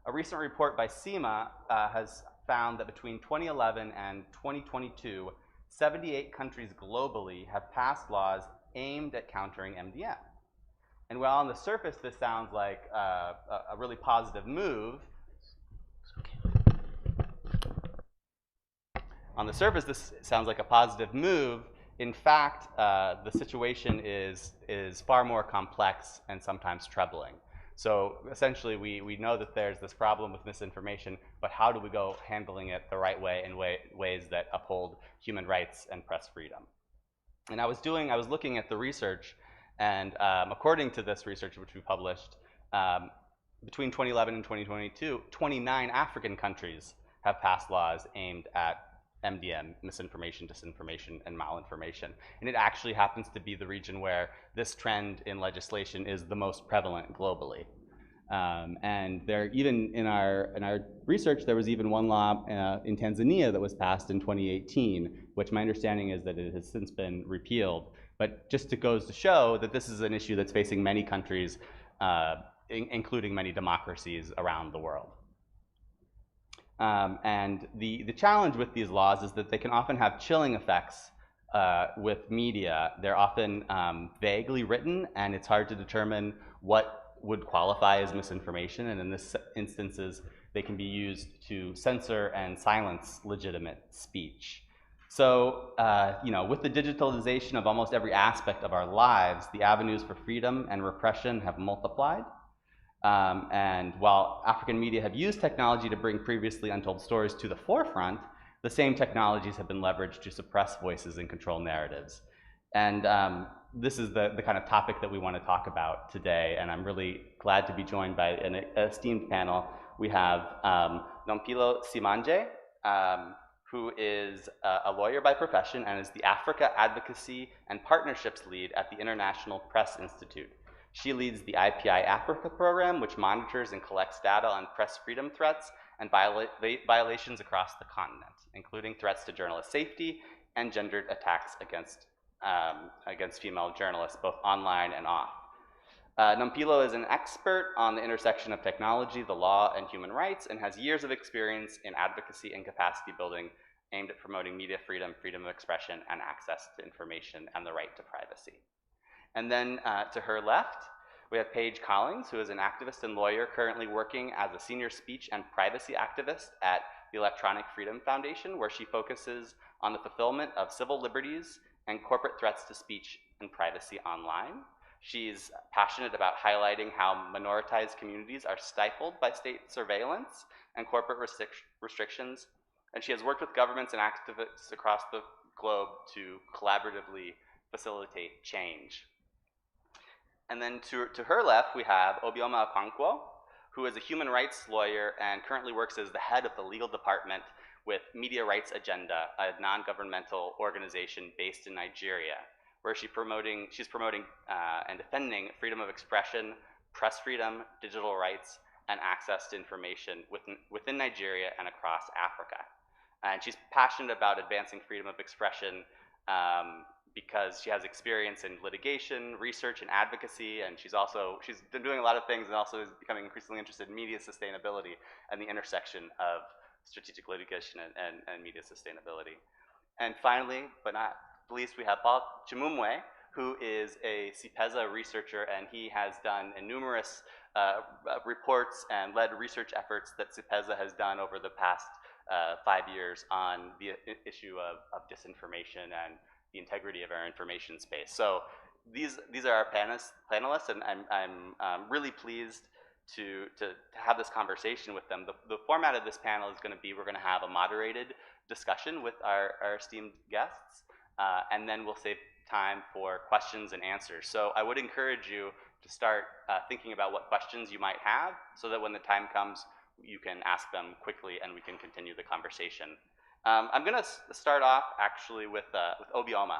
A recent report by CIMA has found that between 2011 and 2022, 78 countries globally have passed laws aimed at countering MDM. And while on the surface this sounds like a really positive move, in fact, the situation is far more complex and sometimes troubling. So essentially, we know that there's this problem with misinformation, but how do we go handling it the right way in ways that uphold human rights and press freedom? And I was looking at the research, and according to this research which we published, between 2011 and 2022, 29 African countries have passed laws aimed at MDM, misinformation, disinformation, and malinformation. And it actually happens to be the region where this trend in legislation is the most prevalent globally. And there, even in our research, there was even one law in Tanzania that was passed in 2018, which my understanding is that it has since been repealed. But just it goes to show that this is an issue that's facing many countries, including many democracies around the world. And the challenge with these laws is that they can often have chilling effects with media. They're often vaguely written, and it's hard to determine what would qualify as misinformation. And in this instances, they can be used to censor and silence legitimate speech. So, with the digitalization of almost every aspect of our lives, the avenues for freedom and repression have multiplied. And while African media have used technology to bring previously untold stories to the forefront, the same technologies have been leveraged to suppress voices and control narratives. And this is the kind of topic that we want to talk about today, and I'm really glad to be joined by an esteemed panel. We have Nompilo Simanje, who is a lawyer by profession and is the Africa Advocacy and Partnerships Lead at the International Press Institute. She leads the IPI Africa program, which monitors and collects data on press freedom threats and violations across the continent, including threats to journalist safety and gendered attacks against female journalists, both online and off. Nompilo is an expert on the intersection of technology, the law, and human rights, and has years of experience in advocacy and capacity building aimed at promoting media freedom, freedom of expression, and access to information, and the right to privacy. And then to her left, we have Paige Collins, who is an activist and lawyer currently working as a senior speech and privacy activist at the Electronic Freedom Foundation, where she focuses on the fulfillment of civil liberties and corporate threats to speech and privacy online. She's passionate about highlighting how minoritized communities are stifled by state surveillance and corporate restrictions. And she has worked with governments and activists across the globe to collaboratively facilitate change. And then to her left, we have Obioma Okonkwo, who is a human rights lawyer and currently works as the head of the legal department with Media Rights Agenda, a non-governmental organization based in Nigeria, where she's promoting and defending freedom of expression, press freedom, digital rights, and access to information within Nigeria and across Africa. And she's passionate about advancing freedom of expression because she has experience in litigation, research, and advocacy, and she's been doing a lot of things and also is becoming increasingly interested in media sustainability and the intersection of strategic litigation and media sustainability. And finally, but not least, we have Paul Chimumwe, who is a CPEZA researcher, and he has done numerous reports and led research efforts that CPEZA has done over the past 5 years on the issue of disinformation and the integrity of our information space. So these are our panelists, and I'm really pleased to have this conversation with them. The format of this panel is going to be, we're going to have a moderated discussion with our esteemed guests, and then we'll save time for questions and answers. So I would encourage you to start thinking about what questions you might have, so that when the time comes, you can ask them quickly and we can continue the conversation. I'm going to start off actually with Obioma.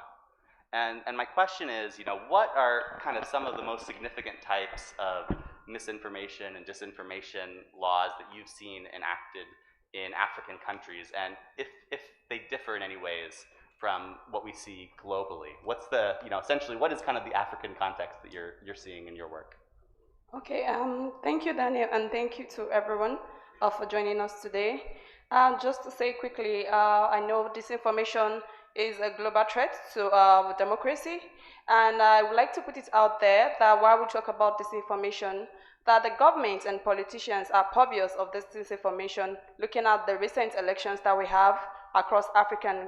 And my question is, what are kind of some of the most significant types of misinformation and disinformation laws that you've seen enacted in African countries, and if they differ in any ways from what we see globally? What's the, essentially, what is kind of the African context that you're seeing in your work? Okay, thank you, Daniel, and thank you to everyone for joining us today. Just to say quickly, I know disinformation is a global threat to democracy, and I would like to put it out there that while we talk about disinformation, that the government and politicians are purveyors of this disinformation, looking at the recent elections that we have across African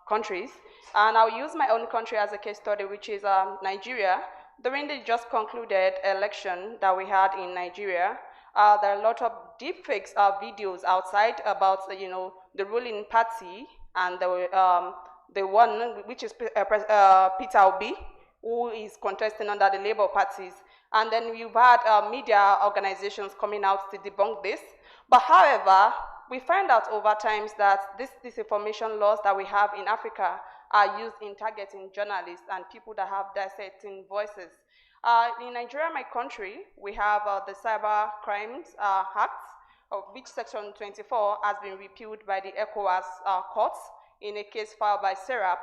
countries. And I'll use my own country as a case study, which is Nigeria. During the just concluded election that we had in Nigeria, there are a lot of deepfakes videos outside about the ruling party and the one which is Peter Obi, who is contesting under the Labour parties. And then you've had media organizations coming out to debunk this. But however, we find out over time that these disinformation laws that we have in Africa are used in targeting journalists and people that have dissenting voices. In Nigeria, my country, we have the Cyber Crimes Act, of which Section 24 has been repealed by the ECOWAS courts in a case filed by SERAP.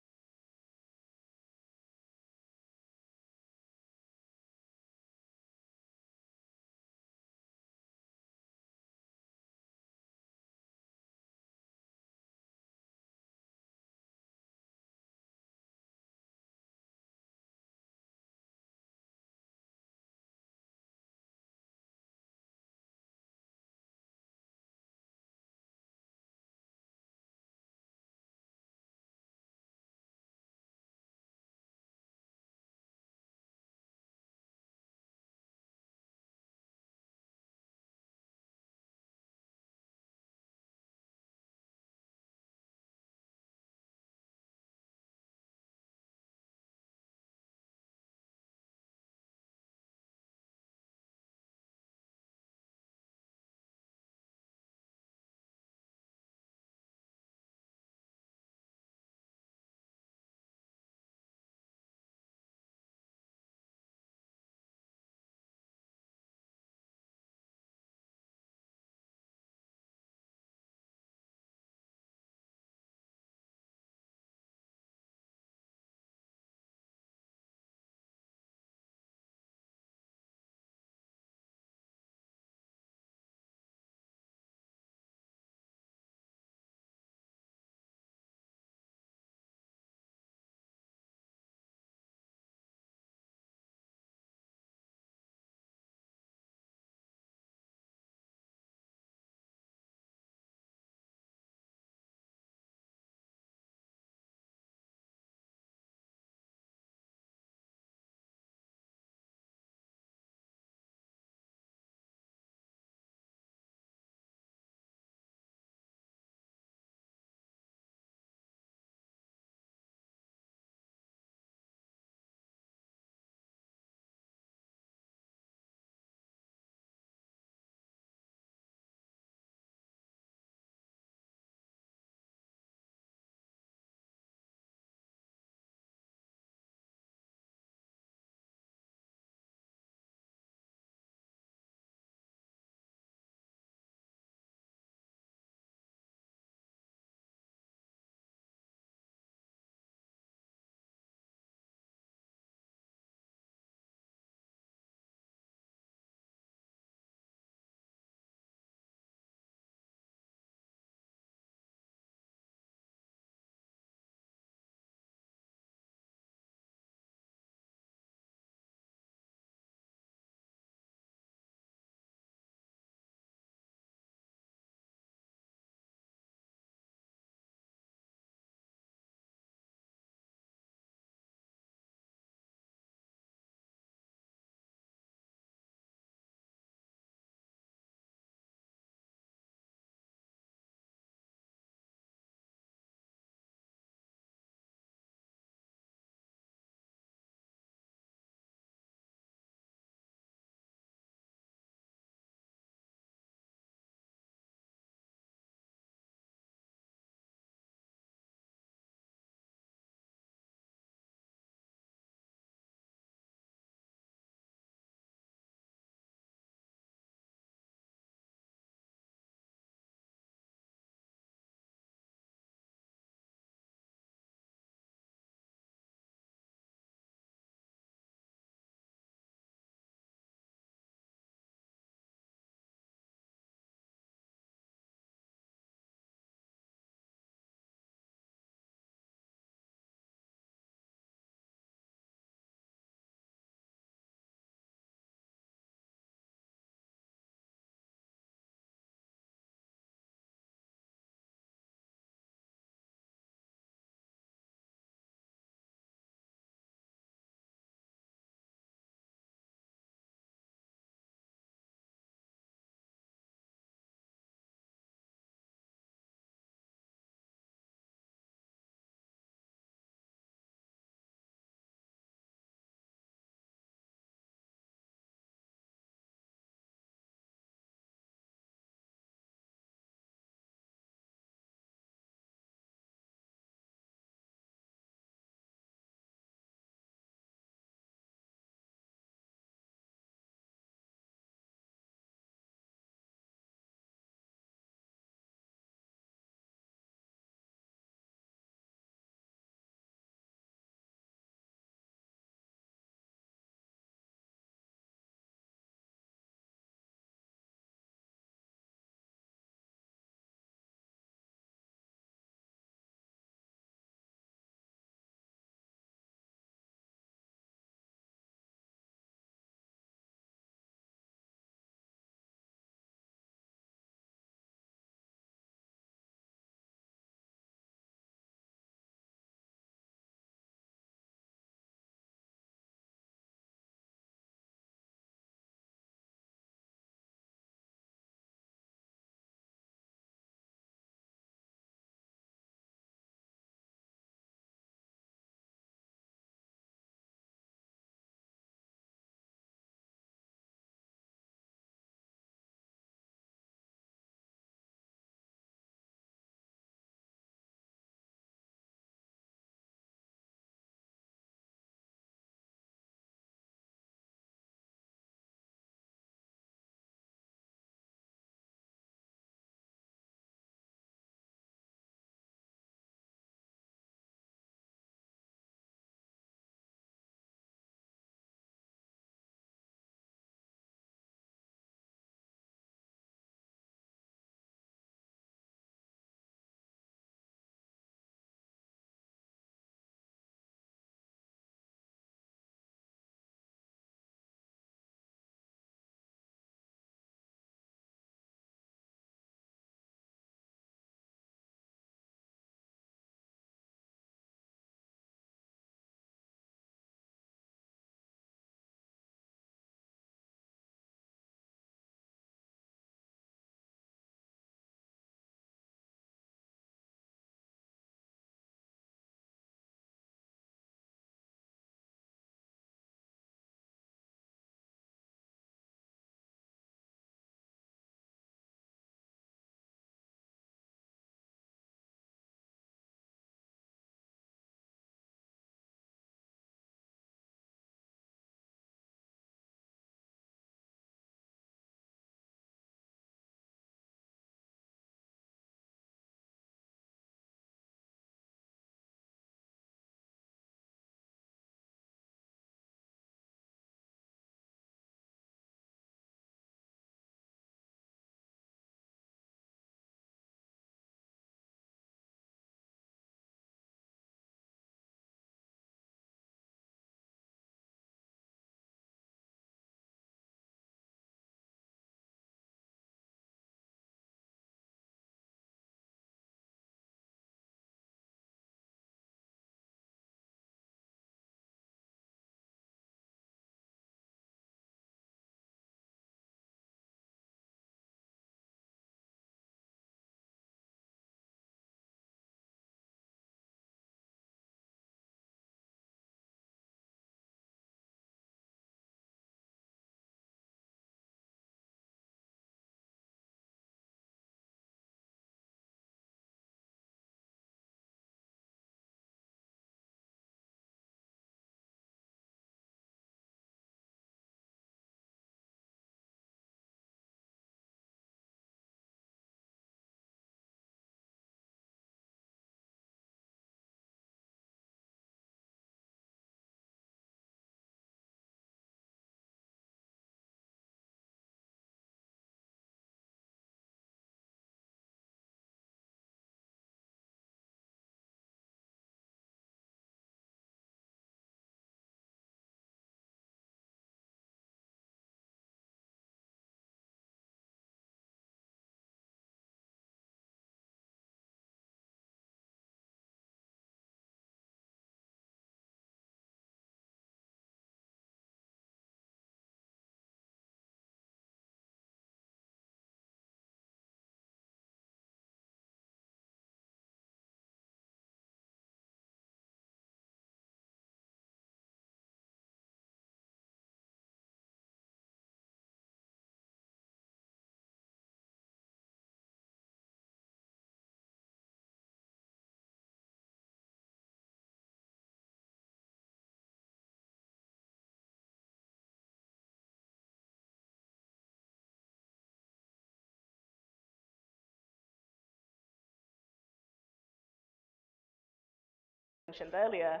mentioned earlier,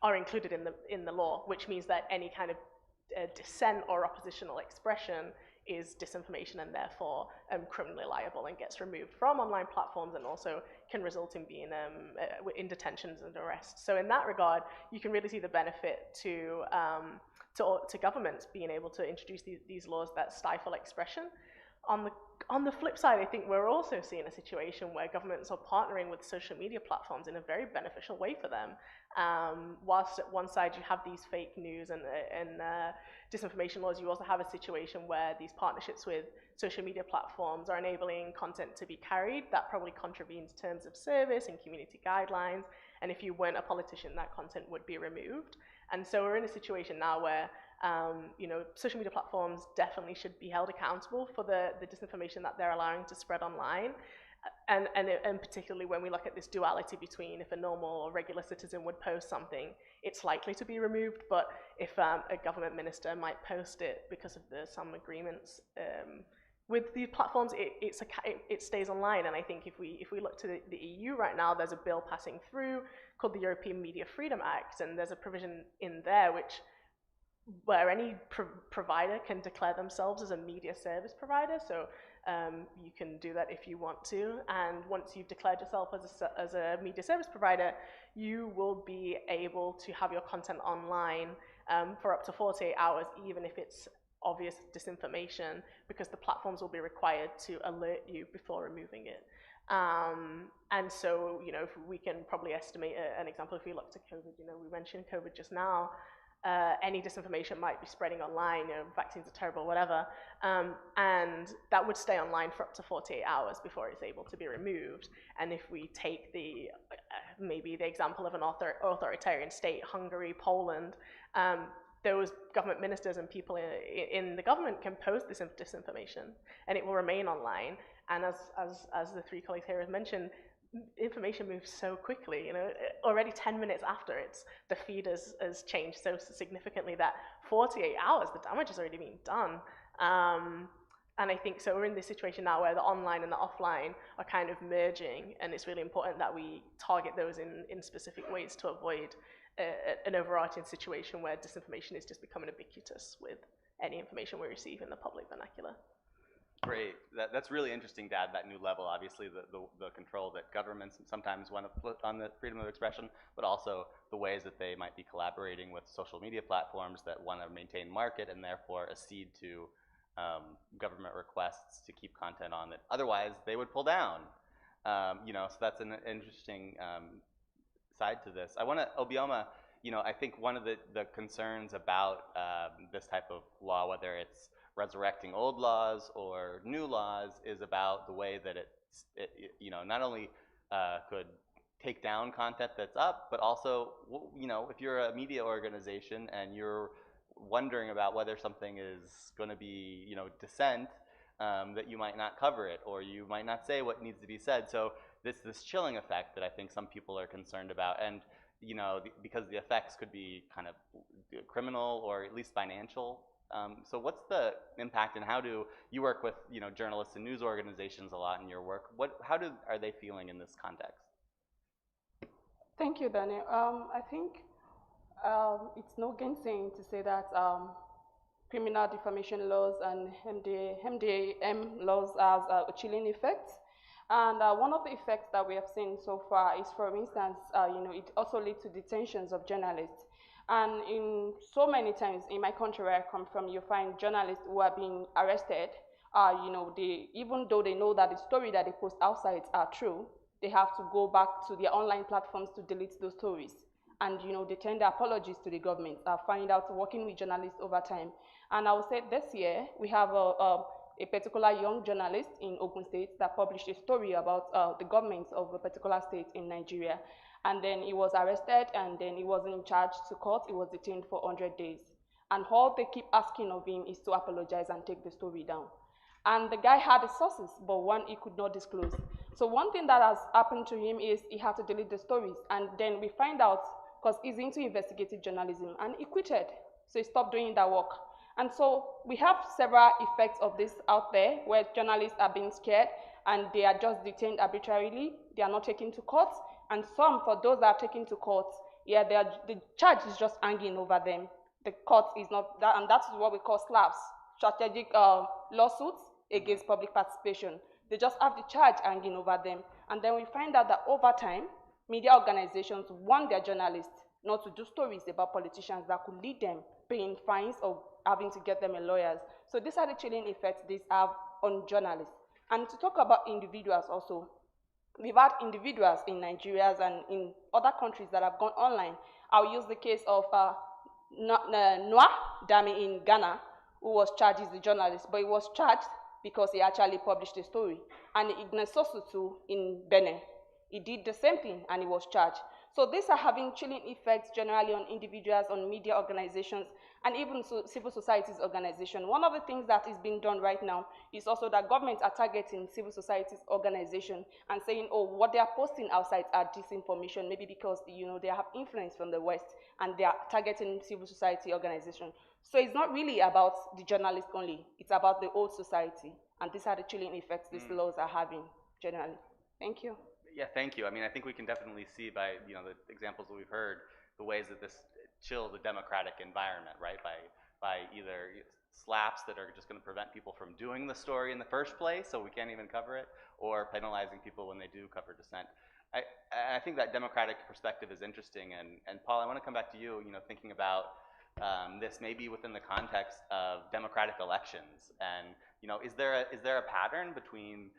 are included in the law, which means that any kind of dissent or oppositional expression is disinformation and therefore criminally liable and gets removed from online platforms and also can result in being in detentions and arrests. So in that regard, you can really see the benefit to governments being able to introduce these laws that stifle expression. On the flip side, I think we're also seeing a situation where governments are partnering with social media platforms in a very beneficial way for them. Whilst at one side you have these fake news and disinformation laws, you also have a situation where these partnerships with social media platforms are enabling content to be carried that probably contravenes terms of service and community guidelines. And if you weren't a politician, that content would be removed. And so we're in a situation now where social media platforms definitely should be held accountable for the disinformation that they're allowing to spread online. And particularly when we look at this duality between if a normal or regular citizen would post something, it's likely to be removed, but if a government minister might post it because of some agreements with the platforms, it stays online. And I think if we look to the EU right now, there's a bill passing through called the European Media Freedom Act, and there's a provision in there where any provider can declare themselves as a media service provider. So you can do that if you want to. And once you've declared yourself as a media service provider, you will be able to have your content online for up to 48 hours, even if it's obvious disinformation, because the platforms will be required to alert you before removing it. And so, if we can probably estimate an example, if we look to COVID, we mentioned COVID just now, any disinformation might be spreading online, vaccines are terrible, whatever, and that would stay online for up to 48 hours before it's able to be removed. And if we take maybe the example of an authoritarian state, Hungary, Poland, those government ministers and people in the government can post this disinformation, and it will remain online. And as the three colleagues here have mentioned, information moves so quickly. Already 10 minutes after, the feed has changed so significantly that 48 hours, the damage has already been done. And I think so we're in this situation now where the online and the offline are kind of merging, and it's really important that we target those in specific ways to avoid an overarching situation where disinformation is just becoming ubiquitous with any information we receive in the public vernacular. Great. That's really interesting to add that new level. Obviously, the control that governments sometimes want to put on the freedom of expression, but also the ways that they might be collaborating with social media platforms that want to maintain market and therefore accede to government requests to keep content on that otherwise they would pull down. So that's an interesting side to this. I want to, Obioma, I think one of the concerns about this type of law, whether it's resurrecting old laws or new laws, is about the way that it not only could take down content that's up, but also, if you're a media organization and you're wondering about whether something is going to be, dissent, that you might not cover it, or you might not say what needs to be said. So this chilling effect that I think some people are concerned about, and because the effects could be kind of criminal or at least financial. So what's the impact, and how do you work with journalists and news organizations a lot in your work? How are they feeling in this context? Thank you, Daniel. I think it's no gainsaying to say that criminal defamation laws and MDAM laws has a chilling effect. And one of the effects that we have seen so far is, for instance, it also leads to detentions of journalists. And in so many times in my country where I come from, you find journalists who are being arrested. Even though they know that the story that they post outside are true, they have to go back to their online platforms to delete those stories. And they tender apologies to the government. I find out working with journalists over time. And I would say this year we have a particular young journalist in Ogun State that published a story about the government of a particular state in Nigeria. And then he was arrested, and then he wasn't charged to court. He was detained for 100 days. And all they keep asking of him is to apologize and take the story down. And the guy had the sources, but one he could not disclose. So one thing that has happened to him is he had to delete the stories. And then we find out, because he's into investigative journalism, and he quitted. So he stopped doing that work. And so we have several effects of this out there, where journalists are being scared and they are just detained arbitrarily. They are not taken to court, And some, for those that are taken to court, yeah, the charge is just hanging over them. The court is not that, and that is what we call SLAPs, strategic lawsuits against public participation. They just have the charge hanging over them. And then we find out that over time, media organizations want their journalists not to do stories about politicians that could lead them paying fines or having to get them a lawyers. So these are the chilling effects these have on journalists. And to talk about individuals also, we've had individuals in Nigeria and in other countries that have gone online. I'll use the case of Noah Dami in Ghana, who was charged as a journalist, but he was charged because he actually published a story. And Ignace Sosutu in Benin, he did the same thing and he was charged. So these are having chilling effects generally on individuals, on media organizations, and even civil societies organizations. One of the things that is being done right now is also that governments are targeting civil societies organizations and saying, oh, what they are posting outside are disinformation, maybe because they have influence from the West and they are targeting civil society organizations. So it's not really about the journalists only, it's about the whole society. And these are the chilling effects these laws are having generally. Thank you. Yeah, thank you. I mean, I think we can definitely see by the examples that we've heard, the ways that this chill the democratic environment, right? By either slaps that are just going to prevent people from doing the story in the first place, so we can't even cover it, or penalizing people when they do cover dissent. I think that democratic perspective is interesting, and Paul, I want to come back to you. Thinking about this maybe within the context of democratic elections, and is there a pattern between,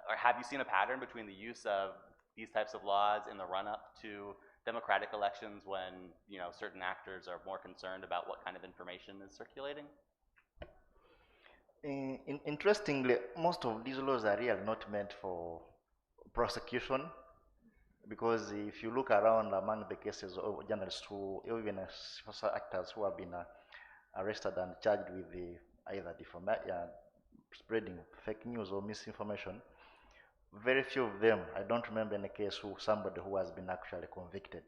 or have you seen a pattern between the use of these types of laws in the run-up to democratic elections when certain actors are more concerned about what kind of information is circulating? Interestingly, most of these laws are really not meant for prosecution, because if you look around among the cases of journalists who, even actors who have been arrested and charged with either spreading fake news or misinformation, very few of them, I don't remember any case somebody who has been actually convicted.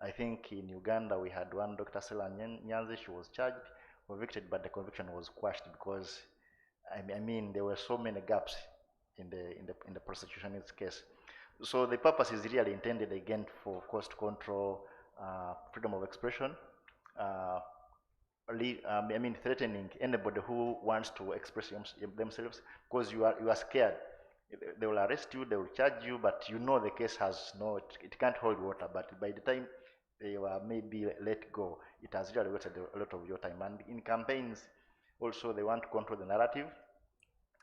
I think in Uganda we had one Dr. Salaam, she was charged, convicted, but the conviction was quashed because, I mean, there were so many gaps in the prosecution in this case. So the purpose is really intended again for, of course, to control freedom of expression. I mean, threatening anybody who wants to express themselves, because you are scared. They will arrest you, they will charge you, but the case has it can't hold water. But by the time they were maybe let go, it has really wasted a lot of your time. And in campaigns, also they want to control the narrative,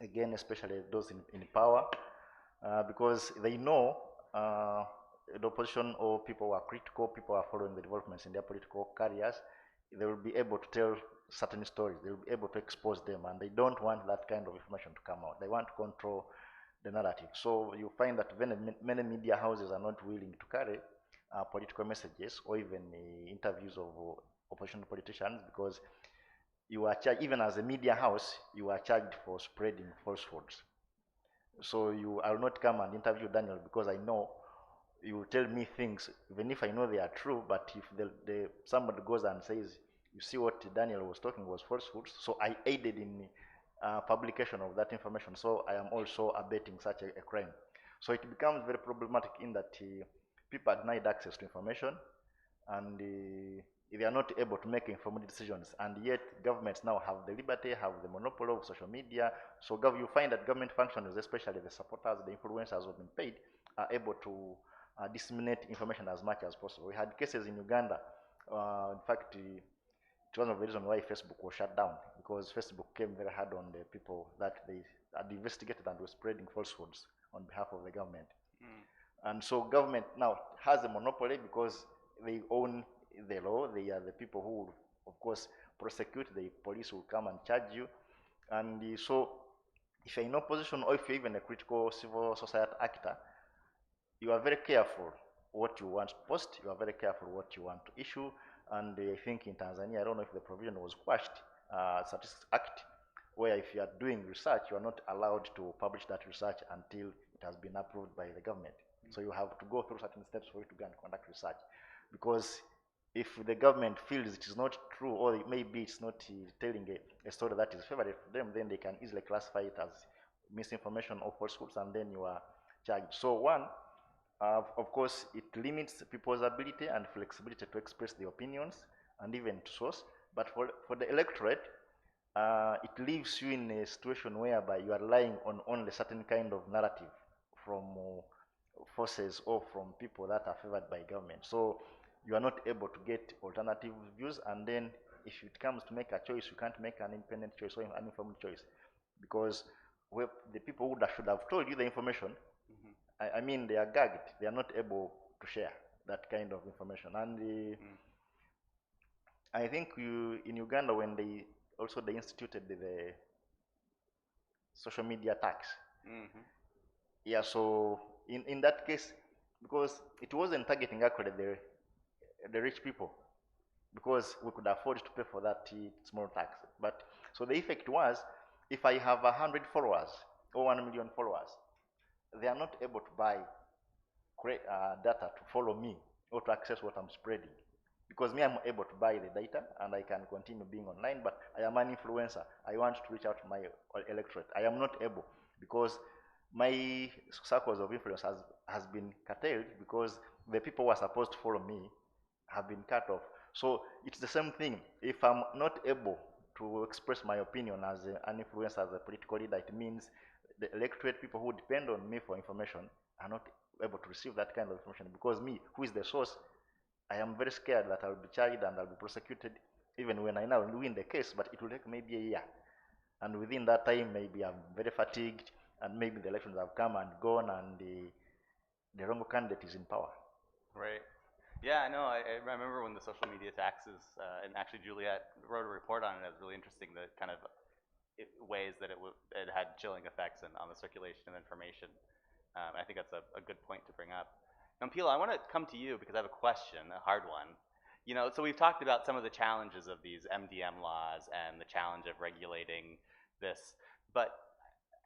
again, especially those in power, because they know the opposition or people who are critical, people who are following the developments in their political careers, they will be able to tell certain stories, they will be able to expose them, and they don't want that kind of information to come out. They want to control the narrative. So you find that many media houses are not willing to carry political messages or even interviews of opposition politicians, because you are charged, even as a media house, you are charged for spreading falsehoods. So I will not come and interview Daniel because I know you will tell me things, even if I know they are true, but if somebody goes and says, you see what Daniel was talking was falsehoods, so I aided in publication of that information, so I am also abetting such a crime. So it becomes very problematic in that people are denied access to information, and they are not able to make informed decisions, and yet governments now have the liberty, have the monopoly of social media. So you find that government functionaries, especially the supporters, the influencers who have been paid, are able to disseminate information as much as possible. We had cases in Uganda, in fact, it was one of the reasons why Facebook was shut down, because Facebook came very hard on the people that they had investigated and were spreading falsehoods on behalf of the government. And so government now has a monopoly because they own the law. They are the people who will, of course, prosecute. The police will come and charge you. And so if you're in opposition, or if you're even a critical civil society actor, you are very careful what you want to post. You are very careful what you want to issue. And I think in Tanzania, I don't know if the provision was quashed, Statistics Act, where if you are doing research, you are not allowed to publish that research until it has been approved by the government. So you have to go through certain steps for you to go and conduct research. Because if the government feels it is not true, or maybe it's not telling a story that is favorable for them, then they can easily classify it as misinformation or falsehoods, and then you are charged. So one, Of course, it limits people's ability and flexibility to express their opinions and even to source. But for the electorate, it leaves you in a situation whereby you are relying on only certain kind of narrative from forces or from people that are favored by government. So you are not able to get alternative views, and then if it comes to make a choice, you can't make an independent choice or an informed choice, because the people who should have told you the information, I mean, they are gagged. They are not able to share that kind of information. And I think in Uganda, when they instituted the social media tax. Yeah, so in that case, because it wasn't targeting actually the rich people, because we could afford to pay for that small tax. But so the effect was, if I have 100 followers or 1 million followers, they are not able to buy data to follow me or to access what I'm spreading. Because me, I'm able to buy the data and I can continue being online, but I am an influencer. I want to reach out to my electorate. I am not able, because my circles of influence has been curtailed, because the people who are supposed to follow me have been cut off. So it's the same thing. If I'm not able to express my opinion as an influencer, as a political leader, it means the electorate, people who depend on me for information, are not able to receive that kind of information, because me, who is the source, I am very scared that I'll be charged and I'll be prosecuted, even when I now win the case, but it will take maybe a year. And within that time, maybe I'm very fatigued, and maybe the elections have come and gone, and the wrong candidate is in power. Right. Yeah, I know. I remember when the social media taxes, and actually Juliet wrote a report on it. It was really interesting, the kind of ways that it had chilling effects on the circulation of information. I think that's a good point to bring up. Nampila, I want to come to you because I have a question, a hard one. You know, so we've talked about some of the challenges of these MDM laws and the challenge of regulating this, but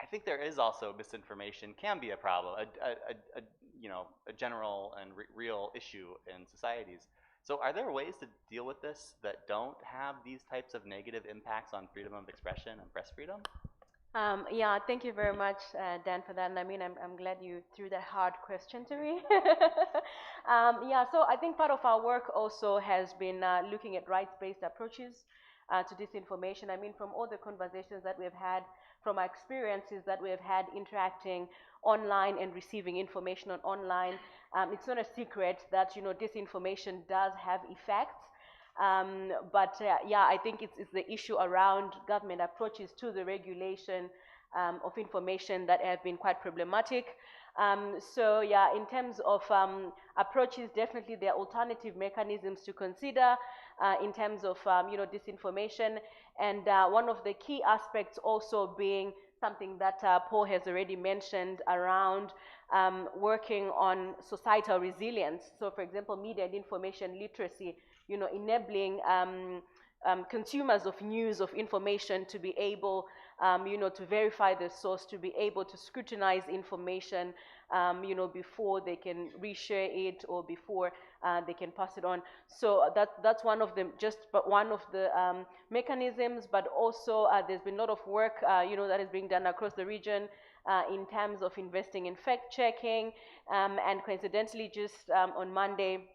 I think there is also misinformation can be a problem, a general and real issue in societies. So are there ways to deal with this that don't have these types of negative impacts on freedom of expression and press freedom? Yeah, thank you very much, Dan, for that. And I mean, I'm glad you threw that hard question to me. Yeah, so I think part of our work also has been looking at rights-based approaches to disinformation. I mean, from all the conversations that we've had, from our experiences that we've had interacting online and receiving information online, it's not a secret that, disinformation does have effects. Yeah, I think it's the issue around government approaches to the regulation of information that have been quite problematic. So yeah, in terms of approaches, definitely there are alternative mechanisms to consider in terms of disinformation, and one of the key aspects also being something that Paul has already mentioned around working on societal resilience. So for example, media and information literacy, enabling consumers of news, of information to be able, to verify the source, to be able to scrutinize information, before they can reshare it or before they can pass it on. So that's one of them, one of the mechanisms, but also there's been a lot of work, that is being done across the region in terms of investing in fact checking, and coincidentally just on Monday,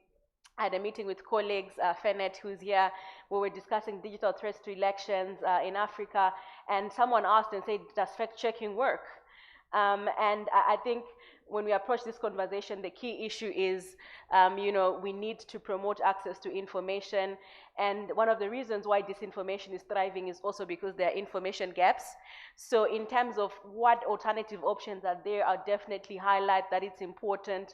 I had a meeting with colleagues, Fenet, who's here, where we're discussing digital threats to elections in Africa, and someone asked and said, does fact-checking work? And I think when we approach this conversation, the key issue is, we need to promote access to information, and one of the reasons why disinformation is thriving is also because there are information gaps. So in terms of what alternative options are there, I'll definitely highlight that it's important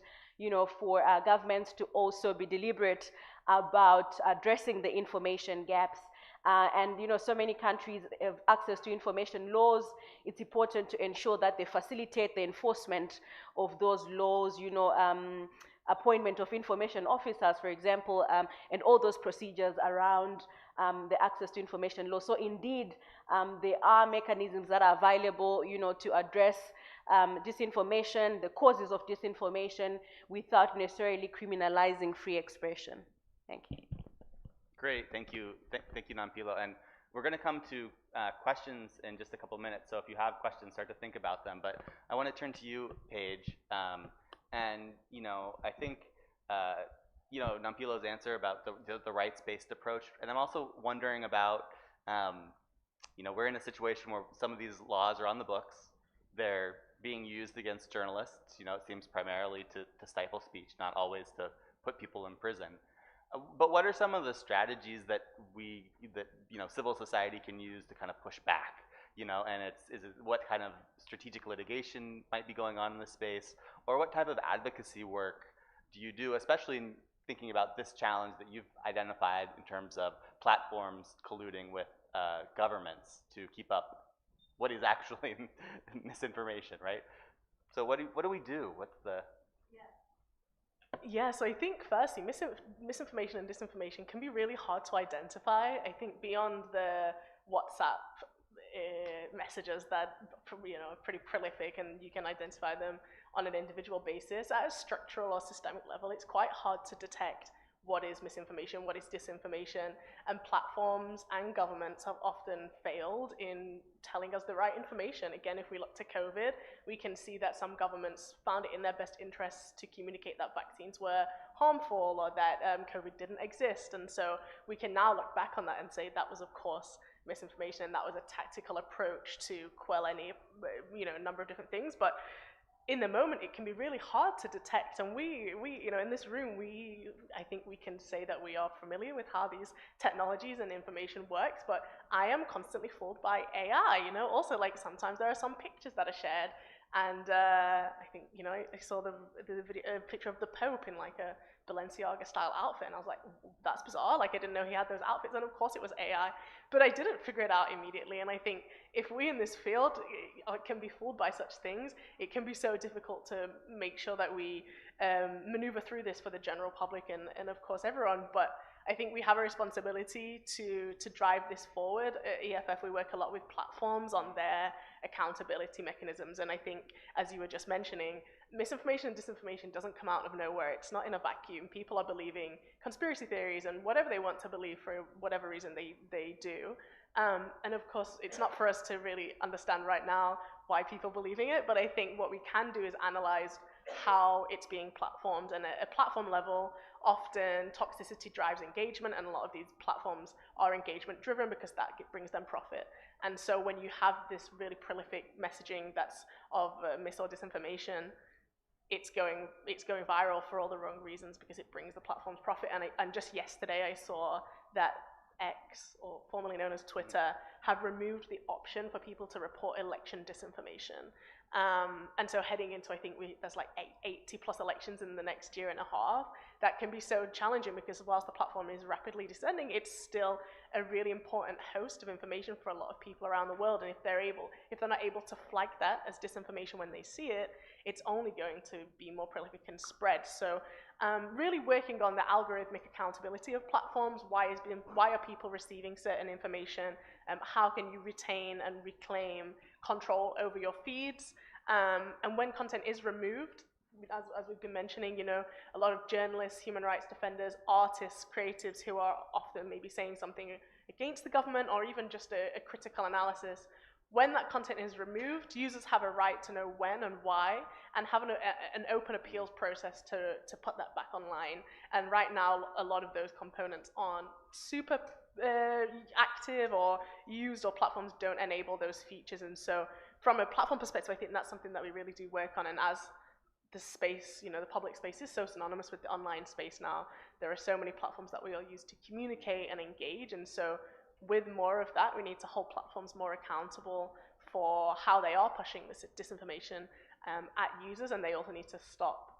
for governments to also be deliberate about addressing the information gaps. And so many countries have access to information laws. It's important to ensure that they facilitate the enforcement of those laws, appointment of information officers, for example, and all those procedures around the access to information law. So indeed, there are mechanisms that are available, to address disinformation, the causes of disinformation, without necessarily criminalizing free expression. Thank you. Great, thank you. Thank you, Nampila. And we're going to come to questions in just a couple minutes, so if you have questions, start to think about them. But I want to turn to you, Paige. And, you know, I think, you know, Nampilo's answer about the rights-based approach, and I'm also wondering about, you know, we're in a situation where some of these laws are on the books. They're being used against journalists. You know, it seems primarily to stifle speech, not always to put people in prison. But what are some of the strategies that you know, civil society can use to kind of push back? You know, and what kind of strategic litigation might be going on in this space, or what type of advocacy work do you do, especially in thinking about this challenge that you've identified in terms of platforms colluding with governments to keep up what is actually misinformation, right? So what do we do? What's the... Yeah, so I think firstly, misinformation and disinformation can be really hard to identify. I think beyond the WhatsApp messages that, you know, are pretty prolific and you can identify them on an individual basis, at a structural or systemic level, it's quite hard to detect what is misinformation, what is disinformation, and platforms and governments have often failed in telling us the right information. Again, if we look to COVID, we can see that some governments found it in their best interests to communicate that vaccines were harmful or that COVID didn't exist, and so we can now look back on that and say that was, of course, misinformation, and that was a tactical approach to quell any, you know, number of different things. But in the moment, it can be really hard to detect, and we you know, in this room, I think we can say that we are familiar with how these technologies and information works, but I am constantly fooled by AI, you know. Also, like, sometimes there are some pictures that are shared, and I think, you know, I saw the video, picture of the Pope in like a Balenciaga-style outfit, and I was like, that's bizarre, like, I didn't know he had those outfits, and of course it was AI, but I didn't figure it out immediately, and I think if we in this field can be fooled by such things, it can be so difficult to make sure that we maneuver through this for the general public and of course everyone. But I think we have a responsibility to drive this forward. At EFF, we work a lot with platforms on their accountability mechanisms, and I think, as you were just mentioning, misinformation and disinformation doesn't come out of nowhere. It's not in a vacuum. People are believing conspiracy theories and whatever they want to believe for whatever reason they do. And of course, it's not for us to really understand right now why people are believing it, but I think what we can do is analyze how it's being platformed. And at a platform level, often toxicity drives engagement, and a lot of these platforms are engagement driven because that brings them profit. And so when you have this really prolific messaging that's of mis or disinformation, it's going viral for all the wrong reasons because it brings the platform's profit. And just yesterday I saw that X, or formerly known as Twitter, have removed the option for people to report election disinformation. And so heading into, I think there's like 80 plus elections in the next year and a half, that can be so challenging because whilst the platform is rapidly descending, it's still a really important host of information for a lot of people around the world. And if they're not able to flag that as disinformation when they see it, it's only going to be more prolific and spread. So really working on the algorithmic accountability of platforms. Why are people receiving certain information? How can you retain and reclaim control over your feeds? And when content is removed, as we've been mentioning, you know, a lot of journalists, human rights defenders, artists, creatives who are often maybe saying something against the government or even just a critical analysis. When that content is removed, users have a right to know when and why, and have an open appeals process to put that back online. And right now, a lot of those components aren't super active or used, or platforms don't enable those features. And so from a platform perspective, I think that's something that we really do work on. And as the space, you know, the public space is so synonymous with the online space now, there are so many platforms that we all use to communicate and engage. And so with more of that, we need to hold platforms more accountable for how they are pushing this disinformation at users, and they also need to stop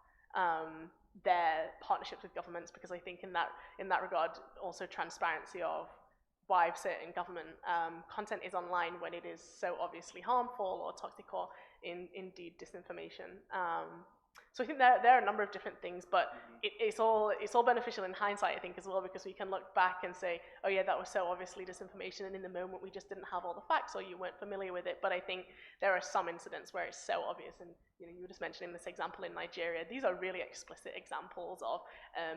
their partnerships with governments, because I think in that regard, also transparency of why certain government content is online when it is so obviously harmful or toxic or indeed disinformation. So I think there are a number of different things, but it's all beneficial in hindsight, I think, as well, because we can look back and say, oh yeah, that was so obviously disinformation, and in the moment we just didn't have all the facts or you weren't familiar with it. But I think there are some incidents where it's so obvious, and you know, you were just mentioning this example in Nigeria. These are really explicit examples of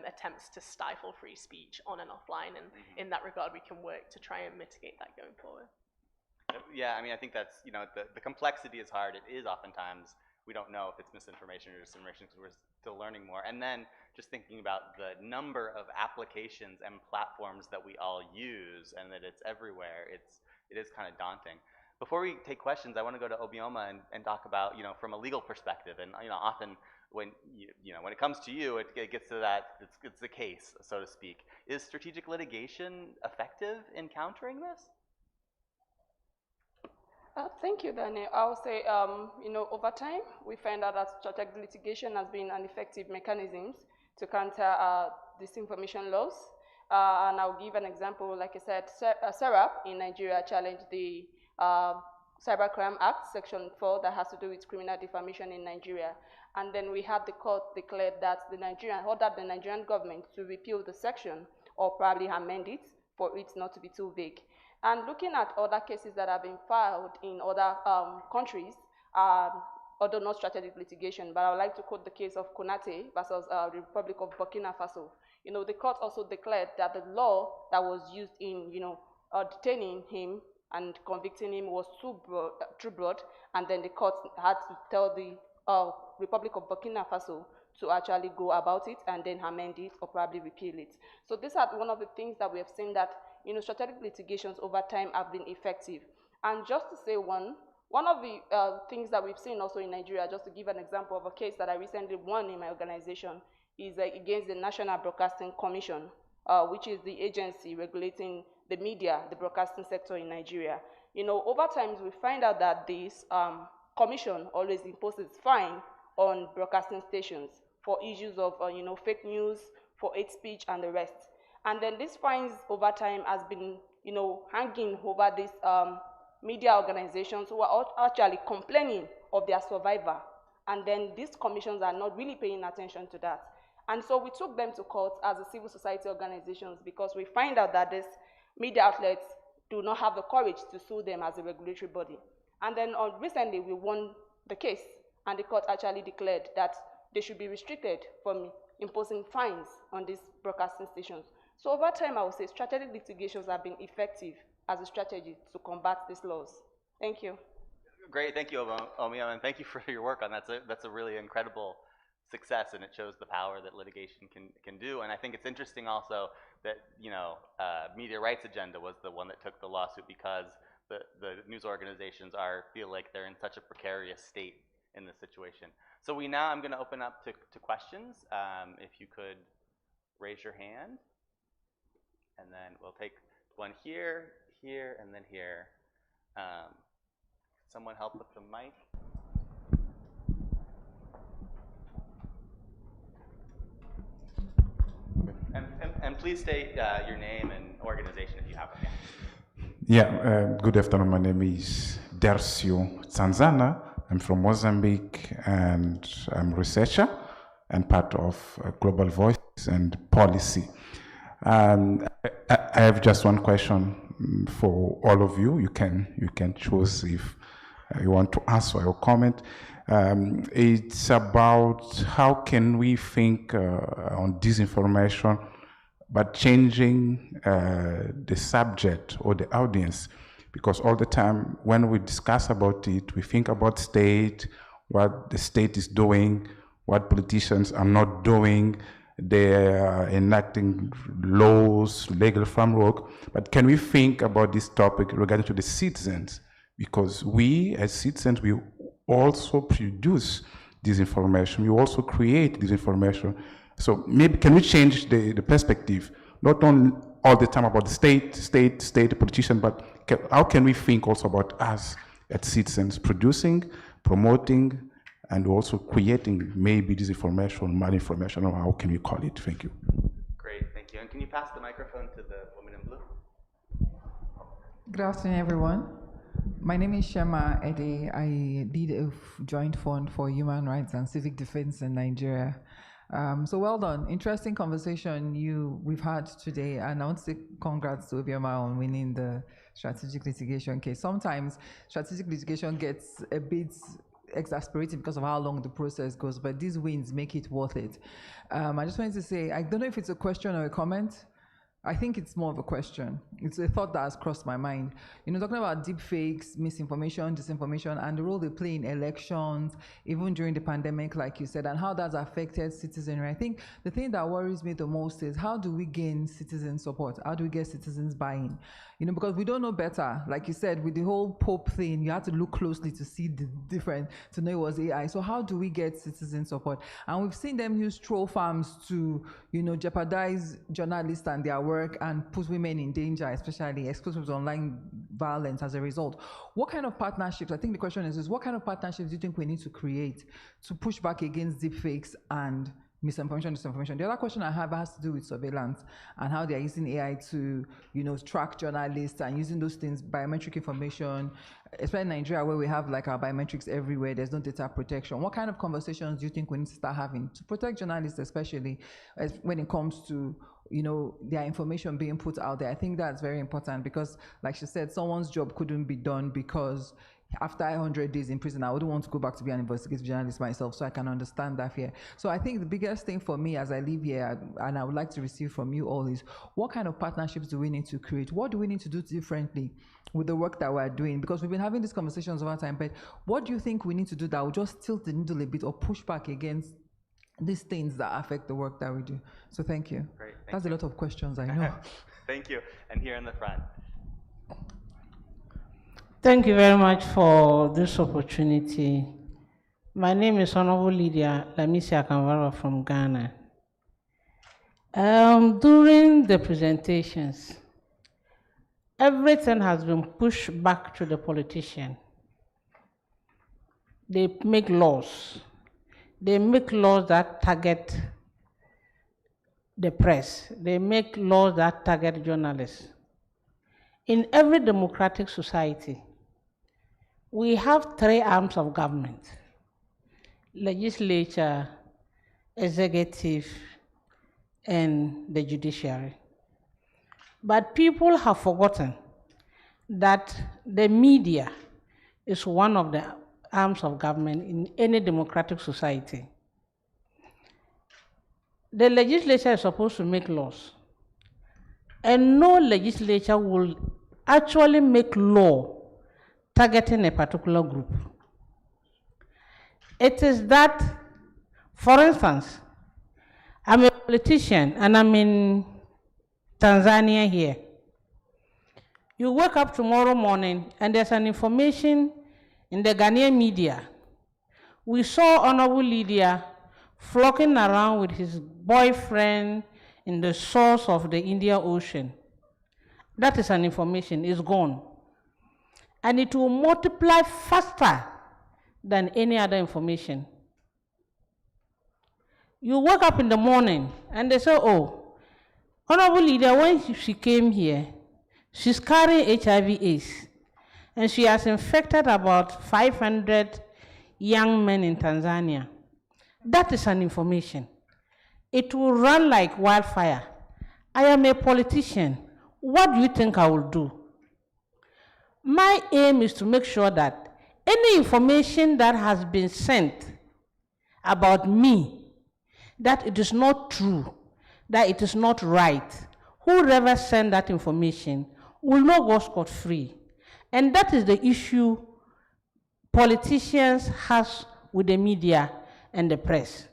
attempts to stifle free speech on and offline, and in that regard, we can work to try and mitigate that going forward. Yeah, I mean, I think that's, you know, the complexity is hard. It is oftentimes we don't know if it's misinformation or disinformation because we're still learning more. And then just thinking about the number of applications and platforms that we all use and that it's everywhere, it is kind of daunting. Before we take questions, I want to go to Obioma and talk about, from a legal perspective. And, often when, when it comes to you, it gets to that, it's the case, so to speak. Is strategic litigation effective in countering this? Thank you, Daniel. I'll say, over time, we find out that strategic litigation has been an effective mechanism to counter disinformation laws. And I'll give an example. Like I said, Sarah in Nigeria challenged the Cybercrime Act, Section 4, that has to do with criminal defamation in Nigeria. And then we had the court declared that ordered the Nigerian government to repeal the section or probably amend it for it not to be too vague. And looking at other cases that have been filed in other countries, although not strategic litigation, but I would like to quote the case of Konate versus the Republic of Burkina Faso. The court also declared that the law that was used in, detaining him and convicting him was too broad, and then the court had to tell the Republic of Burkina Faso to actually go about it and then amend it or probably repeal it. So these are one of the things that we have seen that strategic litigations over time have been effective. And just to say one of the things that we've seen also in Nigeria, just to give an example of a case that I recently won in my organization, is against the National Broadcasting Commission, which is the agency regulating the media, the broadcasting sector in Nigeria. Over time, we find out that this commission always imposes fine on broadcasting stations for issues of fake news, for hate speech, and the rest. And then these fines over time has been hanging over these media organizations who are actually complaining of their survivor. And then these commissions are not really paying attention to that. And so we took them to court as a civil society organizations because we find out that these media outlets do not have the courage to sue them as a regulatory body. And then recently we won the case, and the court actually declared that they should be restricted from imposing fines on these broadcasting stations. So over time, I would say strategic litigations have been effective as a strategy to combat these laws. Thank you. Great, thank you, Omiya, and thank you for your work on that. That's a really incredible success, and it shows the power that litigation can do. And I think it's interesting also that Media Rights Agenda was the one that took the lawsuit because the news organizations feel like they're in such a precarious state in this situation. So I'm going to open up to questions. If you could raise your hand, and then we'll take one here, here, and then here. Someone help with the mic. And please state your name and organization if you have it. Yeah, good afternoon. My name is Dercio Tanzania. I'm from Mozambique, and I'm a researcher and part of Global Voices and Policy. I have just one question for all of you. You can choose if you want to answer or comment. It's about how can we think on disinformation, but changing the subject or the audience, because all the time when we discuss about it, we think about state, what the state is doing, what politicians are not doing. They are enacting laws, legal framework, but can we think about this topic regarding to the citizens? Because we as citizens, we also produce disinformation, we also create disinformation. So maybe can we change the perspective, not only all the time about the state politician, but how can we think also about us as citizens producing, promoting, and also creating maybe disinformation, malinformation, or how can we call it? Thank you. Great, thank you. And can you pass the microphone to the woman in blue? Good afternoon, everyone. My name is Shema Ede. I lead a joint fund for human rights and civic defense in Nigeria. So well done. Interesting conversation we've had today. And I want to say congrats to Obioma on winning the strategic litigation case. Sometimes strategic litigation gets a bit exasperating because of how long the process goes, but these wins make it worth it. I just wanted to say, I don't know if it's a question or a comment. I think it's more of a question. It's a thought that has crossed my mind. Talking about deep fakes, misinformation, disinformation, and the role they play in elections, even during the pandemic, like you said, and how that's affected citizenry. I think the thing that worries me the most is how do we gain citizen support? How do we get citizens buy-in? Because we don't know better. Like you said, with the whole Pope thing, you had to look closely to see the difference, to know it was AI. So how do we get citizen support? And we've seen them use troll farms to, jeopardize journalists and their work and put women in danger, especially exposed to online violence as a result. What kind of partnerships, I think the question is what kind of partnerships do you think we need to create to push back against deepfakes and misinformation, disinformation? The other question I have has to do with surveillance and how they're using AI to, track journalists and using those things, biometric information, especially in Nigeria where we have like our biometrics everywhere, there's no data protection. What kind of conversations do you think we need to start having to protect journalists, especially when it comes to, their information being put out there? I think that's very important because, like she said, someone's job couldn't be done because after 100 days in prison, I wouldn't want to go back to be an investigative journalist myself, so I can understand that fear. So I think the biggest thing for me as I live here, and I would like to receive from you all, is what kind of partnerships do we need to create? What do we need to do differently with the work that we're doing? Because we've been having these conversations over time, but what do you think we need to do that will just tilt the needle a bit or push back against these things that affect the work that we do? So thank you. Great, That's a lot of questions, I know. Thank you. And here in the front. Thank you very much for this opportunity. My name is Honorable Lydia Lamisi Akanvara from Ghana. During the presentations, everything has been pushed back to the politician. They make laws. They make laws that target the press. They make laws that target journalists. In every democratic society, we have three arms of government: legislature, executive, and the judiciary. But people have forgotten that the media is one of the arms of government in any democratic society. The legislature is supposed to make laws, and no legislature will actually make law targeting a particular group. It is that, for instance, I'm a politician and I'm in Tanzania here. You wake up tomorrow morning and there's an information in the Ghanaian media. We saw Honorable Lydia flocking around with his boyfriend in the source of the Indian Ocean. That is an information, it's gone. And it will multiply faster than any other information. You wake up in the morning and they say, oh, Honorable Lydia, when she came here, she's carrying HIV/AIDS, and she has infected about 500 young men in Tanzania. That is an information. It will run like wildfire. I am a politician. What do you think I will do? My aim is to make sure that any information that has been sent about me, that it is not true, that it is not right, whoever sent that information will not go scot-free. And that is the issue politicians have with the media and the press.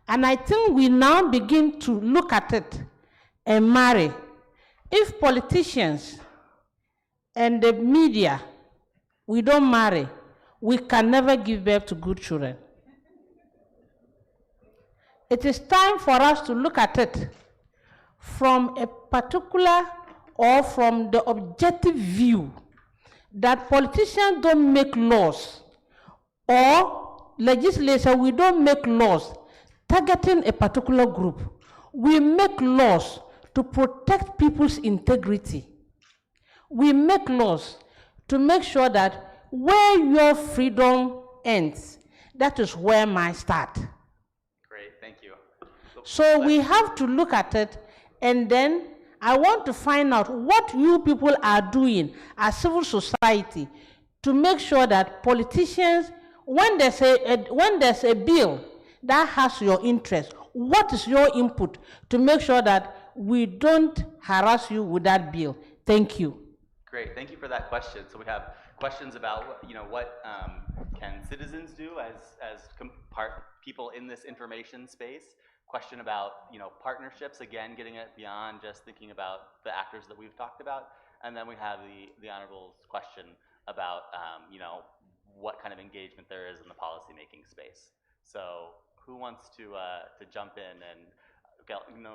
And I think we now begin to look at it and marry. If politicians and the media, we don't marry, we can never give birth to good children. It is time for us to look at it from a particular or from the objective view that politicians don't make laws, or legislature, we don't make laws targeting a particular group. We make laws to protect people's integrity. We make laws to make sure that where your freedom ends, that is where mine starts. Great, thank you. So we have to look at it, and then I want to find out what you people are doing as civil society to make sure that politicians, when there's a bill that has your interest, what is your input to make sure that we don't harass you with that bill. Thank you. Great, thank you for that question. So we have questions about, what can citizens do as people in this information space. Question about, partnerships, again, getting it beyond just thinking about the actors that we've talked about. And then we have the Honorable's question about, what kind of engagement there is in the policymaking space. So who wants to jump in? And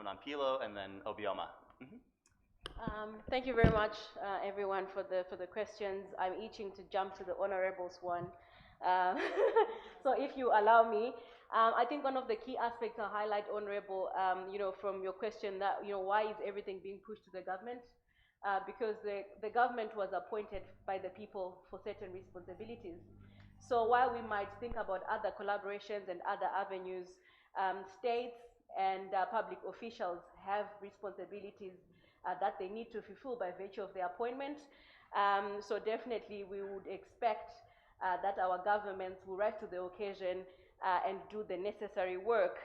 Nampilo and then Obioma. Thank you very much, everyone, for the questions. I'm itching to jump to the Honorable's one. So if you allow me, I think one of the key aspects I'll highlight, Honorable, from your question that, why is everything being pushed to the government? Because the government was appointed by the people for certain responsibilities. So while we might think about other collaborations and other avenues, states and public officials have responsibilities that they need to fulfill by virtue of their appointment. So definitely we would expect that our governments will rise to the occasion and do the necessary work.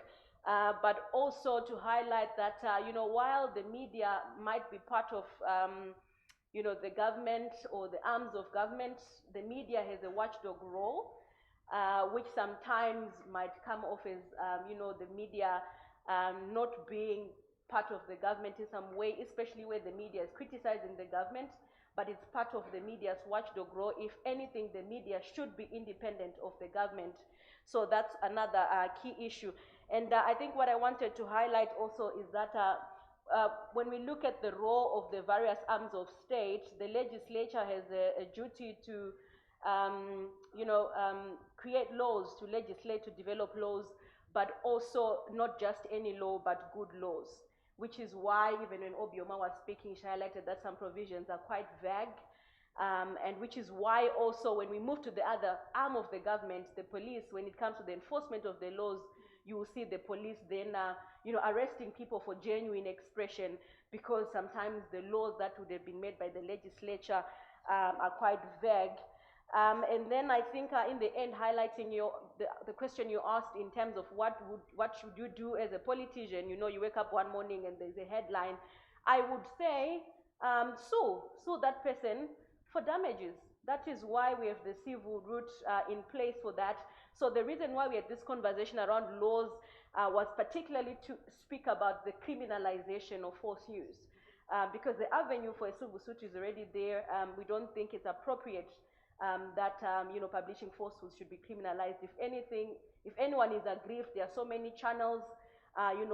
But also to highlight that, while the media might be part of, the government or the arms of government, the media has a watchdog role, which sometimes might come off as, the media not being part of the government in some way, especially where the media is criticizing the government, but it's part of the media's watchdog role. If anything, the media should be independent of the government. So that's another key issue. And I think what I wanted to highlight also is that when we look at the role of the various arms of state, the legislature has a duty to, create laws, to legislate, to develop laws, but also not just any law, but good laws, which is why even when Obioma was speaking, she highlighted that some provisions are quite vague, and which is why also when we move to the other arm of the government, the police, when it comes to the enforcement of the laws, you will see the police then, arresting people for genuine expression, because sometimes the laws that would have been made by the legislature are quite vague. And then I think in the end, highlighting the question you asked in terms of what should you do as a politician, you wake up one morning and there's a headline, I would say sue that person for damages. That is why we have the civil route in place for that. So the reason why we had this conversation around laws was particularly to speak about the criminalization of false news, because the avenue for a civil suit is already there. We don't think it's appropriate that publishing falsehoods should be criminalized. If anything, if anyone is aggrieved, there are so many channels,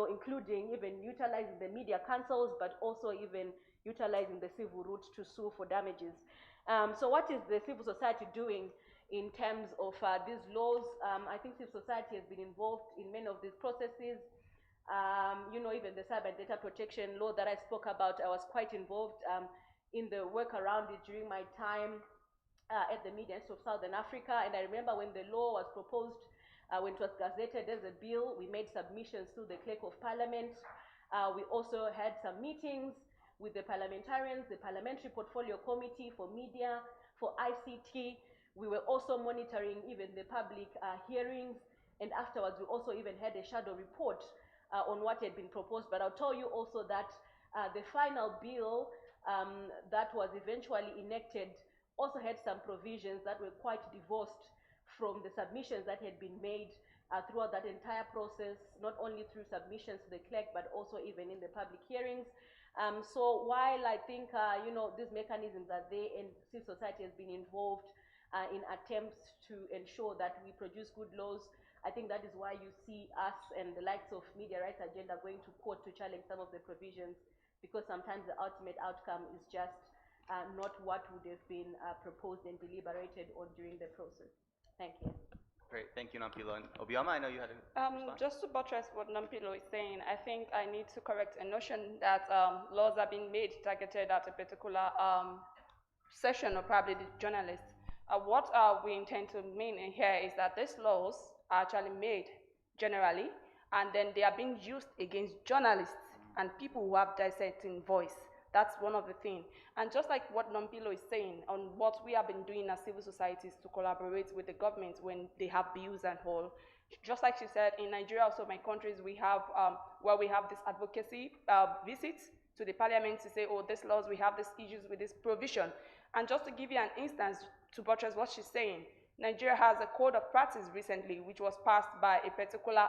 including even utilizing the media councils, but also even utilizing the civil route to sue for damages. So what is the civil society doing in terms of these laws? I think civil society has been involved in many of these processes. Even the cyber data protection law that I spoke about, I was quite involved in the work around it during my time at the Media Institute of Southern Africa. And I remember when the law was proposed, when it was gazetted as a bill, we made submissions to the Clerk of Parliament. We also had some meetings with the parliamentarians, the Parliamentary Portfolio Committee for Media, for ICT. We were also monitoring even the public hearings, and afterwards we also even had a shadow report on what had been proposed. But I'll tell you also that the final bill that was eventually enacted also had some provisions that were quite divorced from the submissions that had been made throughout that entire process, not only through submissions to the clerk, but also even in the public hearings. So while I think, these mechanisms are there and civil society has been involved in attempts to ensure that we produce good laws, I think that is why you see us and the likes of Media Rights Agenda going to court to challenge some of the provisions, because sometimes the ultimate outcome is just not what would have been proposed and deliberated on during the process. Thank you. Great, thank you, Nampilo. And Obioma, I know you had a response. Just to buttress what Nampilo is saying, I think I need to correct a notion that laws are being made targeted at a particular session or probably the journalists. What we intend to mean in here is that these laws are actually made generally, and then they are being used against journalists and people who have dissenting voice. That's one of the things. And just like what Nampilo is saying on what we have been doing as civil societies to collaborate with the government when they have bills and all, Just like she said, in Nigeria, also my countries, we have we have this advocacy visits to the parliament to say, oh, these laws, we have these issues with this provision. And just to give you an instance to buttress what she's saying, Nigeria has a code of practice recently, which was passed by a particular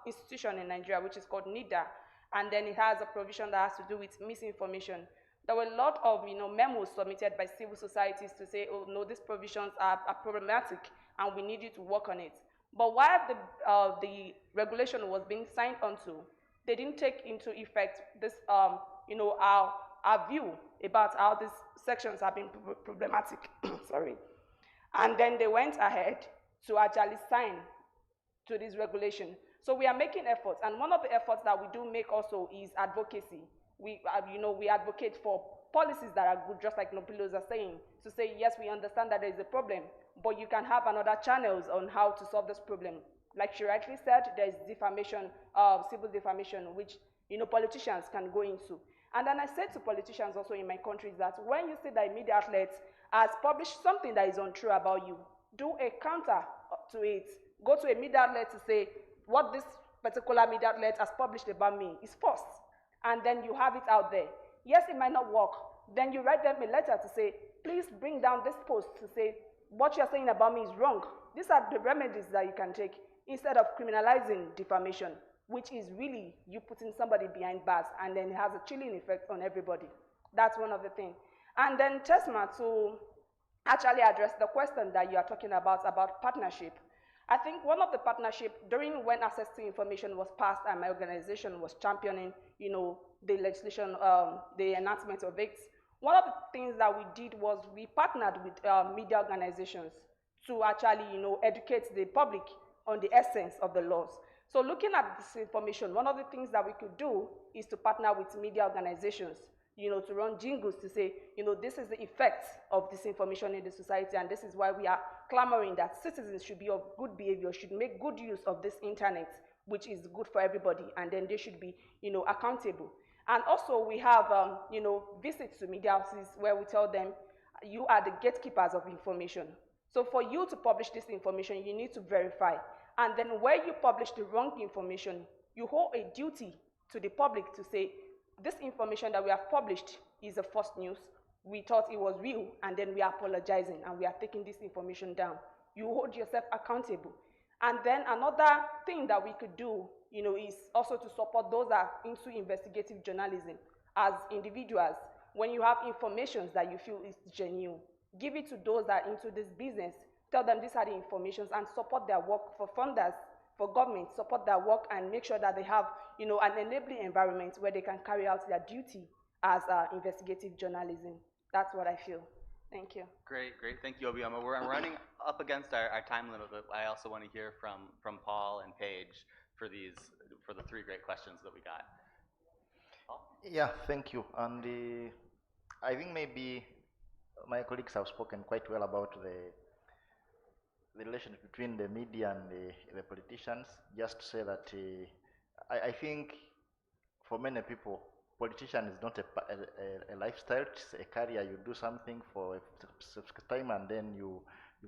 institution in Nigeria, which is called NIDA, and then it has a provision that has to do with misinformation. There were a lot of memos submitted by civil societies to say, oh no, these provisions are problematic and we need you to work on it. But while the regulation was being signed onto, they didn't take into effect this, our view about how these sections have been problematic. Sorry. And then they went ahead to actually sign to this regulation. So we are making efforts, and one of the efforts that we do make also is advocacy. We advocate for policies that are good, just like Nopilos are saying, to say, yes, we understand that there is a problem, but you can have another channels on how to solve this problem. Like she rightly said, there is defamation, civil defamation, which politicians can go into. And then I said to politicians also in my country that when you see that a media outlet has published something that is untrue about you, do a counter to it. Go to a media outlet to say, what this particular media outlet has published about me is false. And then you have it out there. Yes, it might not work. Then you write them a letter to say, please bring down this post to say, what you're saying about me is wrong. These are the remedies that you can take instead of criminalizing defamation, which is really you putting somebody behind bars, and then it has a chilling effect on everybody. That's one of the things. And then Tesma, to actually address the question that you are talking about partnership. I think one of the partnership during when access to information was passed and my organization was championing, the legislation, the enactment of it. One of the things that we did was we partnered with media organizations to actually, educate the public on the essence of the laws. So looking at this information, one of the things that we could do is to partner with media organizations, to run jingles to say, this is the effect of this information in the society, and this is why we are clamoring that citizens should be of good behavior, should make good use of this internet, which is good for everybody, and then they should be, accountable. And also we have, visits to media houses where we tell them, you are the gatekeepers of information. So for you to publish this information, you need to verify. And then where you publish the wrong information, you hold a duty to the public to say, this information that we have published is a false news. We thought it was real, and then we are apologizing, and we are taking this information down. You hold yourself accountable. And then another thing that we could do, is also to support those that are into investigative journalism as individuals. When you have information that you feel is genuine, give it to those that are into this business. Tell them these are the informations and support their work. For funders, for government, support their work and make sure that they have, an enabling environment where they can carry out their duty as investigative journalism. That's what I feel. Thank you. Great. Thank you, Obioma. We're running up against our time limit, but I also want to hear from Paul and Paige for the three great questions that we got. Paul? Yeah, thank you. And I think maybe my colleagues have spoken quite well about the relationship between the media and the politicians. Just to say that I think for many people, politician is not a lifestyle, it's a career. You do something for a specific time and then you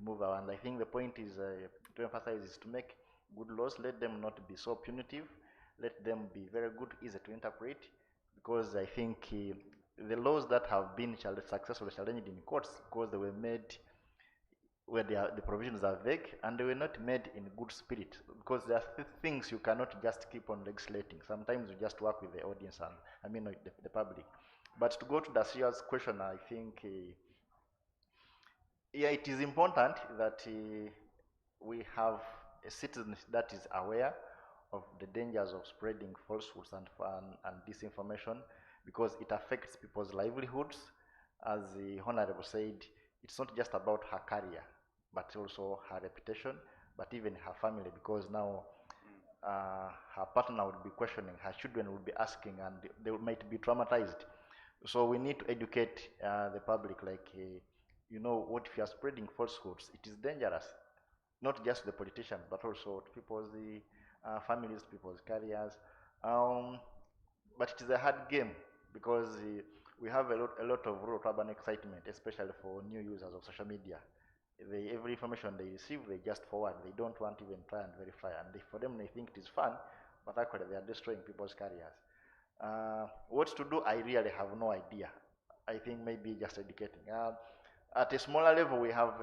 move on. And I think the point is to emphasize is to make good laws, let them not be so punitive, let them be very good, easy to interpret, because I think the laws that have been successfully challenged in courts, because they were made where the provisions are vague and they were not made in good spirit, because there are things you cannot just keep on legislating. Sometimes you just work with the audience and the public. But to go to the serious question, I think it is important that we have a citizen that is aware of the dangers of spreading falsehoods and disinformation, because it affects people's livelihoods. As the Honorable said, it's not just about her career, but also her reputation, but even her family, because now her partner would be questioning, her children would be asking, and they might be traumatized. So we need to educate the public, like, what if you are spreading falsehoods? It is dangerous, not just to the politicians, but also to people's families, people's careers. But it is a hard game, because we have a lot of rural urban excitement, especially for new users of social media. every information they receive, they just forward. They don't want to even try and verify. And for them, they think it is fun, but actually they are destroying people's careers. What to do, I really have no idea. I think maybe just educating. At a smaller level, we have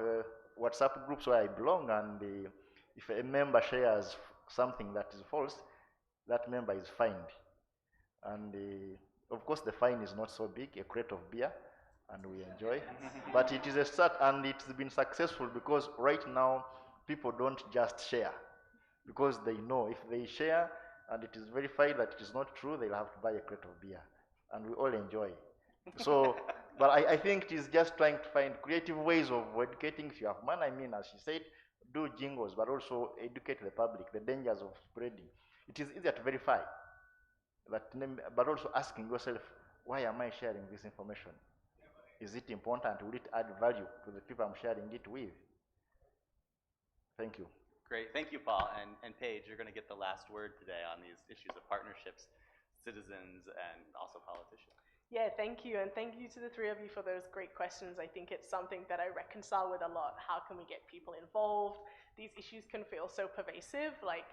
WhatsApp groups where I belong, and if a member shares something that is false, that member is fined. And of course, the fine is not so big, a crate of beer, and we enjoy. But it is a start, and it's been successful because right now, people don't just share because they know if they share and it is verified that it is not true, they'll have to buy a crate of beer, and we all enjoy. So, but I think it is just trying to find creative ways of educating. If you have money, I mean, as she said, do jingles, but also educate the public, the dangers of spreading. It is easier to verify, but also asking yourself, why am I sharing this information? Is it important? Will it add value to the people I'm sharing it with? Thank you. Great, thank you, Paul. And Paige, you're going to get the last word today on these issues of partnerships, citizens, and also politicians. Yeah, thank you, and thank you to the three of you for those great questions. I think it's something that I reconcile with a lot. How can we get people involved? These issues can feel so pervasive, like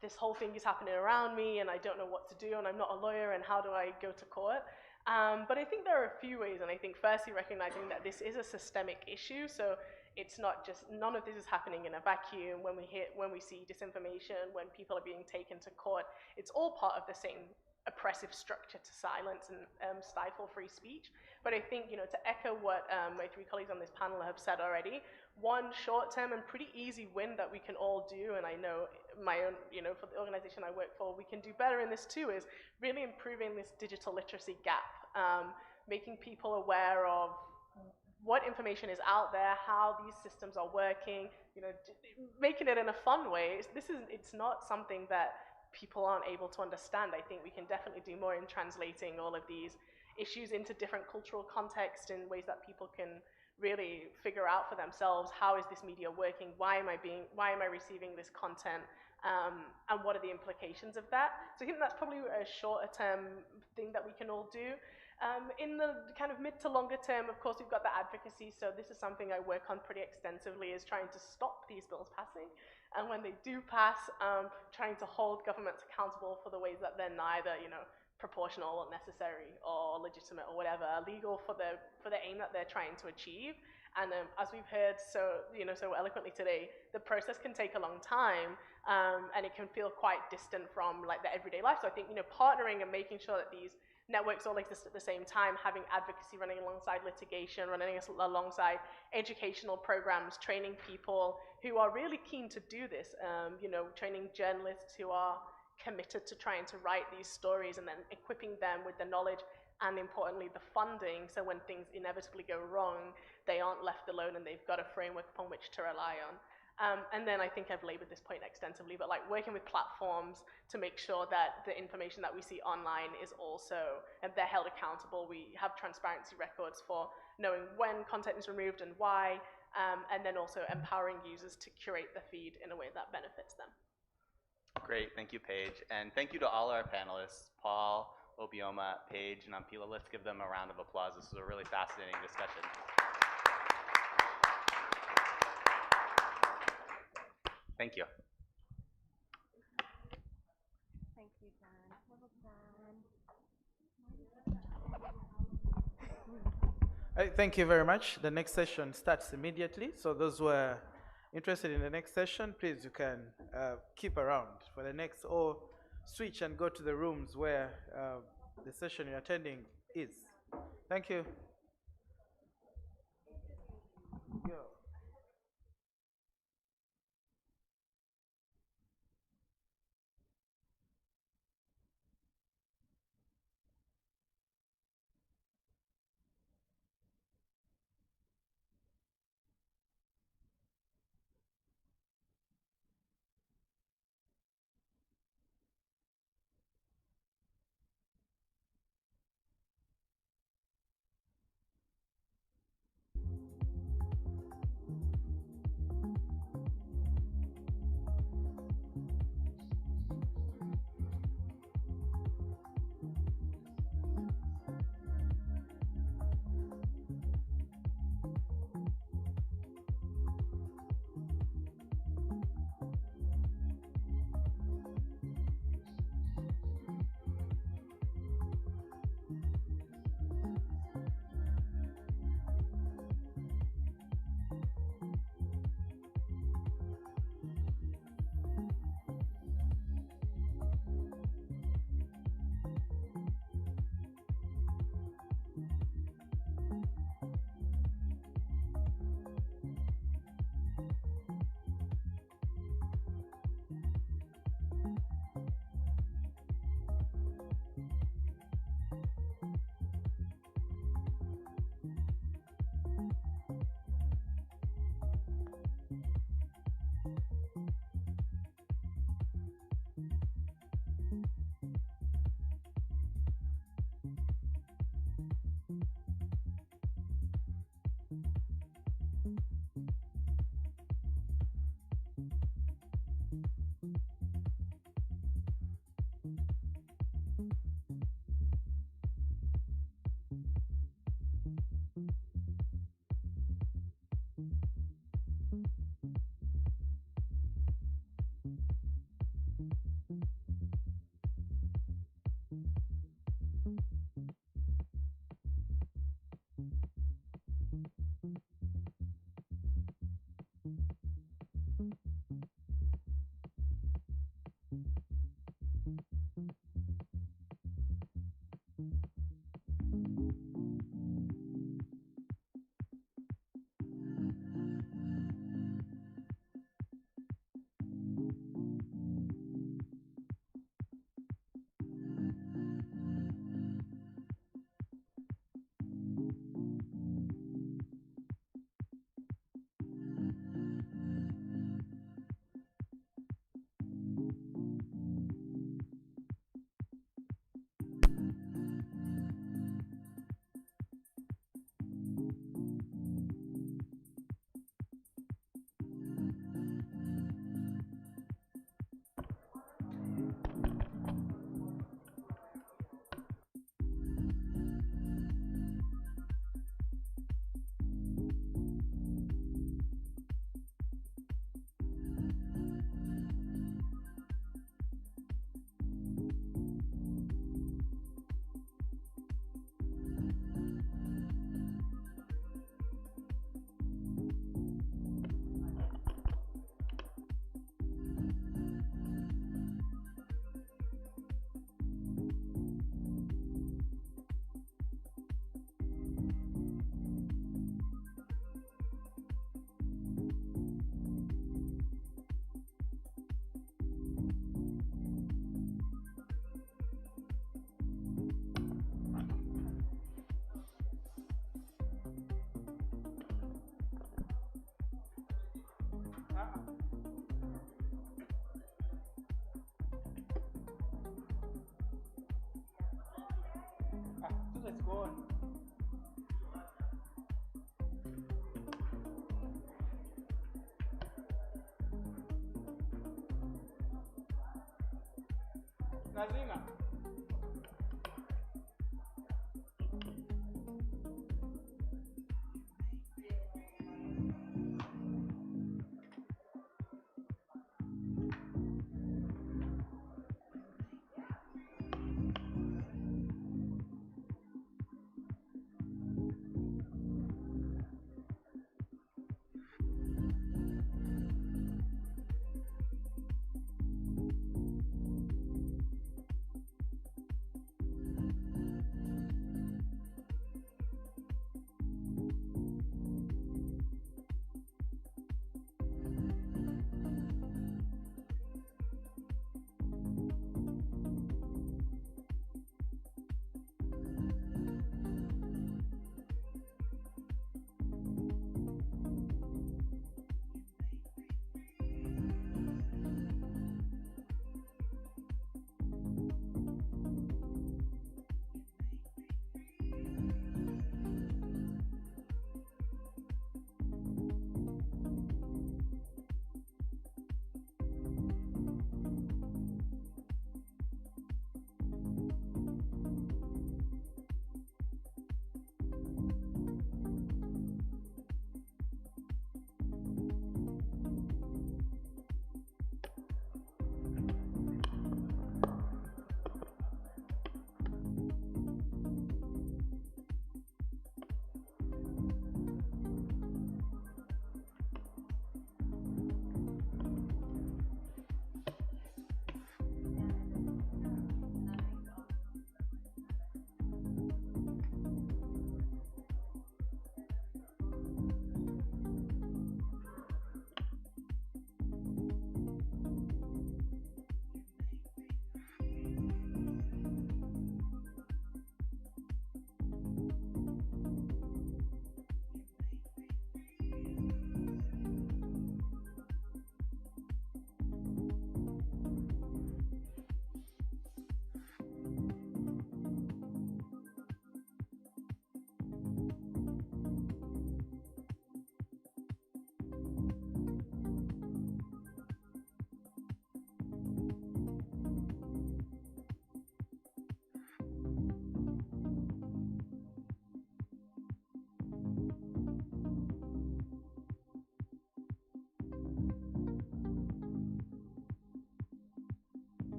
this whole thing is happening around me and I don't know what to do and I'm not a lawyer and how do I go to court? But I think there are a few ways, and I think firstly recognizing that this is a systemic issue, so it's not just, none of this is happening in a vacuum. When we see disinformation, when people are being taken to court, it's all part of the same oppressive structure to silence and stifle free speech. But I think, to echo what my three colleagues on this panel have said already, one short-term and pretty easy win that we can all do, and I know my own, for the organization I work for, we can do better in this too, is really improving this digital literacy gap, making people aware of what information is out there, how these systems are working, making it in a fun way. It's not something that people aren't able to understand. I think we can definitely do more in translating all of these issues into different cultural contexts in ways that people can really figure out for themselves. How is this media working? Why am I receiving this content? And what are the implications of that? So I think that's probably a shorter term thing that we can all do. In the kind of mid to longer term, of course, we've got the advocacy. So this is something I work on pretty extensively, is trying to stop these bills passing. And when they do pass, trying to hold governments accountable for the ways that they're neither, proportional or necessary or legitimate or whatever, legal for the aim that they're trying to achieve. And as we've heard so eloquently today, the process can take a long time, and it can feel quite distant from like the everyday life. So I think, partnering and making sure that these networks all exist at the same time, having advocacy running alongside litigation, running alongside educational programs, training people who are really keen to do this, training journalists who are committed to trying to write these stories, and then equipping them with the knowledge and, importantly, the funding, so when things inevitably go wrong, they aren't left alone and they've got a framework upon which to rely on. And then I think I've labored this point extensively, but like working with platforms to make sure that the information that we see online is also, and they're held accountable. We have transparency records for knowing when content is removed and why, and then also empowering users to curate the feed in a way that benefits them. Great, thank you, Paige. And thank you to all our panelists, Paul, Obioma, Paige, and Ampila. Let's give them a round of applause. This was a really fascinating discussion. Thank you. Thank you, Dan. Well done. Thank you very much. The next session starts immediately. So those who are interested in the next session, please, you can keep around for the next, or switch and go to the rooms where the session you're attending is. Thank you. Yo. Let's go on. Nazima.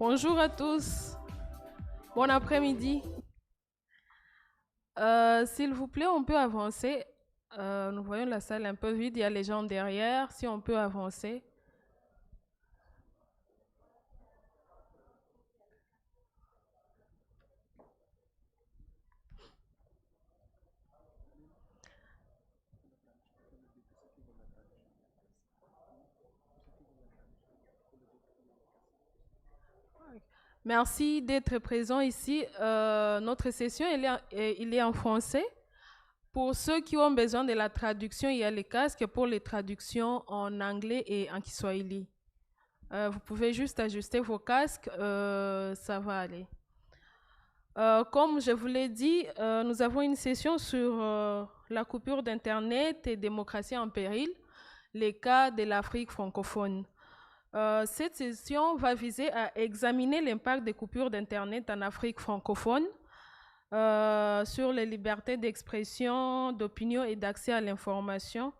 Bonjour à tous. Bon après-midi. S'il vous plaît, on peut avancer. Nous voyons la salle un peu vide, il y a les gens derrière. Si on peut avancer. Merci d'être présent ici. Notre session, il est en français. Pour ceux qui ont besoin de la traduction, il y a les casques pour les traductions en anglais et en kiswahili. Vous pouvez juste ajuster vos casques, ça va aller. Comme je vous l'ai dit, nous avons une session sur la coupure d'Internet et démocratie en péril, les cas de l'Afrique francophone. Cette session va viser à examiner l'impact des coupures d'Internet en Afrique francophone sur les libertés d'expression, d'opinion et d'accès à l'information.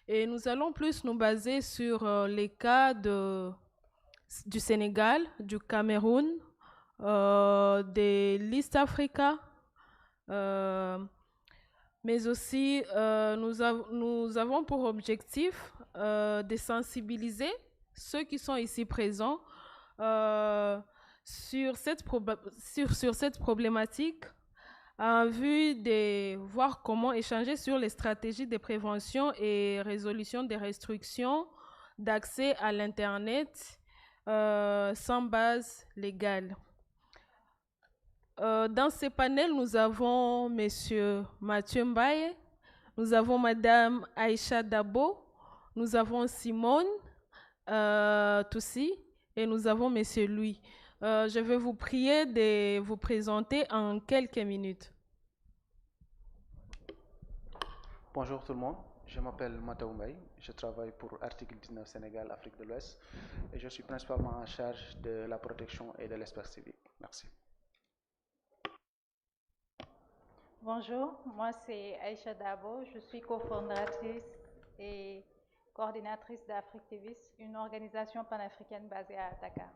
Et nous allons plus nous baser sur les cas du Sénégal, du Cameroun, de l'East Africa, mais aussi nous avons pour objectif de sensibiliser ceux qui sont ici présents sur cette problématique en vue de voir comment échanger sur les stratégies de prévention et résolution des restrictions d'accès à l'Internet sans base légale. Dans ces panels, nous avons M. Mathieu Mbaye, nous avons Mme Aïcha Dabo, nous avons Simone Toussi et nous avons M. Louis. Je vais vous prier de vous présenter en quelques minutes. Bonjour tout le monde, je m'appelle Mathieu Mbaye, je travaille pour Article 19 Sénégal, Afrique de l'Ouest et je suis principalement en charge de la protection et de l'espace civique. Merci. Bonjour, moi c'est Aïcha Dabo, je suis cofondatrice et coordinatrice d'Africtivis, une organisation panafricaine basée à Dakar.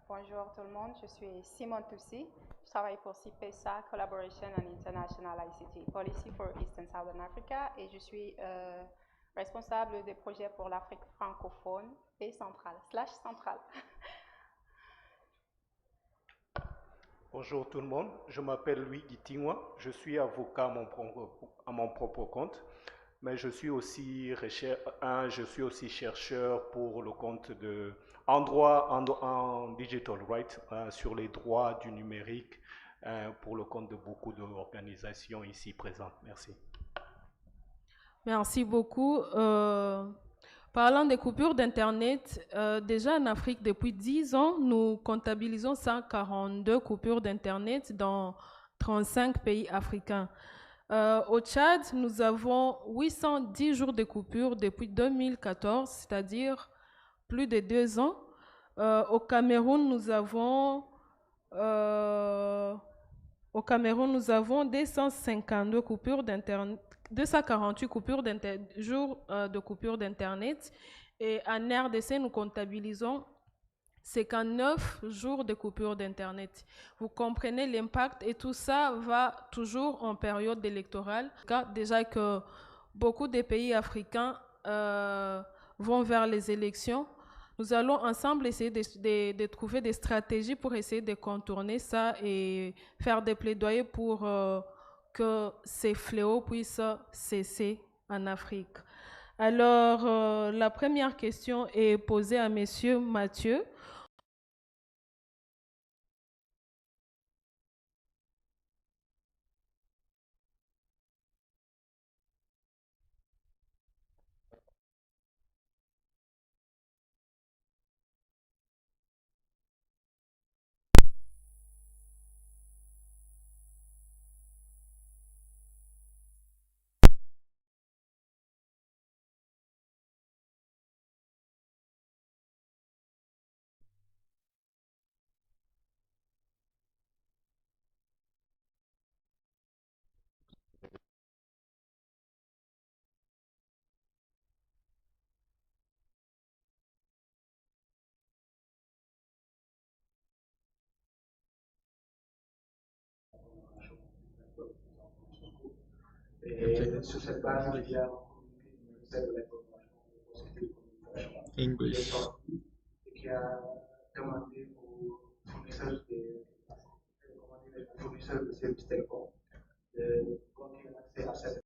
Bonjour tout le monde, je suis Simone Toussi, je travaille pour CIPESA, Collaboration on International ICT Policy for East and Southern Africa et je suis responsable des projets pour l'Afrique francophone et centrale, /centrale. Bonjour tout le monde, je m'appelle Louis Gitingwa, je suis avocat à mon propre compte, mais je suis aussi chercheur pour le compte de en droit, en digital right, sur les droits du numérique pour le compte de beaucoup d'organisations ici présentes. Merci. Merci beaucoup. Parlant des coupures d'Internet, déjà en Afrique, depuis 10 ans, nous comptabilisons 142 coupures d'Internet dans 35 pays africains. Au Tchad, nous avons 810 jours de coupure depuis 2014, c'est-à-dire plus de 2 ans. Au Cameroun, nous avons 252 coupures d'Internet. 248 jours de coupure d'Internet et en RDC, nous comptabilisons 59 jours de coupure d'Internet. Vous comprenez l'impact et tout ça va toujours en période électorale. Déjà que beaucoup de pays africains vont vers les élections, nous allons ensemble essayer de trouver des stratégies pour essayer de contourner ça et faire des plaidoyers pour que ces fléaux puissent cesser en Afrique. Alors, la première question est posée à Monsieur Mathieu. Et sur cette base, il y a un communiqué du ministère de l'Information, le Conseil de communication, qui est sorti et qui a demandé aux fournisseurs fournisseurs de services télécoms de continuer l'accès à cette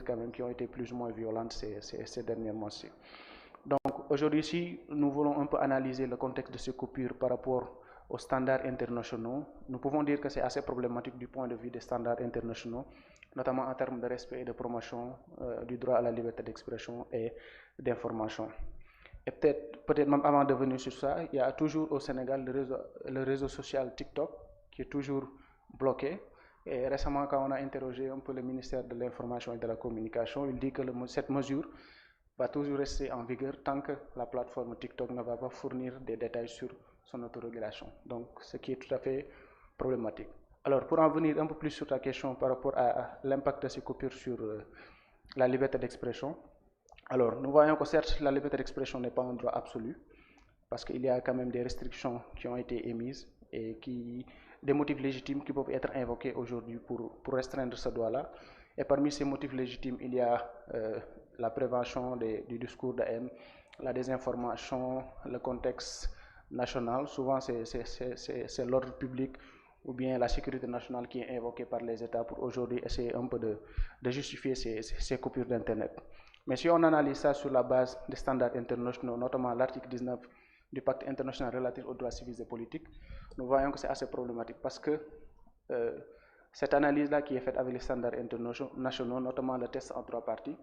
quand même qui ont été plus ou moins violentes ces derniers mois-ci. Donc aujourd'hui, si nous voulons un peu analyser le contexte de ces coupures par rapport aux standards internationaux, nous pouvons dire que c'est assez problématique du point de vue des standards internationaux, notamment en termes de respect et de promotion du droit à la liberté d'expression et d'information. Et peut-être même avant de venir sur ça, il y a toujours au Sénégal le réseau social TikTok qui est toujours bloqué. Et récemment, quand on a interrogé un peu le ministère de l'Information et de la Communication, il dit que cette mesure va toujours rester en vigueur tant que la plateforme TikTok ne va pas fournir des détails sur son autorégulation. Donc, ce qui est tout à fait problématique. Alors, pour en venir un peu plus sur ta question par rapport à l'impact de ces coupures sur la liberté d'expression, alors nous voyons que certes, la liberté d'expression n'est pas un droit absolu, parce qu'il y a quand même des restrictions qui ont été émises et des motifs légitimes qui peuvent être invoqués aujourd'hui pour restreindre ce droit-là. Et parmi ces motifs légitimes, il y a la prévention du discours de haine, la désinformation, le contexte national. Souvent, c'est l'ordre public ou bien la sécurité nationale qui est invoquée par les États pour aujourd'hui essayer un peu de justifier ces coupures d'Internet. Mais si on analyse ça sur la base des standards internationaux, notamment l'article 19 du pacte international relatif aux droits civils et politiques, nous voyons que c'est assez problématique parce que cette analyse-là qui est faite avec les standards internationaux, notamment le test en 3 parties,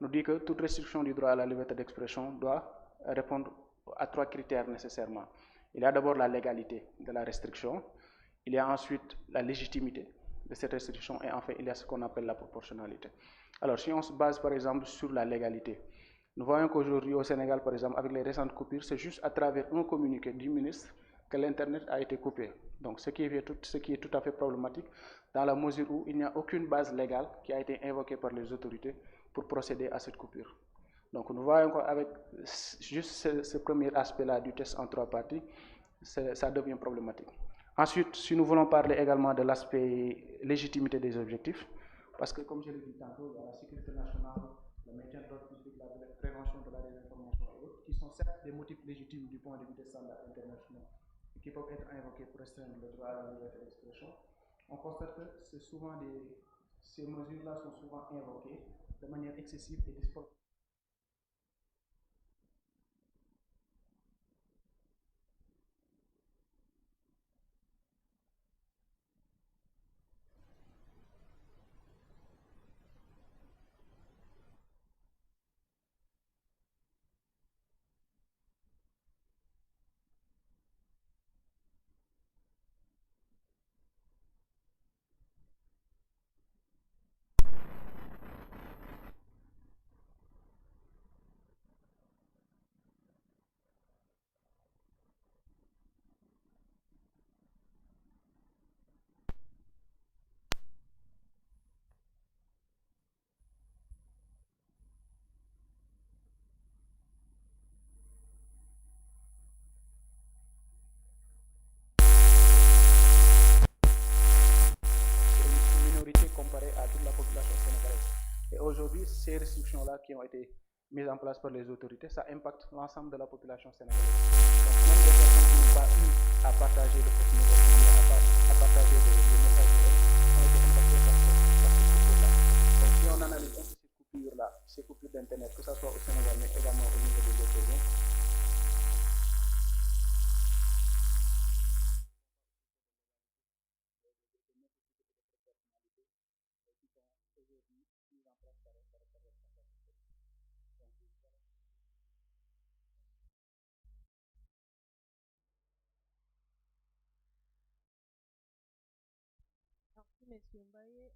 nous dit que toute restriction du droit à la liberté d'expression doit répondre à 3 critères nécessairement. Il y a d'abord la légalité de la restriction, il y a ensuite la légitimité de cette restriction et enfin il y a ce qu'on appelle la proportionnalité. Alors si on se base par exemple sur la légalité, nous voyons qu'aujourd'hui au Sénégal par exemple avec les récentes coupures, c'est juste à travers un communiqué du ministre que l'Internet a été coupé. Donc ce qui est tout à fait problématique dans la mesure où il n'y a aucune base légale qui a été invoquée par les autorités pour procéder à cette coupure. Donc nous voyons qu'avec juste ce premier aspect-là du test en 3 parties, ça devient problématique. Ensuite, si nous voulons parler également de l'aspect légitimité des objectifs, parce que comme je l'ai dit tantôt, il y a la sécurité nationale, le maintien de l'ordre public, la prévention de la désinformation et autres, qui sont certes des motifs légitimes du point de vue des standards internationaux et qui peuvent être invoqués pour restreindre le droit à la liberté d'expression. On constate que ces mesures-là sont souvent invoquées de manière excessive et disproportionnée. Comparé à toute la population sénégalaise. Et aujourd'hui, ces restrictions-là qui ont été mises en place par les autorités, ça impacte l'ensemble de la population sénégalaise. Donc même les personnes qui n'ont pas eu à partager de photos, à partager des messages ont été impactées par ces coupures-là. Donc si on analyse ces coupures-là, ces coupures d'Internet, que ce soit au Sénégal, mais également au niveau des autres régions, Monsieur Mbaye.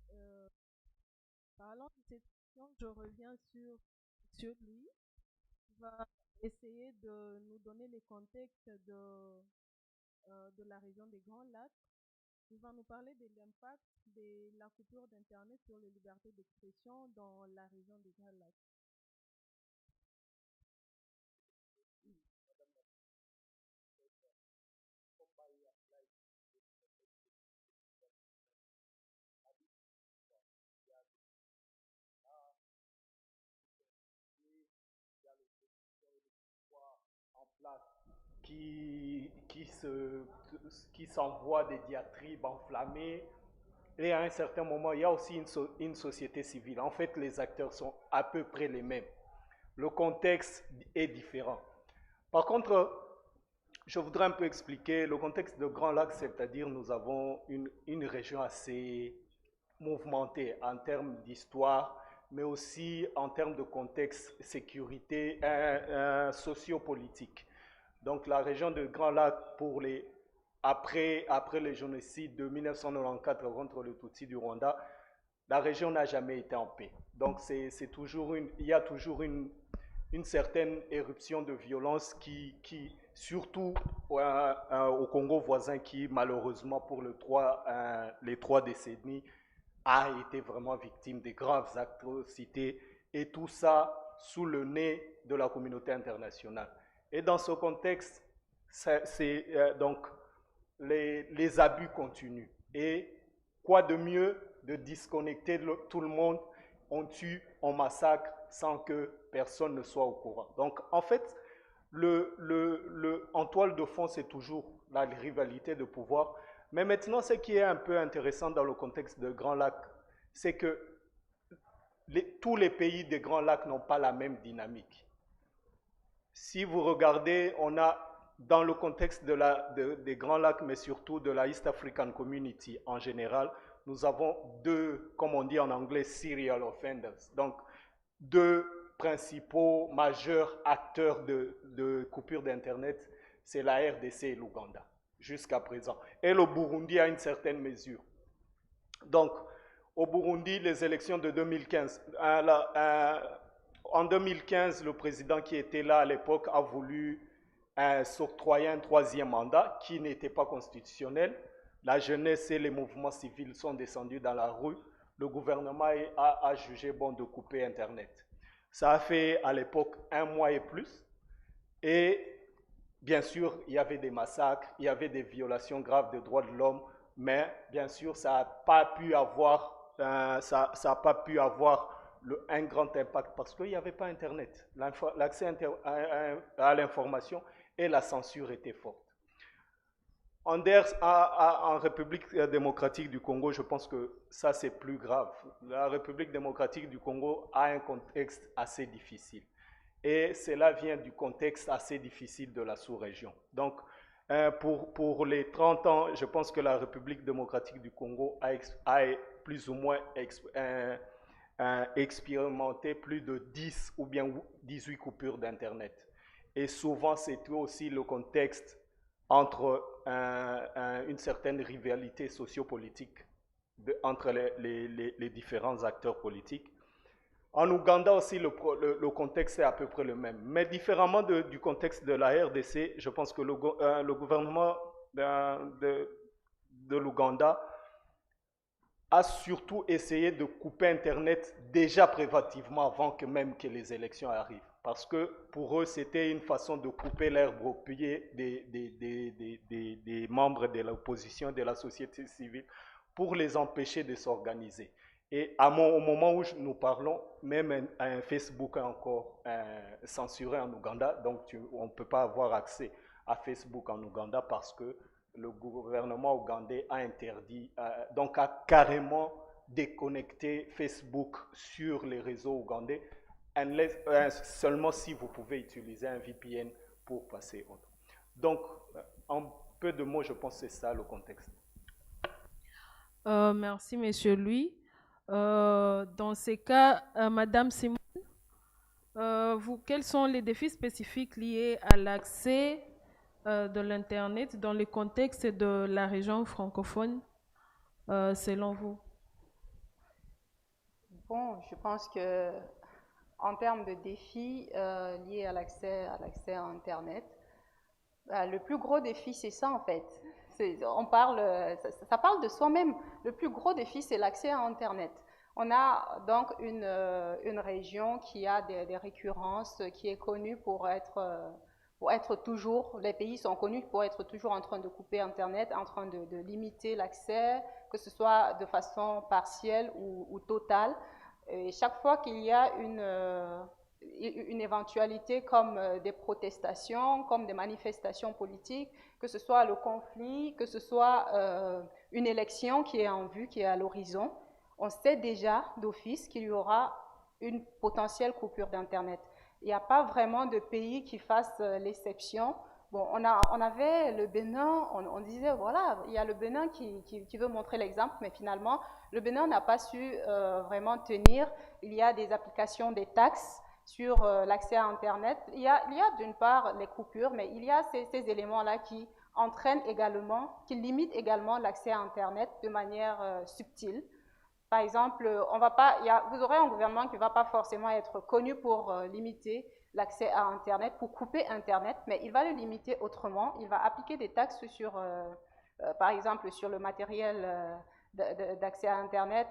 Parlant de cette question, je reviens sur Monsieur Louis, qui va essayer de nous donner les contextes de la région des Grands Lacs. Il va nous parler de l'impact de la coupure d'Internet sur les libertés d'expression dans la région des Grands Lacs. En place qui s'envoie des diatribes enflammées. Et à un certain moment, il y a aussi une société civile. En fait, les acteurs sont à peu près les mêmes. Le contexte est différent. Par contre, je voudrais un peu expliquer le contexte de Grand Lac, c'est-à-dire nous avons une région assez mouvementée en termes d'histoire, mais aussi en termes de contexte sécurité sociopolitique. Donc la région de Grand Lac, après les génocides de 1994 contre le Tutsi du Rwanda, la région n'a jamais été en paix. Donc il y a toujours une certaine éruption de violence qui surtout au Congo voisin, qui malheureusement pour les 3 décennies a été vraiment victime de graves atrocités, et tout ça sous le nez de la communauté internationale. Et dans ce contexte, donc les abus continuent. Et quoi de mieux de disconnecter tout le monde, on tue, on massacre sans que personne ne soit au courant. Donc en fait, en toile de fond, c'est toujours la rivalité de pouvoir. Mais maintenant, ce qui est un peu intéressant dans le contexte de Grand Lac, c'est que tous les pays des Grands Lacs n'ont pas la même dynamique. Si vous regardez, on a dans le contexte des Grands Lacs, mais surtout de la East African Community en général, nous avons 2, comme on dit en anglais, serial offenders. Donc, 2 principaux majeurs acteurs de coupure d'Internet, c'est la RDC et l'Ouganda, jusqu'à présent. Et le Burundi à une certaine mesure. Donc, au Burundi, les élections de 2015, en 2015, le président qui était là à l'époque a voulu s'octroyer un 3e mandat qui n'était pas constitutionnel. La jeunesse et les mouvements civils sont descendus dans la rue. Le gouvernement a jugé bon de couper Internet. Ça a fait à l'époque 1 mois et plus. Et bien sûr, il y avait des massacres, il y avait des violations graves des droits de l'homme, mais bien sûr, ça n'a pas pu avoir, un grand impact parce qu'il n'y avait pas Internet. L'accès à l'information et la censure étaient fortes. En République démocratique du Congo, je pense que ça c'est plus grave. La République démocratique du Congo a un contexte assez difficile. Et cela vient du contexte assez difficile de la sous-région. Donc, pour les 30 ans, je pense que la République démocratique du Congo a plus ou moins expérimenté plus de 10 ou bien 18 coupures d'Internet. Et souvent, c'est aussi le contexte entre une certaine rivalité sociopolitique entre les différents acteurs politiques. En Ouganda aussi, le contexte est à peu près le même. Mais différemment du contexte de la RDC, je pense que le gouvernement de l'Ouganda a surtout essayé de couper Internet déjà préventivement avant que même que les élections arrivent. Parce que pour eux, c'était une façon de couper l'herbe au pied des membres de l'opposition, de la société civile, pour les empêcher de s'organiser. Et au moment où nous parlons, même un Facebook est encore censuré en Ouganda, donc on ne peut pas avoir accès à Facebook en Ouganda parce que le gouvernement ougandais a interdit, donc a carrément déconnecté Facebook sur les réseaux ougandais, seulement si vous pouvez utiliser un VPN pour passer autre. Donc, en peu de mots, je pense que c'est ça le contexte. Merci, Monsieur Louis. Dans ces cas, Madame Simone, quels sont les défis spécifiques liés à l'accès de l'Internet dans le contexte de la région francophone, selon vous? Bon, je pense que en termes de défis liés à l'accès à Internet, le plus gros défi, c'est ça en fait. On parle, ça parle de soi-même. Le plus gros défi, c'est l'accès à Internet. On a donc une région qui a des récurrences, qui est connue pour être toujours, les pays sont connus pour être toujours en train de couper Internet, en train de limiter l'accès, que ce soit de façon partielle ou totale. Et chaque fois qu'il y a une éventualité comme des protestations, comme des manifestations politiques, que ce soit le conflit, que ce soit une élection qui est en vue, qui est à l'horizon, on sait déjà d'office qu'il y aura une potentielle coupure d'Internet. Il n'y a pas vraiment de pays qui fasse l'exception. Bon, on avait le Bénin, on disait, voilà, il y a le Bénin qui veut montrer l'exemple, mais finalement, le Bénin n'a pas su vraiment tenir. Il y a des applications, des taxes sur l'accès à Internet. Il y a d'une part les coupures, mais il y a ces éléments-là qui entraînent également, qui limitent également l'accès à Internet de manière subtile. Par exemple, vous aurez un gouvernement qui ne va pas forcément être connu pour limiter l'accès à Internet, pour couper Internet, mais il va le limiter autrement. Il va appliquer des taxes sur, par exemple, sur le matériel d'accès à Internet,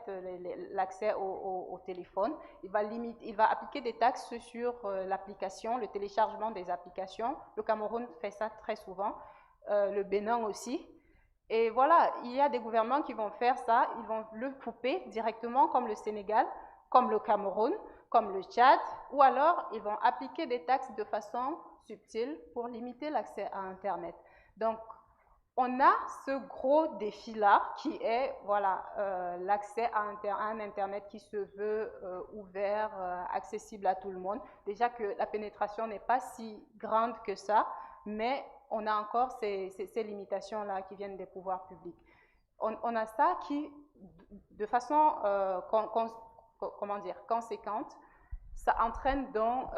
l'accès au téléphone. Il va appliquer des taxes sur l'application, le téléchargement des applications. Le Cameroun fait ça très souvent, le Bénin aussi. Et voilà, il y a des gouvernements qui vont faire ça, ils vont le couper directement comme le Sénégal, comme le Cameroun, comme le Tchad, ou alors ils vont appliquer des taxes de façon subtile pour limiter l'accès à Internet. Donc, on a ce gros défi-là qui est l'accès à un Internet qui se veut ouvert, accessible à tout le monde. Déjà que la pénétration n'est pas si grande que ça, mais on a encore ces limitations-là qui viennent des pouvoirs publics. On a ça qui, de façon conséquente, ça entraîne donc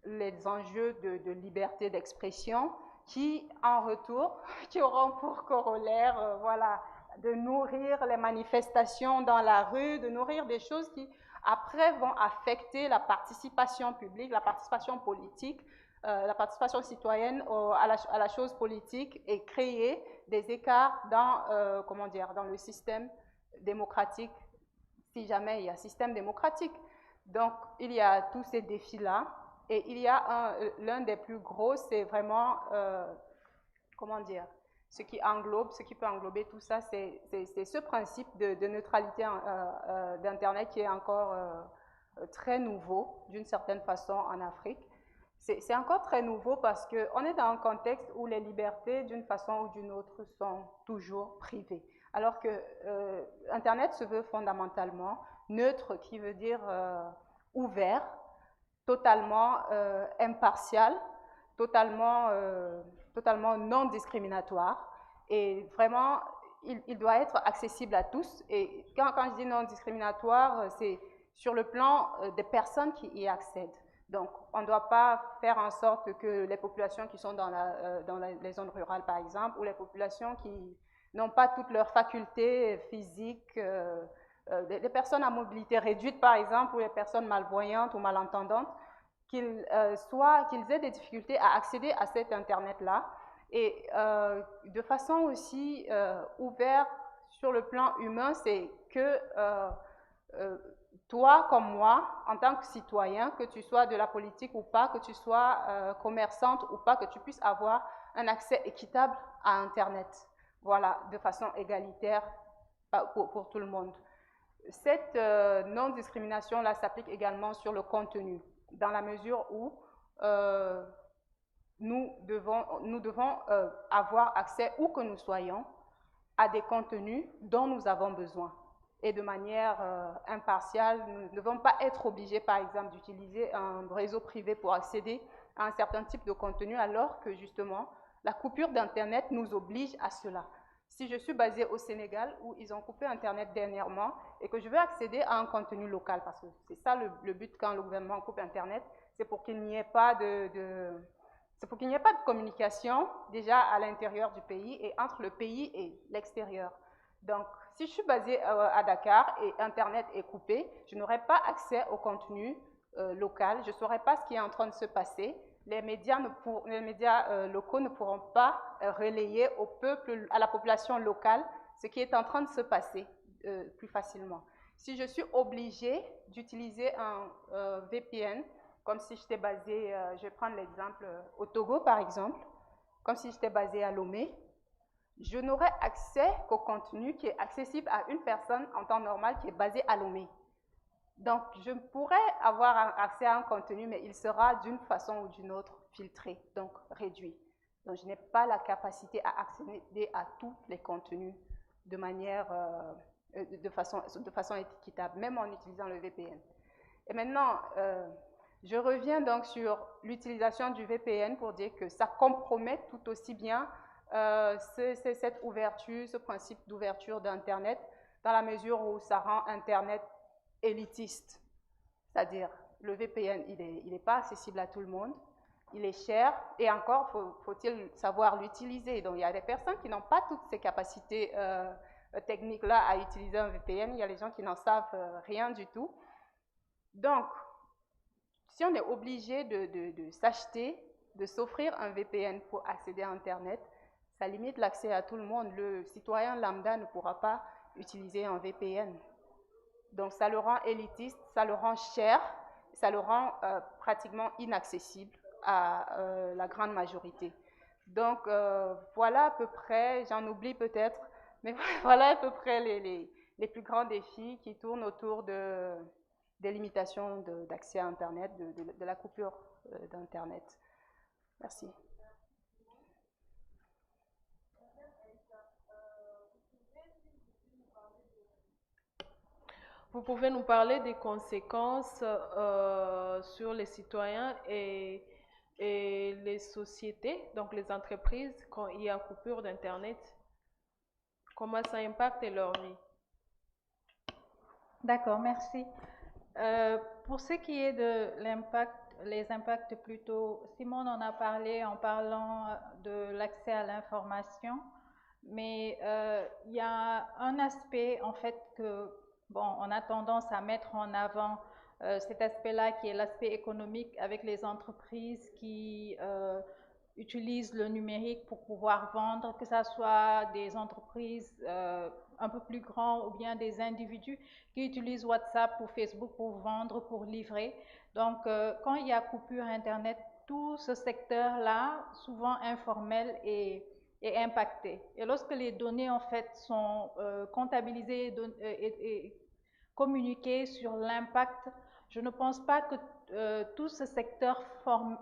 les enjeux de liberté d'expression qui, en retour, qui auront pour corollaire de nourrir les manifestations dans la rue, de nourrir des choses qui, après, vont affecter la participation publique, la participation politique, la participation citoyenne à la chose politique et créer des écarts dans le système démocratique, si jamais il y a système démocratique. Donc, il y a tous ces défis-là. Et il y a l'un des plus gros, c'est vraiment, ce qui peut englober tout ça, c'est ce principe de neutralité d'Internet qui est encore très nouveau, d'une certaine façon, en Afrique. C'est encore très nouveau parce qu'on est dans un contexte où les libertés, d'une façon ou d'une autre, sont toujours privées. Alors que Internet se veut fondamentalement neutre, qui veut dire ouvert, totalement impartial, totalement non discriminatoire. Et vraiment, il doit être accessible à tous. Et quand je dis non discriminatoire, c'est sur le plan des personnes qui y accèdent. Donc, on ne doit pas faire en sorte que les populations qui sont dans les zones rurales, par exemple, ou les populations qui n'ont pas toutes leurs facultés physiques, les personnes à mobilité réduite, par exemple, ou les personnes malvoyantes ou malentendantes, qu'ils aient des difficultés à accéder à cet Internet-là, et de façon aussi ouverte sur le plan humain, c'est que toi comme moi, en tant que citoyen, que tu sois de la politique ou pas, que tu sois commerçante ou pas, que tu puisses avoir un accès équitable à Internet, voilà, de façon égalitaire pour tout le monde. Cette non-discrimination-là s'applique également sur le contenu, dans la mesure où nous devons avoir accès, où que nous soyons, à des contenus dont nous avons besoin. Et de manière impartiale, nous ne devons pas être obligés, par exemple, d'utiliser un réseau privé pour accéder à un certain type de contenu, alors que justement, la coupure d'Internet nous oblige à cela. Si je suis basée au Sénégal, où ils ont coupé Internet dernièrement, et que je veux accéder à un contenu local, parce que c'est ça le but quand le gouvernement coupe Internet, c'est pour qu'il n'y ait pas de communication déjà à l'intérieur du pays et entre le pays et l'extérieur. Donc, Si je suis basée à Dakar et Internet est coupé, je n'aurai pas accès au contenu local, je ne saurai pas ce qui est en train de se passer. Les médias locaux ne pourront pas relayer au peuple, à la population locale, ce qui est en train de se passer plus facilement. Si je suis obligée d'utiliser un VPN, comme si j'étais basée, je vais prendre l'exemple au Togo par exemple, comme si j'étais basée à Lomé, je n'aurai accès qu'au contenu qui est accessible à une personne en temps normal qui est basée à Lomé. Donc, je pourrais avoir accès à un contenu, mais il sera d'une façon ou d'une autre filtré, donc réduit. Donc, je n'ai pas la capacité à accéder à tous les contenus de manière, de façon équitable, même en utilisant le VPN. Et maintenant, je reviens donc sur l'utilisation du VPN pour dire que ça compromet tout aussi bien cette ouverture, ce principe d'ouverture d'Internet, dans la mesure où ça rend Internet élitiste. C'est-à-dire, le VPN, il n'est pas accessible à tout le monde, il est cher, et encore, faut-il savoir l'utiliser. Donc, il y a des personnes qui n'ont pas toutes ces capacités techniques-là à utiliser un VPN, il y a les gens qui n'en savent rien du tout. Donc, si on est obligé de s'acheter, de s'offrir un VPN pour accéder à Internet, ça limite l'accès à tout le monde. Le citoyen lambda ne pourra pas utiliser un VPN. Donc, ça le rend élitiste, ça le rend cher, ça le rend pratiquement inaccessible à la grande majorité. Donc, voilà à peu près, j'en oublie peut-être, mais voilà à peu près les plus grands défis qui tournent autour des limitations d'accès à Internet, de la coupure d'Internet. Merci. Vous pouvez nous parler des conséquences sur les citoyens et les sociétés, donc les entreprises, quand il y a coupure d'Internet? Comment ça impacte leur vie? D'accord, merci. Pour ce qui est de les impacts plutôt, Simone en a parlé en parlant de l'accès à l'information, mais il y a un aspect en fait que, bon, on a tendance à mettre en avant cet aspect-là qui est l'aspect économique avec les entreprises qui utilisent le numérique pour pouvoir vendre, que ce soit des entreprises un peu plus grandes ou bien des individus qui utilisent WhatsApp ou Facebook pour vendre, pour livrer. Donc, quand il y a coupure Internet, tout ce secteur-là, souvent informel, est impacté. Et lorsque les données, en fait, sont comptabilisées et communiquées sur l'impact, je ne pense pas que tout ce secteur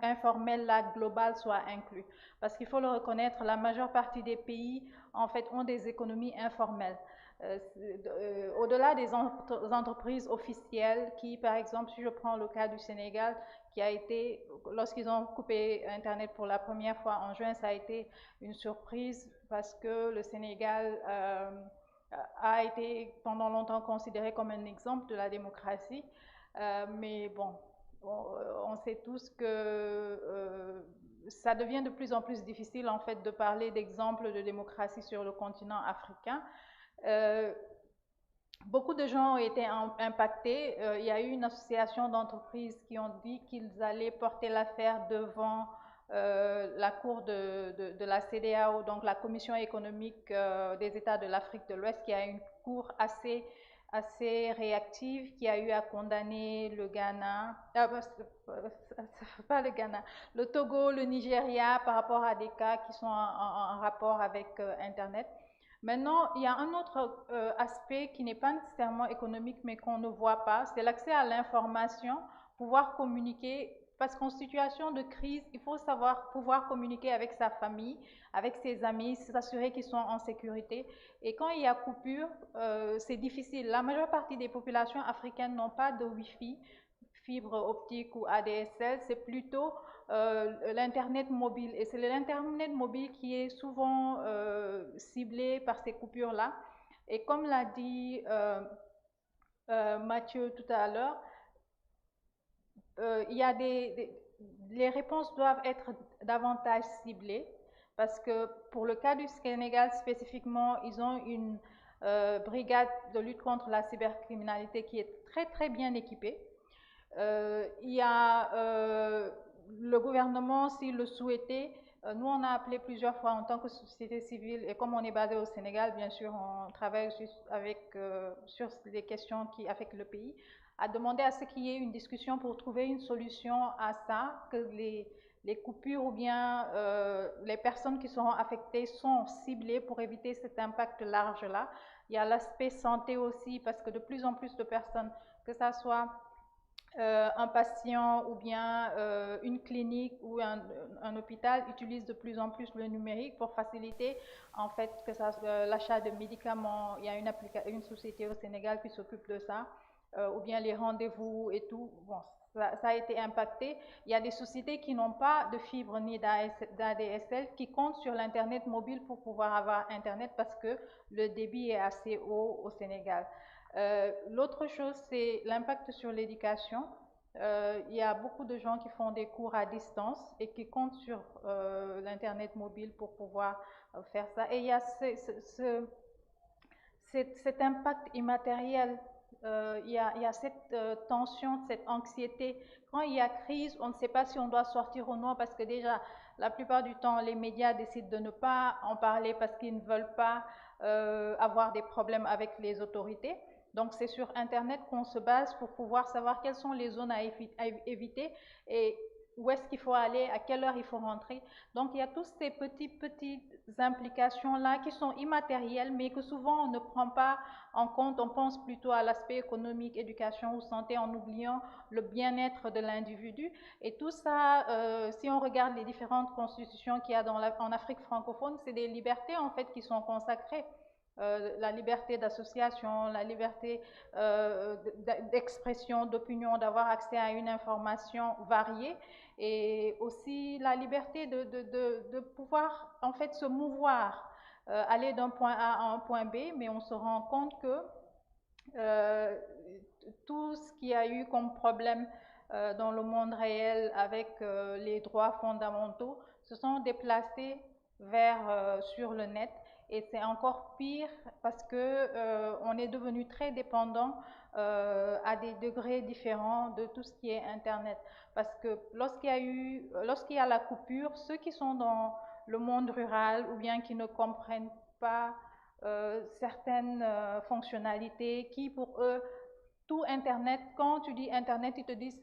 informel-là, global, soit inclus. Parce qu'il faut le reconnaître, la majeure partie des pays, en fait, ont des économies informelles. Au-delà des entreprises officielles qui, par exemple, si je prends le cas du Sénégal, qui a été, lorsqu'ils ont coupé Internet pour la première fois en juin, ça a été une surprise parce que le Sénégal a été pendant longtemps considéré comme un exemple de la démocratie. Mais bon, on sait tous que ça devient de plus en plus difficile en fait de parler d'exemples de démocratie sur le continent africain. Beaucoup de gens ont été impactés. Il y a eu une association d'entreprises qui ont dit qu'ils allaient porter l'affaire devant la cour de la CEDEAO, donc la Commission économique des États de l'Afrique de l'Ouest, qui a une cour assez réactive, qui a eu à condamner le Ghana, pas le Ghana, le Togo, le Nigeria, par rapport à des cas qui sont en rapport avec Internet. Maintenant, il y a un autre aspect qui n'est pas nécessairement économique, mais qu'on ne voit pas, c'est l'accès à l'information, pouvoir communiquer, parce qu'en situation de crise, il faut savoir pouvoir communiquer avec sa famille, avec ses amis, s'assurer qu'ils sont en sécurité. Et quand il y a coupure, c'est difficile. La majeure partie des populations africaines n'ont pas de Wi-Fi, fibre optique ou ADSL, c'est plutôt l'Internet mobile. Et c'est l'Internet mobile qui est souvent ciblé par ces coupures-là. Et comme l'a dit Mathieu tout à l'heure, il y a les réponses doivent être davantage ciblées parce que pour le cas du Sénégal spécifiquement, ils ont brigade de lutte contre la cybercriminalité qui est très très bien équipée. Il y a le gouvernement, s'il le souhaitait, nous on a appelé plusieurs fois en tant que société civile, et comme on est basé au Sénégal, bien sûr, on travaille sur des questions qui affectent le pays, à demander à ce qu'il y ait une discussion pour trouver une solution à ça, que les coupures ou bien les personnes qui seront affectées sont ciblées pour éviter cet impact large-là. Il y a l'aspect santé aussi, parce que de plus en plus de personnes, que ça soit un patient ou bien une clinique ou un hôpital utilise de plus en plus le numérique pour faciliter en fait que l'achat de médicaments. Il y a une société au Sénégal qui s'occupe de ça, ou bien les rendez-vous et tout. Bon, ça a été impacté. Il y a des sociétés qui n'ont pas de fibre ni d'ADSL qui comptent sur l'Internet mobile pour pouvoir avoir Internet parce que le débit est assez haut au Sénégal. L'autre chose, c'est l'impact sur l'éducation. Il y a beaucoup de gens qui font des cours à distance et qui comptent sur l'Internet mobile pour pouvoir faire ça. Et il y a cet impact immatériel. Il y a cette tension, cette anxiété. Quand il y a crise, on ne sait pas si on doit sortir ou non parce que déjà, la plupart du temps, les médias décident de ne pas en parler parce qu'ils ne veulent pas avoir des problèmes avec les autorités. Donc, c'est sur Internet qu'on se base pour pouvoir savoir quelles sont les zones à éviter et où est-ce qu'il faut aller, à quelle heure il faut rentrer. Donc, il y a toutes ces petites implications-là qui sont immatérielles, mais que souvent on ne prend pas en compte. On pense plutôt à l'aspect économique, éducation ou santé en oubliant le bien-être de l'individu. Et tout ça, si on regarde les différentes constitutions qu'il y a en Afrique francophone, c'est des libertés en fait qui sont consacrées. La liberté d'association, la liberté d'expression, d'opinion, d'avoir accès à une information variée et aussi la liberté de pouvoir en fait se mouvoir, aller d'un point A à un point B, mais on se rend compte que tout ce qu'il y a eu comme problème dans le monde réel avec les droits fondamentaux se sont déplacés sur le net. Et c'est encore pire parce que on est devenu très dépendant à des degrés différents de tout ce qui est Internet. Parce que lorsqu'il y a la coupure, ceux qui sont dans le monde rural ou bien qui ne comprennent pas certaines fonctionnalités, qui pour eux, tout Internet, quand tu dis Internet, ils te disent,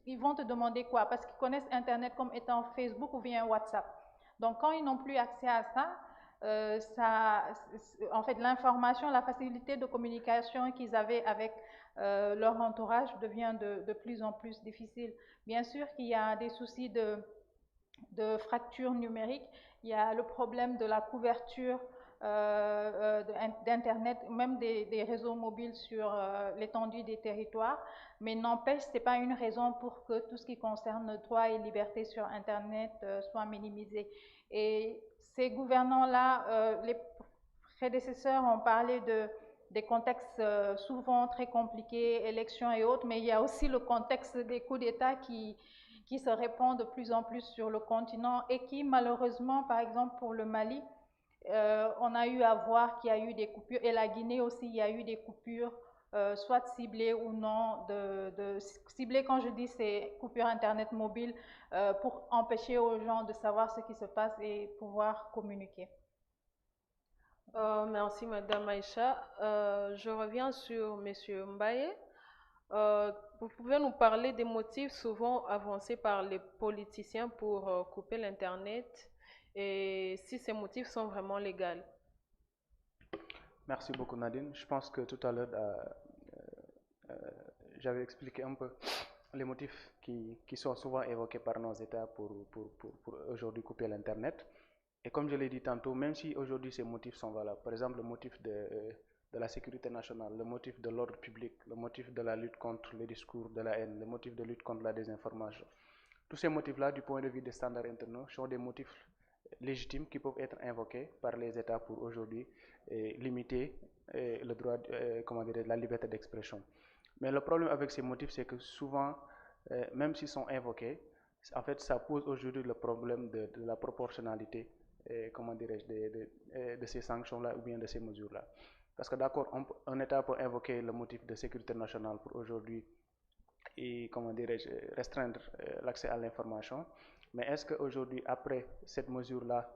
ils vont te demander quoi? Parce qu'ils connaissent Internet comme étant Facebook ou bien WhatsApp. Donc quand ils n'ont plus accès à ça, en fait, l'information, la facilité de communication qu'ils avaient avec leur entourage devient de plus en plus difficile. Bien sûr qu'il y a des soucis de fracture numérique, il y a le problème de la couverture d'Internet, même des réseaux mobiles sur l'étendue des territoires, mais n'empêche, ce n'est pas une raison pour que tout ce qui concerne droits et libertés sur Internet soit minimisé. Et ces gouvernants-là, les prédécesseurs ont parlé des contextes souvent très compliqués, élections et autres, mais il y a aussi le contexte des coups d'État qui se répandent de plus en plus sur le continent et qui, malheureusement, par exemple pour le Mali, on a eu à voir qu'il y a eu des coupures, et la Guinée aussi, il y a eu des coupures, soit ciblées ou non. Ciblées, quand je dis c'est coupures Internet mobile, pour empêcher aux gens de savoir ce qui se passe et pouvoir communiquer. Merci Madame Aïcha. Je reviens sur Monsieur Mbaye. Vous pouvez nous parler des motifs souvent avancés par les politiciens pour couper l'Internet et si ces motifs sont vraiment légaux? Merci beaucoup Nadine. Je pense que tout à l'heure, j'avais expliqué un peu les motifs qui sont souvent évoqués par nos États pour aujourd'hui couper l'Internet. Et comme je l'ai dit tantôt, même si aujourd'hui ces motifs sont valables, par exemple le motif de la sécurité nationale, le motif de l'ordre public, le motif de la lutte contre les discours de la haine, le motif de lutte contre la désinformation, tous ces motifs-là, du point de vue des standards internationaux, sont des motifs légitimes qui peuvent être invoqués par les États pour aujourd'hui limiter le droit, la liberté d'expression. Mais le problème avec ces motifs, c'est que souvent, même s'ils sont invoqués, en fait, ça pose aujourd'hui le problème de la proportionnalité, de ces sanctions-là ou bien de ces mesures-là. Parce que d'accord, un État peut invoquer le motif de sécurité nationale pour aujourd'hui et, comment dirais-je, restreindre l'accès à l'information. Mais est-ce qu'aujourd'hui, après cette mesure-là,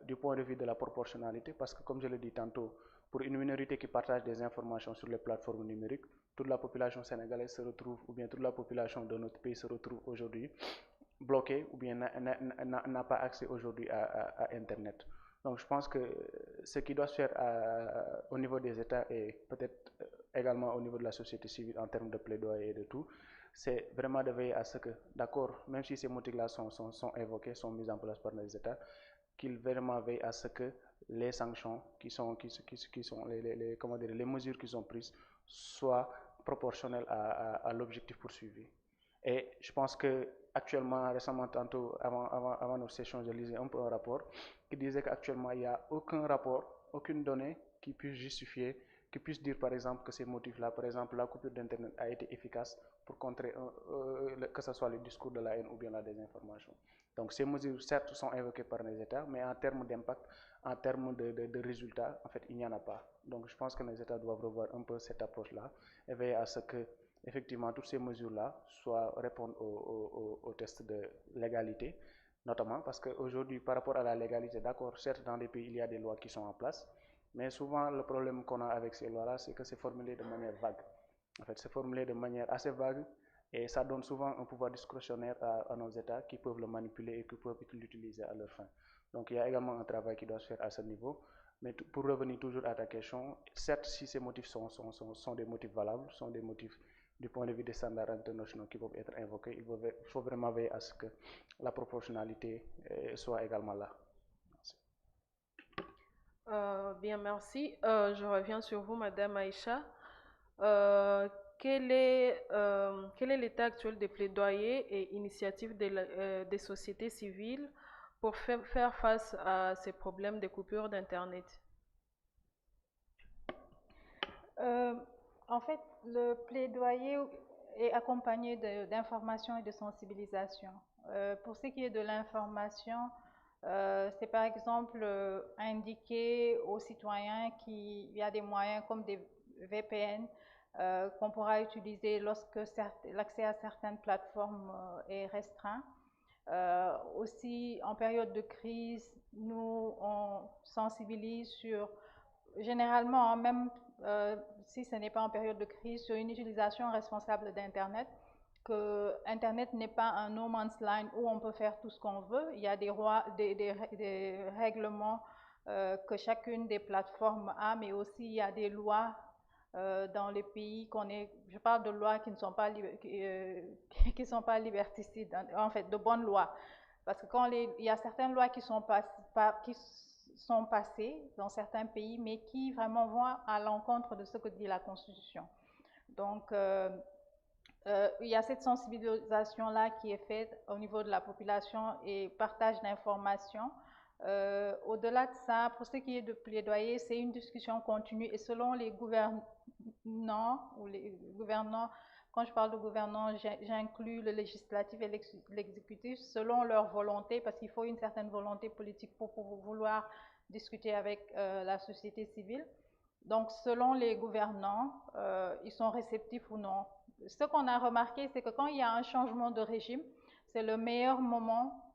du point de vue de la proportionnalité, parce que comme je l'ai dit tantôt, pour une minorité qui partage des informations sur les plateformes numériques, toute la population sénégalaise se retrouve, ou bien toute la population de notre pays se retrouve aujourd'hui bloquée, ou bien n'a pas accès aujourd'hui à Internet. Donc je pense que ce qui doit se faire au niveau des États et peut-être également au niveau de la société civile en termes de plaidoyer et de tout, c'est vraiment de veiller à ce que, d'accord, même si ces motifs-là sont évoqués, sont mis en place par les États, qu'ils vraiment veillent à ce que les sanctions les mesures qui sont prises soient proportionnelles à l'objectif poursuivi. Et je pense que actuellement, récemment, tantôt, avant nos sessions, je lisais un peu un rapport qui disait qu'actuellement, il n'y a aucun rapport, aucune donnée qui puisse justifier, qui puisse dire par exemple que ces motifs-là, par exemple la coupure d'Internet a été efficace pour contrer que ce soit le discours de la haine ou bien la désinformation. Donc ces mesures, certes, sont évoquées par les États, mais en termes d'impact, en termes de résultats, en fait, il n'y en a pas. Donc je pense que les États doivent revoir un peu cette approche-là et veiller à ce que, effectivement, toutes ces mesures-là répondent au test de légalité, notamment parce qu'aujourd'hui, par rapport à la légalité, d'accord, certes, dans les pays, il y a des lois qui sont en place, mais souvent, le problème qu'on a avec ces lois-là, c'est que c'est formulé de manière vague. En fait, c'est formulé de manière assez vague et ça donne souvent un pouvoir discrétionnaire à nos États qui peuvent le manipuler et qui peuvent l'utiliser à leur fin. Donc, il y a également un travail qui doit se faire à ce niveau. Mais pour revenir toujours à ta question, certes, si ces motifs sont des motifs valables, sont des motifs du point de vue des standards internationaux qui peuvent être invoqués, il faut vraiment veiller à ce que la proportionnalité soit également là. Bien, merci. Je reviens sur vous, Madame Aïcha. Quel est l'état actuel des plaidoyers et initiatives des sociétés civiles pour faire face à ces problèmes de coupure d'Internet? En fait, le plaidoyer est accompagné d'information et de sensibilisation. Pour ce qui est de l'information, c'est par exemple indiquer aux citoyens qu'il y a des moyens comme des VPN qu'on pourra utiliser lorsque l'accès à certaines plateformes est restreint. Aussi, en période de crise, nous, on sensibilise sur, généralement, même si ce n'est pas en période de crise, sur une utilisation responsable d'Internet, que Internet n'est pas un no man's land où on peut faire tout ce qu'on veut. Il y a des règlements que chacune des plateformes a, mais aussi il y a des lois dans les pays je parle de lois qui ne sont pas, qui sont pas liberticides, en fait, de bonnes lois. Parce que il y a certaines lois qui sont passées dans certains pays, mais qui vraiment vont à l'encontre de ce que dit la Constitution. Donc, il y a cette sensibilisation-là qui est faite au niveau de la population et partage d'informations. Au-delà de ça, pour ce qui est de plaidoyer, c'est une discussion continue et selon les gouvernants, quand je parle de gouvernants, j'inclus le législatif et l'exécutif, selon leur volonté, parce qu'il faut une certaine volonté politique pour vouloir discuter avec la société civile. Donc, selon les gouvernants, ils sont réceptifs ou non. Ce qu'on a remarqué, c'est que quand il y a un changement de régime, c'est le meilleur moment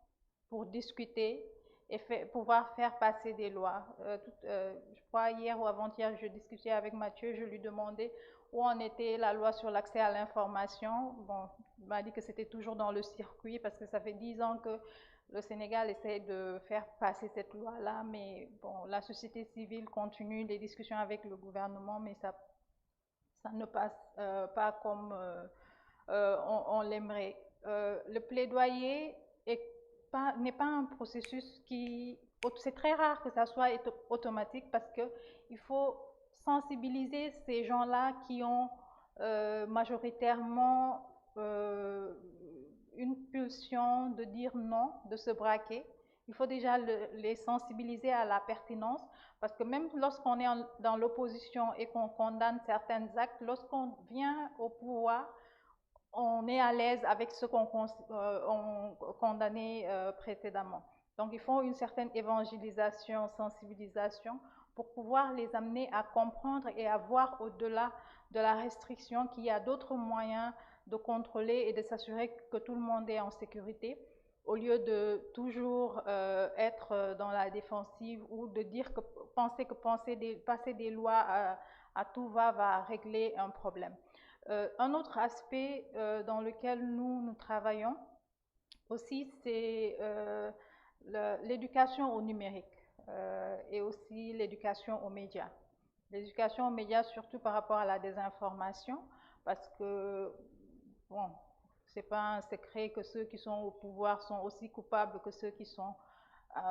pour discuter et pouvoir faire passer des lois. Je crois hier ou avant-hier, je discutais avec Mathieu, je lui demandais où en était la loi sur l'accès à l'information. Bon, il m'a dit que c'était toujours dans le circuit parce que ça fait 10 ans que le Sénégal essaie de faire passer cette loi-là, mais bon, la société civile continue les discussions avec le gouvernement, mais ça ne passe pas comme on l'aimerait. Le plaidoyer n'est pas un processus c'est très rare que ça soit automatique parce qu'il faut sensibiliser ces gens-là qui ont majoritairement une pulsion de dire non, de se braquer. Il faut déjà les sensibiliser à la pertinence parce que même lorsqu'on est dans l'opposition et qu'on condamne certains actes, lorsqu'on vient au pouvoir, on est à l'aise avec ce qu'on condamnait précédemment. Donc il faut une certaine évangélisation, sensibilisation pour pouvoir les amener à comprendre et à voir au-delà de la restriction qu'il y a d'autres moyens de contrôler et de s'assurer que tout le monde est en sécurité, au lieu de toujours être dans la défensive ou de dire que passer des lois à tout va régler un problème. Un autre aspect dans lequel nous travaillons aussi, c'est l'éducation au numérique et aussi l'éducation aux médias. L'éducation aux médias, surtout par rapport à la désinformation, parce que, bon, c'est pas un secret que ceux qui sont au pouvoir sont aussi coupables que ceux qui sont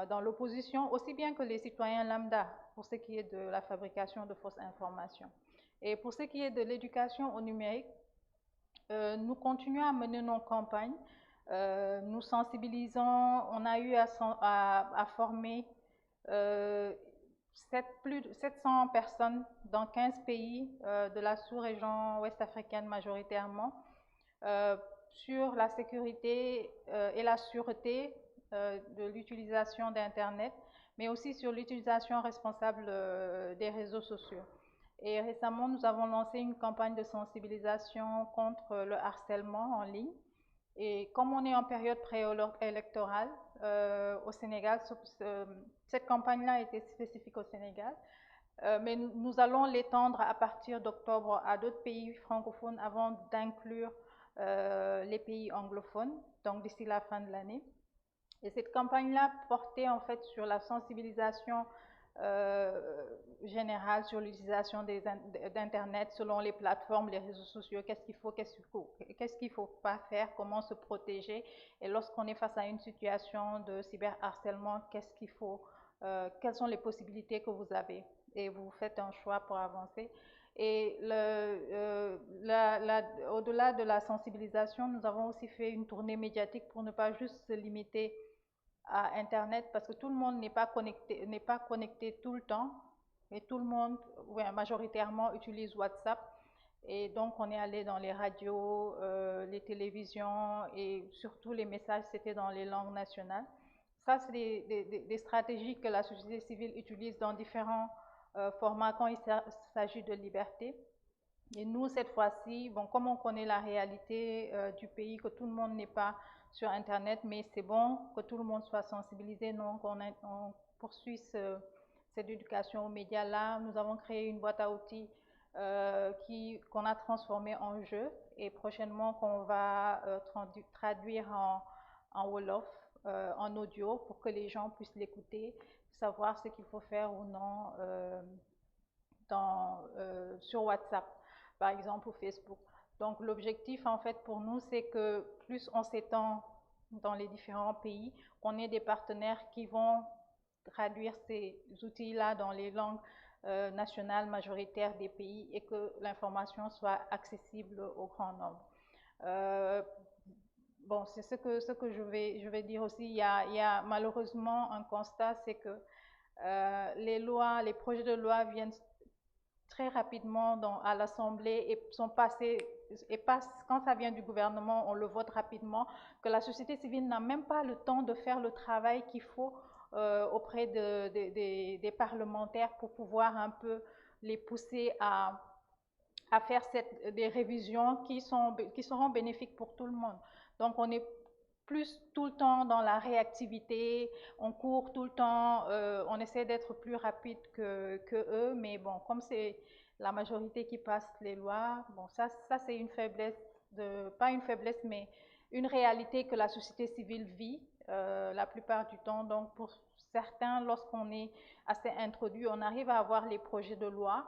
dans l'opposition, aussi bien que les citoyens lambda, pour ce qui est de la fabrication de fausses informations. Et pour ce qui est de l'éducation au numérique, nous continuons à mener nos campagnes, nous sensibilisons, on a eu à former plus de 700 personnes dans 15 pays de la sous-région ouest-africaine majoritairement, sur la sécurité et la sûreté de l'utilisation d'Internet, mais aussi sur l'utilisation responsable des réseaux sociaux. Et récemment, nous avons lancé une campagne de sensibilisation contre le harcèlement en ligne. Et comme on est en période préélectorale au Sénégal, cette campagne-là était spécifique au Sénégal, mais nous allons l'étendre à partir d'octobre à d'autres pays francophones avant d'inclure les pays anglophones, donc d'ici la fin de l'année. Et cette campagne-là portait en fait sur la sensibilisation générale sur l'utilisation d'Internet selon les plateformes, les réseaux sociaux, qu'est-ce qu'il faut pas faire, comment se protéger, et lorsqu'on est face à une situation de cyberharcèlement, qu'est-ce qu'il faut, quelles sont les possibilités que vous avez, et vous faites un choix pour avancer. Et au-delà de la sensibilisation, nous avons aussi fait une tournée médiatique pour ne pas juste se limiter à Internet, parce que tout le monde n'est pas connecté tout le temps, et tout le monde, majoritairement, utilise WhatsApp. Et donc, on est allé dans les radios, les télévisions, et surtout les messages, c'était dans les langues nationales. Ça, c'est des stratégies que la société civile utilise dans différents formats quand il s'agit de liberté. Et nous, cette fois-ci, bon, comme on connaît la réalité du pays, que tout le monde n'est pas sur Internet, mais c'est bon que tout le monde soit sensibilisé. Donc, on poursuit cette éducation aux médias-là. Nous avons créé une boîte à outils qu'on a transformée en jeu et prochainement qu'on va traduire en Wolof, en audio, pour que les gens puissent l'écouter, savoir ce qu'il faut faire ou non sur WhatsApp, par exemple, ou Facebook. Donc l'objectif, en fait, pour nous, c'est que plus on s'étend dans les différents pays, qu'on ait des partenaires qui vont traduire ces outils-là dans les langues nationales majoritaires des pays et que l'information soit accessible au grand nombre. Bon, c'est ce que je vais dire aussi. Il y a malheureusement un constat, c'est que les projets de loi viennent très rapidement à l'Assemblée et sont passés, quand ça vient du gouvernement, on le vote rapidement, que la société civile n'a même pas le temps de faire le travail qu'il faut auprès des parlementaires pour pouvoir un peu les pousser à faire des révisions qui seront bénéfiques pour tout le monde. Donc on est plus tout le temps dans la réactivité, on court tout le temps, on essaie d'être plus rapide que eux, mais bon, comme c'est la majorité qui passe les lois, bon, ça c'est une faiblesse, pas une faiblesse, mais une réalité que la société civile vit la plupart du temps. Donc pour certains, lorsqu'on est assez introduit, on arrive à avoir les projets de loi,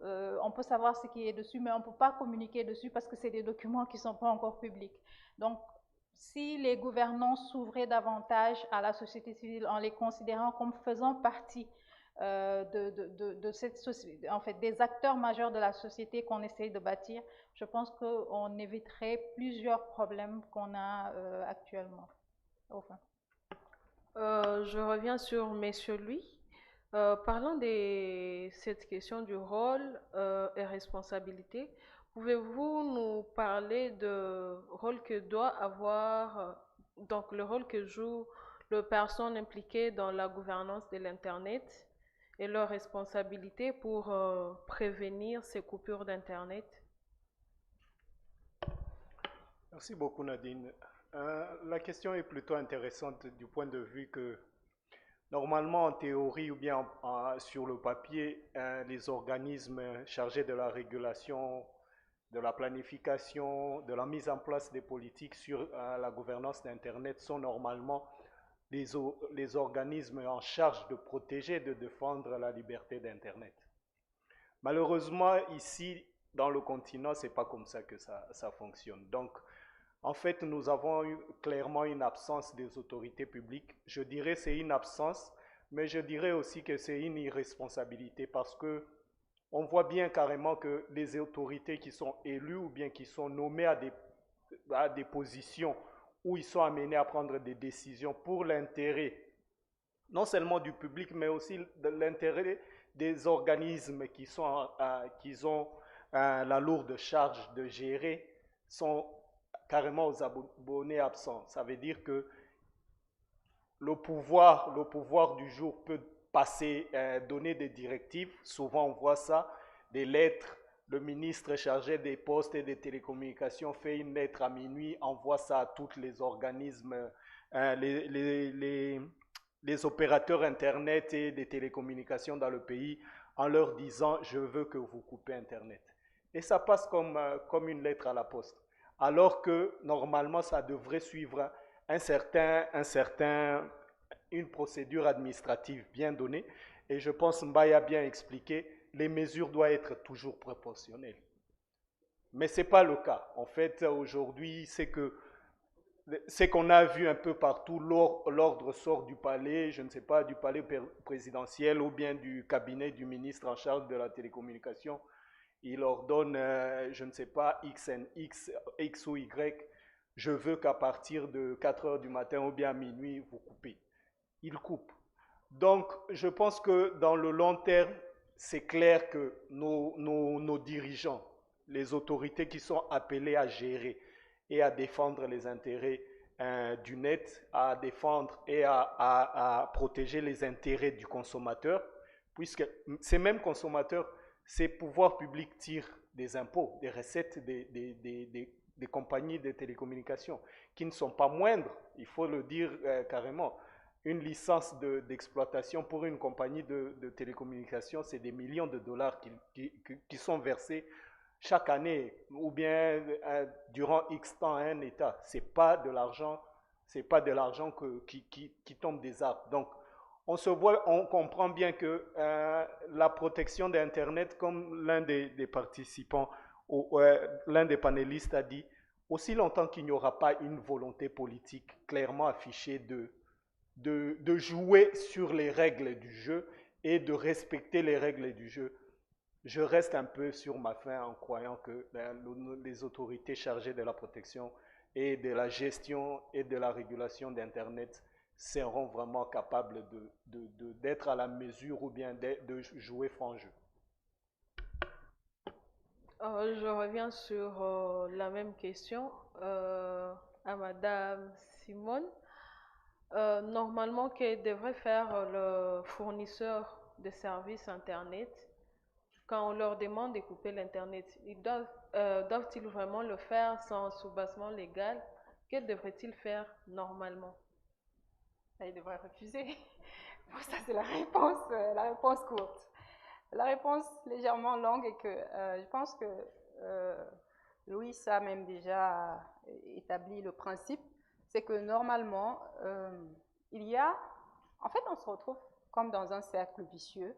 on peut savoir ce qui est dessus, mais on ne peut pas communiquer dessus parce que c'est des documents qui ne sont pas encore publics. Donc, si les gouvernants s'ouvraient davantage à la société civile en les considérant comme faisant partie de cette société, en fait, des acteurs majeurs de la société qu'on essaye de bâtir, je pense qu'on éviterait plusieurs problèmes qu'on a actuellement. Enfin. Je reviens sur Monsieur Louis. Parlant de cette question du rôle et responsabilité, pouvez-vous nous parler du rôle que doit avoir, donc le rôle que joue les personnes impliquées dans la gouvernance de l'Internet et leurs responsabilités pour prévenir ces coupures d'Internet? Merci beaucoup Nadine. La question est plutôt intéressante du point de vue que normalement en théorie ou bien sur le papier, les organismes chargés de la régulation, de la planification, de la mise en place des politiques sur la gouvernance d'Internet sont normalement les organismes en charge de protéger et de défendre la liberté d'Internet. Malheureusement, ici, dans le continent, ce n'est pas comme ça que ça fonctionne. Donc, en fait, nous avons clairement une absence des autorités publiques. Je dirais que c'est une absence, mais je dirais aussi que c'est une irresponsabilité parce que on voit bien carrément que les autorités qui sont élues ou bien qui sont nommées à des positions où ils sont amenés à prendre des décisions pour l'intérêt, non seulement du public, mais aussi de l'intérêt des organismes qui ont la lourde charge de gérer, sont carrément aux abonnés absents. Ça veut dire que le pouvoir du jour peut passer, donner des directives. Souvent, on voit ça, des lettres. Le ministre chargé des postes et des télécommunications fait une lettre à minuit, envoie ça à tous les organismes, les opérateurs Internet et des télécommunications dans le pays, en leur disant « je veux que vous coupez Internet ». Et ça passe comme une lettre à la poste. Alors que normalement, ça devrait suivre une procédure administrative bien donnée. Et je pense Mbaye a bien expliqué, les mesures doivent être toujours proportionnelles. Mais ce n'est pas le cas. En fait, aujourd'hui, c'est qu'on a vu un peu partout, l'ordre sort du palais, je ne sais pas, du palais présidentiel ou bien du cabinet du ministre en charge de la télécommunication. Il leur donne, je ne sais pas, X ou Y. Je veux qu'à partir de 4 heures du matin ou bien à minuit, vous coupez. Ils coupent. Donc, je pense que dans le long terme, c'est clair que nos dirigeants, les autorités qui sont appelées à gérer et à défendre les intérêts du net, à défendre et à protéger les intérêts du consommateur, puisque ces mêmes consommateurs, ces pouvoirs publics tirent des impôts, des recettes des compagnies de télécommunications, qui ne sont pas moindres, il faut le dire carrément. Une licence d'exploitation pour une compagnie de télécommunications, c'est des millions de dollars qui sont versés chaque année ou bien durant X temps à un État. Ce n'est pas de l'argent qui tombe des arbres. Donc, on comprend bien que la protection d'Internet, comme l'un des participants, l'un des panélistes a dit, aussi longtemps qu'il n'y aura pas une volonté politique clairement affichée de jouer sur les règles du jeu et de respecter les règles du jeu, je reste un peu sur ma faim en croyant que les autorités chargées de la protection et de la gestion et de la régulation d'Internet seront vraiment capables d'être à la mesure ou bien de jouer franc jeu. Je reviens sur la même question à Madame Simone. Normalement, que devrait faire le fournisseur de services Internet quand on leur demande de couper l'Internet? Doivent-ils vraiment le faire sans soubassement légal? Que devraient-ils faire normalement? Ils devraient refuser. Bon, ça, c'est la réponse courte. La réponse légèrement longue est que je pense que Louis a même déjà établi le principe, c'est que normalement, en fait, on se retrouve comme dans un cercle vicieux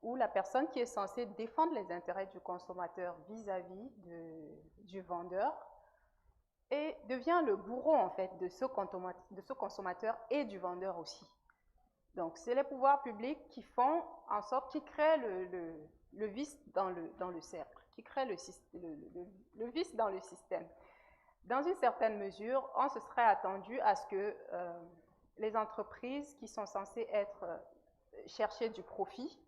où la personne qui est censée défendre les intérêts du consommateur vis-à-vis du vendeur et devient le bourreau, en fait, de ce consommateur et du vendeur aussi. Donc, c'est les pouvoirs publics qui font en sorte, qui créent le vice dans le cercle, qui créent le vice dans le système. Dans une certaine mesure, on se serait attendu à ce que les entreprises qui sont censées chercher du profit,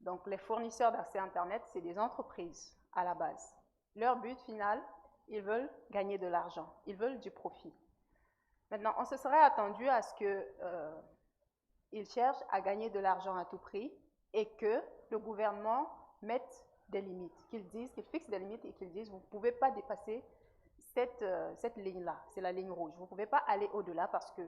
donc les fournisseurs d'accès Internet, c'est des entreprises à la base. Leur but final, ils veulent gagner de l'argent, ils veulent du profit. Maintenant, on se serait attendu à ce que Ils cherchent à gagner de l'argent à tout prix et que le gouvernement mette des limites, qu'ils fixent des limites et qu'ils disent vous ne pouvez pas dépasser cette ligne-là, c'est la ligne rouge. Vous ne pouvez pas aller au-delà parce que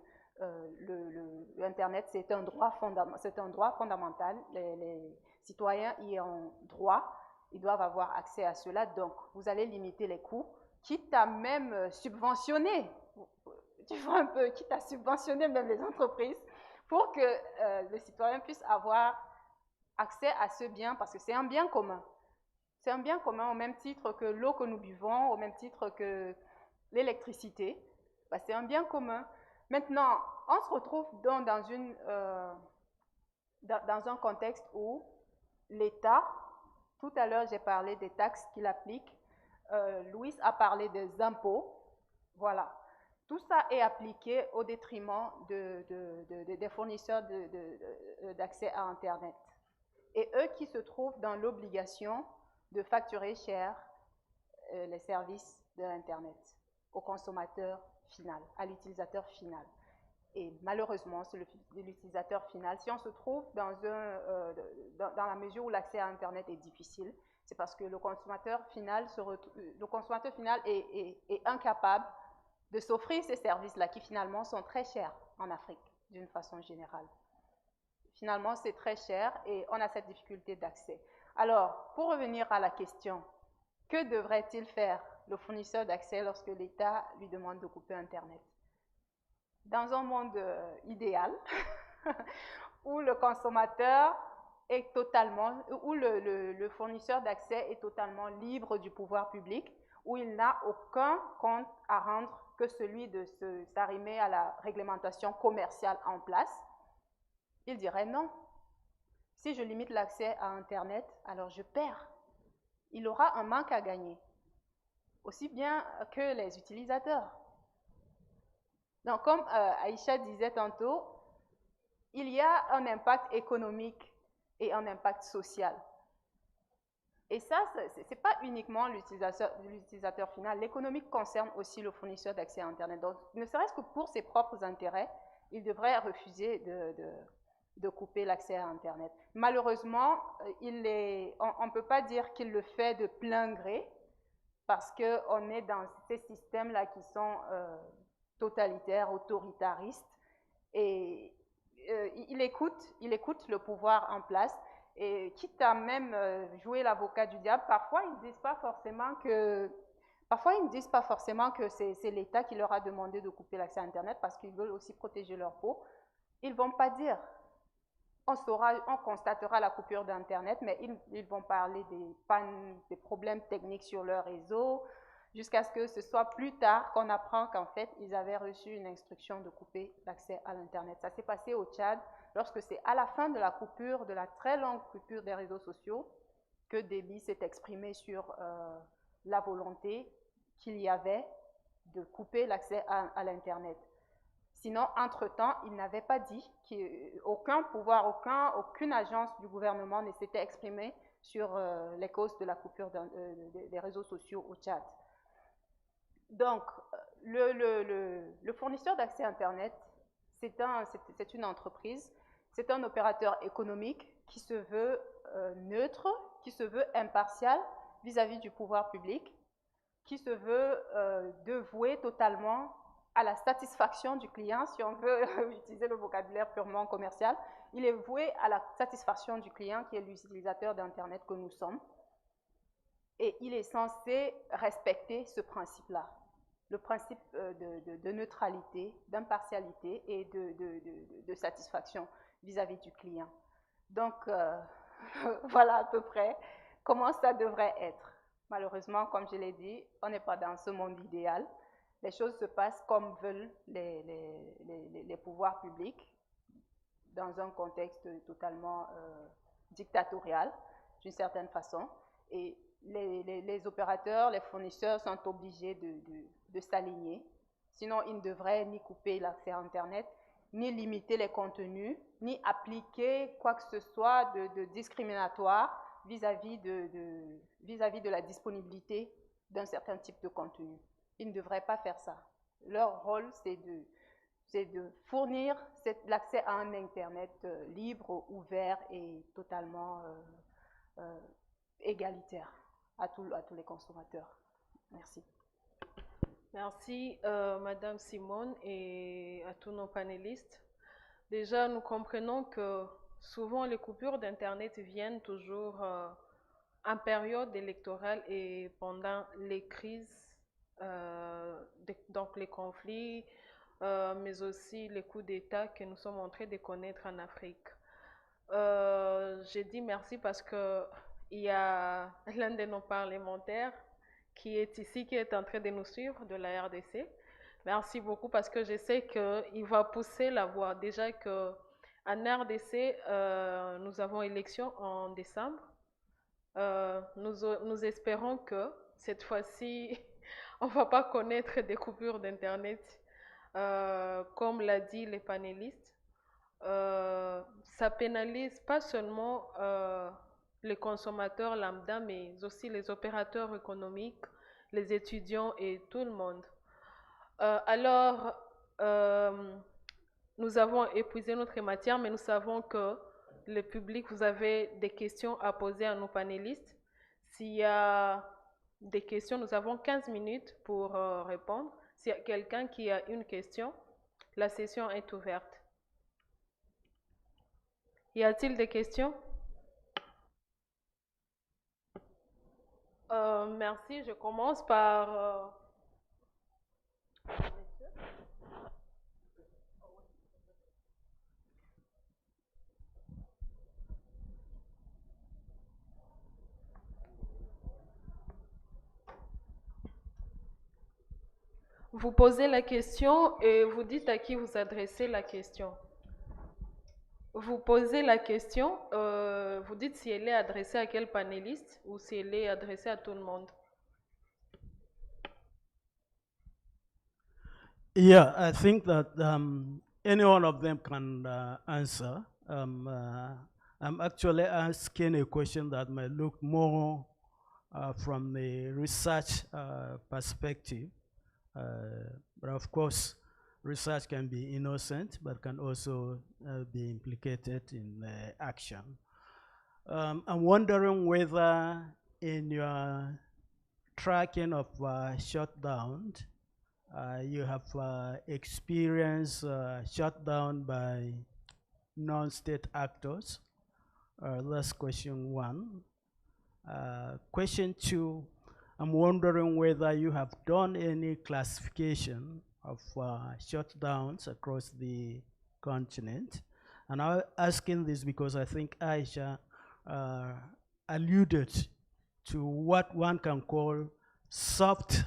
l'Internet, c'est un droit fondamental. Les citoyens y ont droit, ils doivent avoir accès à cela. Donc, vous allez limiter les coûts, quitte à même subventionner, tu vois un peu, quitte à subventionner même les entreprises pour que les citoyens puissent avoir accès à ce bien, parce que c'est un bien commun. C'est un bien commun au même titre que l'eau que nous buvons, au même titre que l'électricité. Ben, c'est un bien commun. Maintenant, on se retrouve donc dans un contexte où l'État, tout à l'heure j'ai parlé des taxes qu'il applique, Louis a parlé des impôts, voilà. Tout ça est appliqué au détriment des fournisseurs d'accès à Internet. Et eux qui se trouvent dans l'obligation de facturer cher les services de l'Internet au consommateur final, à l'utilisateur final. Et malheureusement, c'est l'utilisateur final. Si on se trouve dans la mesure où l'accès à Internet est difficile, c'est parce que le consommateur final est incapable de s'offrir ces services-là qui finalement sont très chers en Afrique, d'une façon générale. Finalement, c'est très cher et on a cette difficulté d'accès. Alors, pour revenir à la question, que devrait-il faire le fournisseur d'accès lorsque l'État lui demande de couper Internet? Dans un monde idéal, où le consommateur est totalement, où le fournisseur d'accès est totalement libre du pouvoir public, où il n'a aucun compte à rendre que celui de s'arrimer à la réglementation commerciale en place, il dirait non. Si je limite l'accès à Internet, alors je perds. Il aura un manque à gagner, aussi bien que les utilisateurs. Donc, comme Aïcha disait tantôt, il y a un impact économique et un impact social. Et ça, ce n'est pas uniquement l'utilisateur final. L'économique concerne aussi le fournisseur d'accès à Internet. Donc, ne serait-ce que pour ses propres intérêts, il devrait refuser de couper l'accès à Internet. Malheureusement, on ne peut pas dire qu'il le fait de plein gré, parce qu'on est dans ces systèmes-là qui sont totalitaires, autoritaristes, et il écoute le pouvoir en place, et quitte à même jouer l'avocat du diable, parfois ils ne disent pas forcément que c'est l'État qui leur a demandé de couper l'accès à Internet parce qu'ils veulent aussi protéger leur peau. Ils ne vont pas dire. On constatera la coupure d'Internet, mais ils vont parler des pannes, des problèmes techniques sur leur réseau, jusqu'à ce que ce soit plus tard qu'on apprend qu'en fait, ils avaient reçu une instruction de couper l'accès à l'Internet. Ça s'est passé au Tchad, lorsque c'est à la fin de la coupure, de la très longue coupure des réseaux sociaux, que Déby s'est exprimé sur la volonté qu'il y avait de couper l'accès à l'Internet. Sinon, entre-temps, il n'avait pas dit qu'aucun pouvoir, aucune agence du gouvernement ne s'était exprimée sur les causes de la coupure des réseaux sociaux au Tchad. Donc, le fournisseur d'accès Internet, c'est une entreprise, c'est un opérateur économique qui se veut neutre, qui se veut impartial vis-à-vis du pouvoir public, qui se veut dévoué totalement à la satisfaction du client, si on veut utiliser le vocabulaire purement commercial. Il est voué à la satisfaction du client qui est l'utilisateur d'Internet que nous sommes. Et il est censé respecter ce principe-là, le principe de neutralité, d'impartialité et de satisfaction vis-à-vis du client. Donc, voilà à peu près comment ça devrait être. Malheureusement, comme je l'ai dit, on n'est pas dans ce monde idéal. Les choses se passent comme veulent les pouvoirs publics, dans un contexte totalement dictatorial, d'une certaine façon. Et les opérateurs, les fournisseurs sont obligés de s'aligner. Sinon, ils ne devraient ni couper l'accès à Internet, ni limiter les contenus, ni appliquer quoi que ce soit de discriminatoire vis-à-vis de la disponibilité d'un certain type de contenu. Ils ne devraient pas faire ça. Leur rôle, c'est de fournir l'accès à un Internet libre, ouvert et totalement égalitaire à tous les consommateurs. Merci. Merci, Madame Simone, et à tous nos panélistes. Déjà, nous comprenons que souvent les coupures d'Internet viennent toujours en période électorale et pendant les crises, donc les conflits, mais aussi les coups d'État que nous sommes en train de connaître en Afrique. J'ai dit merci parce qu'il y a l'un de nos parlementaires qui est ici, qui est en train de nous suivre de la RDC. Merci beaucoup parce que je sais qu'il va pousser la voix. Déjà qu'en RDC, nous avons élection en décembre. Nous espérons que cette fois-ci, on ne va pas connaître des coupures d'Internet. Comme l'a dit les panélistes, ça pénalise pas seulement les consommateurs lambda, mais aussi les opérateurs économiques, les étudiants et tout le monde. Alors, nous avons épuisé notre matière, mais nous savons que le public, vous avez des questions à poser à nos panélistes. S'il y a des questions, nous avons 15 minutes pour répondre. S'il y a quelqu'un qui a une question, la session est ouverte. Y a-t-il des questions? Merci, je commence par... Vous posez la question et vous dites à qui vous adressez la question. Vous posez la question, vous dites si elle est adressée à quel panéliste ou si elle est adressée à tout le monde. Yeah, I think that any one of them can answer. I'm actually asking a question that might look more from the research perspective. But of course, research can be innocent, but can also be implicated in action. I'm wondering whether in your tracking of shutdown, you have experienced shutdown by non-state actors. That's question one. Question two, I'm wondering whether you have done any classification of shutdowns across the continent. And I'm asking this because I think Aisha alluded to what one can call soft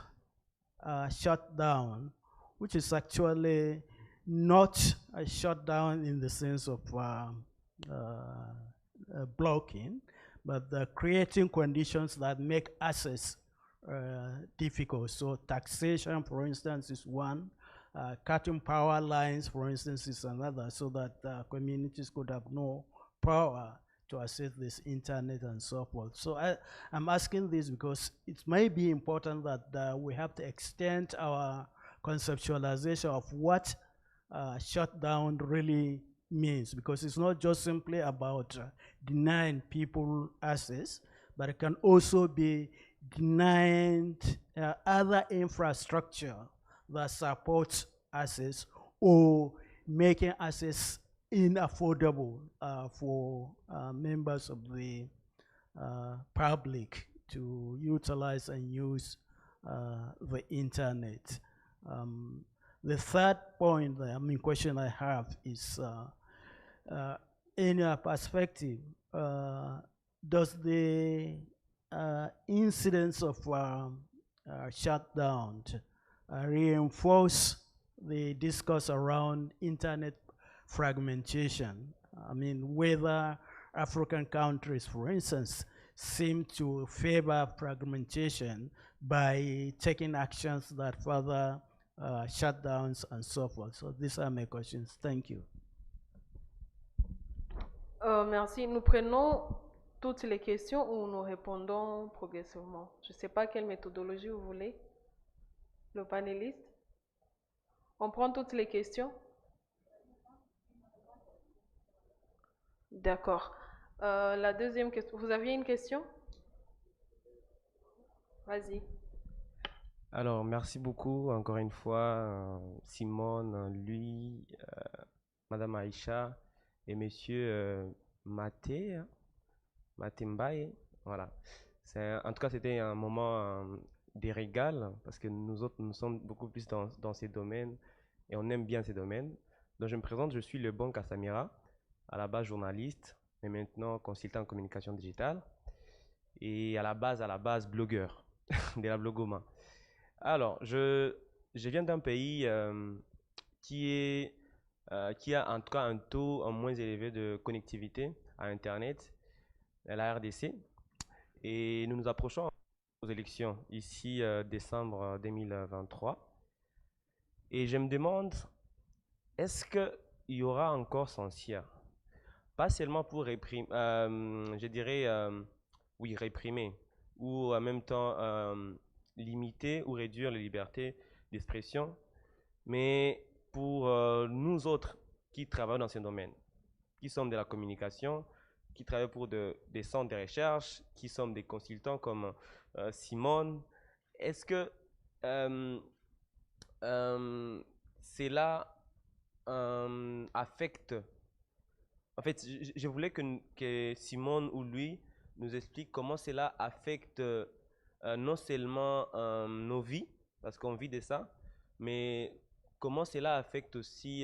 shutdown, which is actually not a shutdown in the sense of blocking, but creating conditions that make access difficult. So taxation, for instance, is one. Cutting power lines, for instance, is another, so that communities could have no power to access this internet and so forth. So I'm asking this because it may be important that we have to extend our conceptualization of what shutdown really means, because it's not just simply about denying people access, but it can also be denying other infrastructure that supports access or making access inaffordable for members of the public to utilize and use the internet. The third point, question I have is, in your perspective, does the incidence of shutdown reinforce the discourse around internet fragmentation? I mean, whether African countries, for instance, seem to favor fragmentation by taking actions that further shutdowns and so forth. So these are my questions. Thank you. Merci. Nous prenons toutes les questions ou nous répondons progressivement. Je ne sais pas quelle méthodologie vous voulez. Le panéliste. On prend toutes les questions. D'accord. La deuxième question. Vous aviez une question? Vas-y. Alors, merci beaucoup encore une fois, Simone, lui, Madame Aïcha et Monsieur Maté, hein, Maté Mbaye. Voilà. En tout cas, c'était un moment de régal parce que nous autres, nous sommes beaucoup plus dans ces domaines et on aime bien ces domaines. Donc, je me présente, je suis le bon Kassamira, à la base journaliste, mais maintenant consultant en communication digitale et à la base blogueur de la blogoma. Alors, je viens d'un pays qui a en tout cas un taux moins élevé de connectivité à Internet, la RDC. Et nous nous approchons aux élections, ici décembre 2023. Et je me demande, est-ce qu'il y aura encore censure? Pas seulement pour réprimer, je dirais, oui, réprimer, ou en même temps limiter ou réduire les libertés d'expression, mais pour nous autres qui travaillons dans ce domaine, qui sommes de la communication, qui travaillent pour des centres de recherche, qui sommes des consultants comme Simone, est-ce que cela affecte... En fait, je voulais que Simone ou lui nous explique comment cela affecte non seulement nos vies, parce qu'on vit de ça, mais comment cela affecte aussi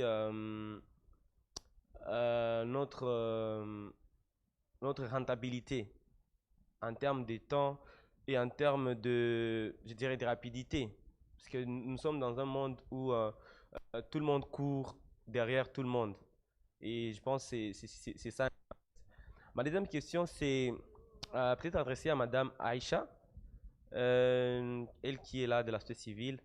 notre rentabilité en termes de temps et en termes de, je dirais, de rapidité. Parce que nous sommes dans un monde où tout le monde court derrière tout le monde. Et je pense que c'est ça. Ma deuxième question, c'est peut-être adressée à Madame Aïcha, elle qui est là de la société civile.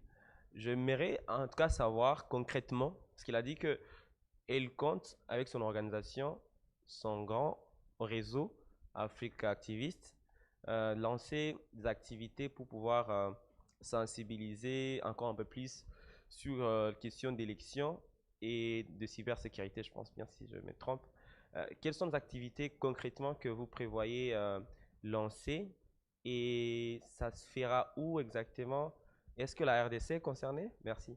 J'aimerais en tout cas savoir concrètement, parce qu'elle a dit qu'elle compte avec son organisation, son grand réseau Africa Activiste, lancer des activités pour pouvoir sensibiliser encore un peu plus sur la question d'élection et de cybersécurité, je pense bien si je me trompe. Quelles sont les activités concrètement que vous prévoyez lancer et ça se fera où exactement? Est-ce que la RDC est concernée? Merci.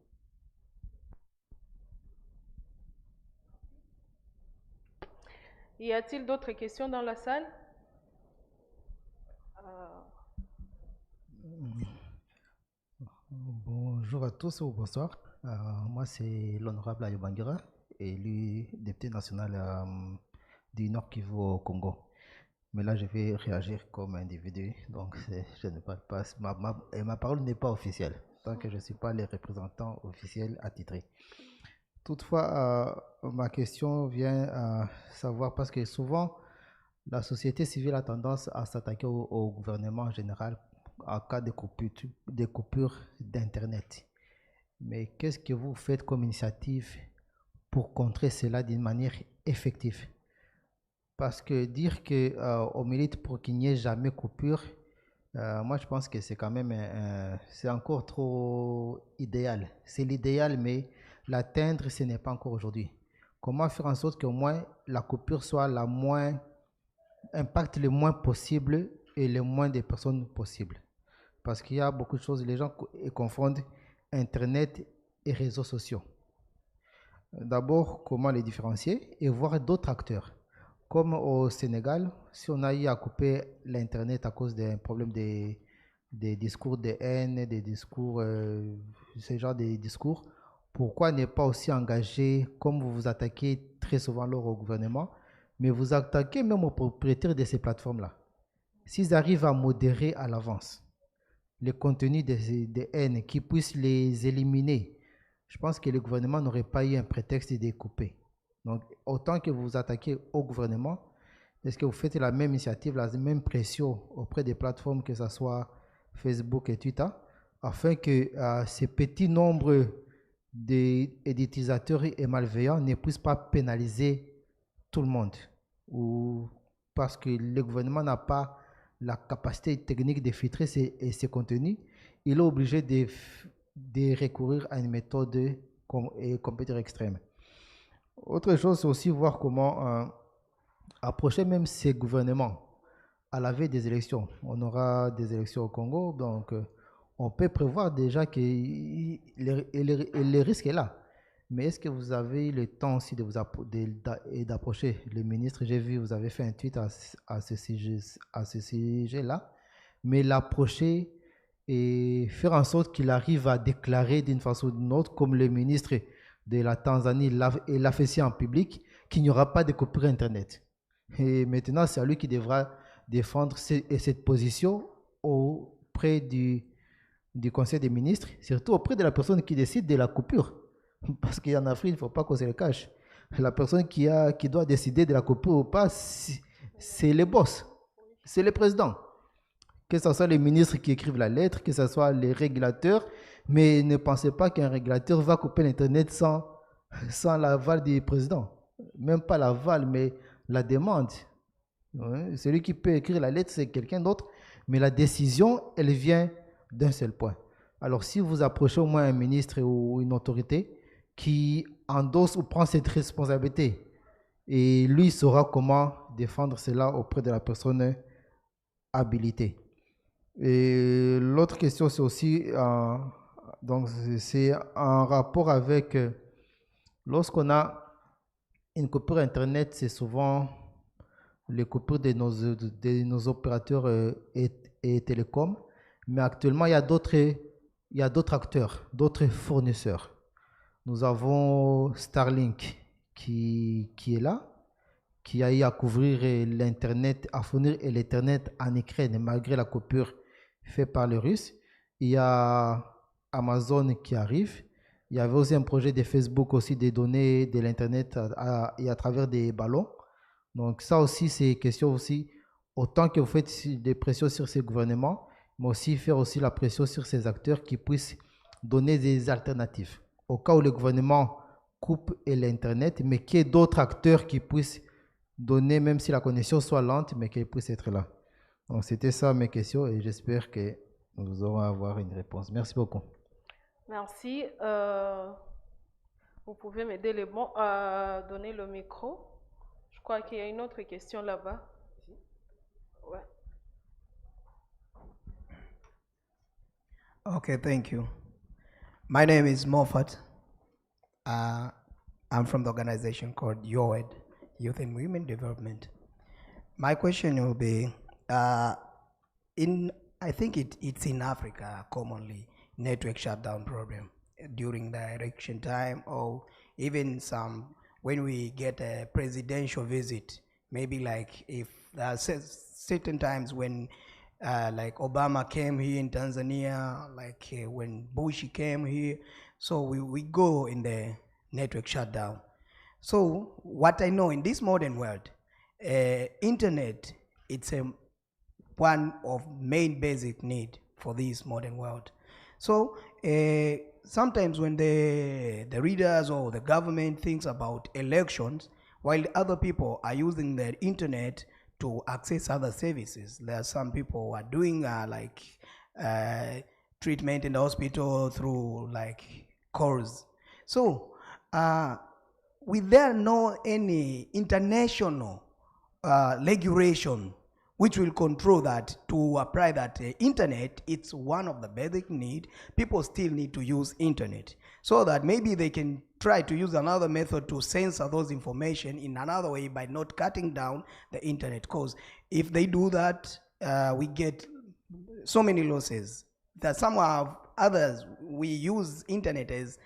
Y a-t-il d'autres questions dans la salle? Bonjour à tous ou bonsoir. Moi, c'est l'honorable Ayobangira, élu député national du Nord Kivu au Congo. Mais là, je vais réagir comme individu, donc je ne parle pas. Ma parole n'est pas officielle, tant que je ne suis pas le représentant officiel attitré. Toutefois, ma question vient à savoir, parce que souvent, la société civile a tendance à s'attaquer au gouvernement en général en cas de coupure d'Internet. Mais qu'est-ce que vous faites comme initiative pour contrer cela d'une manière effective? Parce que dire qu'on milite pour qu'il n'y ait jamais coupure, moi je pense que c'est quand même, c'est encore trop idéal. C'est l'idéal, mais l'atteindre, ce n'est pas encore aujourd'hui. Comment faire en sorte qu'au moins la coupure soit la moins, impacte le moins possible et le moins de personnes possible? Parce qu'il y a beaucoup de choses, les gens confondent Internet et réseaux sociaux. D'abord, comment les différencier et voir d'autres acteurs. Comme au Sénégal, si on a eu à couper l'Internet à cause d'un problème des discours de haine, des discours, ce genre de discours, pourquoi ne pas aussi engager, comme vous vous attaquez très souvent alors au gouvernement, mais vous attaquez même aux propriétaires de ces plateformes-là? S'ils arrivent à modérer à l'avance les contenus de haine, qui puissent les éliminer, je pense que le gouvernement n'aurait pas eu un prétexte de les couper. Donc, autant que vous vous attaquez au gouvernement, est-ce que vous faites la même initiative, la même pression auprès des plateformes, que ce soit Facebook et Twitter, afin que ces petits nombres d'utilisateurs et malveillants ne puissent pas pénaliser tout le monde? Ou parce que le gouvernement n'a pas la capacité technique de filtrer ces contenus, il est obligé de recourir à une méthode complètement extrême. Autre chose, c'est aussi voir comment approcher même ces gouvernements à la veille des élections. On aura des élections au Congo, donc on peut prévoir déjà que le risque est là. Mais est-ce que vous avez le temps aussi d'approcher le ministre? J'ai vu, vous avez fait un tweet à ce sujet-là. Mais l'approcher et faire en sorte qu'il arrive à déclarer d'une façon ou d'une autre, comme le ministre de la Tanzanie l'a fait ici en public, qu'il n'y aura pas de coupure Internet. Et maintenant, c'est à lui qui devra défendre cette position auprès du Conseil des ministres, surtout auprès de la personne qui décide de la coupure. Parce qu'en Afrique, il ne faut pas qu'on se le cache. La personne qui doit décider de la coupure ou pas, c'est le boss, c'est le président. Que ce soit les ministres qui écrivent la lettre, que ce soit les régulateurs, mais ne pensez pas qu'un régulateur va couper l'Internet sans l'aval du président. Même pas l'aval, mais la demande. Ouais, celui qui peut écrire la lettre, c'est quelqu'un d'autre, mais la décision, elle vient d'un seul point. Alors, si vous approchez au moins un ministre ou une autorité qui endosse ou prend cette responsabilité, et lui saura comment défendre cela auprès de la personne habilitée. Et l'autre question, c'est aussi, donc c'est en rapport avec, lorsqu'on a une coupure Internet, c'est souvent les coupures de nos opérateurs et télécoms. Mais actuellement, il y a d'autres acteurs, d'autres fournisseurs. Nous avons Starlink qui est là, qui a eu à couvrir l'Internet, à fournir l'Internet en Ukraine malgré la coupure faite par les Russes. Il y a Amazon qui arrive. Il y avait aussi un projet de Facebook aussi de donner de l'Internet à travers des ballons. Donc ça aussi, c'est question aussi, autant que vous faites des pressions sur ces gouvernements, mais aussi faire aussi la pression sur ces acteurs qui puissent donner des alternatives. Au cas où le gouvernement coupe l'Internet, mais qu'il y ait d'autres acteurs qui puissent donner, même si la connexion soit lente, mais qu'ils puissent être là. Donc c'était ça mes questions et j'espère que nous aurons à avoir une réponse. Merci beaucoup. Merci. Vous pouvez m'aider à donner le micro. Je crois qu'il y a une autre question là-bas. Ouais. Okay, thank you. My name is Moffat. I'm from the organization called YOED, Youth and Women Development. My question will be, I think it's in Africa commonly, network shutdown problem during the election time, or even when we get a presidential visit, maybe like if there are certain times when like Obama came here in Tanzania, like when Bush came here, so we go in the network shutdown. So what I know in this modern world, internet, it's one of main basic need for this modern world. So sometimes when the readers or the government thinks about elections, while other people are using the internet to access other services, there are some people who are doing treatment in the hospital through like calls. So will there no any international regulation which will control that, to apply that internet, it's one of the basic need. People still need to use internet, so that maybe they can try to use another method to censor those information in another way by not cutting down the internet. Because if they do that, we get so many losses that somehow others, we use internet as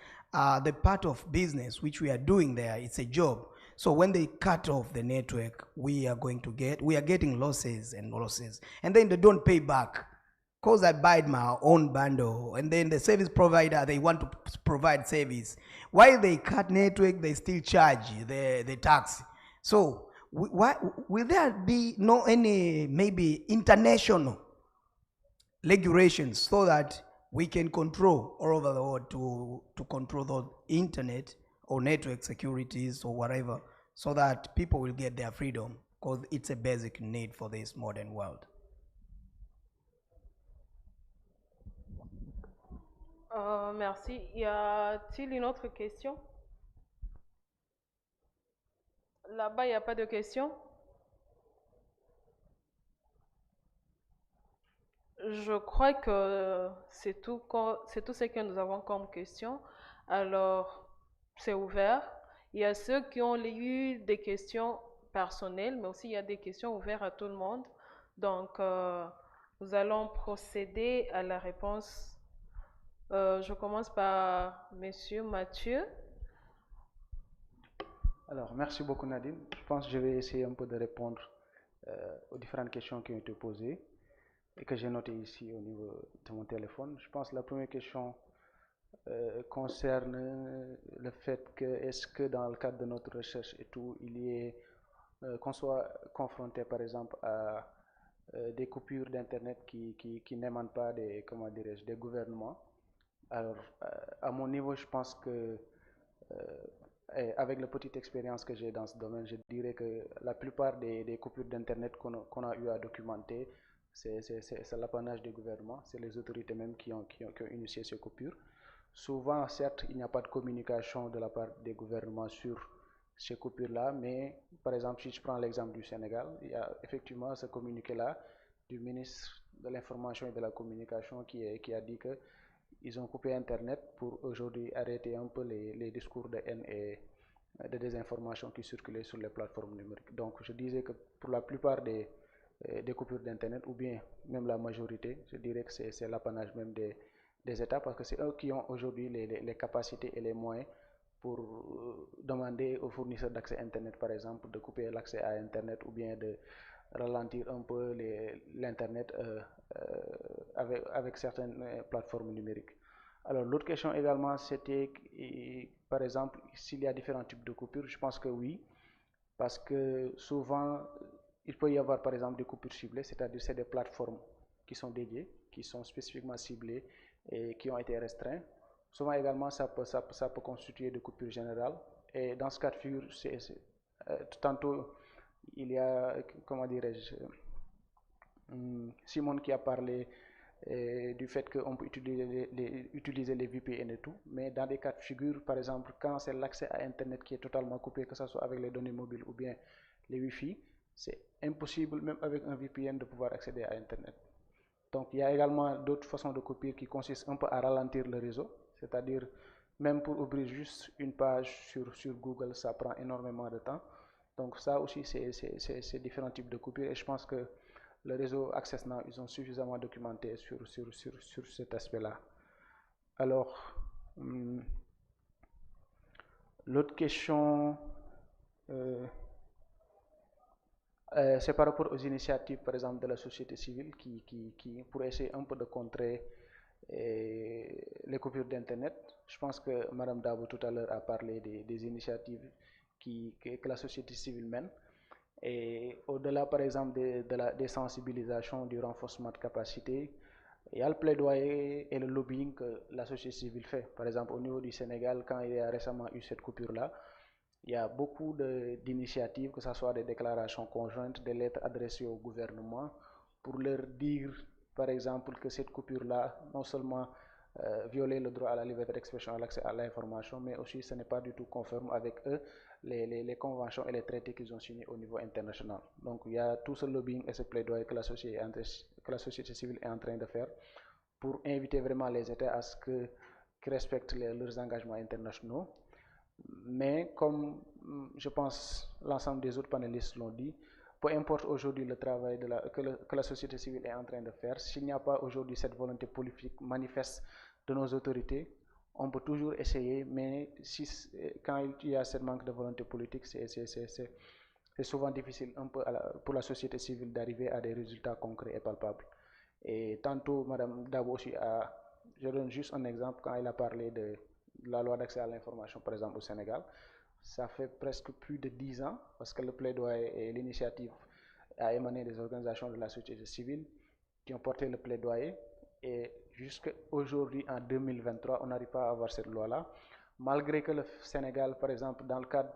the part of business which we are doing there. It's a job. So when they cut off the network, we are getting losses and losses. And then they don't pay back. Because I buy my own bundle, and then the service provider, they want to provide service. While they cut network, they still charge the tax. So will there be no any maybe international regulations so that we can control all over the world to control the internet or network securities or whatever, so that people will get their freedom, because it's a basic need for this modern world. Merci. Y a-t-il une autre question? Là-bas, il n'y a pas de question? Je crois que c'est tout ce que nous avons comme question. Alors, c'est ouvert. Il y a ceux qui ont eu des questions personnelles, mais aussi il y a des questions ouvertes à tout le monde. Donc, nous allons procéder à la réponse. Je commence par Monsieur Mathieu. Alors, merci beaucoup Nadine. Je pense que je vais essayer un peu de répondre aux différentes questions qui ont été posées et que j'ai notées ici au niveau de mon téléphone. Je pense que la première question concerne le fait que est-ce que dans le cadre de notre recherche et tout, il y ait qu'on soit confronté par exemple à des coupures d'internet qui n'émanent pas des, comment dirais-je, des gouvernements. Alors, à mon niveau, je pense que et avec la petite expérience que j'ai dans ce domaine, je dirais que la plupart des coupures d'Internet qu'on a eu à documenter, c'est l'apanage des gouvernements, c'est les autorités même qui ont initié ces coupures. Souvent, certes, il n'y a pas de communication de la part des gouvernements sur ces coupures-là, mais par exemple, si je prends l'exemple du Sénégal, il y a effectivement ce communiqué-là du ministre de l'Information et de la Communication qui a dit que ils ont coupé Internet pour aujourd'hui arrêter un peu les discours de haine et de désinformation qui circulaient sur les plateformes numériques. Donc je disais que pour la plupart des coupures d'Internet, ou bien même la majorité, je dirais que c'est l'apanage même des États, parce que c'est eux qui ont aujourd'hui les capacités et les moyens pour demander aux fournisseurs d'accès Internet, par exemple, de couper l'accès à Internet ou bien de ralentir un peu l'Internet avec certaines plateformes numériques. Alors l'autre question également, c'était par exemple s'il y a différents types de coupures. Je pense que oui, parce que souvent il peut y avoir par exemple des coupures ciblées, c'est-à-dire c'est des plateformes qui sont dédiées, qui sont spécifiquement ciblées et qui ont été restreintes. Souvent également ça peut constituer des coupures générales, et dans ce cas de figure, tantôt il y a, comment dirais-je, Simone qui a parlé du fait qu'on peut utiliser les VPN et tout, mais dans des cas de figure, par exemple, quand c'est l'accès à Internet qui est totalement coupé, que ce soit avec les données mobiles ou bien les Wi-Fi, c'est impossible, même avec un VPN, de pouvoir accéder à Internet. Donc, il y a également d'autres façons de copier qui consistent un peu à ralentir le réseau, c'est-à-dire, même pour ouvrir juste une page sur Google, ça prend énormément de temps. Donc, ça aussi, c'est différents types de coupures, et je pense que le réseau Access Now, ils ont suffisamment documenté sur cet aspect-là. Alors, l'autre question, c'est par rapport aux initiatives, par exemple, de la société civile qui pour essayer un peu de contrer les coupures d'Internet. Je pense que Mme Dabo tout à l'heure a parlé des initiatives que la société civile mène. Et au-delà, par exemple, des sensibilisations, du renforcement de capacité, il y a le plaidoyer et le lobbying que la société civile fait. Par exemple, au niveau du Sénégal, quand il y a récemment eu cette coupure-là, il y a beaucoup d'initiatives, que ce soit des déclarations conjointes, des lettres adressées au gouvernement, pour leur dire, par exemple, que cette coupure-là, non seulement violer le droit à la liberté d'expression et à l'accès à l'information, mais aussi ce n'est pas du tout conforme avec eux les conventions et les traités qu'ils ont signés au niveau international. Donc il y a tout ce lobbying et ce plaidoyer que la société civile est en train de faire pour inviter vraiment les États à ce qu'ils respectent leurs engagements internationaux. Mais comme je pense l'ensemble des autres panélistes l'ont dit, peu importe aujourd'hui le travail que la société civile est en train de faire, s'il n'y a pas aujourd'hui cette volonté politique manifeste de nos autorités, on peut toujours essayer, mais quand il y a ce manque de volonté politique, c'est souvent difficile un peu pour la société civile d'arriver à des résultats concrets et palpables. Et tantôt, Mme Dabo aussi je donne juste un exemple, quand elle a parlé de la loi d'accès à l'information, par exemple, au Sénégal, ça fait presque plus de 10 ans, parce que le plaidoyer et l'initiative a émané des organisations de la société civile qui ont porté le plaidoyer, et jusqu'à aujourd'hui, en 2023, on n'arrive pas à avoir cette loi-là, malgré que le Sénégal, par exemple, dans le cadre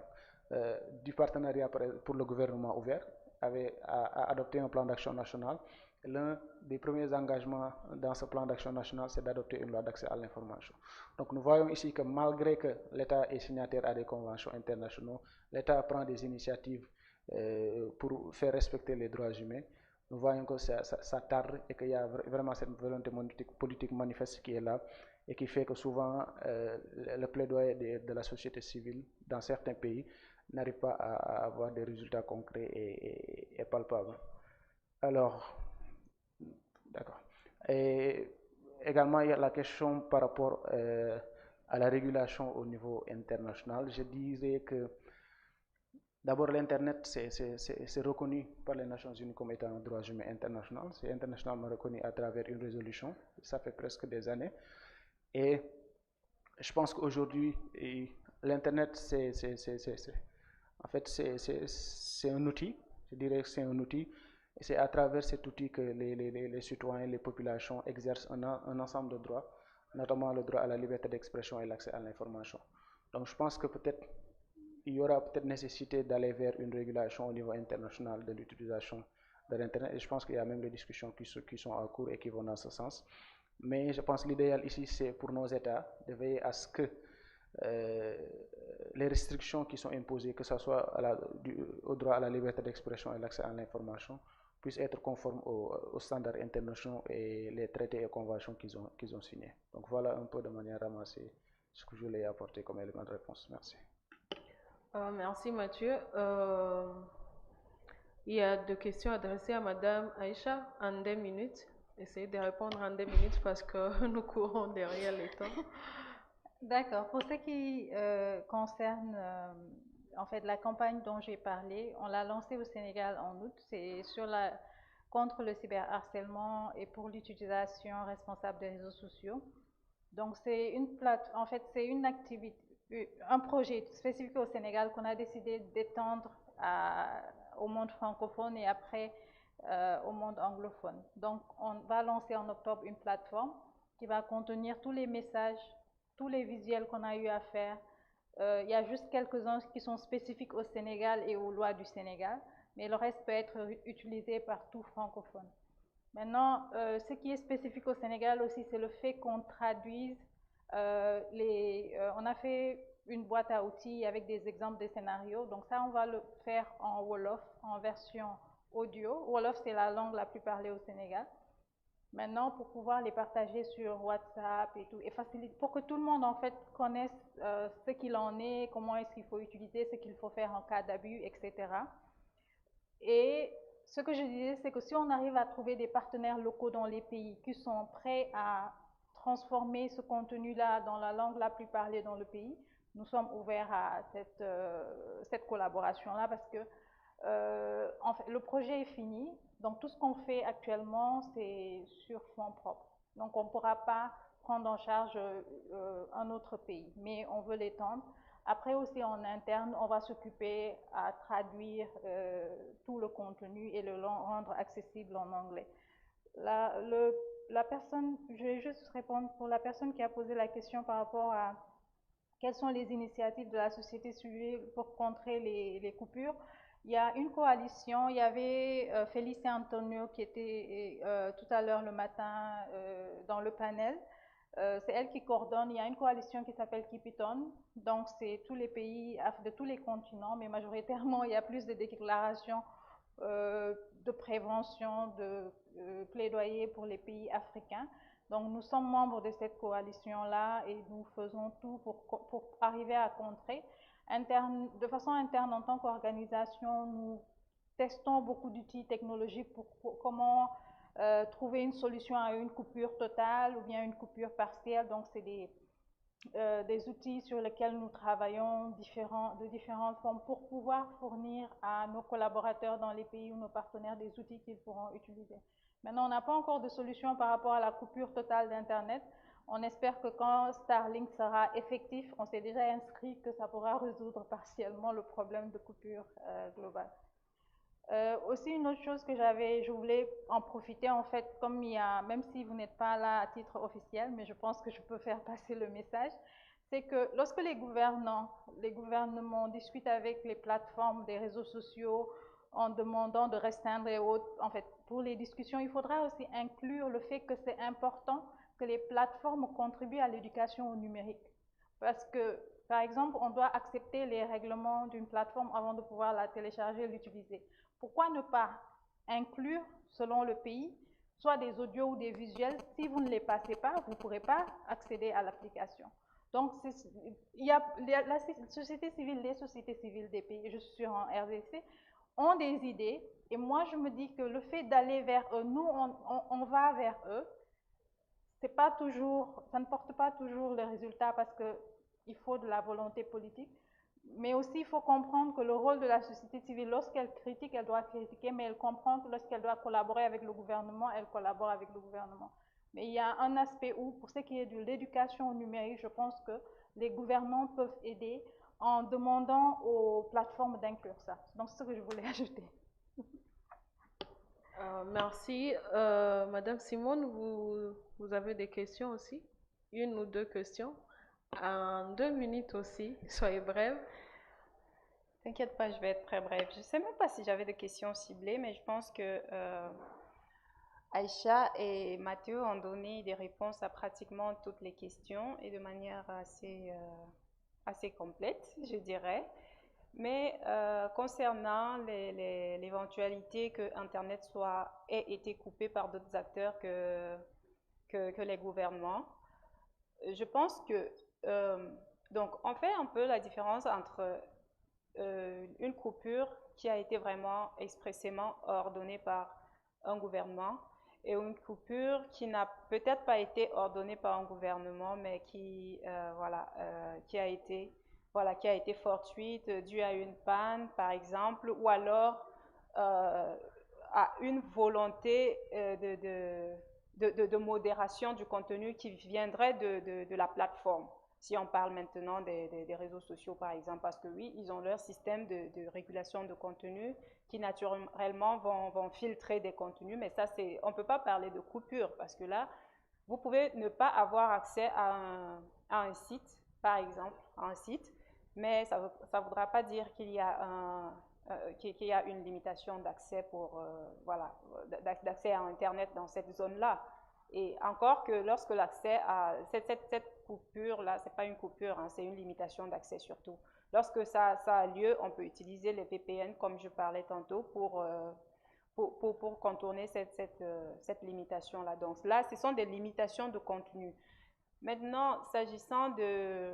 du partenariat pour le gouvernement ouvert, a adopté un plan d'action national. L'un des premiers engagements dans ce plan d'action national, c'est d'adopter une loi d'accès à l'information. Donc nous voyons ici que malgré que l'État est signataire à des conventions internationales, l'État prend des initiatives pour faire respecter les droits humains, nous voyons que ça tarde et qu'il y a vraiment cette volonté politique manifeste qui est là et qui fait que souvent le plaidoyer de la société civile dans certains pays n'arrive pas à avoir des résultats concrets et palpables. Alors, d'accord. Et également, il y a la question par rapport à la régulation au niveau international. Je dirais que d'abord, l'Internet, c'est reconnu par les Nations Unies comme étant un droit humain international. C'est internationalement reconnu à travers une résolution. Ça fait presque des années. Et je pense qu'aujourd'hui, l'Internet, en fait, c'est un outil. Je dirais que c'est un outil. Et c'est à travers cet outil que les citoyens, les populations exercent un ensemble de droits, notamment le droit à la liberté d'expression et l'accès à l'information. Donc je pense que peut-être il y aura peut-être nécessité d'aller vers une régulation au niveau international de l'utilisation de l'Internet. Et je pense qu'il y a même des discussions qui sont en cours et qui vont dans ce sens. Mais je pense que l'idéal ici, c'est pour nos États de veiller à ce que les restrictions qui sont imposées, que ce soit au droit à la liberté d'expression et l'accès à l'information, puissent être conformes aux standards internationaux et les traités et conventions qu'ils ont signés. Donc voilà un peu de manière ramassée ce que je voulais apporter comme élément de réponse. Merci. Merci Mathieu. Il y a 2 questions adressées à Madame Aïcha en 2 minutes. Essayez de répondre en 2 minutes parce que nous courons derrière le temps. D'accord. Pour ce qui concerne en fait la campagne dont j'ai parlé, on l'a lancée au Sénégal en août. C'est contre le cyberharcèlement et pour l'utilisation responsable des réseaux sociaux. Donc c'est en fait c'est une activité, un projet spécifique au Sénégal qu'on a décidé d'étendre au monde francophone et après au monde anglophone. Donc on va lancer en octobre une plateforme qui va contenir tous les messages, tous les visuels qu'on a eu à faire. Il y a juste quelques-uns qui sont spécifiques au Sénégal et aux lois du Sénégal, mais le reste peut être utilisé par tout francophone. Maintenant, ce qui est spécifique au Sénégal aussi, c'est le fait qu'on traduise on a fait une boîte à outils avec des exemples de scénarios. Donc ça, on va le faire en Wolof, en version audio. Wolof, c'est la langue la plus parlée au Sénégal. Maintenant, pour pouvoir les partager sur WhatsApp et tout, et pour que tout le monde en fait connaisse ce qu'il en est, comment est-ce qu'il faut utiliser, ce qu'il faut faire en cas d'abus, etc. Et ce que je disais, c'est que si on arrive à trouver des partenaires locaux dans les pays qui sont prêts à transformer ce contenu-là dans la langue la plus parlée dans le pays, nous sommes ouverts à cette collaboration-là parce que en fait, le projet est fini. Donc tout ce qu'on fait actuellement, c'est sur fonds propres. Donc on ne pourra pas prendre en charge un autre pays, mais on veut l'étendre. Après aussi en interne, on va s'occuper à traduire tout le contenu et le rendre accessible en anglais. La personne, je vais juste répondre pour la personne qui a posé la question par rapport à quelles sont les initiatives de la société civile pour contrer les coupures. Il y a une coalition, il y avait Félicie Antonio qui était tout à l'heure le matin dans le panel. C'est elle qui coordonne. Il y a une coalition qui s'appelle Keep It On. Donc, c'est tous les pays de tous les continents, mais majoritairement, il y a plus de déclarations de prévention, de plaidoyer pour les pays africains. Donc, nous sommes membres de cette coalition-là et nous faisons tout pour arriver à contrer. De façon interne, en tant qu'organisation, nous testons beaucoup d'outils technologiques pour comment trouver une solution à une coupure totale ou bien une coupure partielle. Donc, c'est des outils sur lesquels nous travaillons de différentes formes pour pouvoir fournir à nos collaborateurs dans les pays ou nos partenaires des outils qu'ils pourront utiliser. Maintenant, on n'a pas encore de solution par rapport à la coupure totale d'Internet. On espère que quand Starlink sera effectif, on s'est déjà inscrit que ça pourra résoudre partiellement le problème de coupure globale. Aussi, une autre chose que je voulais en profiter, en fait, comme même si vous n'êtes pas là à titre officiel, mais je pense que je peux faire passer le message, c'est que lorsque les gouvernements discutent avec les plateformes des réseaux sociaux en demandant de restreindre et autres, en fait, pour les discussions, il faudra aussi inclure le fait que c'est important que les plateformes contribuent à l'éducation au numérique. Parce que, par exemple, on doit accepter les règlements d'une plateforme avant de pouvoir la télécharger et l'utiliser. Pourquoi ne pas inclure, selon le pays, soit des audios ou des visuels. Si vous ne les passez pas, vous ne pourrez pas accéder à l'application. Donc, il y a la société civile, les sociétés civiles des pays, je suis en RDC, ont des idées. Et moi, je me dis que le fait d'aller vers eux, nous, on va vers eux, c'est pas toujours, ça ne porte pas toujours les résultats parce qu'il faut de la volonté politique. Mais aussi, il faut comprendre que le rôle de la société civile, lorsqu'elle critique, elle doit critiquer, mais elle comprend que lorsqu'elle doit collaborer avec le gouvernement, elle collabore avec le gouvernement. Mais il y a un aspect où, pour ce qui est de l'éducation numérique, je pense que les gouvernants peuvent aider en demandant aux plateformes d'inclure ça. Donc, c'est ce que je voulais ajouter. Merci. Madame Simone, vous avez des questions aussi? Une ou deux questions? En 2 minutes aussi, soyez brève. T'inquiète pas, je vais être très brève. Je ne sais même pas si j'avais des questions ciblées, mais je pense que Aïcha et Mathieu ont donné des réponses à pratiquement toutes les questions et de manière assez complète, je dirais. Mais concernant l'éventualité que Internet ait été coupé par d'autres acteurs que les gouvernements, je pense que donc on fait un peu la différence entre une coupure qui a été vraiment expressément ordonnée par un gouvernement et une coupure qui n'a peut-être pas été ordonnée par un gouvernement, mais qui a été fortuite, due à une panne, par exemple, ou alors à une volonté de modération du contenu qui viendrait de la plateforme. Si on parle maintenant des réseaux sociaux, par exemple, parce que oui, ils ont leur système de régulation de contenu qui naturellement vont filtrer des contenus, mais ça, on ne peut pas parler de coupure, parce que là, vous pouvez ne pas avoir accès à un site, par exemple, mais ça ne voudra pas dire qu'il y a une limitation d'accès d'accès à Internet dans cette zone-là. Et encore que lorsque l'accès à cette coupure-là, ce n'est pas une coupure, hein, c'est une limitation d'accès surtout. Lorsque ça a lieu, on peut utiliser les VPN, comme je parlais tantôt, pour contourner cette limitation-là. Donc là, ce sont des limitations de contenu. Maintenant, s'agissant des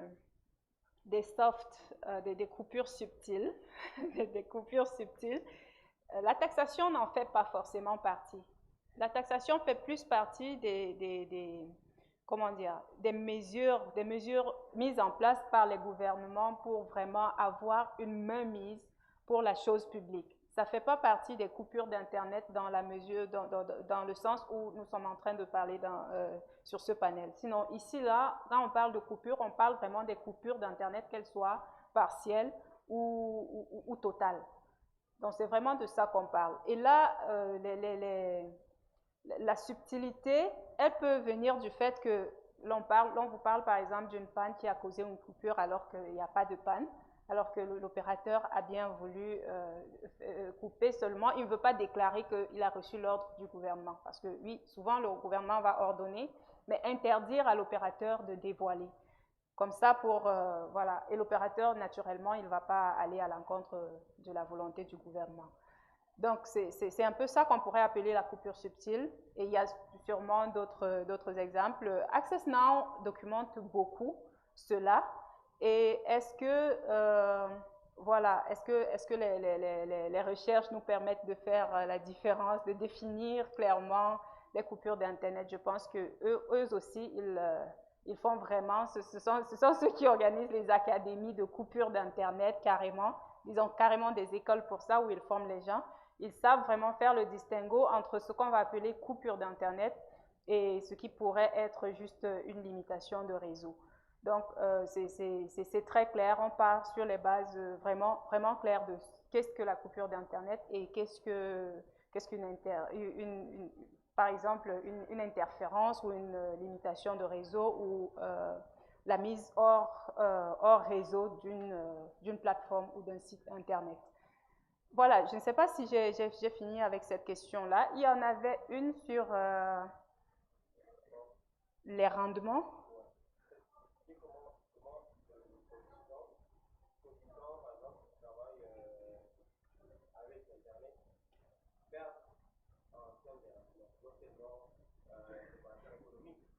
des coupures subtiles, la taxation n'en fait pas forcément partie. La taxation fait plus partie des mesures mises en place par les gouvernements pour vraiment avoir une mainmise pour la chose publique. Ça ne fait pas partie des coupures d'Internet dans le sens où nous sommes en train de parler sur ce panel. Sinon, ici, là, quand on parle de coupures, on parle vraiment des coupures d'Internet, qu'elles soient partielles ou totales. Donc, c'est vraiment de ça qu'on parle. Et là, la subtilité, elle peut venir du fait que l'on vous parle par exemple d'une panne qui a causé une coupure alors qu'il n'y a pas de panne, alors que l'opérateur a bien voulu couper seulement. Il ne veut pas déclarer qu'il a reçu l'ordre du gouvernement. Parce que oui, souvent le gouvernement va ordonner, mais interdire à l'opérateur de dévoiler. Comme ça, voilà. Et l'opérateur, naturellement, il ne va pas aller à l'encontre de la volonté du gouvernement. Donc, c'est un peu ça qu'on pourrait appeler la coupure subtile. Et il y a sûrement d'autres exemples. Access Now documente beaucoup cela. Et est-ce que les recherches nous permettent de faire la différence, de définir clairement les coupures d'Internet? Je pense qu'eux aussi, ils font vraiment, ce sont ceux qui organisent les académies de coupures d'Internet carrément. Ils ont carrément des écoles pour ça où ils forment les gens. Ils savent vraiment faire le distinguo entre ce qu'on va appeler coupure d'Internet et ce qui pourrait être juste une limitation de réseau. Donc, c'est très clair. On part sur les bases vraiment, vraiment claires de qu'est-ce que la coupure d'Internet et par exemple, une interférence ou une limitation de réseau ou la mise hors réseau d'une plateforme ou d'un site Internet. Voilà, je ne sais pas si j'ai fini avec cette question-là. Il y en avait une sur les rendements.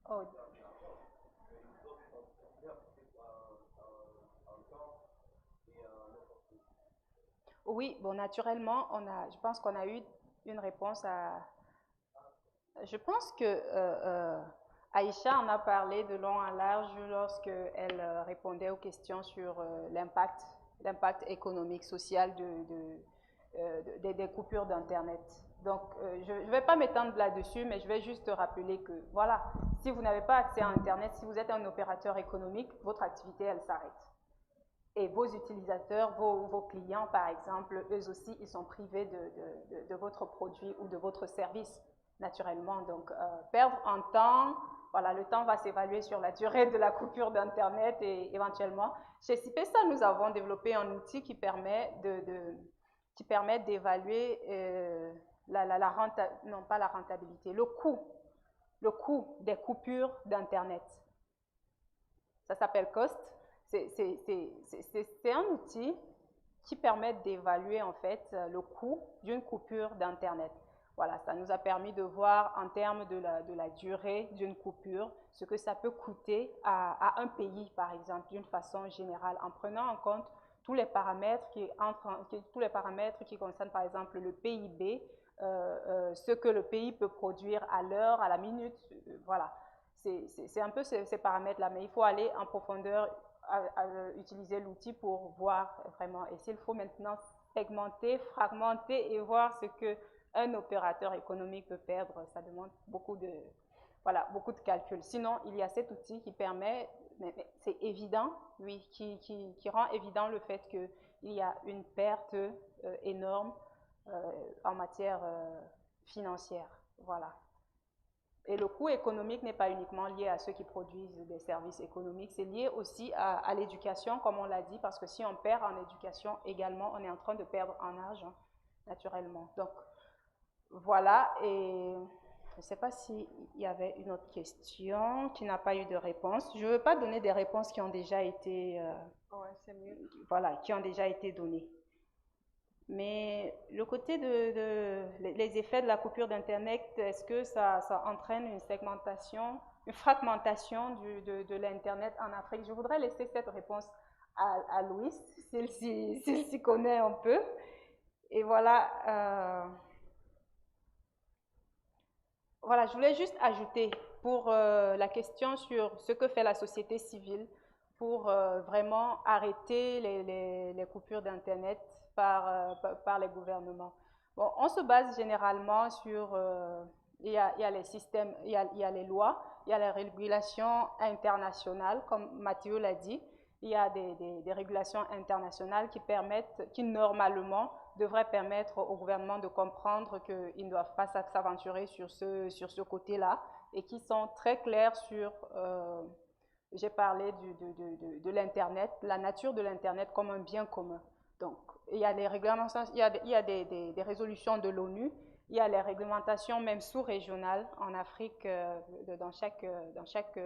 Oh. Oui, bon, naturellement, je pense qu'on a eu une réponse à... Je pense que Aïcha en a parlé de long en large lorsqu'elle répondait aux questions sur l'impact économique, social des coupures d'Internet. Donc, je ne vais pas m'étendre là-dessus, mais je vais juste rappeler que, voilà, si vous n'avez pas accès à Internet, si vous êtes un opérateur économique, votre activité, elle s'arrête. Et vos utilisateurs, vos clients, par exemple, eux aussi, ils sont privés de votre produit ou de votre service, naturellement. Donc, perdre en temps, voilà, le temps va s'évaluer sur la durée de la coupure d'Internet et éventuellement. Chez CIPESA, nous avons développé un outil qui permet d'évaluer non pas la rentabilité, le coût des coupures d'Internet. Ça s'appelle COST. C'est un outil qui permet d'évaluer en fait le coût d'une coupure d'Internet. Voilà, ça nous a permis de voir en termes de la durée d'une coupure, ce que ça peut coûter à un pays, par exemple, d'une façon générale, en prenant en compte tous les paramètres qui concernent, par exemple, le PIB, ce que le pays peut produire à l'heure, à la minute, voilà. C'est un peu ces paramètres-là, mais il faut aller en profondeur, utiliser l'outil pour voir vraiment. Et s'il faut maintenant segmenter, fragmenter et voir ce qu'un opérateur économique peut perdre, ça demande beaucoup de calculs. Sinon, il y a cet outil qui permet, mais c'est évident, oui, qui rend évident le fait qu'il y a une perte énorme en matière financière. Voilà. Et le coût économique n'est pas uniquement lié à ceux qui produisent des services économiques, c'est lié aussi à l'éducation, comme on l'a dit, parce que si on perd en éducation également, on est en train de perdre en argent, naturellement. Donc, voilà, et je ne sais pas s'il y avait une autre question qui n'a pas eu de réponse. Je ne veux pas donner des réponses qui ont déjà été, c'est mieux. Voilà, qui ont déjà été données. Mais le côté les effets de la coupure d'Internet, est-ce que ça entraîne une segmentation, une fragmentation de l'Internet en Afrique? Je voudrais laisser cette réponse à Louis, s'il s'y connaît un peu. Et voilà, voilà, je voulais juste ajouter pour la question sur ce que fait la société civile pour vraiment arrêter les coupures d'Internet par les gouvernements. Bon, on se base généralement sur, il y a les systèmes, il y a les lois, il y a les régulations internationales, comme Mathieu l'a dit, il y a des régulations internationales qui normalement devraient permettre au gouvernement de comprendre qu'ils ne doivent pas s'aventurer sur ce côté-là et qui sont très clairs sur, j'ai parlé de l'Internet, la nature de l'Internet comme un bien commun. Donc, il y a des réglementations, il y a des résolutions de l'ONU, il y a les réglementations même sous-régionales en Afrique, dans chaque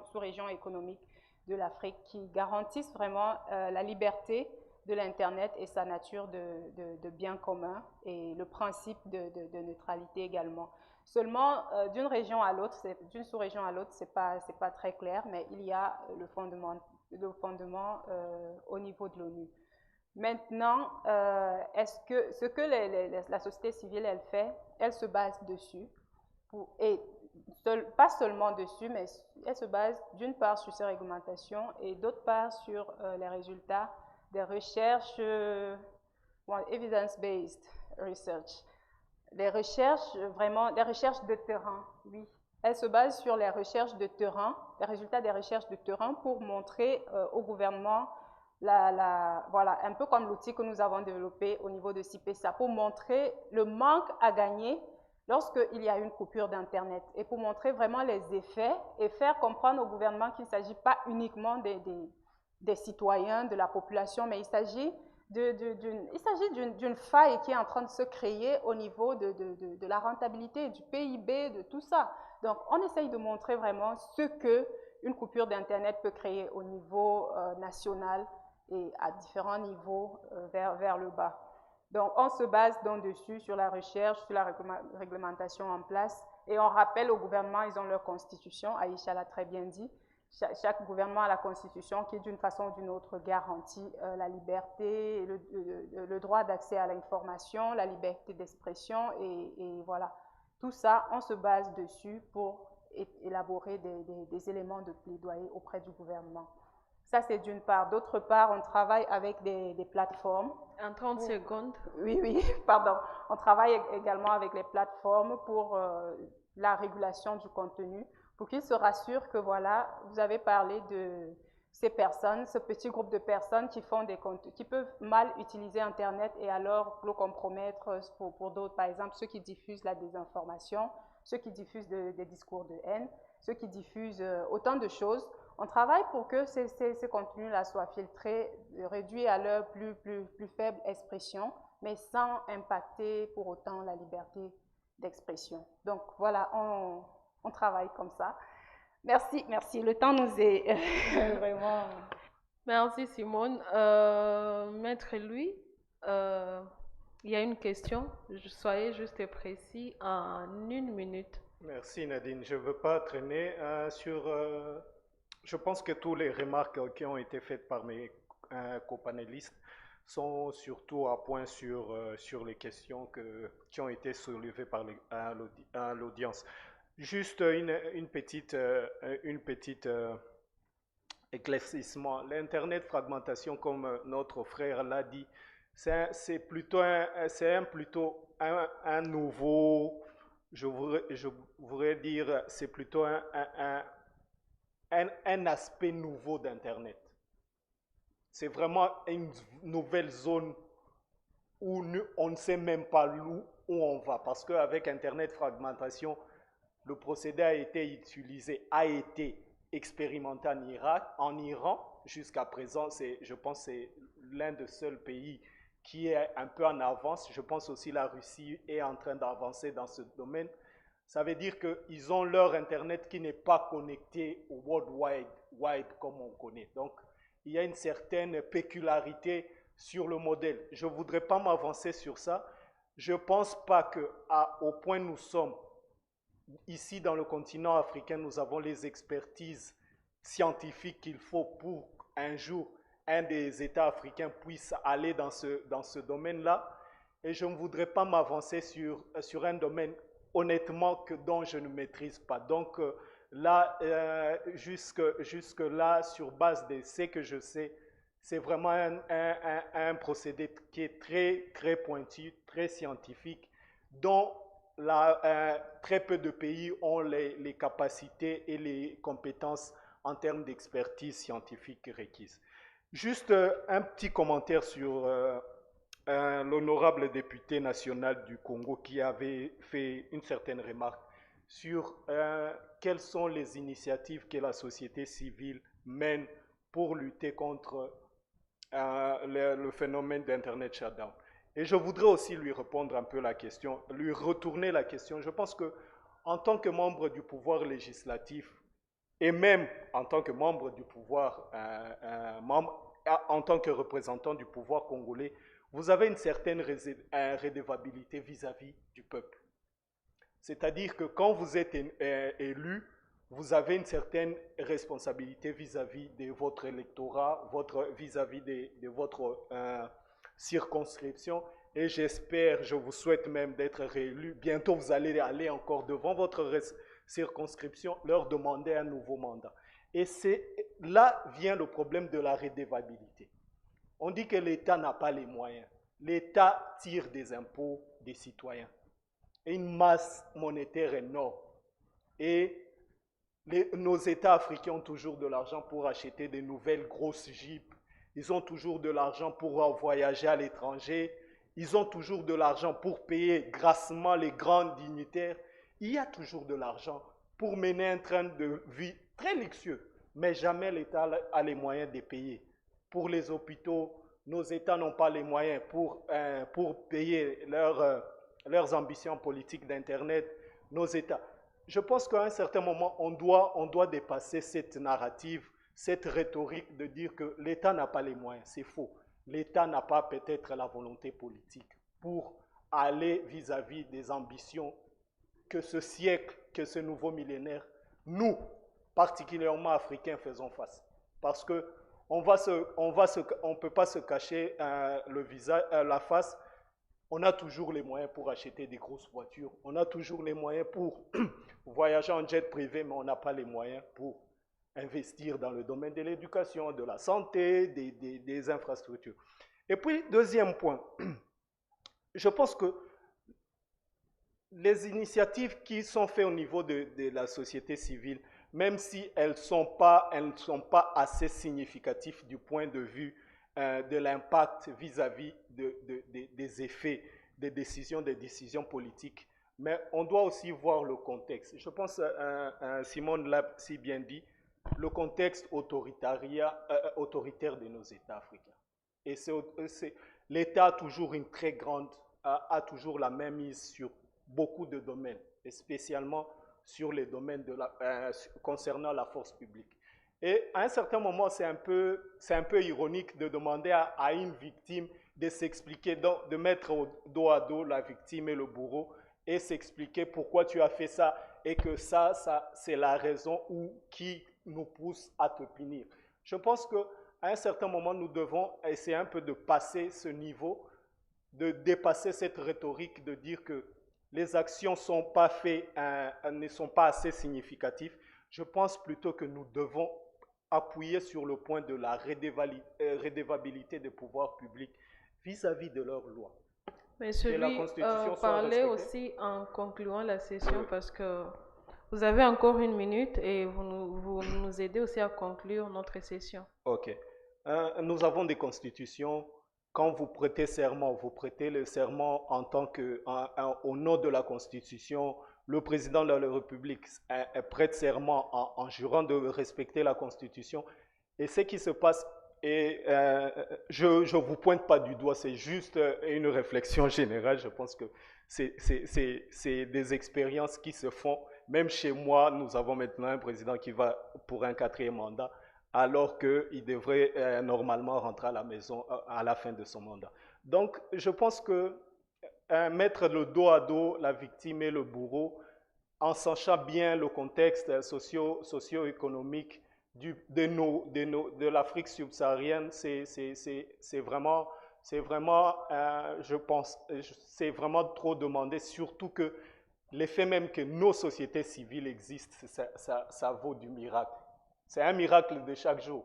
sous-région économique de l'Afrique, qui garantissent vraiment la liberté de l'Internet et sa nature de bien commun et le principe de neutralité également. Seulement, d'une région à l'autre, d'une sous-région à l'autre, c'est pas très clair, mais il y a le fondement au niveau de l'ONU. Maintenant, est-ce que ce que la société civile, elle fait, elle se base dessus, pas seulement dessus, mais elle se base d'une part sur ces réglementations et d'autre part sur les résultats des recherches, evidence-based research, les recherches de terrain, oui. Elle se base sur les recherches de terrain, les résultats des recherches de terrain pour montrer au gouvernement, voilà, un peu comme l'outil que nous avons développé au niveau de CIPESA, pour montrer le manque à gagner lorsqu'il y a une coupure d'Internet et pour montrer vraiment les effets et faire comprendre au gouvernement qu'il ne s'agit pas uniquement des citoyens, de la population, mais il s'agit d'une faille qui est en train de se créer au niveau de la rentabilité, du PIB, de tout ça. Donc, on essaye de montrer vraiment ce qu'une coupure d'Internet peut créer au niveau national et à différents niveaux vers le bas. Donc, on se base donc dessus sur la recherche, sur la réglementation en place Et on rappelle au gouvernement, ils ont leur constitution, Aïcha l'a très bien dit, chaque gouvernement a la constitution qui d'une façon ou d'une autre garantit la liberté, le droit d'accès à l'information, la liberté d'expression et voilà. Tout ça, on se base dessus pour élaborer des éléments de plaidoyer auprès du gouvernement. Ça, c'est d'une part. D'autre part, on travaille avec des plateformes. En 30 secondes. Oui, oui, pardon. On travaille également avec les plateformes pour la régulation du contenu, pour qu'ils se rassurent que, voilà, vous avez parlé de ces personnes, ce petit groupe de personnes qui font des contenus, qui peuvent mal utiliser Internet et alors le compromettre pour d'autres, par exemple, ceux qui diffusent la désinformation, ceux qui diffusent des discours de haine, ceux qui diffusent autant de choses. On travaille pour que ces contenus-là soient filtrés, réduits à leur plus faible expression, mais sans impacter pour autant la liberté d'expression. Donc voilà, on travaille comme ça. Merci, merci. Le temps nous est vraiment... Merci Simone. Maître Louis, il y a une question. Soyez juste précis en 1 minute. Merci Nadine. Je ne veux pas traîner sur... je pense que toutes les remarques qui ont été faites par mes copanélistes sont surtout à point sur les questions qui ont été soulevées par l'audience. Juste une petite éclaircissement. L'Internet fragmentation, comme notre frère l'a dit, c'est plutôt un nouveau, je voudrais dire, c'est plutôt un aspect nouveau d'Internet. C'est vraiment une nouvelle zone où on ne sait même pas où on va. Parce qu'avec Internet fragmentation, le procédé a été utilisé, a été expérimenté en Iran. Jusqu'à présent, je pense que c'est l'un des seuls pays qui est un peu en avance. Je pense aussi que la Russie est en train d'avancer dans ce domaine. Ça veut dire qu'ils ont leur Internet qui n'est pas connecté au World Wide comme on connaît. Donc, il y a une certaine pécularité sur le modèle. Je ne voudrais pas m'avancer sur ça. Je ne pense pas qu'au point où nous sommes, ici dans le continent africain, nous avons les expertises scientifiques qu'il faut pour un jour un des États africains puisse aller dans ce domaine-là. Et je ne voudrais pas m'avancer sur un domaine honnêtement dont je ne maîtrise pas. Donc là, jusque là, sur base de ce que je sais, c'est vraiment un procédé qui est très pointu, très scientifique, dont très peu de pays ont les capacités et les compétences en termes d'expertise scientifique requises. Juste un petit commentaire sur l'honorable député national du Congo qui avait fait une certaine remarque sur quelles sont les initiatives que la société civile mène pour lutter contre le phénomène d'Internet shutdown. Et je voudrais aussi lui répondre un peu la question, lui retourner la question. Je pense qu'en tant que membre du pouvoir législatif, et même en tant que membre du pouvoir, en tant que représentant du pouvoir congolais, vous avez une certaine redevabilité vis-à-vis du peuple. C'est-à-dire que quand vous êtes élu, vous avez une certaine responsabilité vis-à-vis de votre électorat, vis-à-vis de votre circonscription. Et j'espère, je vous souhaite même d'être réélu. Bientôt, vous allez aller encore devant votre circonscription, leur demander un nouveau mandat. Et là vient le problème de la redevabilité. On dit que l'État n'a pas les moyens. L'État tire des impôts des citoyens. Et une masse monétaire énorme. Et nos États africains ont toujours de l'argent pour acheter de nouvelles grosses jeeps. Ils ont toujours de l'argent pour voyager à l'étranger. Ils ont toujours de l'argent pour payer grassement les grands dignitaires. Il y a toujours de l'argent pour mener un train de vie très luxueux. Mais jamais l'État a les moyens de payer. Pour les hôpitaux, nos États n'ont pas les moyens pour payer leurs ambitions politiques d'Internet. Nos États. Je pense qu'à un certain moment, on doit dépasser cette narrative, cette rhétorique de dire que l'État n'a pas les moyens. C'est faux. L'État n'a pas peut-être la volonté politique pour aller vis-à-vis des ambitions que ce siècle, que ce nouveau millénaire, nous, particulièrement Africains, faisons face. Parce que on ne peut pas se cacher le visage, la face. On a toujours les moyens pour acheter des grosses voitures. On a toujours les moyens pour voyager en jet privé, mais on n'a pas les moyens pour investir dans le domaine de l'éducation, de la santé, des infrastructures. Et puis, deuxième point, je pense que les initiatives qui sont faites au niveau de la société civile, même si elles ne sont pas assez significatives du point de vue de l'impact vis-à-vis des effets des décisions politiques, mais on doit aussi voir le contexte. Je pense, Simone l'a si bien dit, le contexte autoritaire de nos États africains. Et l'État a toujours a toujours la même mise sur beaucoup de domaines, et spécialement sur les domaines concernant la force publique. Et à un certain moment, c'est un peu ironique de demander à une victime de s'expliquer, de mettre dos à dos la victime et le bourreau et s'expliquer pourquoi tu as fait ça et que ça c'est la raison qui nous pousse à te punir. Je pense qu'à un certain moment, nous devons essayer un peu de passer ce niveau, de dépasser cette rhétorique de dire que les actions ne sont pas assez significatives. Je pense plutôt que nous devons appuyer sur le point de la redevabilité des pouvoirs publics vis-à-vis de leurs lois. Mais celui parlait aussi en concluant la session, parce que vous avez encore 1 minute et vous nous aidez aussi à conclure notre session. Ok. Nous avons des constitutions. Quand vous prêtez serment, vous prêtez le serment au nom de la Constitution. Le président de la République prête serment en jurant de respecter la Constitution. Et ce qui se passe, je ne vous pointe pas du doigt, c'est juste une réflexion générale. Je pense que c'est des expériences qui se font. Même chez moi, nous avons maintenant un président qui va pour un 4e mandat, alors qu'il devrait normalement rentrer à la maison à la fin de son mandat. Donc, je pense que mettre le dos à dos la victime et le bourreau, en sachant bien le contexte socio-économique de l'Afrique subsaharienne, c'est vraiment, je pense, c'est vraiment trop demandé, surtout que l'effet même que nos sociétés civiles existent, ça vaut du miracle. C'est un miracle de chaque jour.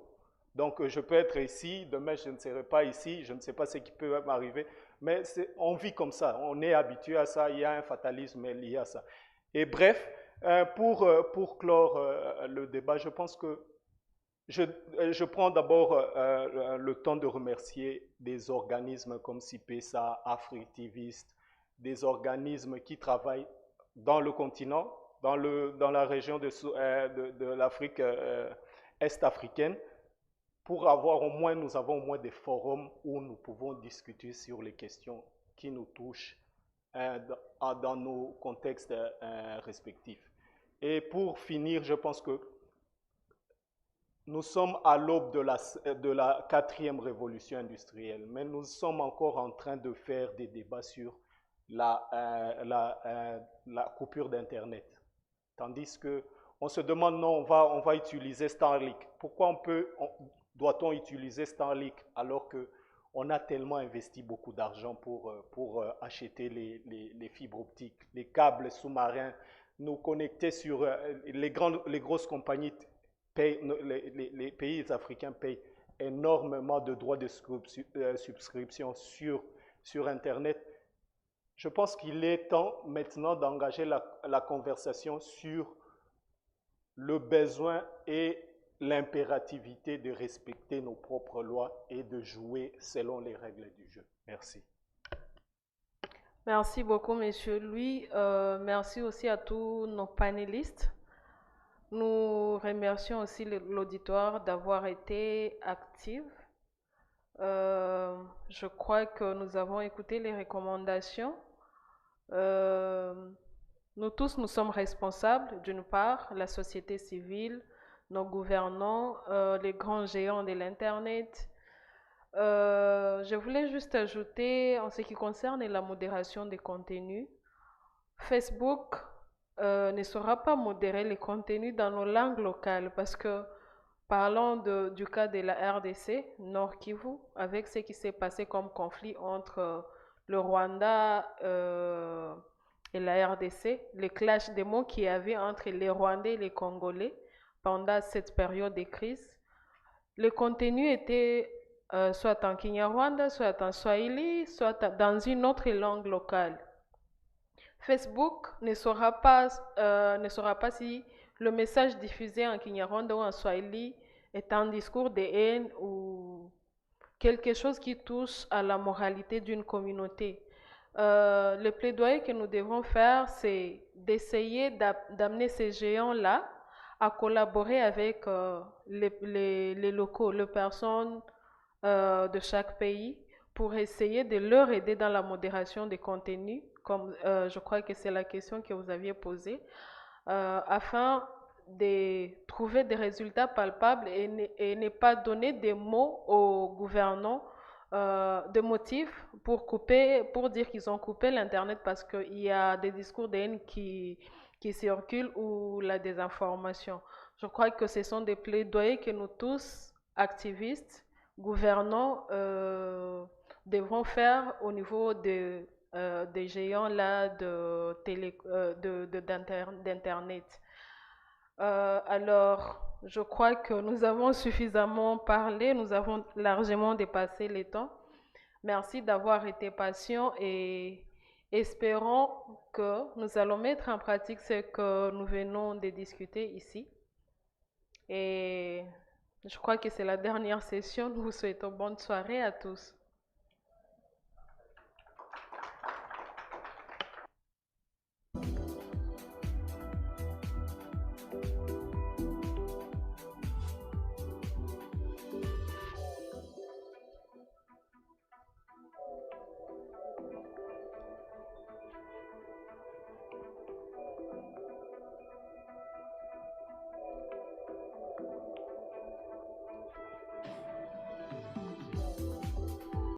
Donc, je peux être ici, demain, je ne serai pas ici, je ne sais pas ce qui peut m'arriver, mais on vit comme ça, on est habitué à ça, il y a un fatalisme lié à ça. Et bref, pour clore le débat, je pense que je prends d'abord le temps de remercier des organismes comme CIPESA, Africtiviste, des organismes qui travaillent dans le continent, dans la région de l'Afrique est-africaine, pour nous avons au moins des forums où nous pouvons discuter sur les questions qui nous touchent dans nos contextes respectifs. Et pour finir, je pense que nous sommes à l'aube de la 4e révolution industrielle, mais nous sommes encore en train de faire des débats sur la coupure d'Internet. Tandis qu'on se demande, non, on va utiliser Starlink. Pourquoi doit-on utiliser Starlink alors qu'on a tellement investi beaucoup d'argent pour acheter les fibres optiques, les câbles sous-marins, nous connecter sur les grosses compagnies les pays africains payent énormément de droits de subscription sur Internet. Je pense qu'il est temps maintenant d'engager la conversation sur le besoin et l'impérativité de respecter nos propres lois et de jouer selon les règles du jeu. Merci. Merci beaucoup, Monsieur Louis. Merci aussi à tous nos panélistes. Nous remercions aussi l'auditoire d'avoir été actif. Je crois que nous avons écouté les recommandations. Nous tous, nous sommes responsables, d'une part, la société civile, nos gouvernants, les grands géants de l'Internet. Je voulais juste ajouter, en ce qui concerne la modération des contenus, Facebook ne saura pas modérer les contenus dans nos langues locales parce que parlons du cas de la RDC, Nord Kivu, avec ce qui s'est passé comme conflit entre le Rwanda et la RDC, les clashs des mots qu'il y avait entre les Rwandais et les Congolais pendant cette période de crise. Le contenu était soit en Kinyarwanda, soit en Swahili, soit dans une autre langue locale. Facebook ne saura pas si le message diffusé en Kinyarwanda ou en Swahili est un discours de haine ou quelque chose qui touche à la moralité d'une communauté. Le plaidoyer que nous devons faire, c'est d'essayer d'amener ces géants-là à collaborer avec les locaux, les personnes de chaque pays pour essayer de leur aider dans la modération des contenus, comme je crois que c'est la question que vous aviez posée, afin de trouver des résultats palpables et ne pas donner des mots aux gouvernants, de motifs pour dire qu'ils ont coupé l'Internet parce qu'il y a des discours de haine qui circulent ou la désinformation. Je crois que ce sont des plaidoyers que nous tous, activistes, gouvernants, devront faire au niveau des géants là d'Internet. Alors, je crois que nous avons suffisamment parlé, nous avons largement dépassé le temps. Merci d'avoir été patient et espérons que nous allons mettre en pratique ce que nous venons de discuter ici. Et je crois que c'est la dernière session. Nous vous souhaitons bonne soirée à tous.